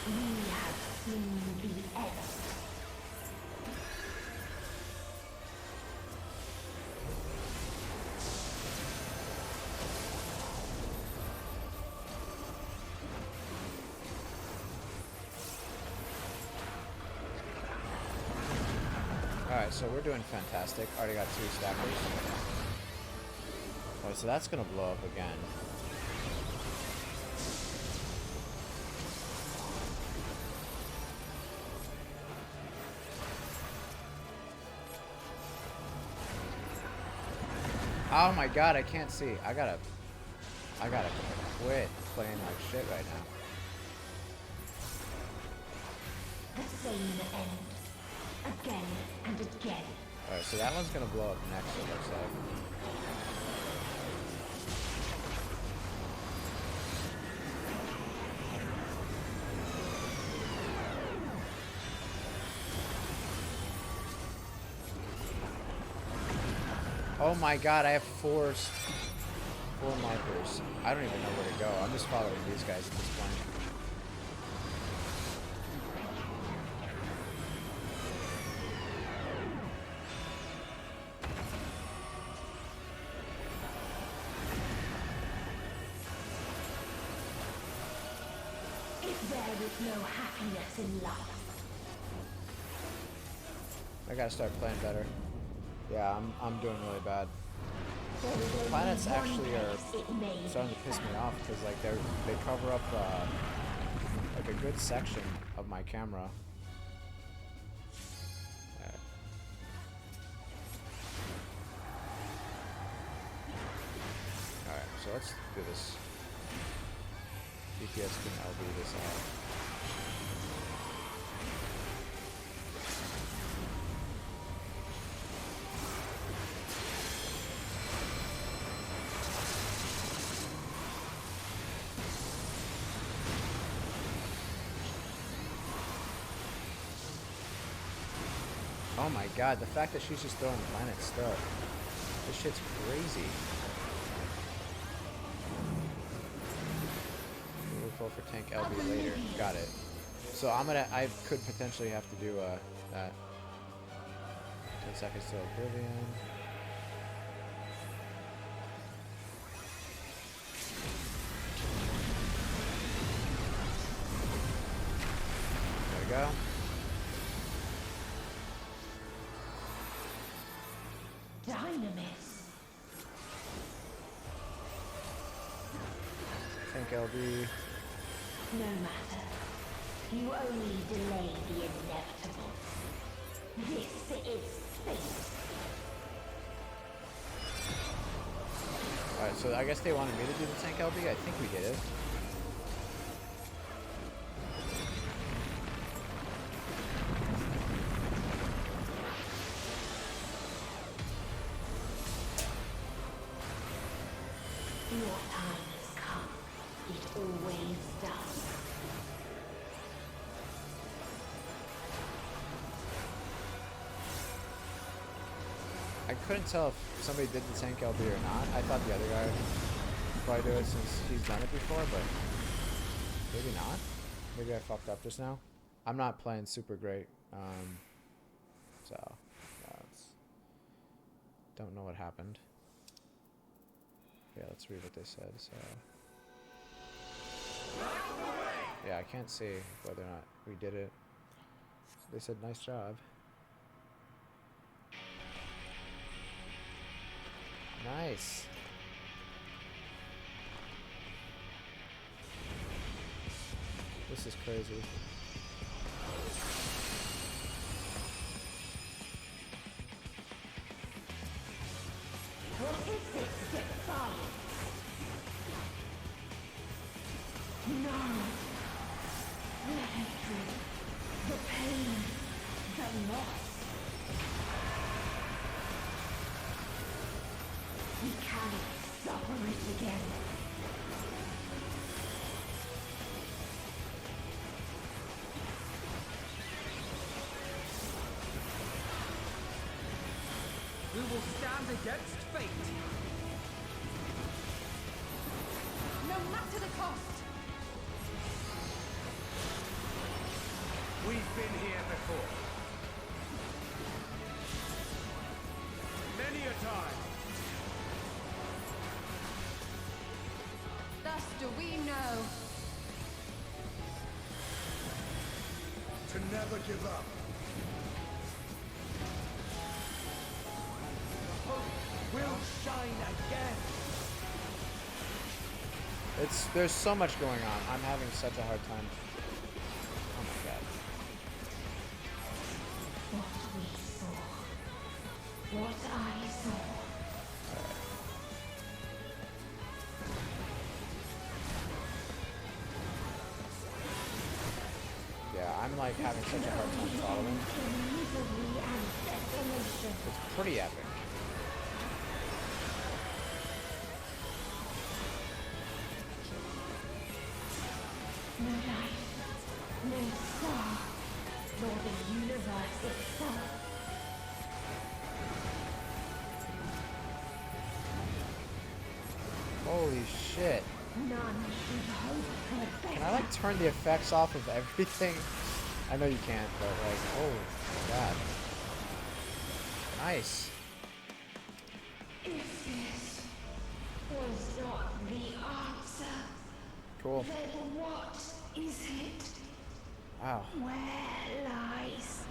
We have seen the end. Alright, so we're doing fantastic. Already got 2 stackers. Alright, so that's gonna blow up again. Oh my god, I can't see. I gotta quit playing like shit right now. The same end. Again and again. Alright, so that one's gonna blow up next, it looks like. Oh my god, I have 4 markers. I don't even know where to go. I'm just following these guys at this point. If there is no happiness in life, I gotta start playing better. Yeah, I'm doing really bad. The planets actually are starting to piss me off because like they cover up like a good section of my camera. Alright, so let's do this. DPS can LB this out. Oh my god, the fact that she's just throwing planet stuff. This shit's crazy. We'll pull for tank LB later. Got it. So I could potentially have to do that. 10 seconds till Oblivion. There we go. Dynamis. Tank LB. No matter. You only delay the inevitable. This is fate. Alright, so I guess they wanted me to do the tank LB. I think we did it. Your time has come. It always does. I couldn't tell if somebody did the tank LB or not. I thought the other guy would probably do it since he's done it before, but maybe not. Maybe I fucked up just now. I'm not playing super great, so don't know what happened. Yeah, let's read what they said. So yeah, I can't see whether or not we did it. They said nice job. Nice. This is crazy. What is this defiance? No. The hatred, the pain, the loss. it again. We will stand against fate. No matter the cost. We've been here before. Many a time. Thus do we know. To never give up. Will shine again. There's so much going on. I'm having such a hard time. Oh my god. What we saw. What I saw. Yeah, I'm like having such a hard time following. It's pretty epic. No life, no star, nor the universe itself. Holy shit. None should hope for better. Can I like turn the effects off of everything? I know you can't, but like, oh my god. Nice. If this was not the answer, Cool. then what is it? Wow. Where lies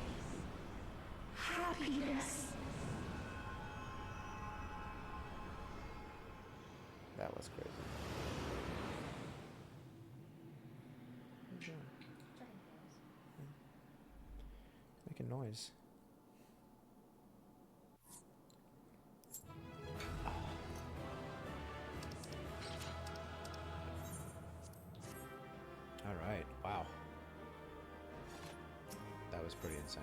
happiness? That was crazy. Making noise. All right. Wow. That was pretty insane.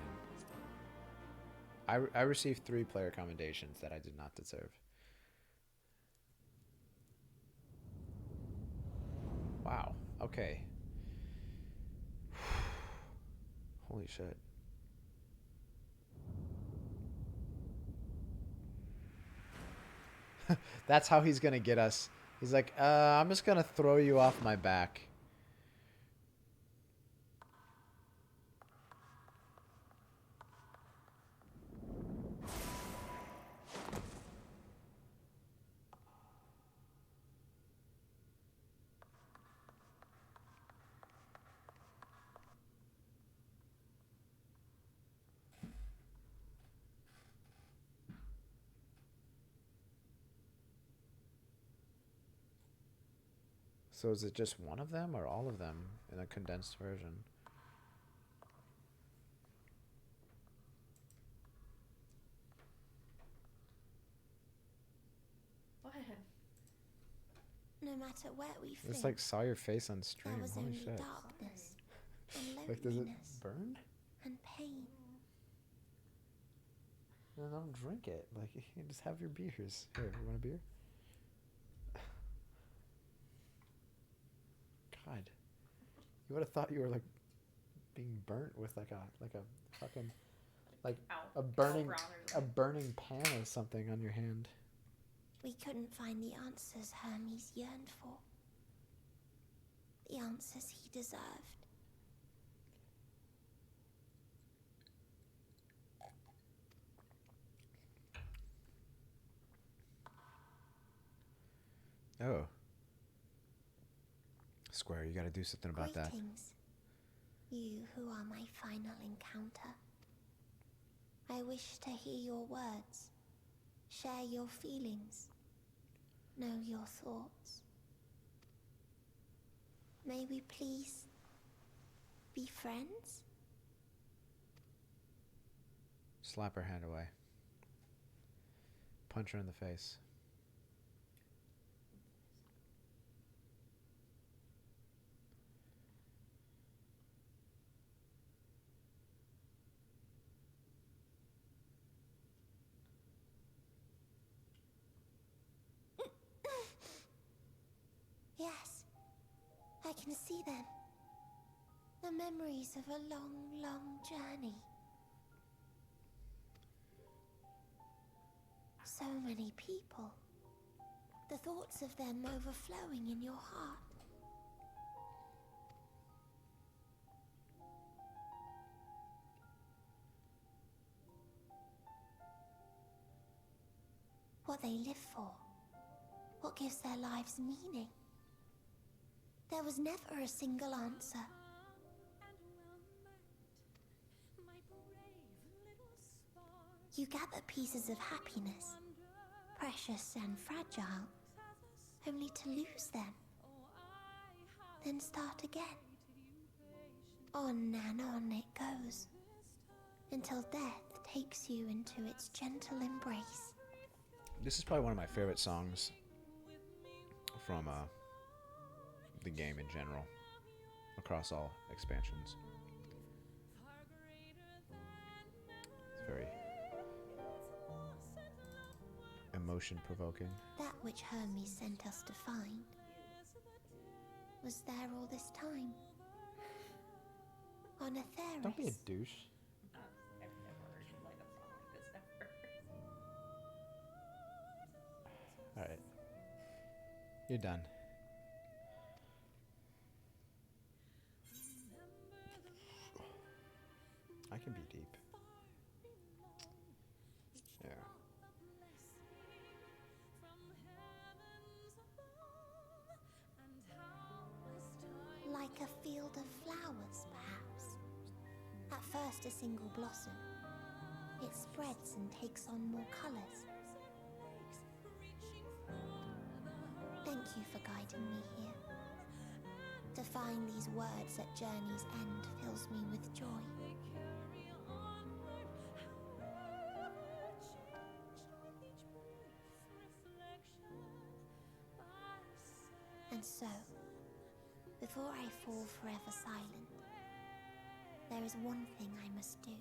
I received 3 player commendations that I did not deserve. Wow. Okay. Holy shit. That's how he's gonna get us. He's like, I'm just gonna throw you off my back. So is it just one of them or all of them in a condensed version? What? No matter where we Just flee, like saw your face on stream. there was Holy only shit. darkness and Like, does it loneliness burn? and pain. No, don't drink it. Like, you can just have your beers. Here, you want a beer? God, you would have thought you were like being burnt with like a fucking like a burning pan or something on your hand. We couldn't find the answers Hermes yearned for. The answers he deserved. Oh. Square, you gotta do something about that. Greetings, you who are my final encounter. I wish to hear your words, share your feelings, know your thoughts. May we please be friends? Slap her hand away. Punch her in the face. can see them. The memories of a long, long journey. So many people. The thoughts of them overflowing in your heart. What they live for. What gives their lives meaning. There was never a single answer. You gather pieces of happiness, precious and fragile, only to lose them. Then start again. On and on it goes, until death takes you into its gentle embrace. This is probably one of my favorite songs from the game in general, across all expansions. It's very emotion-provoking. That which Hermes sent us to find was there all this time. On Atheris. Don't be a douche. I've never heard you like a song like this ever. Alright. You're done. I can be deep. Yeah. Like a field of flowers, perhaps. At first a single blossom. It spreads and takes on more colors. Thank you for guiding me here. To find these words at journey's end fills me with joy. And so, before I fall forever silent, there is one thing I must do.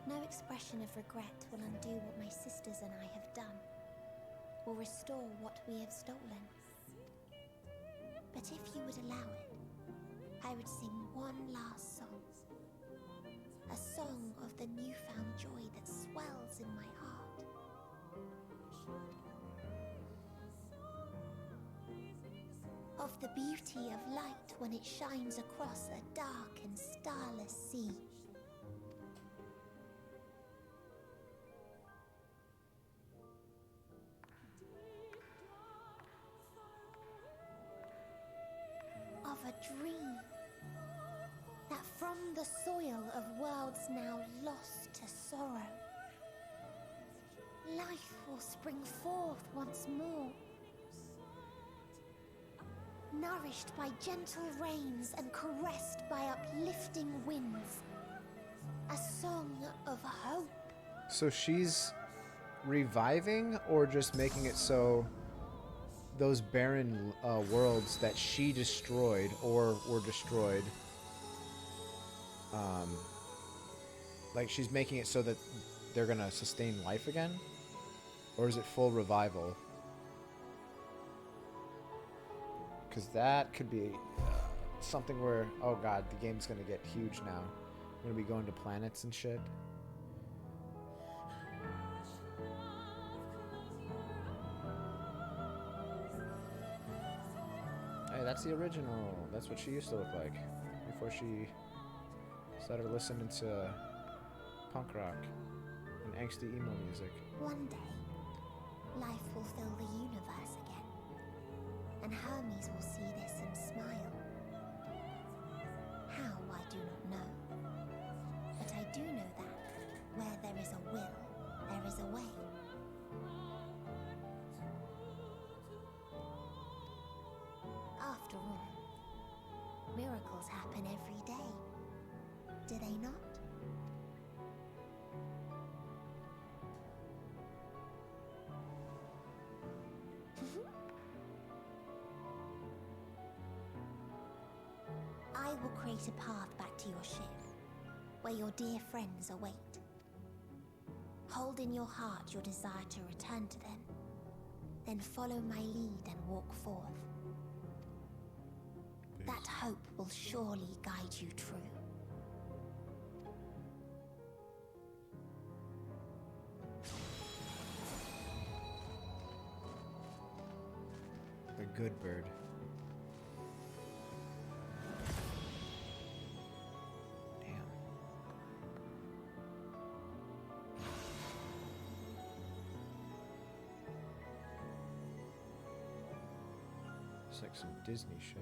No expression of regret will undo what my sisters and I have done, or restore what we have stolen. But if you would allow it, I would sing one last song. A song of the newfound joy that swells in my heart. Of the beauty of light when it shines across a dark and starless sea. Of a dream that from the soil of worlds now lost to sorrow, life will spring forth once more. Nourished by gentle rains and caressed by uplifting winds. A song of hope. So she's reviving or just making it so those barren worlds that she destroyed or were destroyed, like she's making it so that they're gonna sustain life again? Or is it full revival? Because that could be something where, oh god, the game's gonna get huge now. We're gonna be going to planets and shit. Hey, that's the original. That's what she used to look like before she started listening to punk rock and angsty emo music. One day, life will fill the universe again. And Hermes will see this and smile. How, I do not know. But I do know that where there is a will, there is a way. After all, miracles happen every day. Do they not? I will create a path back to your ship, where your dear friends await. Hold in your heart your desire to return to them. then follow my lead and walk forth. That hope will surely guide you true. The good bird. Damn. It's like some Disney shit.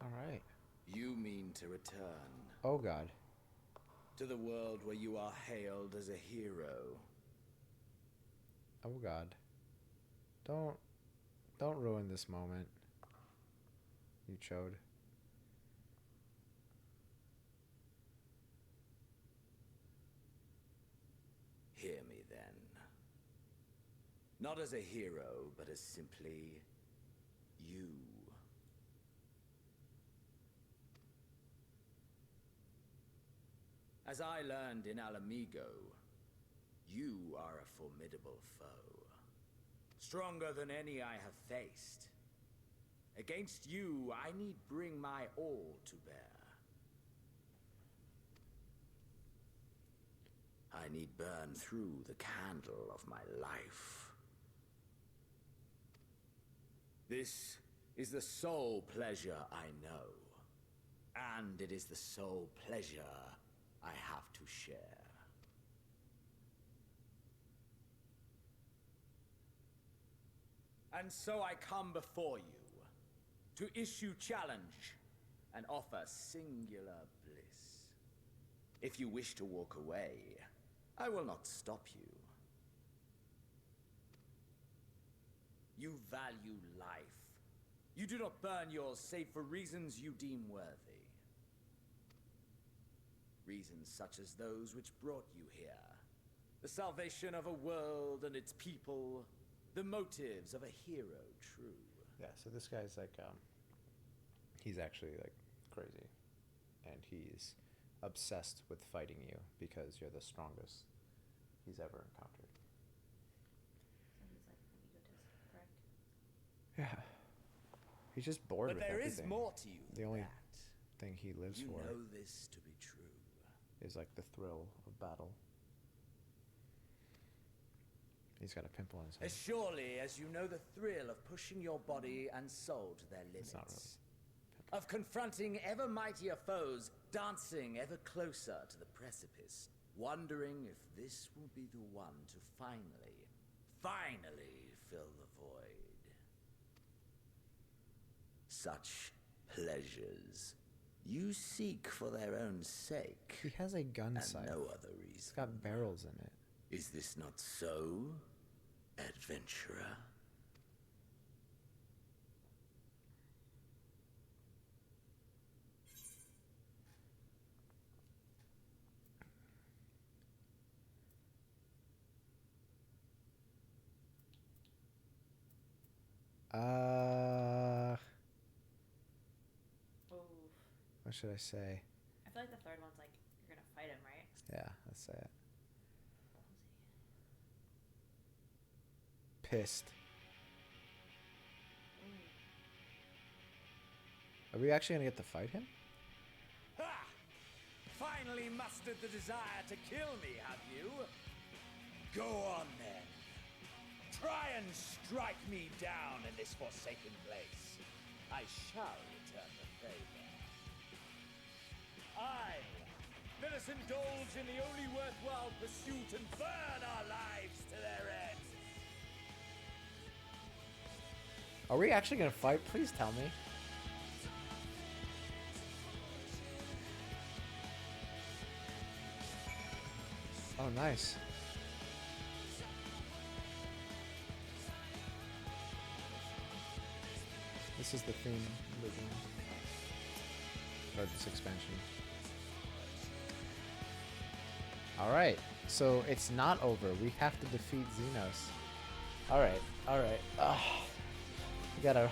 All right. You mean to return Oh God. to the world where you are hailed as a hero. Oh God. Don't ruin this moment. You chode. Hear me then. Not as a hero, but as simply you. As I learned in Alamigo, you are a formidable foe. Stronger than any I have faced. Against you, I need bring my all to bear. I need burn through the candle of my life. This is the sole pleasure I know. And it is the sole pleasure I have to share. And so I come before you to issue challenge and offer singular bliss. If you wish to walk away, I will not stop you. You value life. You do not burn yours save for reasons you deem worthy. Reasons such as those which brought you here. The salvation of a world and its people. The motives of a hero true. Yeah, so this guy's like, he's actually like crazy. And he's obsessed with fighting you because you're the strongest he's ever encountered. So he's like an egotist, correct? Yeah. He's just bored But with there everything. is more to you The than only that. thing he lives You for know this to be true. is like the thrill of battle. He's got a pimple on his head. As surely as you know the thrill of pushing your body and soul to their limits. It's not really. Of confronting ever mightier foes, dancing ever closer to the precipice, wondering if this will be the one to finally fill the void. Such pleasures you seek for their own sake. He has a gun sight. And no other reason. It's got barrels in it. Is this not so, adventurer? What should I say? I feel like the third one's like, you're gonna fight him, right? Yeah, let's say it. Pissed. Are we actually gonna get to fight him? Ha! Finally mustered the desire to kill me, have you? Go on then. Try and strike me down in this forsaken place. I shall return the favor. Aye, let us indulge in the only worthwhile pursuit and burn our lives to their end. Are we actually gonna fight? Please tell me. Oh, nice. This is the theme of the game. Or this expansion. Alright, so it's not over. We have to defeat Xenos. Alright, alright. We gotta...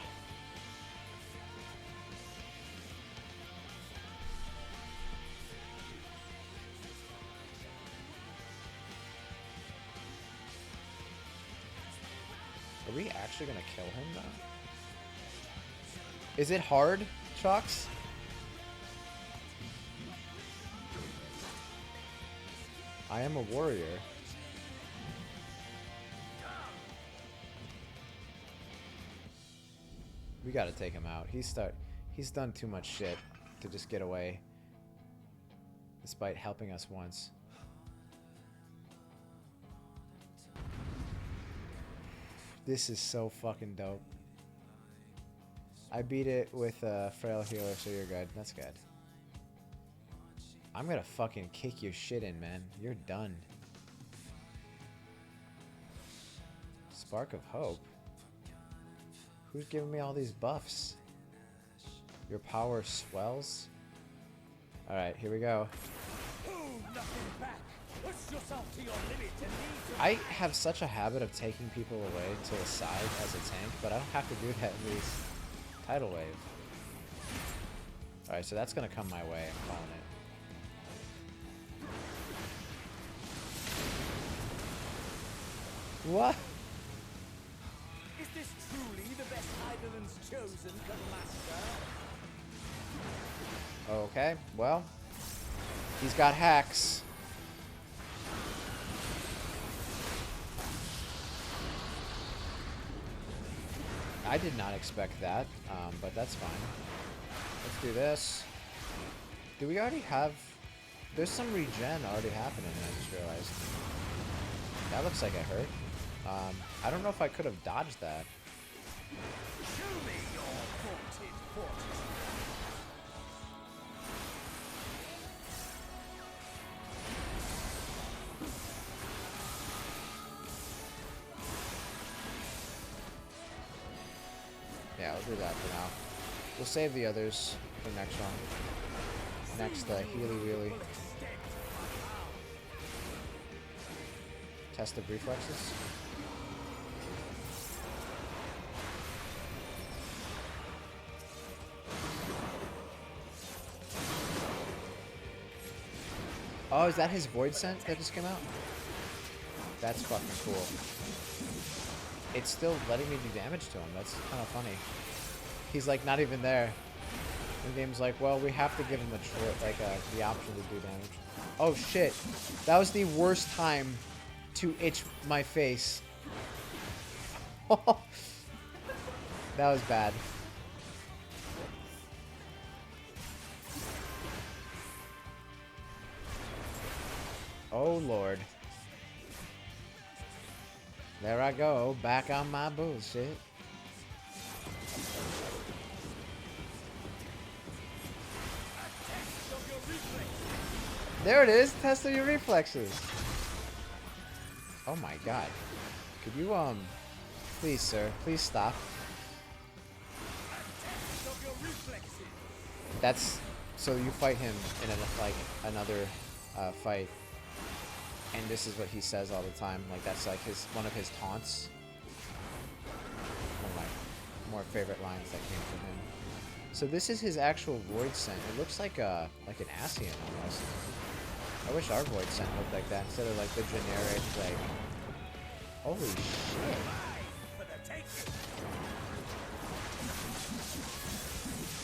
Are we actually gonna kill him though? Is it hard, Trucks? I am a warrior. We gotta take him out. He's done too much shit to just get away. Despite helping us once. This is so fucking dope. I beat it with a frail healer, so you're good. That's good. I'm gonna fucking kick your shit in, man. You're done. Spark of Hope? Who's giving me all these buffs? Your power swells? Alright, here we go. I have such a habit of taking people away to the side as a tank, but I don't have to do that in these tidal wave. Alright, so that's gonna come my way. I'm calling it. What? Is this truly the best Eidolon's chosen, Master? Okay, well, he's got hacks. I did not expect that, but that's fine. Let's do this. Do we already have... There's some regen already happening, I just realized. That looks like it hurt. I don't know if I could have dodged that. Show me your haunted fortress. Yeah, I'll do that for now. We'll save the others for next one. Next, Healy Wheelie. Test of reflexes. Oh, is that his void scent that just came out? That's fucking cool. It's still letting me do damage to him. That's kind of funny. He's like not even there. The game's like, well, we have to give him a the option to do damage. Oh shit! That was the worst time to itch my face. That was bad. Oh lord. There I go, back on my bullshit. There it is, test of your reflexes. Oh my god. Could you, please sir, please stop. That's, so you fight him in another fight. And this is what he says all the time. Like that's like one of his taunts. One of my more favorite lines that came from him. So this is his actual void scent. It looks like an Ascian almost. I wish our void scent looked like that instead of like the generic like. Holy shit!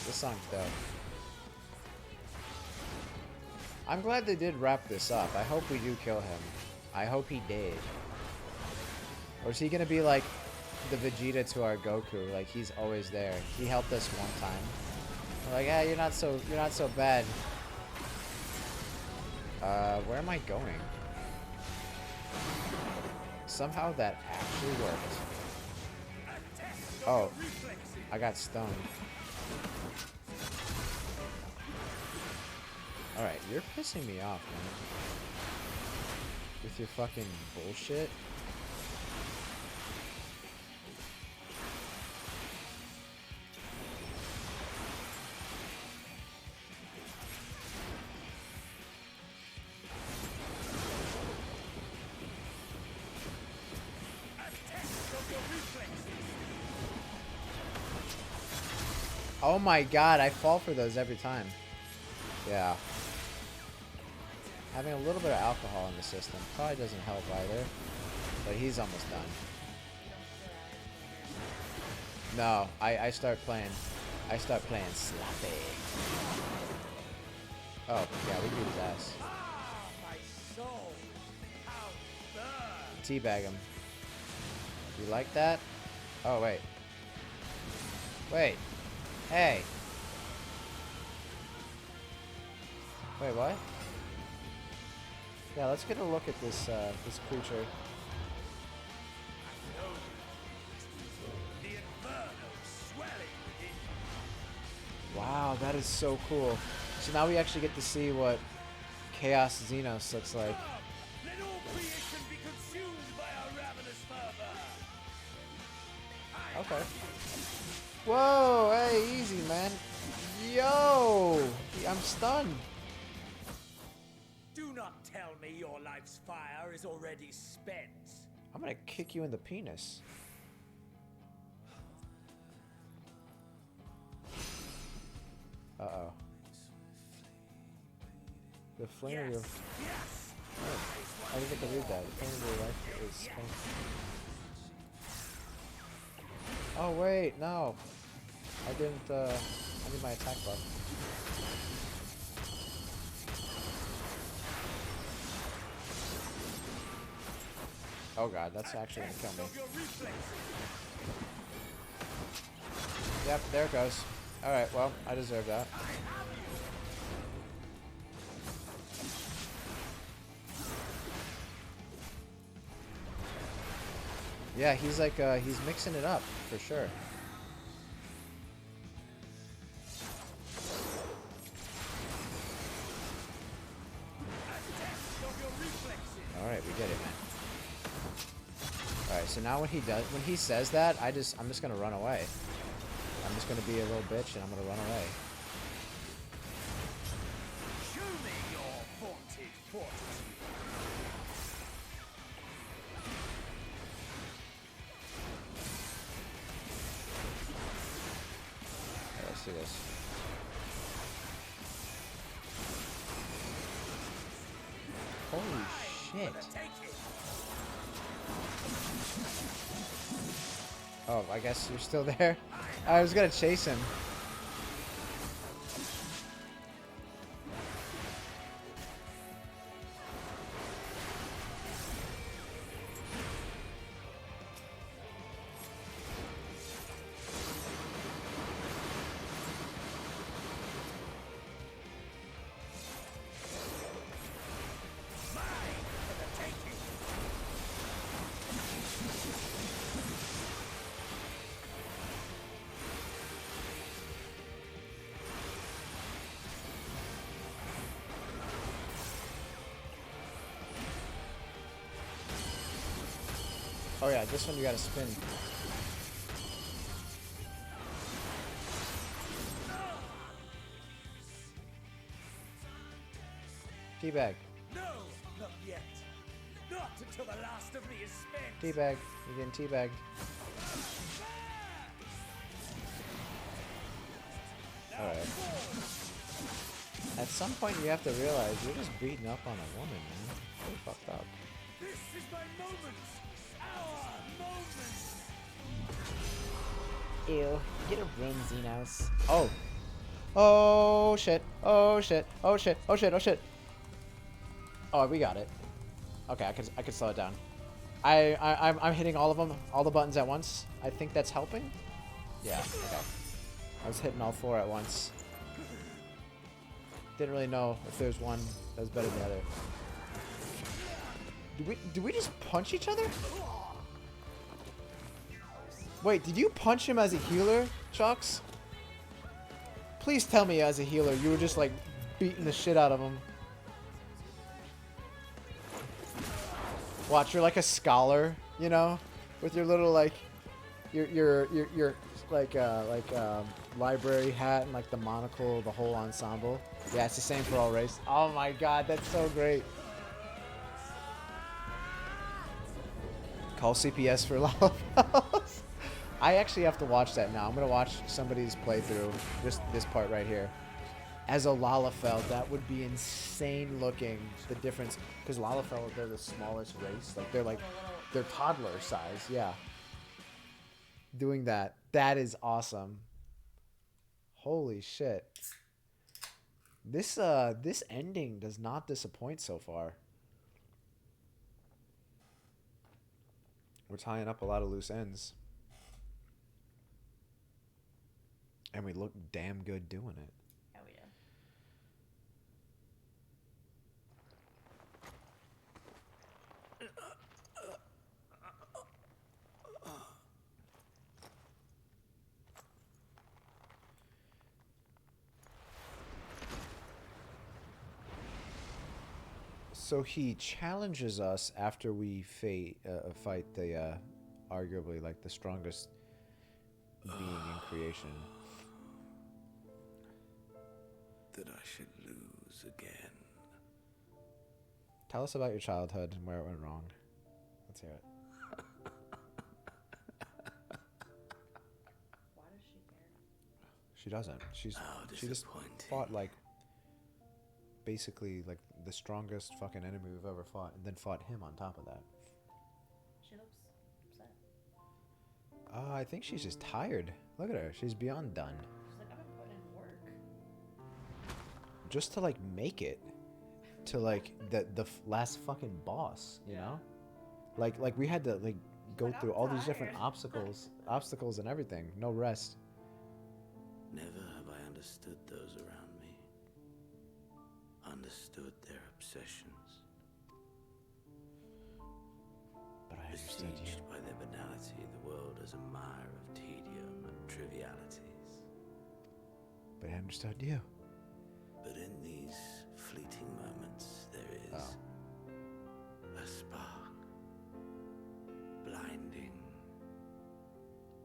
This song's dope. I'm glad they did wrap this up. I hope we do kill him. I hope he did. Or is he gonna be like the Vegeta to our Goku? Like he's always there. He helped us one time. We're like, yeah, you're not so bad. Where am I going? Somehow that actually worked. Oh, I got stoned. Alright, you're pissing me off, man. With your fucking bullshit. Oh my god, I fall for those every time. Yeah. Having a little bit of alcohol in the system probably doesn't help either. But he's almost done. No, I start playing sloppy. Oh, yeah, we beat his ass. Teabag him. You like that? Oh, wait. Wait. Hey. Wait, what? Yeah, let's get a look at this this creature. Wow, that is so cool. So now we actually get to see what Chaos Xenos looks like. Okay. Whoa, hey, easy, man. Yo! I'm stunned. Do not tell me your life's fire is already spent. I'm gonna kick you in the penis. Uh-oh. The flame of your... Oh, I didn't think I read that. The flame of your life is spent. Oh, wait, no. I didn't, I need my attack buff. Oh god, that's actually gonna kill me. Yep, there it goes. Alright, well, I deserve that. Yeah, he's like, he's mixing it up, for sure. Alright, we get it, man. Alright, so now when he says that, I'm just gonna run away. I'm just gonna be a little bitch and I'm gonna run away. Show me your vaunted fortitude. Alright, let's do this. Holy shit. Oh, I guess you're still there. I was gonna chase him. Oh yeah, this one you gotta spin. Teabag. No, not yet. Not until the last of me is spent. Teabag. You're getting teabagged. Alright. At some point you have to realize you're just beating up on a woman, man. Really fucked up. This is my moment. Our moment. Ew. Get a room, Xenos. Oh. Oh shit. Oh shit. Oh shit. Oh shit. Oh shit. Oh, we got it. Okay, I could slow it down. I'm hitting all of them, all the buttons at once. I think that's helping. Yeah. Okay. I was hitting all 4 at once. Didn't really know if there's one that was better than the other. Did we just punch each other? Wait, did you punch him as a healer, Chucks? Please tell me as a healer you were just like beating the shit out of him. Watch, you're like a scholar, you know, with your little like, your like library hat and like the monocle, the whole ensemble. Yeah, it's the same for all races. Oh my god, that's so great. Call CPS for lollipops. I actually have to watch that now. I'm gonna watch somebody's playthrough, just this part right here. As a Lalafell, that would be insane looking, the difference. Because Lalafell, they're the smallest race. They're toddler size, yeah. Doing that is awesome. Holy shit. This ending does not disappoint so far. We're tying up a lot of loose ends. And we look damn good doing it. Oh yeah. So he challenges us after we fight the arguably like the strongest being in creation. That I should lose again. Tell us about your childhood and where it went wrong. Let's hear it. Why does she care? She doesn't. She just fought like basically like the strongest fucking enemy we've ever fought, and then fought him on top of that. She looks upset. I think she's just tired. Look at her. She's beyond done. She's like, I've been putting in work. Just to like make it to like the last fucking boss, you know? Like we had to like go through all these different obstacles and everything. No rest. Never have I understood those around me. Understood their obsessions. But I understood you. Besieged by their banality, the world is a mire of tedium and trivialities. But I understood you. But in these fleeting moments, there is a spark. Blinding.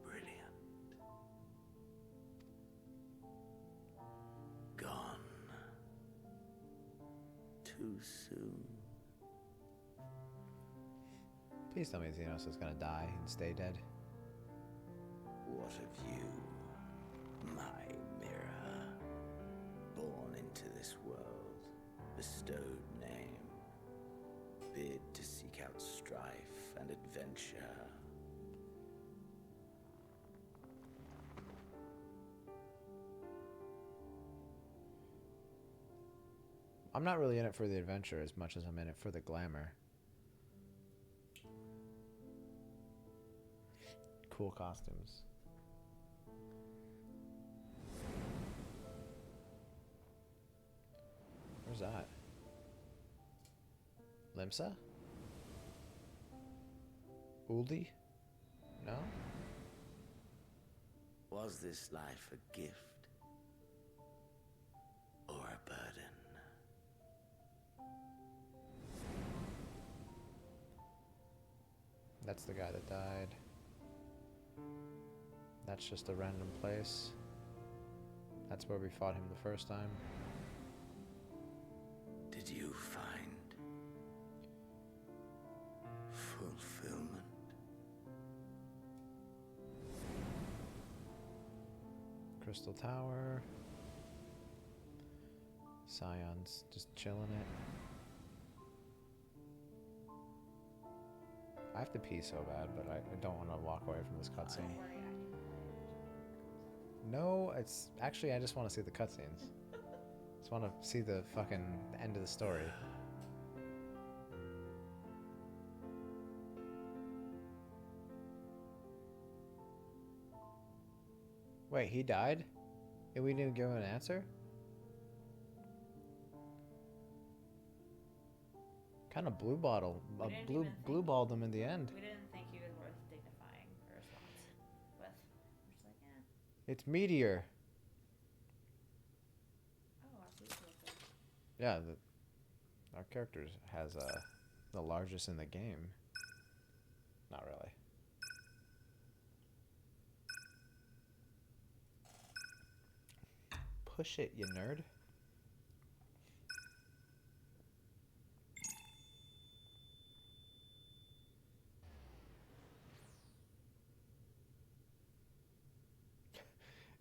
Brilliant. Gone. Too soon. Please tell me Xenos is gonna die and stay dead. What of you, my mirror? Born into this world, bestowed name, bid to seek out strife and adventure. I'm not really in it for the adventure as much as I'm in it for the glamour. Cool costumes. Where's that? Limsa? Uldi? No? Was this life a gift or a burden? That's the guy that died. That's just a random place. That's where we fought him the first time. Did you find fulfillment? Crystal Tower. Scion's just chilling it. I have to pee so bad, but I don't want to walk away from this cutscene. No, it's actually I just want to see the cutscenes. Just want to see the fucking end of the story. Wait, he died? And we didn't give him an answer? Kind of blue balled him in the end. We didn't think he was worth dignifying a response with. We're just like, eh. It's Meteor. Oh, I see what you're saying. Yeah, our character has the largest in the game. Not really. Push it, you nerd.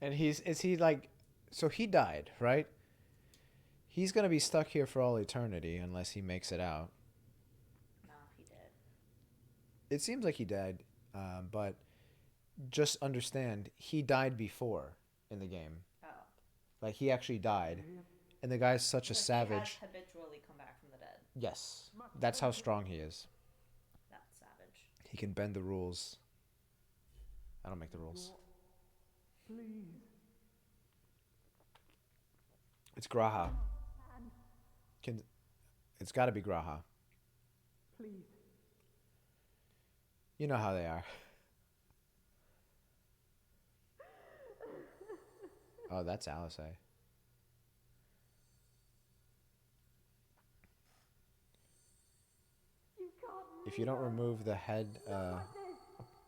And is he like, so he died, right? He's gonna be stuck here for all eternity unless he makes it out. No, he did. It seems like he died, but just understand he died before in the game. Oh. Like he actually died, and the guy's such a So savage. he has habitually come back from the dead. Yes, that's how strong he is. That's savage. He can bend the rules. I don't make the rules. Please. It's Graha. It's got to be Graha. Please. You know how they are. Oh, that's Alice. If you don't remove the head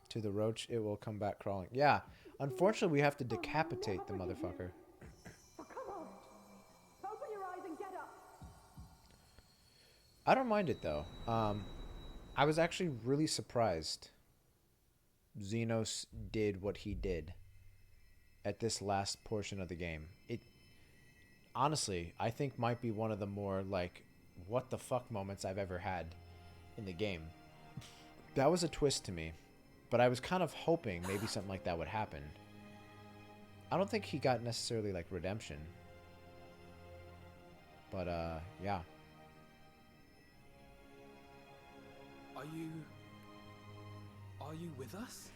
to the roach, it will come back crawling. Yeah, unfortunately, we have to decapitate the motherfucker. Come on. Open your eyes and get up. I don't mind it though. I was actually really surprised Xenos did what he did at this last portion of the game. It honestly, I think might be one of the more like what the fuck moments I've ever had in the game. That was a twist to me, but I was kind of hoping maybe something like that would happen. I don't think he got necessarily like redemption, but yeah. Are you with us?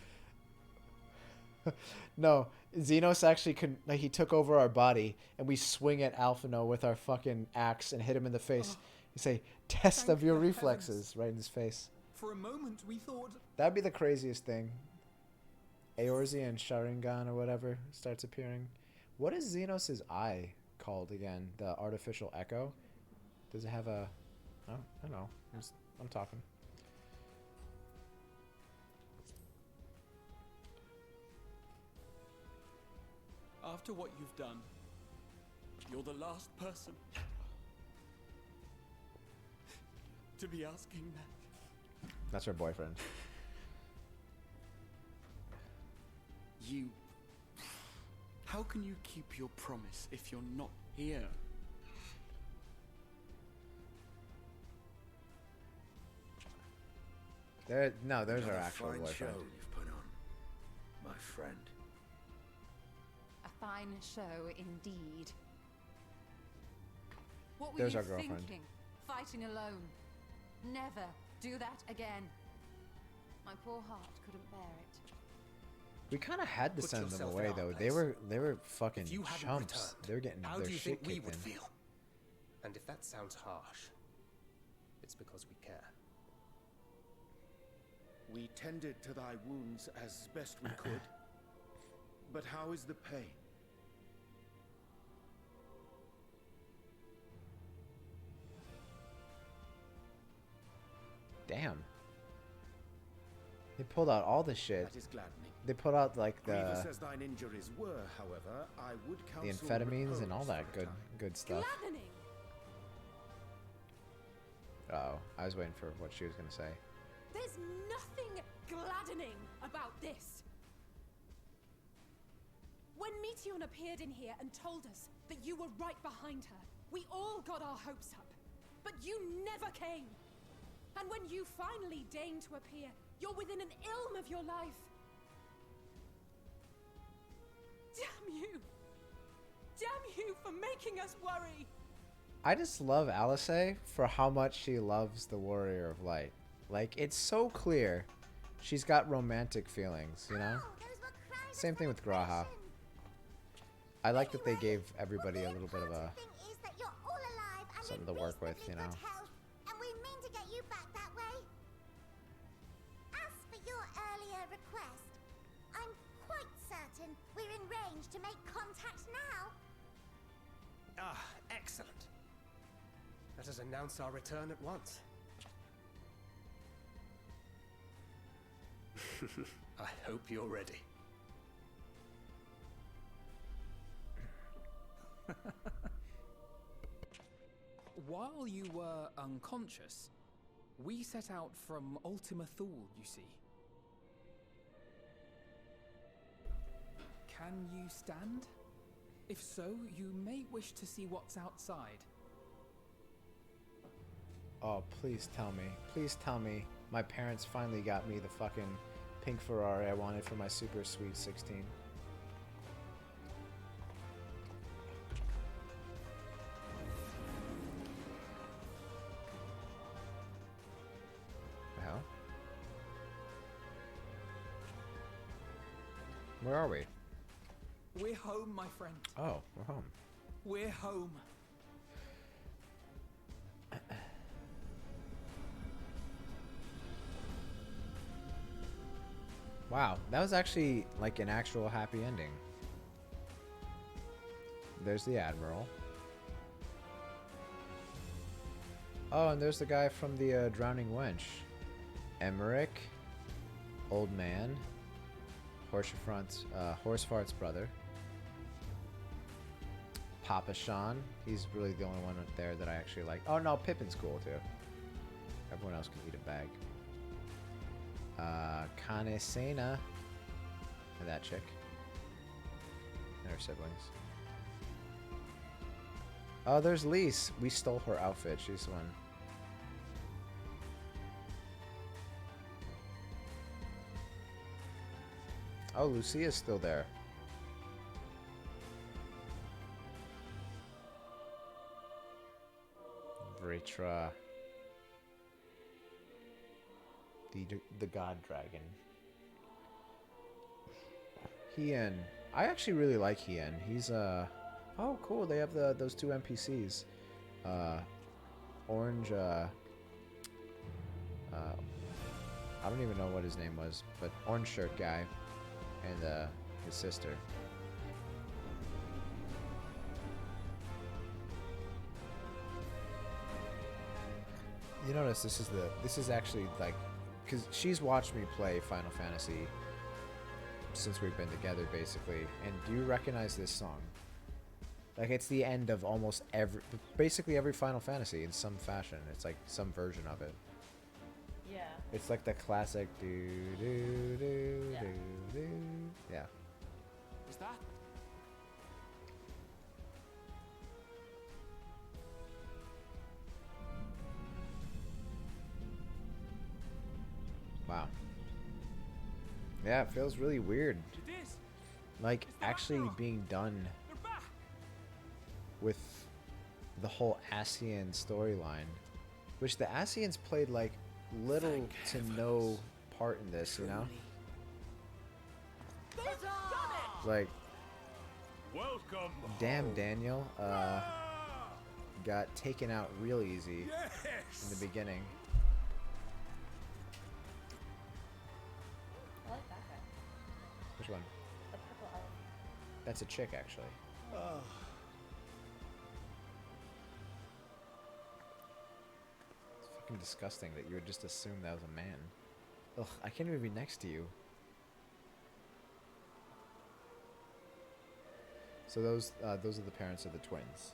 No, Xenos actually like he took over our body, and we swing at Alphino with our fucking axe and hit him in the face. You say, "Test of your reflexes," right in his face. For a moment, we thought That'd be the craziest thing. Eorzea and Sharingan or whatever starts appearing. What is Xenos' eye called again? The artificial echo? Does it have a... Oh, I don't know. I'm talking. After what you've done, you're the last person to be asking that. That's her boyfriend. You... How can you keep your promise if you're not here? No, there's our Another actual fine boyfriend. show you've put on, my friend. A fine show indeed. What were There's you our girlfriend. thinking? Fighting alone. Never do that again. My poor heart couldn't bear it. We kind of had to Put send them yourself in away our though. place. They were fucking If you hadn't chumps. returned, They were getting how their do you shit think we kicked would in. feel? And if that sounds harsh, it's because we care. We tended to thy wounds as best we could. But how is the pain? Damn. They pulled out all the shit. That is gladdening. They put out like Grievous the as thine injuries were, however, I would counsel amphetamines and all repose that for a good stuff. Gladdening. Oh, I was waiting for what she was gonna say. There's nothing gladdening about this. When Meteon appeared in here and told us that you were right behind her, we all got our hopes up. But you never came. And when you finally deigned to appear, you're within an ilm of your life. Damn you! Damn you for making us worry! I just love Alice for how much she loves the Warrior of Light. Like, it's so clear she's got romantic feelings, you know? Same thing with Graha. I like that they gave everybody a little bit of a something to work with, you know? And we mean to get you back that way. As for your earlier request, I'm quite certain we're in range to make contact now. Ah, excellent. Let us announce our return at once. I hope you're ready. While you were unconscious, we set out from Ultima Thule, you see. Can you stand? If so, you may wish to see what's outside. Oh, please tell me. Please tell me my parents finally got me the fucking pink Ferrari I wanted for my super sweet 16. The hell? Where are we? We're home, my friend. Oh, we're home. We're home. Wow, that was actually like an actual happy ending. There's the Admiral. Oh, and there's the guy from the Drowning Wench. Emmerich. Old Man. Horsefart's brother. Papa Sean. He's really the only one up there that I actually like. Oh no, Pippin's cool too. Everyone else can eat a bag. Kane Sena. And that chick. And her siblings. Oh, there's Lise. We stole her outfit. She's the one. Oh, Lucia's still there. Vritra. The god dragon. Hien. I actually really like Hien. He's oh cool, they have those two NPCs. Orange I don't even know what his name was, but orange shirt guy and his sister. You notice this is actually like, because she's watched me play Final Fantasy since we've been together basically, and do you recognize this song? Like, it's the end of almost basically every Final Fantasy in some fashion. It's like some version of it. Yeah. It's like the classic do do do Yeah. do do. Yeah. Is that? Wow. Yeah, it feels really weird. It is. Like, actually being done with the whole Ascian storyline, which the Ascians played like little to no part in this, you know? Like, welcome. damn, Daniel got taken out real easy in the beginning. I like that guy. Which one? The purple elf. That's a chick, actually. It's fucking disgusting that you would just assume that was a man. Ugh, I can't even be next to you. So those are the parents of the twins.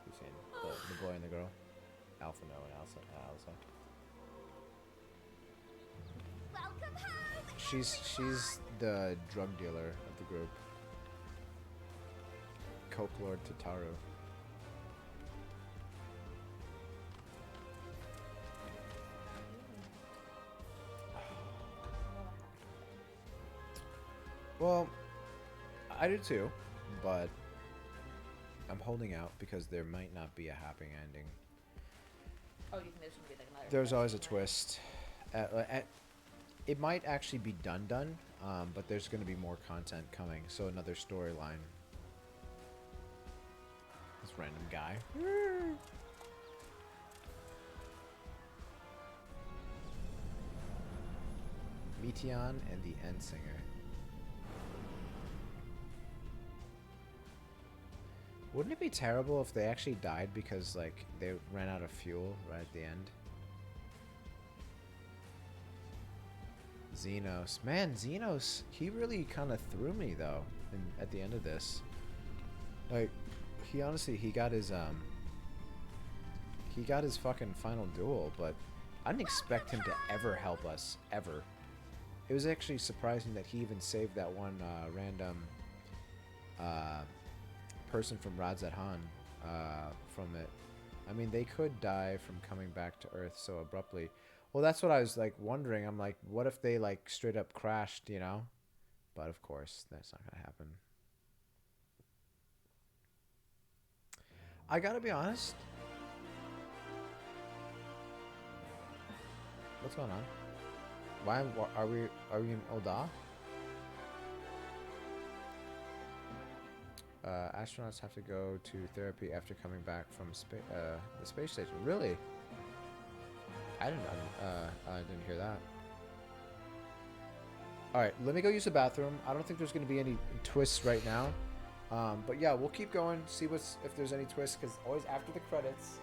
You've seen the boy and the girl, Alpha No and Elsa. Welcome home. She's the drug dealer of the group. Coke Lord Tataru. Well, I do too, but I'm holding out because there might not be a happy ending. Oh, you think there's gonna be like another? There's always a twist. It might actually be done, but there's going to be more content coming, so another storyline. This random guy. Meteon and the End Singer. Wouldn't it be terrible if they actually died because, like, they ran out of fuel right at the end? Xenos. Man, Xenos, he really kind of threw me, though, at the end of this. Like, he honestly, he got his fucking final duel, but I didn't expect him to ever help us, ever. It was actually surprising that he even saved that one random person from Radzat-Han from it. I mean, they could die from coming back to Earth so abruptly. Well, that's what I was like wondering. I'm like, what if they like straight up crashed, you know? But of course, that's not gonna happen. I gotta be honest. What's going on? Why are we in Oda? Astronauts have to go to therapy after coming back from the space station. Really? I didn't hear that. All right, let me go use the bathroom. I don't think there's going to be any twists right now. But yeah, we'll keep going. See if there's any twists, because always after the credits,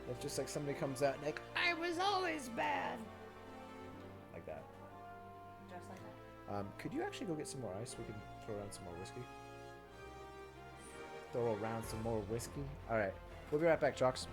it's just like somebody comes out and like, I was always bad. Like that. Just like that. Could you actually go get some more ice? We can throw around some more whiskey. Throw around some more whiskey. All right, we'll be right back, Jocks.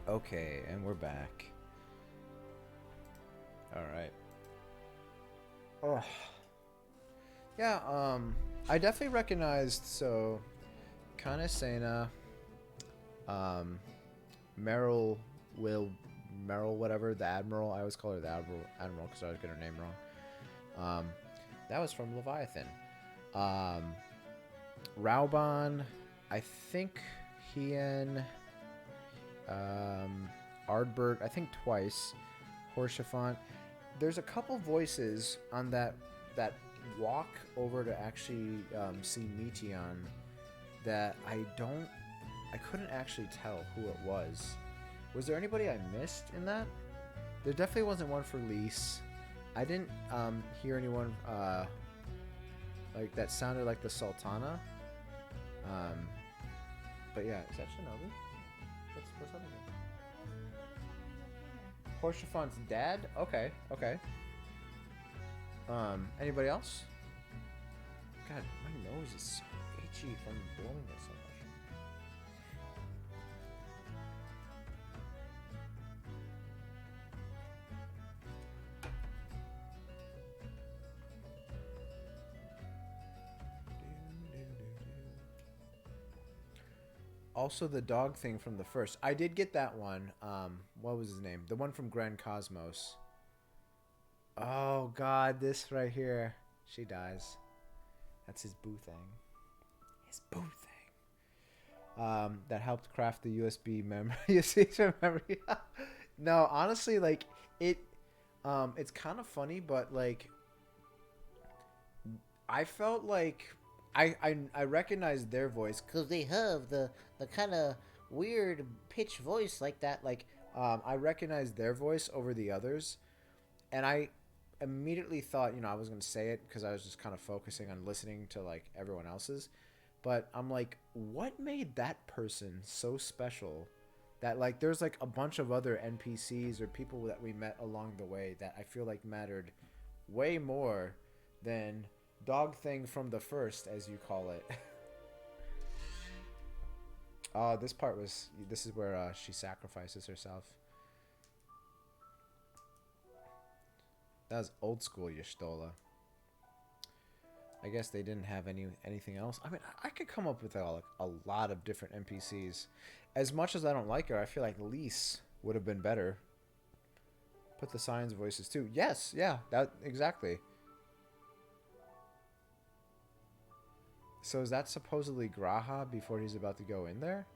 Okay, and we're back. All right. Oh. Yeah, I definitely recognized, so, Kanesena, Meryl, whatever, the Admiral. I always call her the Admiral because I always get her name wrong. That was from Leviathan. Rauban, I think Hien, Ardbert, I think twice. Horshaphant. There's a couple voices on that walk over to actually see Meteon that I couldn't actually tell who it was. Was there anybody I missed in that? There definitely wasn't one for Lise. I didn't hear anyone like that sounded like the Sultana. But yeah, is that Shinobi? What's up again? Horshaphant's dad? Okay. Anybody else? God, my nose is so itchy from blowing it so much. Also, the dog thing from the first. I did get that one. What was his name? The one from Grand Cosmos. Oh god, this right here. She dies. That's his boo thing. His boo thing. That helped craft the USB memory. USB memory. No, honestly, like it's kind of funny, but like I felt like I recognized their voice because they have the kind of weird pitch voice like that. Like I recognized their voice over the others, and I immediately thought, I was gonna say it because I was just kind of focusing on listening to like everyone else's, but I'm like, what made that person so special? That like there's like a bunch of other NPCs or people that we met along the way that I feel like mattered way more than Dog Thing from the first, as you call it. Oh, this is where she sacrifices herself. That was old school Y'shtola. I guess they didn't have anything else. I mean, I could come up with a lot of different NPCs. As much as I don't like her, I feel like Lise would have been better. Put the Science voices too. Yes, yeah, that exactly. So is that supposedly Graha before he's about to go in there?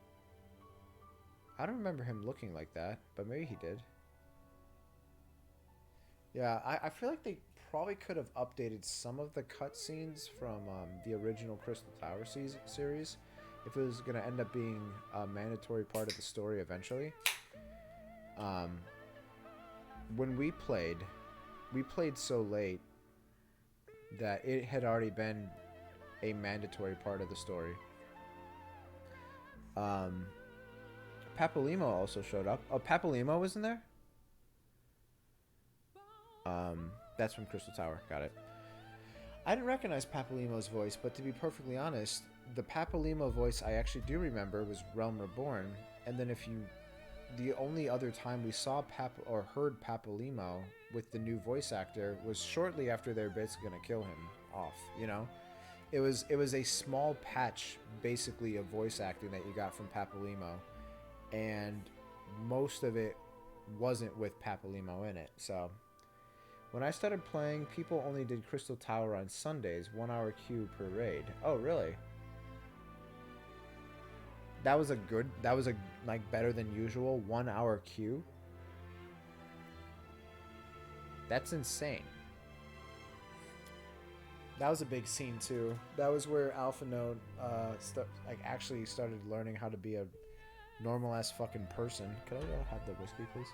I don't remember him looking like that, but maybe he did. Yeah, I feel like they probably could have updated some of the cutscenes from the original Crystal Tower series if it was going to end up being a mandatory part of the story eventually. When we played so late that it had already been a mandatory part of the story. Papalymo also showed up. Oh, Papalymo was in there? That's from Crystal Tower. Got it. I didn't recognize Papalymo's voice, but to be perfectly honest, the Papalymo voice I actually do remember was Realm Reborn. And then the only other time we saw or heard Papalymo with the new voice actor was shortly after they're basically gonna kill him off. It was a small patch, basically, of voice acting that you got from Papalymo, and most of it wasn't with Papalymo in it. So when I started playing, people only did Crystal Tower on Sundays, 1 hour queue per raid. Oh, really? That was like better than usual 1 hour queue. That's insane. That was a big scene too. That was where Alpha Note actually started learning how to be a normal ass fucking person. Could I have the whiskey, please?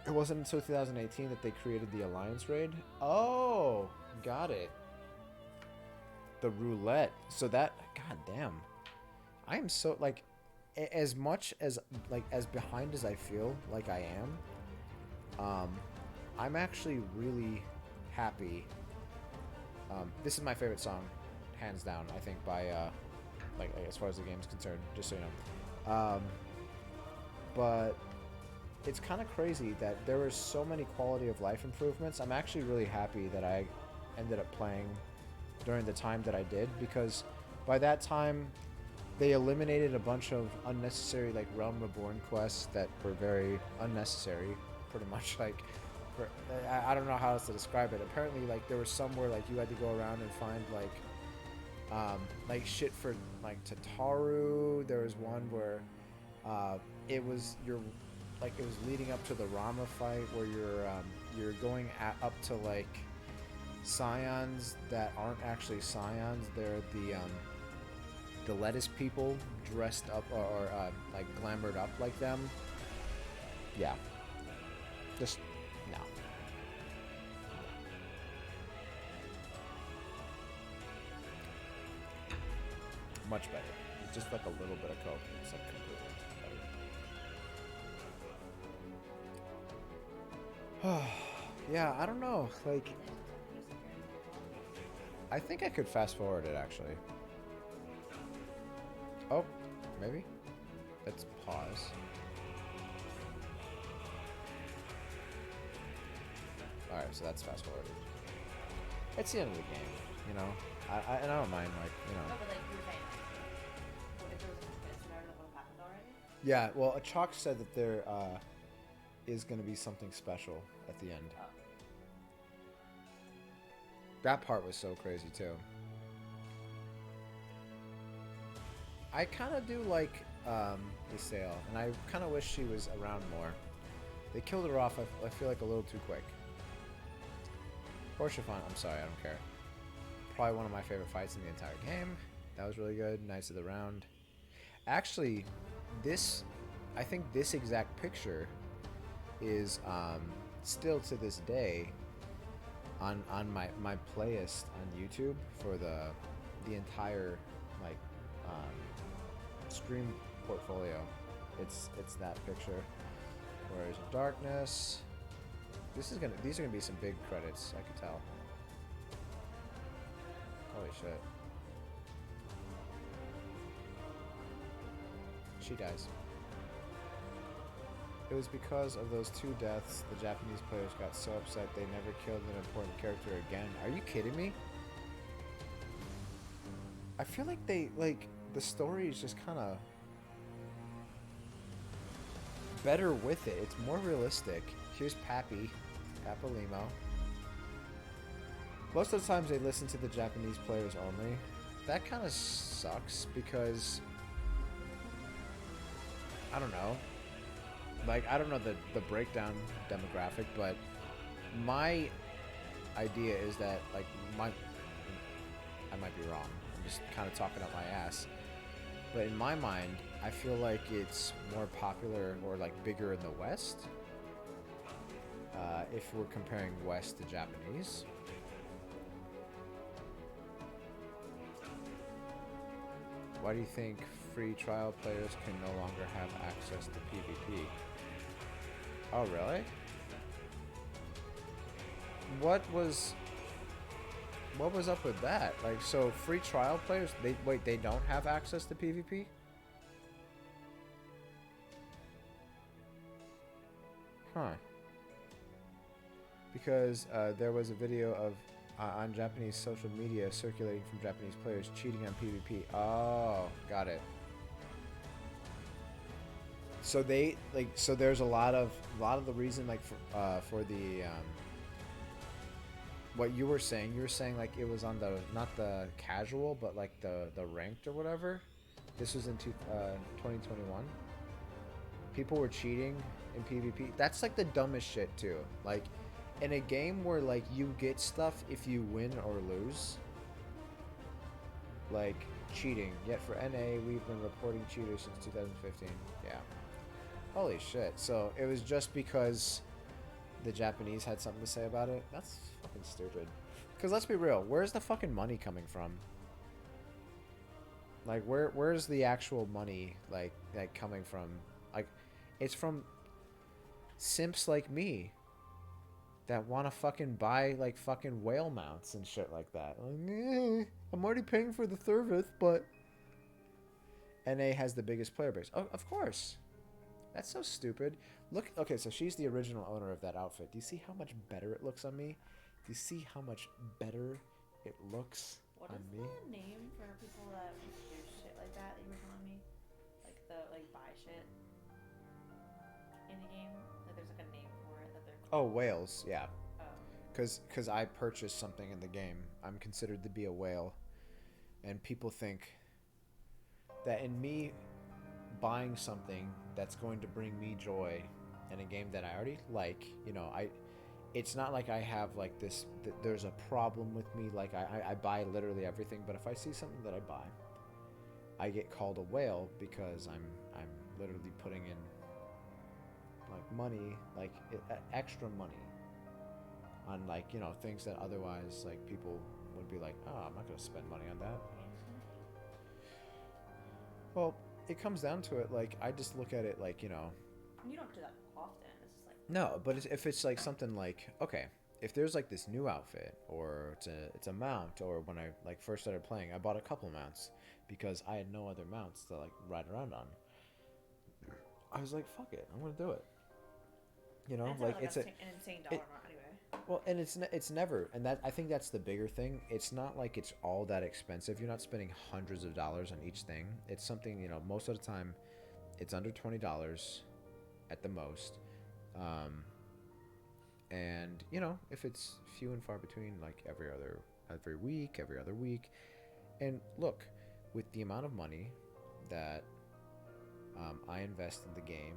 It wasn't until 2018 that they created the Alliance raid. Oh, got it. The roulette. So that, goddamn. I am so like, as much as like as behind as I feel like I am, I'm actually really happy. This is my favorite song, hands down, I think, by like as far as the game's concerned, just so you know. But it's kind of crazy that there were so many quality of life improvements. I'm actually really happy that I ended up playing during the time that I did, because by that time they eliminated a bunch of unnecessary like Realm Reborn quests that were very unnecessary, pretty much. Like, I don't know how else to describe it. Apparently, like, there was somewhere like you had to go around and find like shit for like Tataru. There was one where it was it was leading up to the Rama fight where you're going up to like scions that aren't actually scions. They're the lettuce people dressed up or like glamored up like them. Yeah, just no. Much better. Just like a little bit of coke. It's like completely better. Yeah, I don't know. Like, I think I could fast forward it actually. Oh, maybe. Let's pause. Alright, so that's fast forwarded. It's the end of the game, you know? And I don't mind, like, you know. No, but like you were saying, if there was a scenario that would have happened already? Yeah, well, Chalk said that there, is going to be something special at the end. That part was so crazy too. I kind of do like Ysayle, and I kind of wish she was around more. They killed her off, I feel like, a little too quick. Porshafon, I'm sorry, I don't care. Probably one of my favorite fights in the entire game. That was really good. Nice of the round. Actually, I think this exact picture is still to this day on my playlist on YouTube for the entire like stream portfolio. It's that picture. Warriors of Darkness. These are gonna be some big credits, I could tell. Holy shit. She dies. It was because of those 2 deaths the Japanese players got so upset they never killed an important character again. Are you kidding me? I feel like the story is just kind of better with it. It's more realistic. Here's Papalimo. Most of the times they listen to the Japanese players only. That kind of sucks because I don't know. Like, I don't know the breakdown demographic, but my idea is that, like, I might be wrong. I'm just kind of talking up my ass. But in my mind, I feel like it's more popular or, like, bigger in the West. If we're comparing West to Japanese. Why do you think free trial players can no longer have access to PvP? Oh, really? What was up with that? Like, so free trial players, they don't have access to PvP? Huh. Because there was a video of on Japanese social media circulating from Japanese players cheating on PvP. Oh, got it. So so there's a lot of the reason, like, for the what you were saying like it was on the not the casual but like the ranked or whatever. This was in 2021. People were cheating in PvP. That's like the dumbest shit too. Like, in a game where, like, you get stuff if you win or lose, like cheating. Yet for NA, we've been reporting cheaters since 2015. Yeah. Holy shit. So it was just because the Japanese had something to say about it? That's fucking stupid. Because let's be real, where's the fucking money coming from? Like, where's the actual money, like coming from? Like, it's from simps like me that want to fucking buy, like, fucking whale mounts and shit like that. Like, I'm already paying for the service, but NA has the biggest player base. Oh, of course. That's so stupid. Look, okay, so she's the original owner of that outfit. Do you see how much better it looks on me? Do you see how much better it looks on me? What is the name for people that do shit like that you were telling me? Like, buy shit in the game? Like, there's, like, a name for it that they're called. Oh, whales, yeah. Oh. Because I purchased something in the game. I'm considered to be a whale. And people think that in me buying something that's going to bring me joy in a game that I already like, you know, it's not like I have, like, this, there's a problem with me. Like, I buy literally everything, but if I see something that I buy, I get called a whale because I'm literally putting in, like, money, like, extra money on, like, you know, things that otherwise, like, people would be like, oh, I'm not going to spend money on that. Well, it comes down to it, like, I just look at it like, you know. You don't do that often. It's just like. No, but if it's like something like, okay, if there's like this new outfit or it's a mount, or when I, like, first started playing, I bought a couple mounts because I had no other mounts to, like, ride around on. I was like, fuck it, I'm gonna do it. You know, like, it's an insane dollar amount anyway. Well, and it's never, and that, I think that's the bigger thing. It's not like it's all that expensive. You're not spending hundreds of dollars on each thing. It's something, you know, most of the time, it's under $20 at the most. And you know, if it's few and far between, like every week, every other week. And look, with the amount of money that I invest in the game,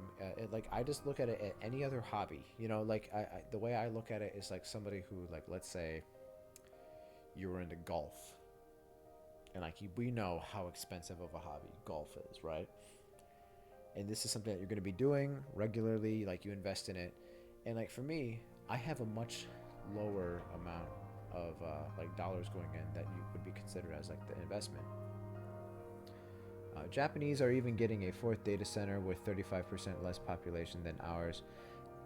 like I just look at it at any other hobby. You know, like the way I look at it is like somebody who, like, let's say you were into golf, and like we know how expensive of a hobby golf is, right? And this is something that you're going to be doing regularly, like you invest in it. And like for me, I have a much lower amount of like dollars going in that you would be considered as like the investment. Japanese are even getting a fourth data center with 35% less population than ours.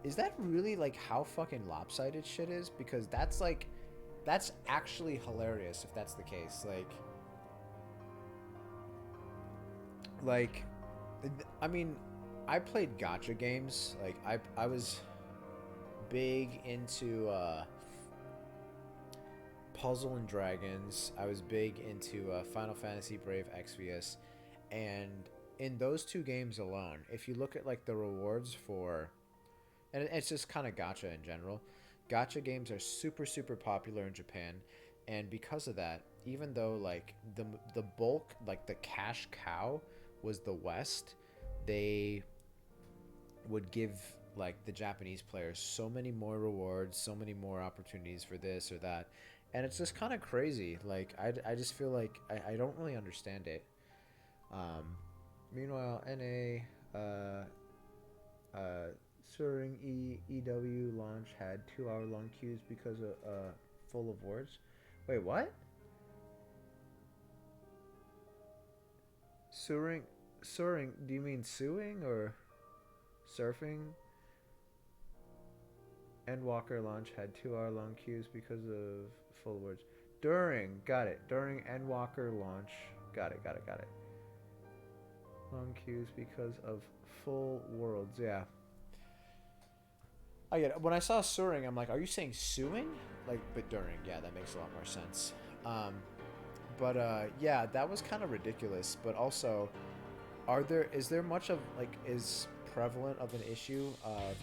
Is that really like how fucking lopsided shit is? Because that's actually hilarious if that's the case. Like, I mean, I played gacha games. Like I was big into Puzzle and Dragons. I was big into Final Fantasy Brave Exvius. And in those two games alone, if you look at like the rewards for, and it's just kind of gacha in general, gacha games are super, super popular in Japan. And because of that, even though like the bulk, like the cash cow was the West, they would give like the Japanese players so many more rewards, so many more opportunities for this or that. And it's just kind of crazy. Like I just feel like I don't really understand it. Meanwhile, NA Suring EW launch had 2-hour-long queues because of full of words. Wait, what? Suring, do you mean suing or surfing? Endwalker launch had 2-hour-long queues because of full of words. Got it. During Endwalker launch, got it. Long queues because of full worlds. Yeah. I get it. When I saw suing, I'm like, are you saying suing? Like, but during. Yeah, that makes a lot more sense. Yeah, that was kind of ridiculous. But also, is there much of, like, is prevalent of an issue of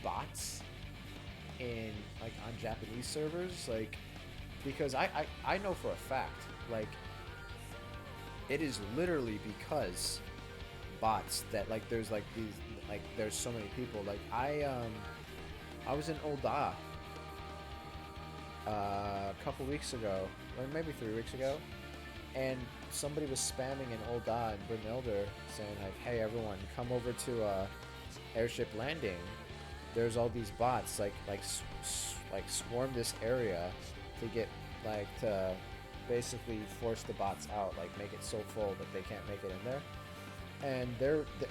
bots in, like, on Japanese servers? Like, because I know for a fact, like, it is literally because bots that, like, there's like these, like, there's so many people. Like I was in Ul'dah a couple weeks ago, or maybe 3 weeks ago, and somebody was spamming in Ul'dah and Brynhildr saying like, hey everyone, come over to airship landing. There's all these bots like swarm this area to get, like, to basically force the bots out, like make it so full that they can't make it in there. And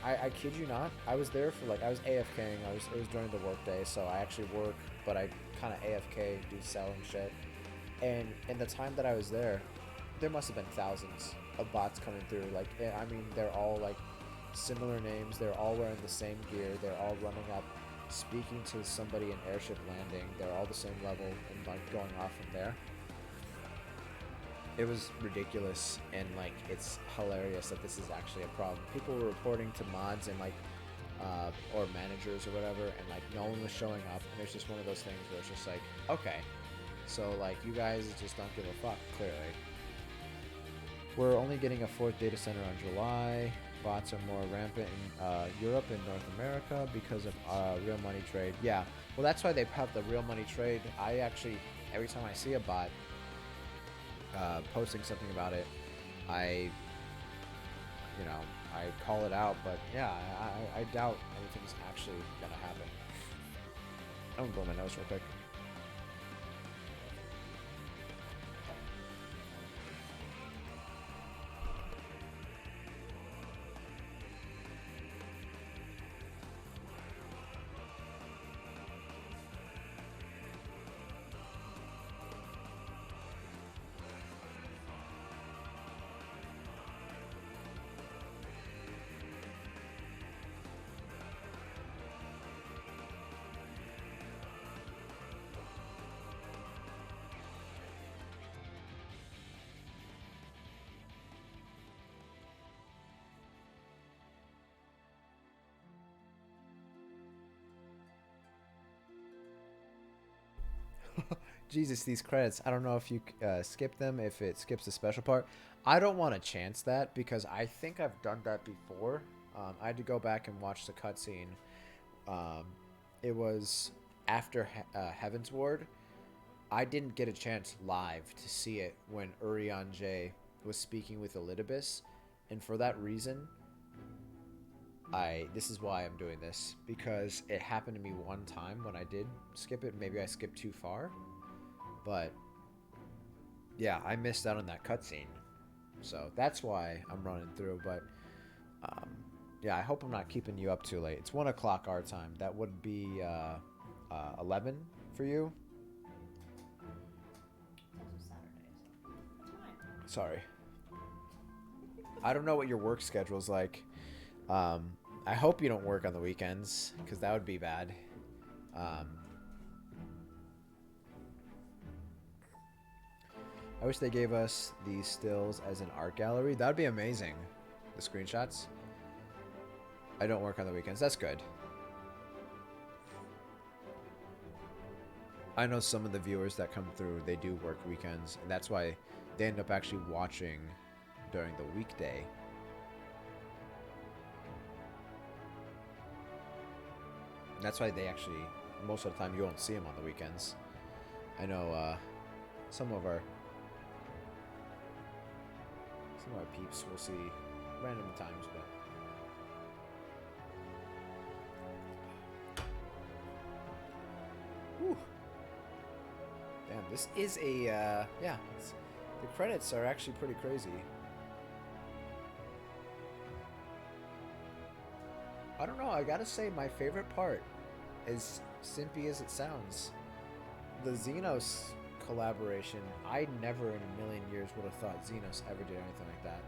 I kid you not, I was there for, like, I was AFKing. It was during the work day, so I actually work, but I kind of AFK, do selling shit. And in the time that I was there must have been thousands of bots coming through. Like, I mean, they're all like similar names. They're all wearing the same gear. They're all running up, speaking to somebody in airship landing. They're all the same level and like going off from there. It was ridiculous, and like it's hilarious that this is actually a problem. People were reporting to mods and like or managers or whatever, and like no one was showing up, and it's just one of those things where it's just like, okay, so like you guys just don't give a fuck, clearly. We're only getting a fourth data center on July. Bots are more rampant in Europe and North America because of real money trade. Yeah, well that's why they have the real money trade. I actually, every time I see a bot posting something about it, I call it out, but yeah, I doubt anything's actually gonna happen. I'm gonna blow my nose real quick. Jesus, these credits. I don't know if you skip them, if it skips the special part. I don't want to chance that because I think I've done that before. I had to go back and watch the cutscene. It was after Heaven's Ward. I didn't get a chance live to see it when Urian J was speaking with Elidibus, and for that reason, this is why I'm doing this, because it happened to me one time when I did skip it. Maybe I skipped too far, but yeah, I missed out on that cutscene, so that's why I'm running through. But yeah, I hope I'm not keeping you up too late. It's 1 o'clock our time. That would be 11 for you. Sorry. I don't know what your work schedule's like. I hope you don't work on the weekends, because that would be bad. I wish they gave us these stills as an art gallery. That would be amazing. The screenshots. I don't work on the weekends. That's good. I know some of the viewers that come through, they do work weekends, and that's why they end up actually watching during the weekday. And that's why they actually, most of the time, you won't see them on the weekends. I know some of our peeps will see random times, but whew. Damn, this is a yeah. The credits are actually pretty crazy. I don't know, I gotta say my favorite part, as simpy as it sounds, the Xenos collaboration. I never in a million years would have thought Xenos ever did anything like that.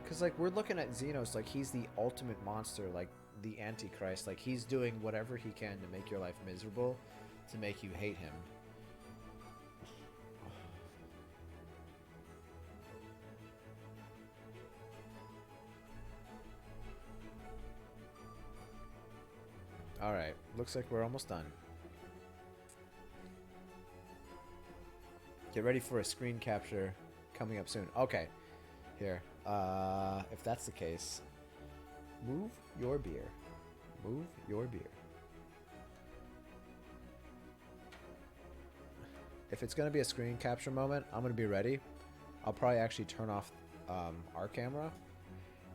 Because, like, we're looking at Xenos like he's the ultimate monster, like the Antichrist. Like, he's doing whatever he can to make your life miserable, to make you hate him. Alright, looks like we're almost done. Get ready for a screen capture coming up soon. Okay, here. If that's the case, move your beer. Move your beer. If it's going to be a screen capture moment, I'm going to be ready. I'll probably actually turn off our camera.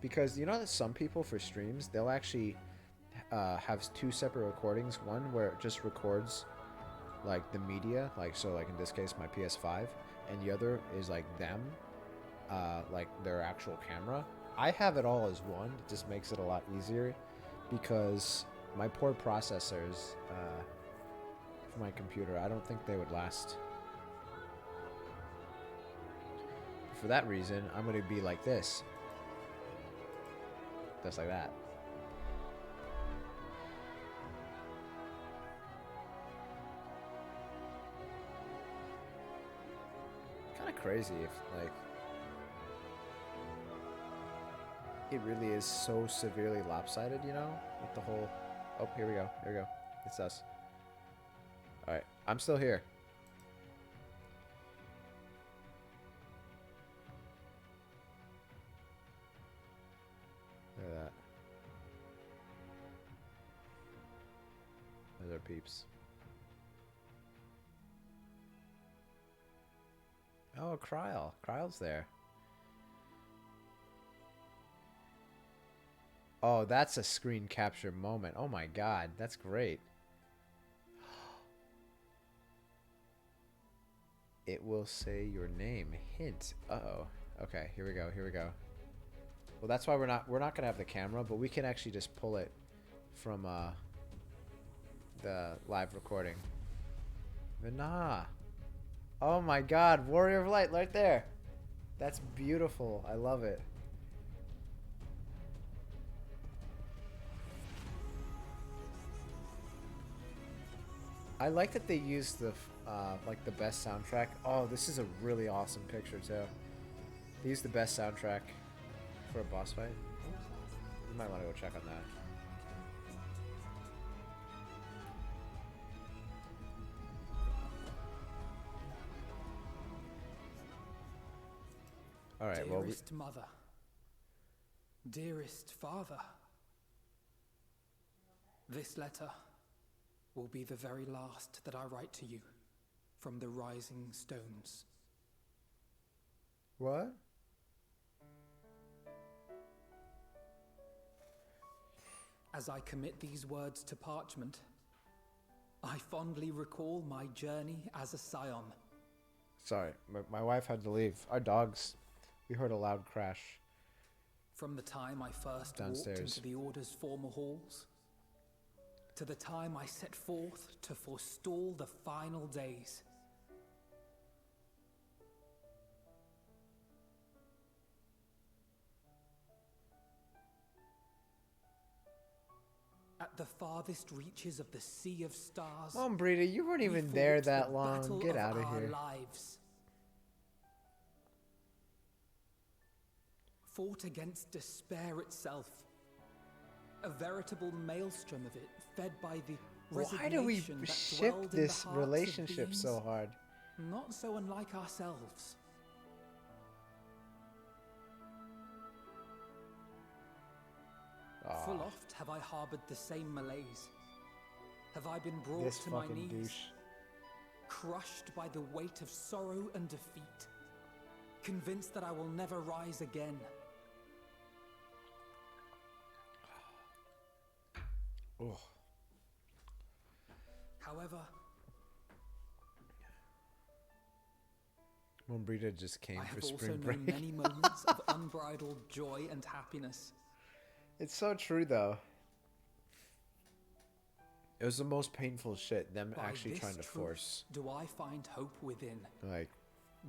Because you know that some people for streams, they'll actually have two separate recordings. One where it just records like the media, like so like in this case my PS5, and the other is like them, like their actual camera. I have it all as one. It just makes it a lot easier because my poor processors for my computer, I don't think they would last. For that reason, I'm going to be like this. Just like that. Kind of crazy if, like, it really is so severely lopsided, you know? With the whole... Oh, here we go. Here we go. It's us. Alright. I'm still here. Look at that. There's our peeps. Oh, Kryl. Kryl's there. Oh, that's a screen capture moment. Oh my god, that's great. It will say your name. Hint. Uh-oh. Okay, here we go. Here we go. Well, that's why we're not gonna have the camera, but we can actually just pull it from the live recording. Nah. Oh my god, Warrior of Light right there. That's beautiful. I love it. I like that they use the like the best soundtrack. Oh, this is a really awesome picture too. They use the best soundtrack for a boss fight. You might want to go check on that. All right. Well, Dearest mother. Dearest father. This letter will be the very last that I write to you from the Rising Stones. What? As I commit these words to parchment, I fondly recall my journey as a scion. Sorry, my wife had to leave. Our dogs. We heard a loud crash. From the time I first Downstairs. walked into the Order's former halls, to the time I set forth to forestall the final days. At the farthest reaches of the Sea of Stars. Mom, Brita, you weren't even there that long. Get out of here. Lives. Fought against despair itself. A veritable maelstrom of it, fed by the Why do we resignation that ship dwelled in the this hearts of relationship beings so hard? not so unlike ourselves. Aw, Full oft have I harbored the same malaise. Have I been brought this to my fucking knees, douche. crushed by the weight of sorrow and defeat, convinced that I will never rise again. Oh. However, Mom, Brita just came I for have also spring known break. many moments of unbridled joy and happiness. It's so true, though. It was the most painful shit. Them By actually this trying to truth force, do I find hope within, like,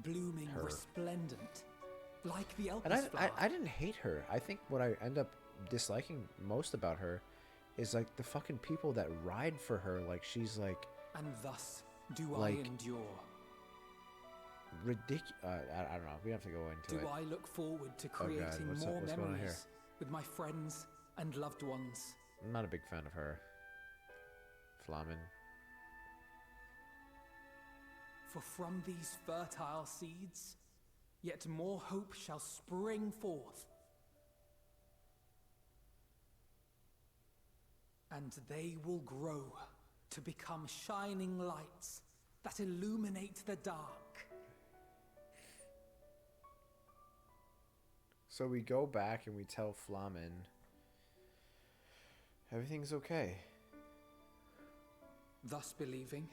blooming her. resplendent, like the Elpis And flower. I didn't hate her. I think what I end up disliking most about her is like the fucking people that ride for her. Like she's like, And thus do like, I endure. ridiculous. I don't know. We have to go into Do it. I look forward to Oh, God, creating what's up- more what's going on here? memories with my friends and loved ones. I'm not a big fan of her. Flamen. For from these fertile seeds, yet more hope shall spring forth. And they will grow to become shining lights that illuminate the dark. So we go back and we tell Flamen everything's okay. Thus believing,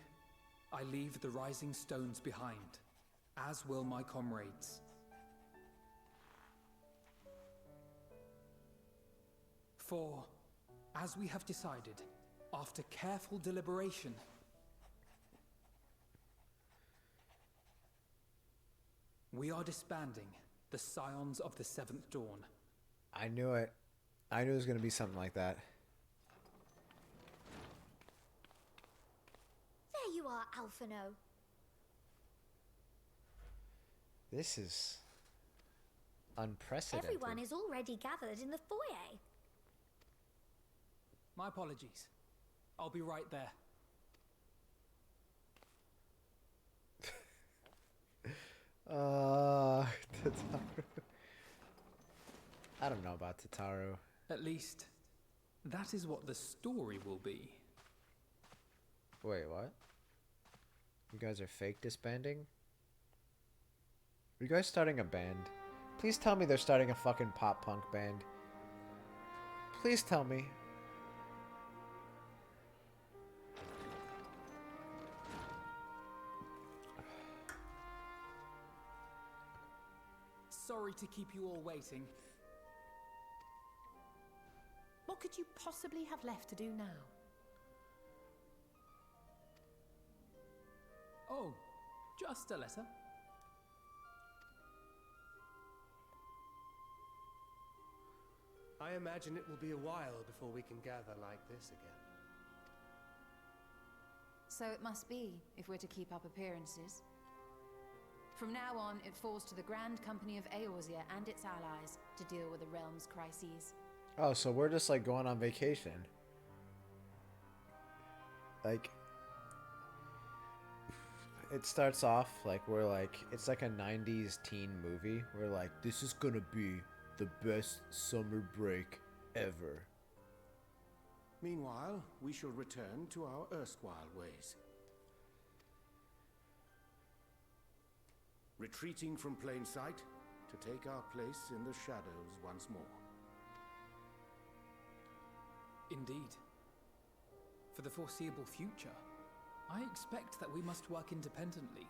I leave the Rising Stones behind, as will my comrades. For, as we have decided, after careful deliberation, we are disbanding the Scions of the Seventh Dawn. I knew it. I knew it was going to be something like that. There you are, Alphino. This is unprecedented. Everyone is already gathered in the foyer. My apologies. I'll be right there. Tataru. I don't know about Tataru. At least, that is what the story will be. Wait, what? You guys are fake disbanding? Are you guys starting a band? Please tell me they're starting a fucking pop punk band. Please tell me. Sorry to keep you all waiting. What could you possibly have left to do now? Oh, just a letter. I imagine it will be a while before we can gather like this again. So it must be, if we're to keep up appearances. From now on, it falls to the Grand Company of Eorzea and its allies to deal with the realm's crises. Oh, so we're just like going on vacation. Like, it starts off like we're like it's like a 90s teen movie. We're like, this is gonna be the best summer break ever. Meanwhile, we shall return to our erstwhile ways. Retreating from plain sight to take our place in the shadows once more. Indeed. For the foreseeable future, I expect that we must work independently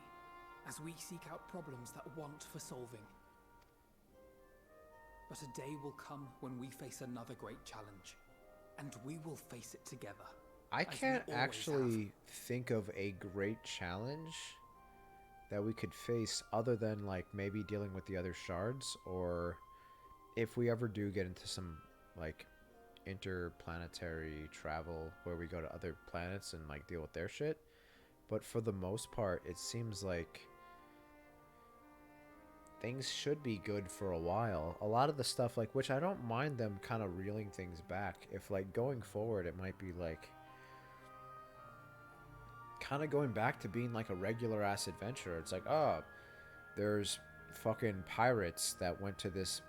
as we seek out problems that want for solving. But a day will come when we face another great challenge, and we will face it together. I can't actually think of a great challenge that we could face other than like maybe dealing with the other shards, or if we ever do get into some like interplanetary travel where we go to other planets and like deal with their shit. But for the most part, it seems like things should be good for a while. A lot of the stuff, like, which I don't mind them kind of reeling things back. If like going forward, it might be like kind of going back to being like a regular ass adventure. It's like, oh, there's fucking pirates that went to this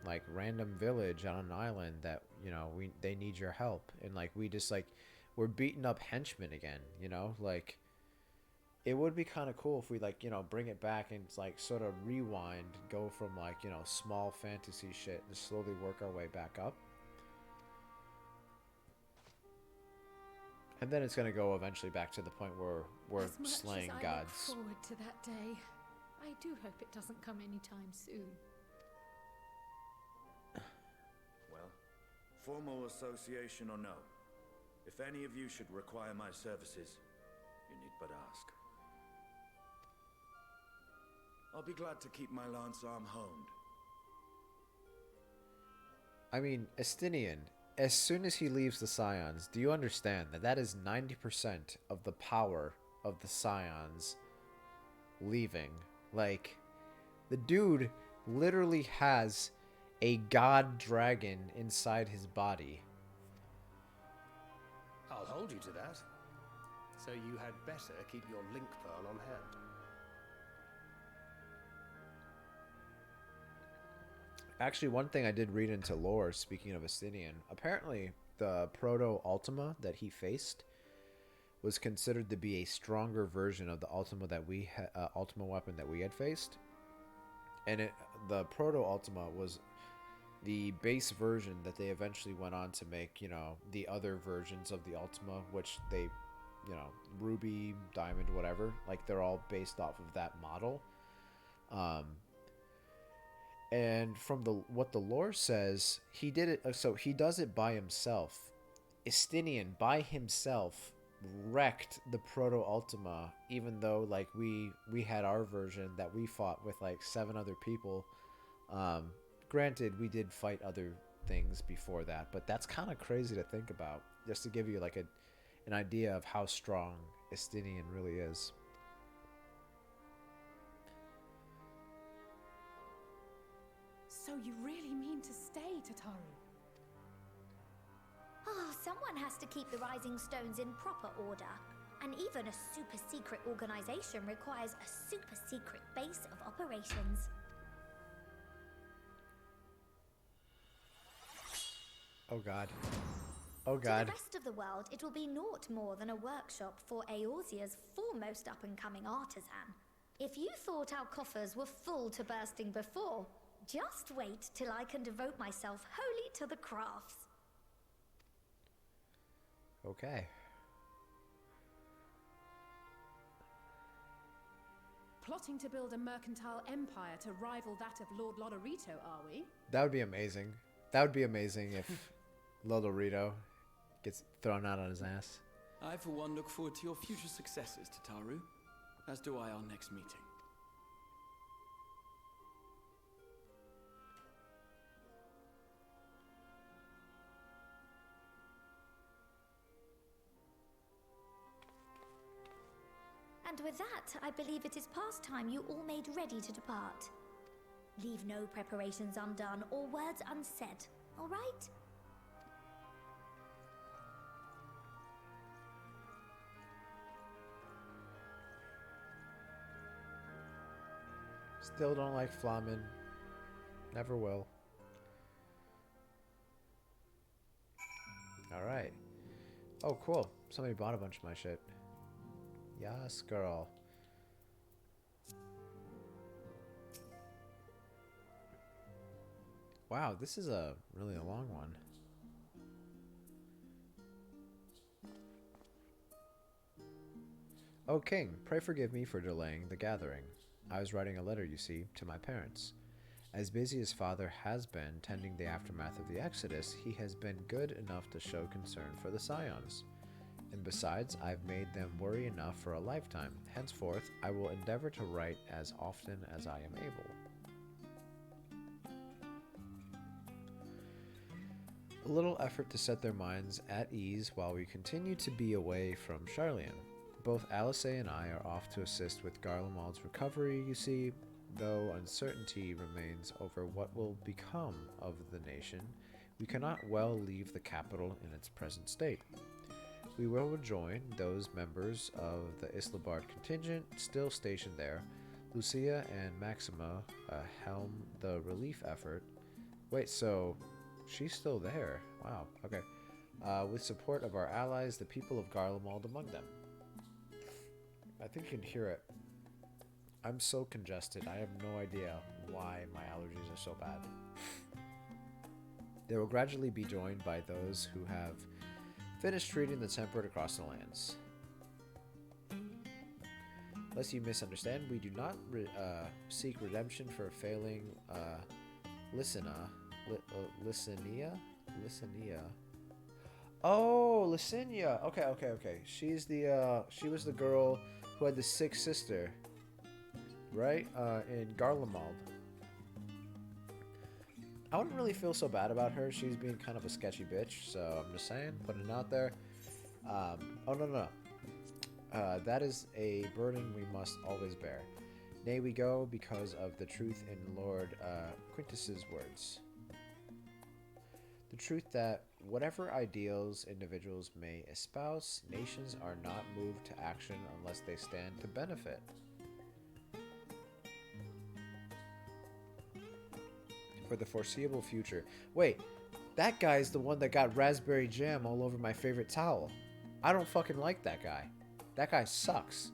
like random village on an island that, you know, they need your help, and like we just like we're beating up henchmen again, you know. Like it would be kind of cool if we like, you know, bring it back and like sort of rewind, go from like, you know, small fantasy shit and slowly work our way back up. And then it's going to go eventually back to the point where we're slaying gods. As much as I look forward to that day, I do hope it doesn't come anytime soon. Well, formal association or no, if any of you should require my services, you need but ask. I'll be glad to keep my lance arm honed. I mean, Estinian, as soon as he leaves the Scions, do you understand that that is 90% of the power of the Scions leaving? Like, the dude literally has a god dragon inside his body. I'll hold you to that. So you had better keep your link pearl on hand. Actually, one thing I did read into lore, speaking of Estinian, apparently the proto-Ultima that he faced was considered to be a stronger version of the Ultima that Ultima weapon that we had faced. And the proto-Ultima was the base version that they eventually went on to make, you know, the other versions of the Ultima, which they, you know, Ruby, Diamond, whatever, like they're all based off of that model. And from what the lore says, he did it. So he does it by himself. Estinian by himself wrecked the Proto Ultima, even though like we had our version that we fought with like 7 other people. Granted, we did fight other things before that, but that's kind of crazy to think about. Just to give you like an idea of how strong Estinian really is. So you really mean to stay, Tataru? Oh, someone has to keep the Rising Stones in proper order. And even a super secret organization requires a super secret base of operations. Oh god. Oh god. To the rest of the world, it will be naught more than a workshop for Eorzea's foremost up-and-coming artisan. If you thought our coffers were full to bursting before, just wait till I can devote myself wholly to the crafts. Okay. Plotting to build a mercantile empire to rival that of Lord Lodorito, are we? That would be amazing. That would be amazing if Lodorito gets thrown out on his ass. I, for one, look forward to your future successes, Tataru. As do I our next meeting. And with that, I believe it is past time you all made ready to depart. Leave no preparations undone or words unsaid, all right? Still don't like Flamen. Never will. Alright. Oh, cool. Somebody bought a bunch of my shit. Yes, girl. Wow, this is a really a long one. O king, pray forgive me for delaying the gathering. I was writing a letter, you see, to my parents. As busy as father has been tending the aftermath of the Exodus, he has been good enough to show concern for the Scions. And besides, I've made them worry enough for a lifetime. Henceforth, I will endeavor to write as often as I am able. A little effort to set their minds at ease while we continue to be away from Charlian. Both Alice and I are off to assist with Garlemald's recovery, you see, though uncertainty remains over what will become of the nation. We cannot well leave the capital in its present state. We will rejoin those members of the Islabard contingent still stationed there. Lucia and Maxima helm the relief effort. Wait, so she's still there? Wow, okay. With support of our allies, the people of Garlemald among them. I think you can hear it. I'm so congested. I have no idea why my allergies are so bad. They will gradually be joined by those who have finished treating the temperate across the lands. Lest you misunderstand, we do not seek redemption for failing Lysania. Oh, Lysania. Okay. She was the girl who had the sick sister, right? In Garlemald. I wouldn't really feel so bad about her. She's being kind of a sketchy bitch, so I'm just saying, putting it out there. Oh, no. That is a burden we must always bear. Nay, we go because of the truth in Lord Quintus's words. The truth that whatever ideals individuals may espouse, nations are not moved to action unless they stand to benefit. For the foreseeable future. Wait, that guy's the one that got raspberry jam all over my favorite towel. I don't fucking like that guy. That guy sucks.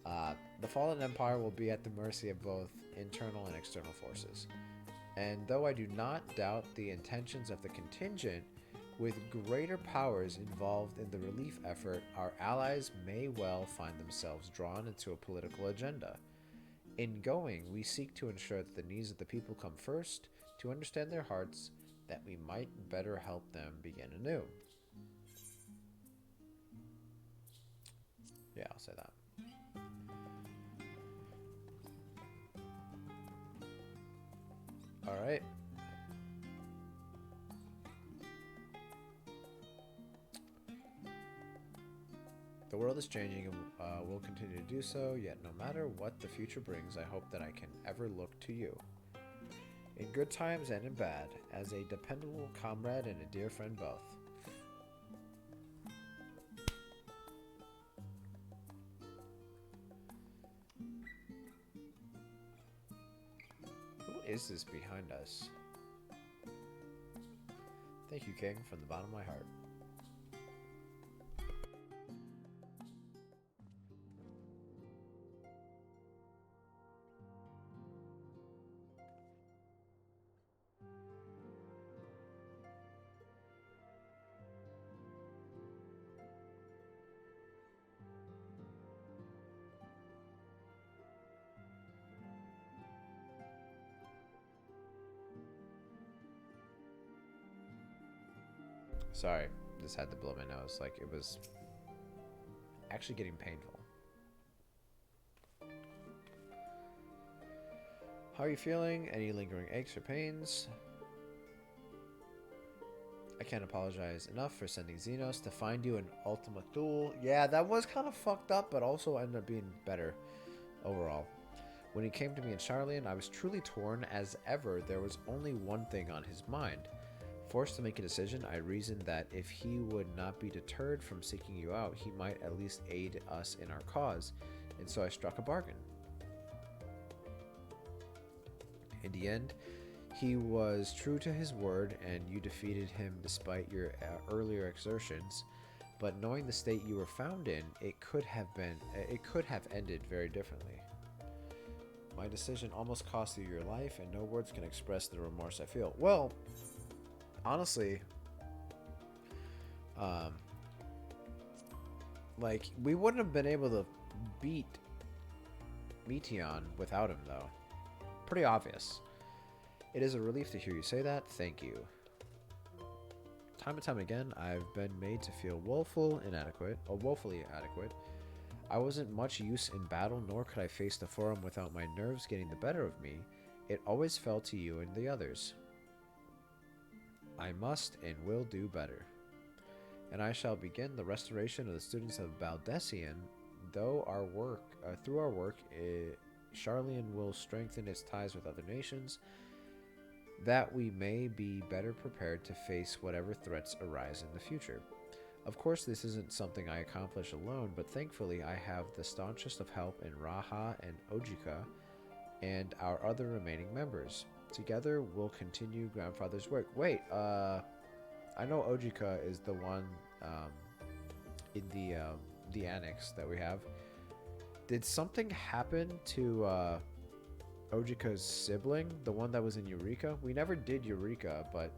The fallen empire will be at the mercy of both internal and external forces. And though I do not doubt the intentions of the contingent, with greater powers involved in the relief effort, our allies may well find themselves drawn into a political agenda. In going, we seek to ensure that the needs of the people come first, to understand their hearts, that we might better help them begin anew. Yeah, I'll say that. Alright. The world is changing and will continue to do so, yet no matter what the future brings, I hope that I can ever look to you. In good times and in bad, as a dependable comrade and a dear friend both. Who is this behind us? Thank you, King, from the bottom of my heart. Sorry, just had to blow my nose. Like, it was actually getting painful. How are you feeling? Any lingering aches or pains? I can't apologize enough for sending Xenos to find you an Ultima Thule. Yeah, that was kind of fucked up, but also ended up being better overall. When he came to me in Charlian, I was truly torn. As ever, there was only one thing on his mind. Forced to make a decision, I reasoned that if he would not be deterred from seeking you out, he might at least aid us in our cause, and so I struck a bargain. In the end, he was true to his word, and you defeated him despite your earlier exertions. But knowing the state you were found in, it could have ended very differently. My decision almost cost you your life, and no words can express the remorse I feel. Well, honestly, like, we wouldn't have been able to beat Meteion without him, though. Pretty obvious. It is a relief to hear you say that. Thank you. Time and time again, I've been made to feel woefully inadequate. I wasn't much use in battle, nor could I face the forum without my nerves getting the better of me. It always fell to you and the others. I must and will do better. And I shall begin the restoration of the students of Baldessian. Through our work, Charlian will strengthen its ties with other nations, that we may be better prepared to face whatever threats arise in the future. Of course, this isn't something I accomplish alone, but thankfully I have the staunchest of help in Raha and Ojika and our other remaining members. Together, we'll continue Grandfather's work. Wait, I know Ojika is the one in the annex that we have. Did something happen to Ojika's sibling, the one that was in Eureka? We never did Eureka, but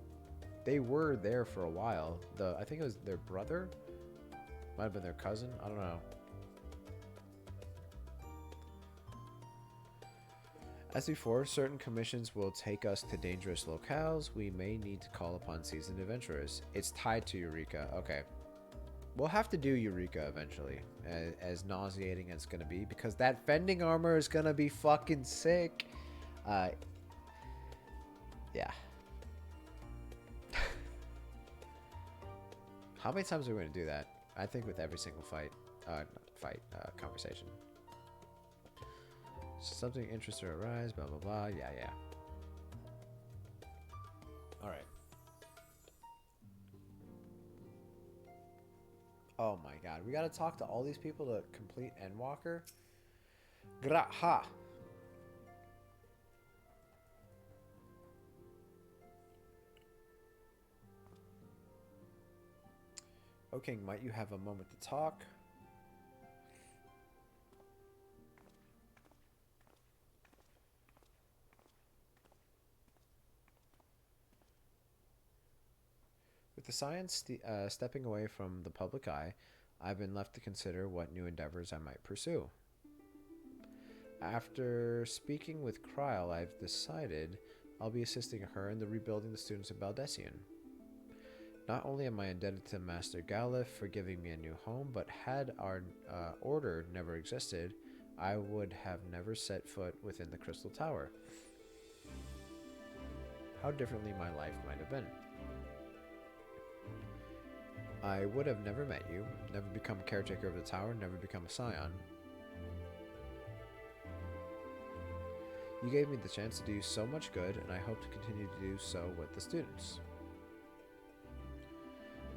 they were there for a while. I think it was their brother? Might have been their cousin? I don't know. As before, certain commissions will take us to dangerous locales. We may need to call upon seasoned adventurers. It's tied to Eureka. Okay. We'll have to do Eureka eventually, as nauseating as it's going to be, because that fending armor is going to be fucking sick. Yeah. How many times are we going to do that? I think with every single conversation. Something interesting arise, blah, blah, blah. Yeah. Alright. Oh my god. We gotta talk to all these people to complete Endwalker? Graha. O King, might you have a moment to talk? With the science stepping away from the public eye, I've been left to consider what new endeavors I might pursue. After speaking with Kryl, I've decided I'll be assisting her in the rebuilding the students of Baldessian. Not only am I indebted to Master Galif for giving me a new home, but had our order never existed, I would have never set foot within the Crystal Tower. How differently my life might have been. I would have never met you, never become a caretaker of the tower, never become a scion. You gave me the chance to do so much good, and I hope to continue to do so with the students.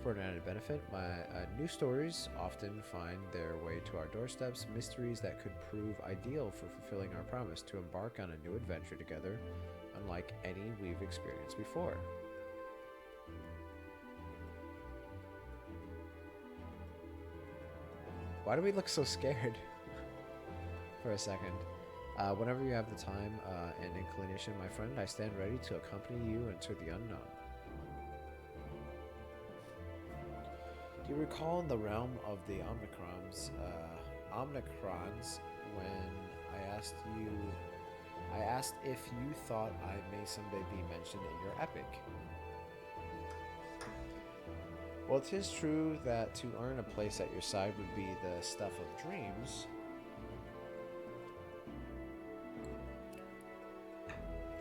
For an added benefit, my new stories often find their way to our doorsteps, mysteries that could prove ideal for fulfilling our promise to embark on a new adventure together, unlike any we've experienced before. Why do we look so scared? For a second. Whenever you have the time and inclination, my friend, I stand ready to accompany you into the unknown. Do you recall in the realm of the Omnicrons, when I asked if you thought I may someday be mentioned in your epic? Well, 'tis true that to earn a place at your side would be the stuff of dreams.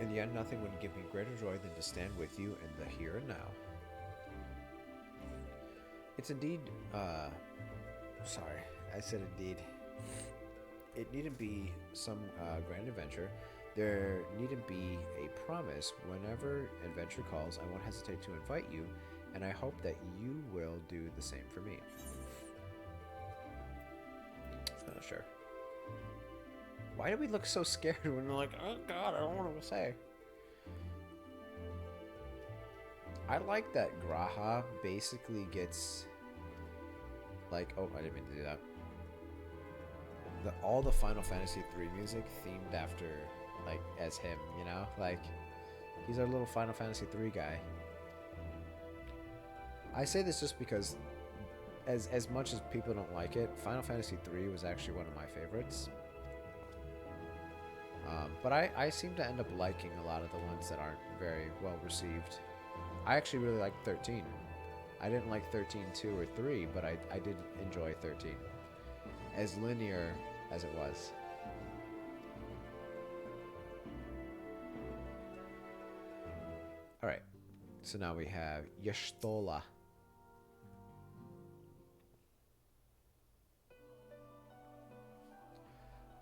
In the end, nothing would give me greater joy than to stand with you in the here and now. It's indeed, sorry, I said indeed. It needn't be some grand adventure. There needn't be a promise. Whenever adventure calls, I won't hesitate to invite you, and I hope that you will do the same for me. Sure. Why do we look so scared when we're like, oh god, I don't want to say? I like that Graha basically gets like, oh, I didn't mean to do that. All the Final Fantasy 3 music themed after, like, as him, you know? Like, he's our little Final Fantasy 3 guy. I say this just because, as much as people don't like it, Final Fantasy 3 was actually one of my favorites. But I seem to end up liking a lot of the ones that aren't very well received. I actually really like 13. I didn't like 13 2 or 3, but I did enjoy 13. As linear as it was. Alright, so now we have Y'shtola.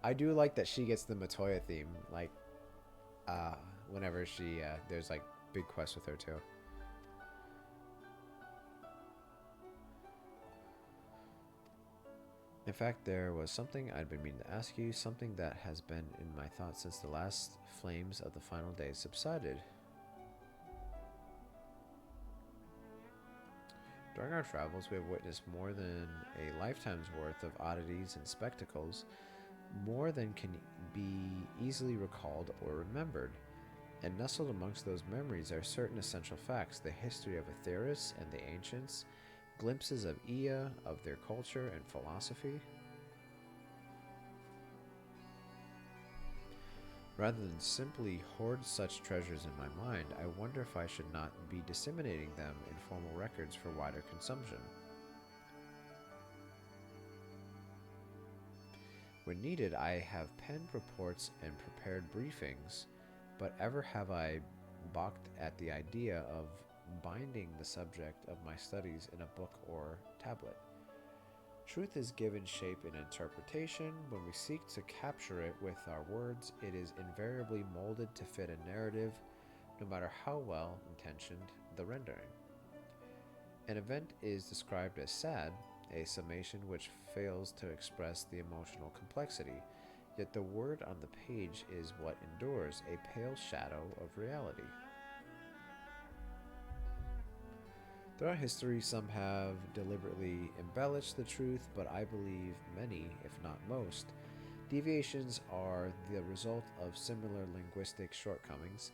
I do like that she gets the Matoya theme, like, whenever she, there's, like, big quests with her, too. In fact, there was something I'd been meaning to ask you, something that has been in my thoughts since the last flames of the final days subsided. During our travels, we have witnessed more than a lifetime's worth of oddities and spectacles, more than can be easily recalled or remembered. And nestled amongst those memories are certain essential facts, the history of Aetheris and the ancients, glimpses of Ea, of their culture and philosophy. Rather than simply hoard such treasures in my mind, I wonder if I should not be disseminating them in formal records for wider consumption. When needed, I have penned reports and prepared briefings, but ever have I balked at the idea of binding the subject of my studies in a book or tablet. Truth is given shape in interpretation. When we seek to capture it with our words, it is invariably molded to fit a narrative, no matter how well intentioned the rendering. An event is described as sad, a summation which fails to express the emotional complexity, yet the word on the page is what endures, a pale shadow of reality. Throughout history, some have deliberately embellished the truth, but I believe many, if not most, deviations are the result of similar linguistic shortcomings,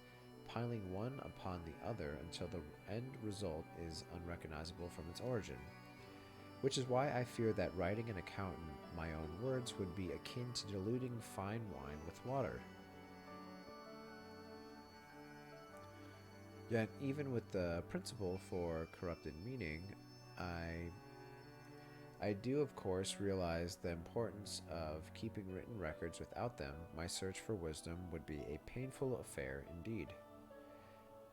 piling one upon the other until the end result is unrecognizable from its origin. Which is why I fear that writing an account in my own words would be akin to diluting fine wine with water. Yet, even with the principle for corrupted meaning, I do, of course, realize the importance of keeping written records. Without them, my search for wisdom would be a painful affair indeed.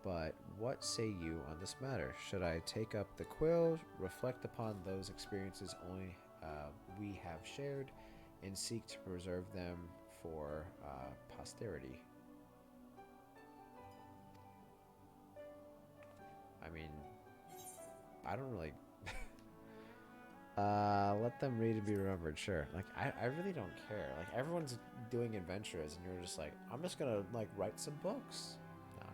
But what say you on this matter? Should I take up the quill, reflect upon those experiences only we have shared, and seek to preserve them for posterity? I mean, I don't really... let them read and be remembered, sure. Like, I really don't care. Like, everyone's doing adventures, and you're just like, I'm just gonna, like, write some books. No.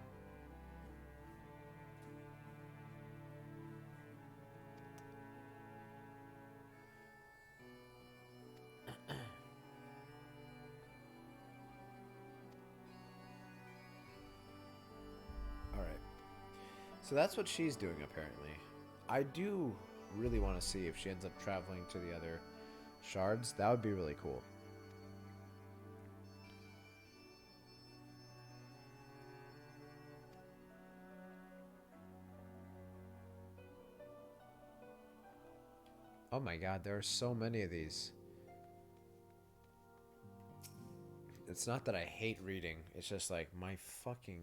Alright. So that's what she's doing, apparently. I do really want to see if she ends up traveling to the other shards. That would be really cool. Oh my god, there are so many of these. It's not that I hate reading. It's just like my fucking...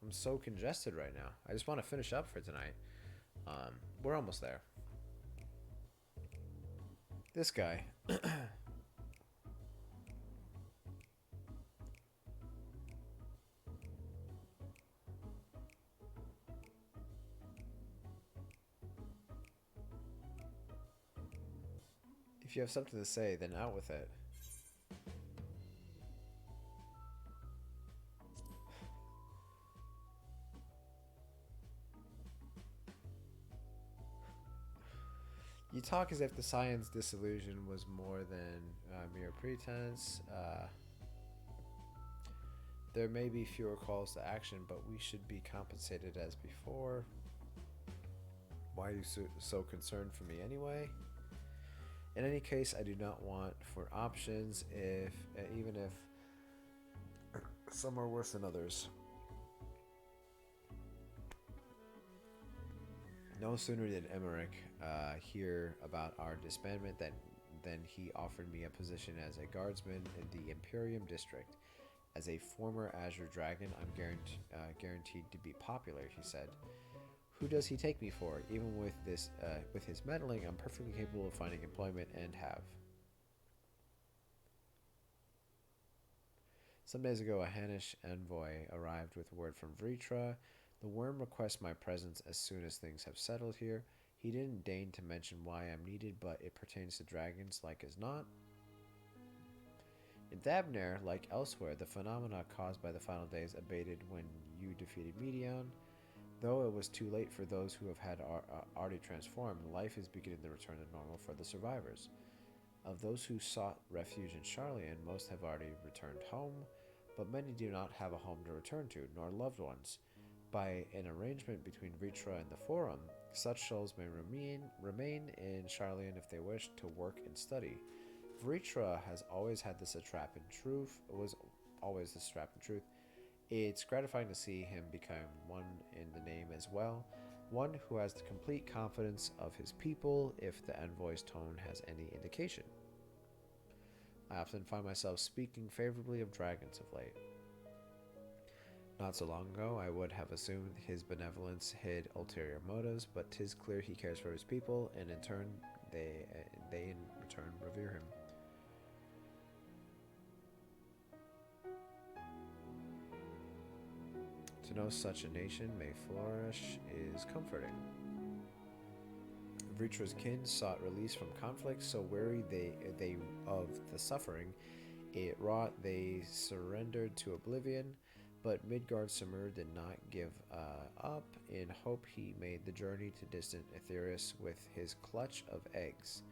I'm so congested right now. I just want to finish up for tonight. We're almost there. This guy. If you have something to say, then out with it. You talk as if the science disillusion was more than mere pretense. There may be fewer calls to action, but we should be compensated as before. Why are you so concerned for me anyway? In any case, I do not want for options, even if some are worse than others. No sooner did Emmerich hear about our disbandment than he offered me a position as a guardsman in the Imperium District. As a former Azure Dragon, I'm guaranteed to be popular, he said. Who does he take me for? Even with his meddling, I'm perfectly capable of finding employment and have. Some days ago, a Hanish envoy arrived with word from Vritra. The worm requests my presence as soon as things have settled here. He didn't deign to mention why I'm needed, but it pertains to dragons like as not. In Thabner, like elsewhere, the phenomena caused by the final days abated when you defeated Meteon. Though it was too late for those who have had already transformed, life is beginning to return to normal for the survivors. Of those who sought refuge in Charlian, most have already returned home, but many do not have a home to return to, nor loved ones. By an arrangement between Vritra and the Forum, such souls may remain in Charlian if they wish to work and study. Vritra has always had this trap in truth. It's gratifying to see him become one in the name as well, one who has the complete confidence of his people, if the envoy's tone has any indication. I often find myself speaking favorably of dragons of late. Not so long ago, I would have assumed his benevolence hid ulterior motives, but 'tis clear he cares for his people, and in turn, they in return revere him. To know such a nation may flourish is comforting. Vritra's kin sought release from conflict, so weary they of the suffering it wrought, they surrendered to oblivion. But Midgard Samur did not give up. In hope, he made the journey to distant Aetherius with his clutch of eggs.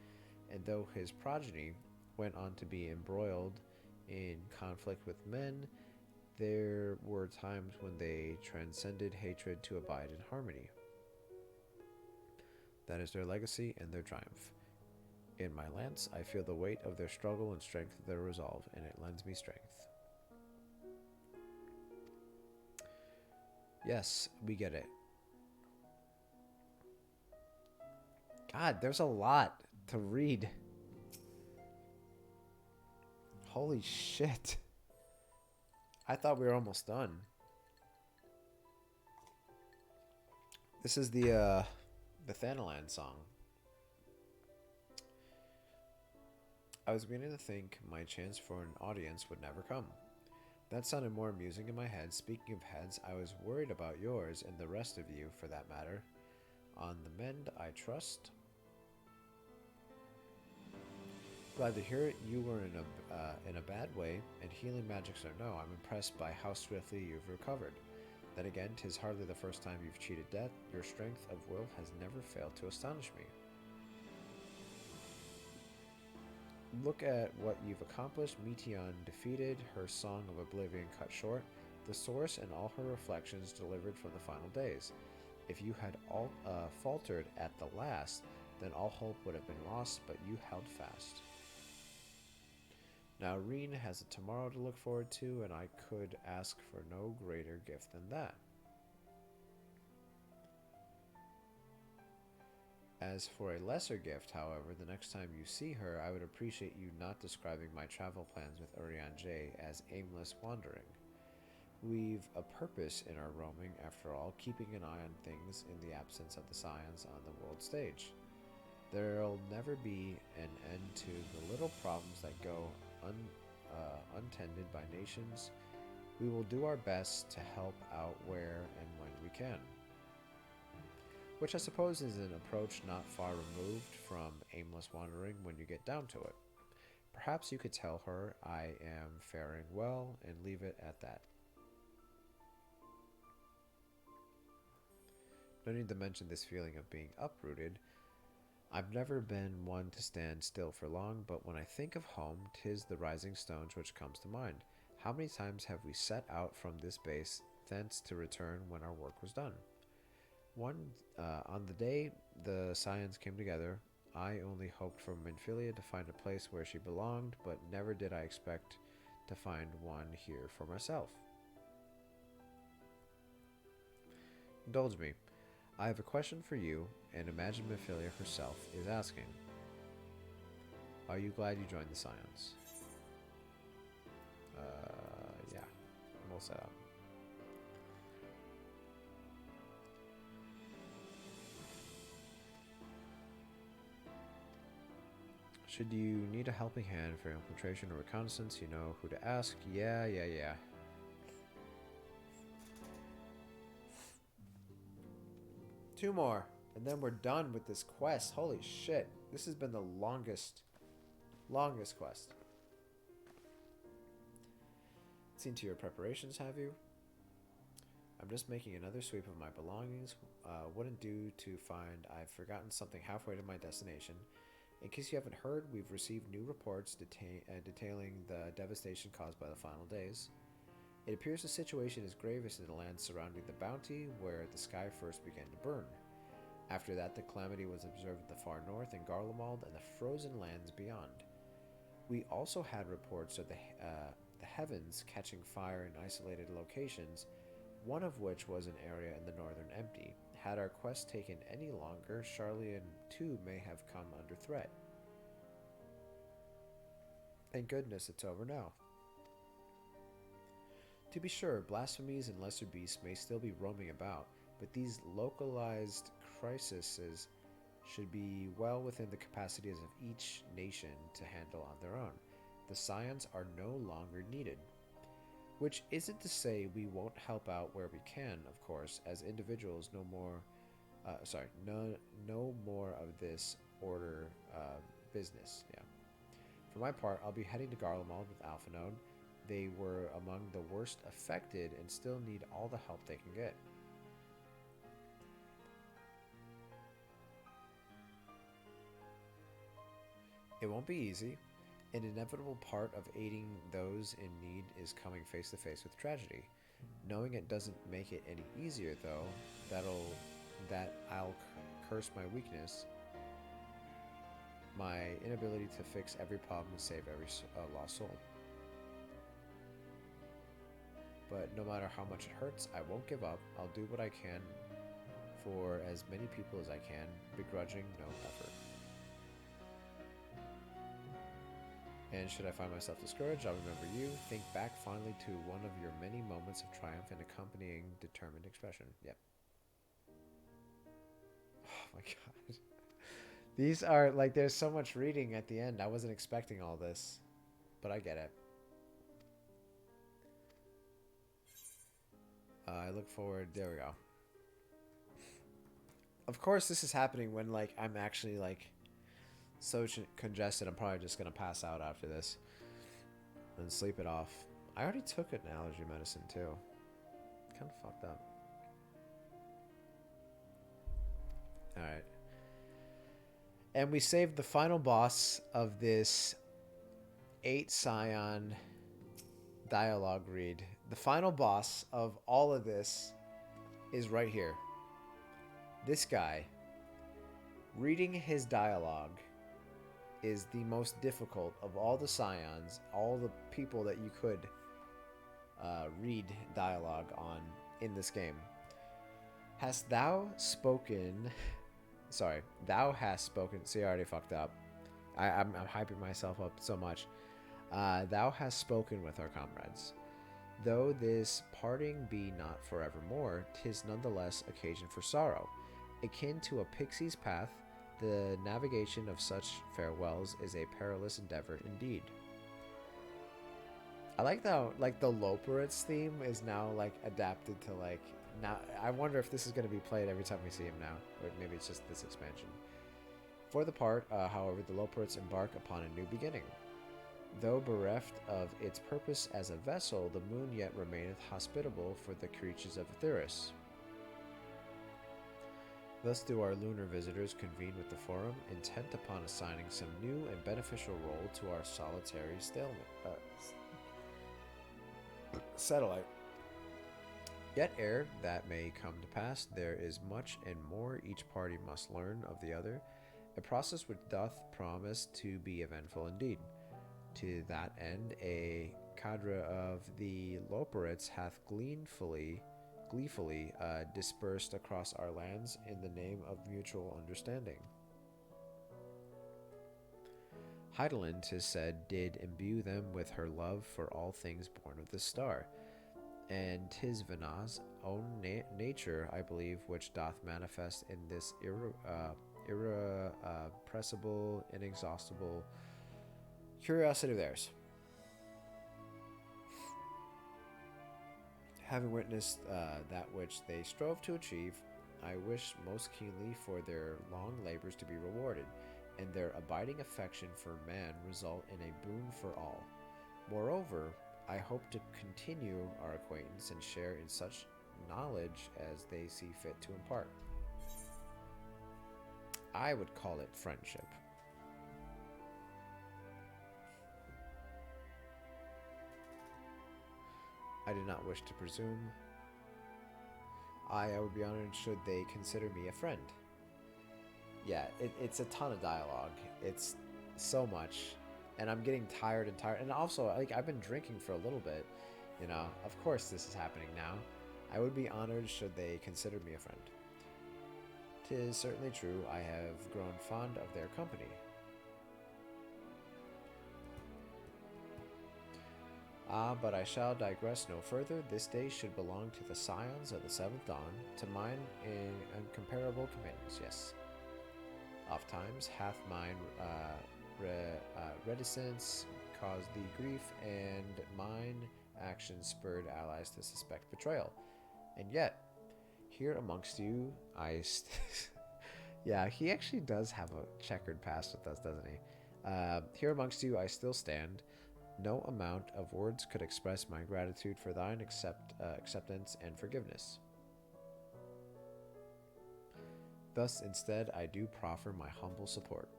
And though his progeny went on to be embroiled in conflict with men, there were times when they transcended hatred to abide in harmony. That is their legacy and their triumph. In my lance, I feel the weight of their struggle and strength of their resolve, and it lends me strength. Yes, we get it. God, there's a lot to read. Holy shit. I thought we were almost done. This is the Thanalan song. I was beginning to think my chance for an audience would never come. That sounded more amusing in my head. Speaking of heads, I was worried about yours and the rest of you, for that matter. On the mend, I trust. Glad to hear it. You were in a bad way, and healing magics or no, I'm impressed by how swiftly you've recovered. Then again, 'tis hardly the first time you've cheated death. Your strength of will has never failed to astonish me. Look at what you've accomplished. Meteon defeated, her song of oblivion cut short, the source and all her reflections delivered from the final days. If you had all faltered at the last, then all hope would have been lost, but you held fast. Now Reen has a tomorrow to look forward to, and I could ask for no greater gift than that. As for a lesser gift, however, the next time you see her, I would appreciate you not describing my travel plans with Urian J as aimless wandering. We've a purpose in our roaming, after all, keeping an eye on things in the absence of the scions on the world stage. There'll never be an end to the little problems that go untended by nations. We will do our best to help out where and when we can. Which I suppose is an approach not far removed from aimless wandering when you get down to it. Perhaps you could tell her I am faring well and leave it at that. No need to mention this feeling of being uprooted. I've never been one to stand still for long, but when I think of home, 'tis the rising stones which comes to mind. How many times have we set out from this base, thence to return when our work was done? On the day the Scions came together, I only hoped for Minfilia to find a place where she belonged, but never did I expect to find one here for myself. Indulge me. I have a question for you, and imagine Minfilia herself is asking. Are you glad you joined the Scions? Yeah. We'll set up. Should you need a helping hand for infiltration or reconnaissance, you know who to ask. Yeah. Two more, and then we're done with this quest. Holy shit. This has been the longest quest. Seen to your preparations, have you? I'm just making another sweep of my belongings. Wouldn't do to find I've forgotten something halfway to my destination. In case you haven't heard, we've received new reports detailing the devastation caused by the final days. It appears the situation is gravest in the lands surrounding the Bounty, where the sky first began to burn. After that, the calamity was observed in the far north in Garlemald and the frozen lands beyond. We also had reports of the heavens catching fire in isolated locations, one of which was an area in the northern Empty. Had our quest taken any longer, Charlian too may have come under threat. Thank goodness it's over now. To be sure, blasphemies and lesser beasts may still be roaming about, but these localized crises should be well within the capacities of each nation to handle on their own. The Scions are no longer needed. Which isn't to say we won't help out where we can, of course, as individuals. No more of this order business. Yeah. For my part, I'll be heading to Garlemald with Alphanode. They were among the worst affected and still need all the help they can get. It won't be easy. An inevitable part of aiding those in need is coming face to face with tragedy. Knowing it doesn't make it any easier, though, that I'll curse my weakness, my inability to fix every problem and save every lost soul. But no matter how much it hurts, I won't give up. I'll do what I can for as many people as I can, begrudging no effort. And should I find myself discouraged, I'll remember you. Think back finally to one of your many moments of triumph and accompanying determined expression. Yep. Oh my god. These are, like, there's so much reading at the end. I wasn't expecting all this, but I get it. I look forward. There we go. Of course, this is happening when, like, I'm actually, like, so congested. I'm probably just gonna pass out after this and sleep it off. I already took an allergy medicine too. Kind of fucked up. All right. And we saved the final boss of this 8 Scion dialogue read. The final boss of all of this is right here. This guy, reading his dialogue, is the most difficult of all the Scions, all the people that you could read dialogue on in this game. Hast thou spoken... Sorry, thou hast spoken... See, I already fucked up. I'm hyping myself up so much. Thou hast spoken with our comrades. Though this parting be not forevermore, 'tis nonetheless occasion for sorrow. Akin to a pixie's path, the navigation of such farewells is a perilous endeavor indeed. I like how, like, the Loporrit's theme is now, like, adapted to, like, now. I wonder if this is going to be played every time we see him now, or maybe it's just this expansion. For the part, however, the Loporrits embark upon a new beginning. Though bereft of its purpose as a vessel, the moon yet remaineth hospitable for the creatures of Etheirys. Thus do our lunar visitors convene with the Forum, intent upon assigning some new and beneficial role to our solitary satellite. Yet ere that may come to pass, there is much and more each party must learn of the other, a process which doth promise to be eventful indeed. To that end, a cadre of the Loperites hath gleefully dispersed across our lands in the name of mutual understanding. Heidelin, 'tis said, did imbue them with her love for all things born of the star, and 'tis Vana's own nature, I believe, which doth manifest in this irrepressible, inexhaustible curiosity of theirs. Having witnessed that which they strove to achieve, I wish most keenly for their long labors to be rewarded, and their abiding affection for man result in a boon for all. Moreover, I hope to continue our acquaintance and share in such knowledge as they see fit to impart. I would call it friendship. I do not wish to presume. I would be honored should they consider me a friend. Yeah, it's a ton of dialogue. It's so much. And I'm getting tired. And also, like, I've been drinking for a little bit. You know, of course this is happening now. I would be honored should they consider me a friend. 'Tis certainly true, I have grown fond of their company. But I shall digress no further. This day should belong to the scions of the seventh dawn, to mine incomparable companions, yes. Oft times hath mine reticence caused thee grief, and mine actions spurred allies to suspect betrayal. And yet, here amongst you, yeah, he actually does have a checkered past with us, doesn't he? Here amongst you I still stand. No amount of words could express my gratitude for thine acceptance and forgiveness. Thus, instead, I do proffer my humble support.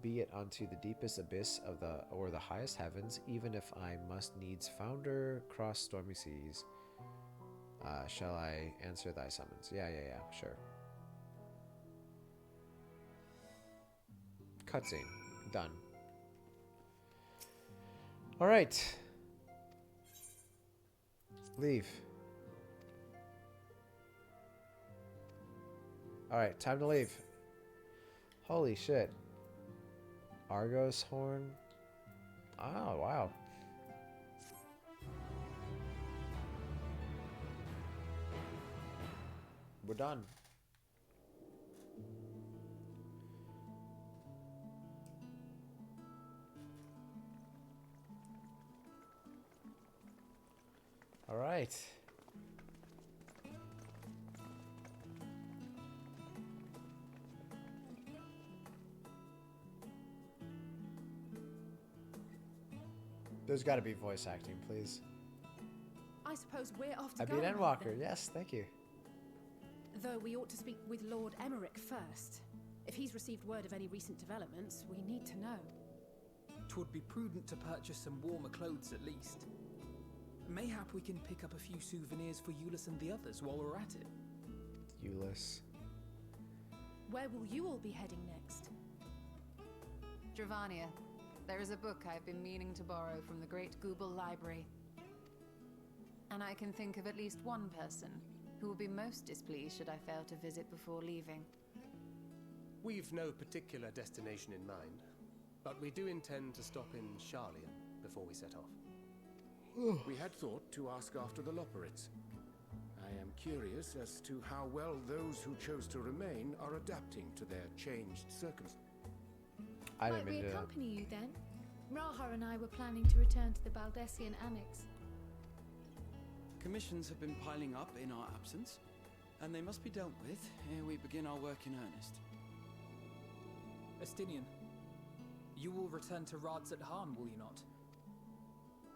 Be it unto the deepest abyss of the highest heavens, even if I must needs founder cross stormy seas, shall I answer thy summons? Yeah, sure. Cutscene. Done. Alright. Leave. Alright, time to leave. Holy shit. Argos horn. Oh, wow. We're done. All right. There's got to be voice acting, please. I suppose we're off to I go. beat Endwalker. Yes, thank you. Though we ought to speak with Lord Emmerich first. If he's received word of any recent developments, we need to know. 'Twould be prudent to purchase some warmer clothes at least. Mayhap we can pick up a few souvenirs for Euless and the others while we're at it. Euless. Where will you all be heading next? Dravania. There is a book I've been meaning to borrow from the Great Google Library. And I can think of at least one person who will be most displeased should I fail to visit before leaving. We've no particular destination in mind, but we do intend to stop in Charlian before we set off. We had thought to ask after the Loperites. I am curious as to how well those who chose to remain are adapting to their changed circumstances. Might we accompany you then? Raha and I were planning to return to the Baldessian Annex. Commissions have been piling up in our absence, and they must be dealt with ere we begin our work in earnest. Estinian, you will return to Radzat Han, will you not?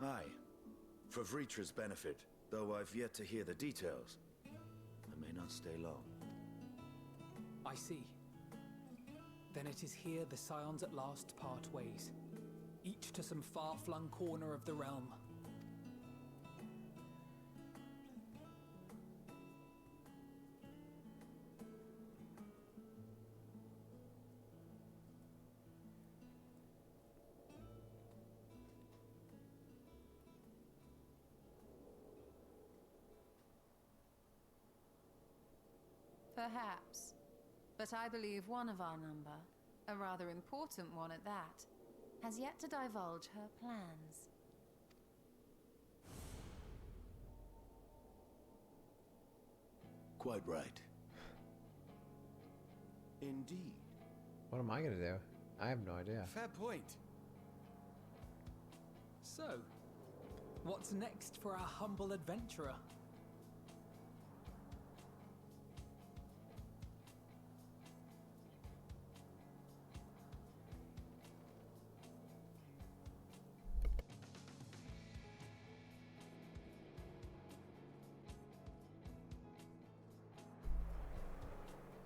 Aye. For Vritra's benefit, though I've yet to hear the details. I may not stay long. I see. Then it is here the Scions at last part ways, each to some far-flung corner of the realm. Perhaps. But I believe one of our number, a rather important one at that, has yet to divulge her plans. Quite right. Indeed. What am I gonna do? I have no idea. Fair point. So, what's next for our humble adventurer?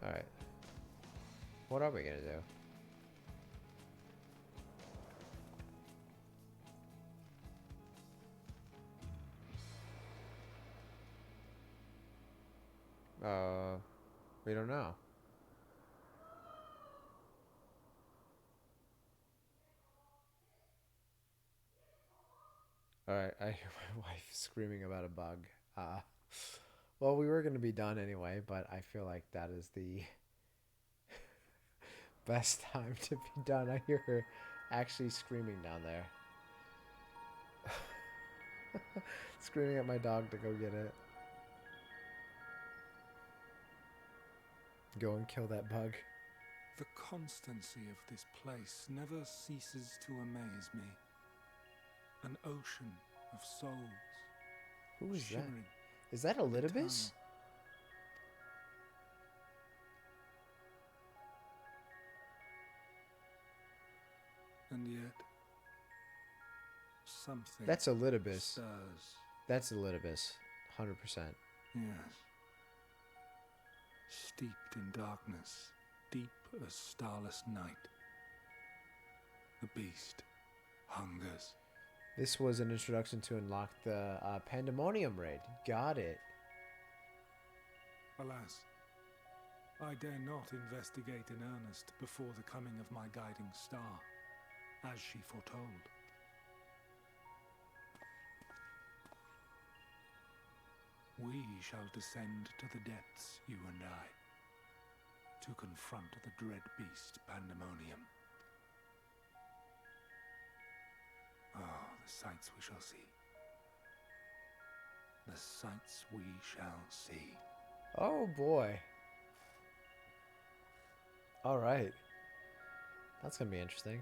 Alright. What are we gonna do? We don't know. Alright, I hear my wife screaming about a bug. Well, we were going to be done anyway, but I feel like that is the best time to be done. I hear her actually screaming down there. Screaming at my dog to go get it. Go and kill that bug. The constancy of this place never ceases to amaze me. An ocean of souls. Who is that? shimmering, Is that a Litibus? And yet, something. That's a Litibus. Stirs. That's a Litibus. 100%. Yes. Steeped in darkness, deep as starless night. The beast hungers. This was an introduction to unlock the Pandemonium raid. Got it. Alas, I dare not investigate in earnest before the coming of my guiding star, as she foretold. We shall descend to the depths, you and I, to confront the dread beast Pandemonium. Oh, the sights we shall see. The sights we shall see. Oh boy. All right. That's going to be interesting.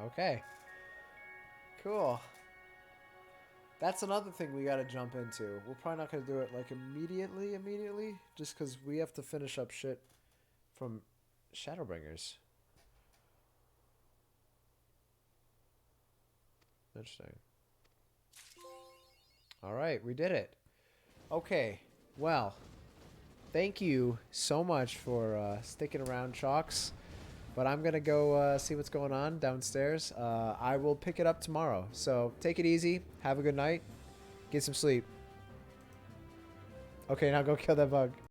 Okay. Cool. That's another thing we got to jump into. We're probably not going to do it like immediately, just because we have to finish up shit from Shadowbringers. Interesting. All right, we did it. Okay, well, thank you so much for sticking around, Chalks. But I'm going to go see what's going on downstairs. I will pick it up tomorrow. So take it easy. Have a good night. Get some sleep. Okay, now go kill that bug.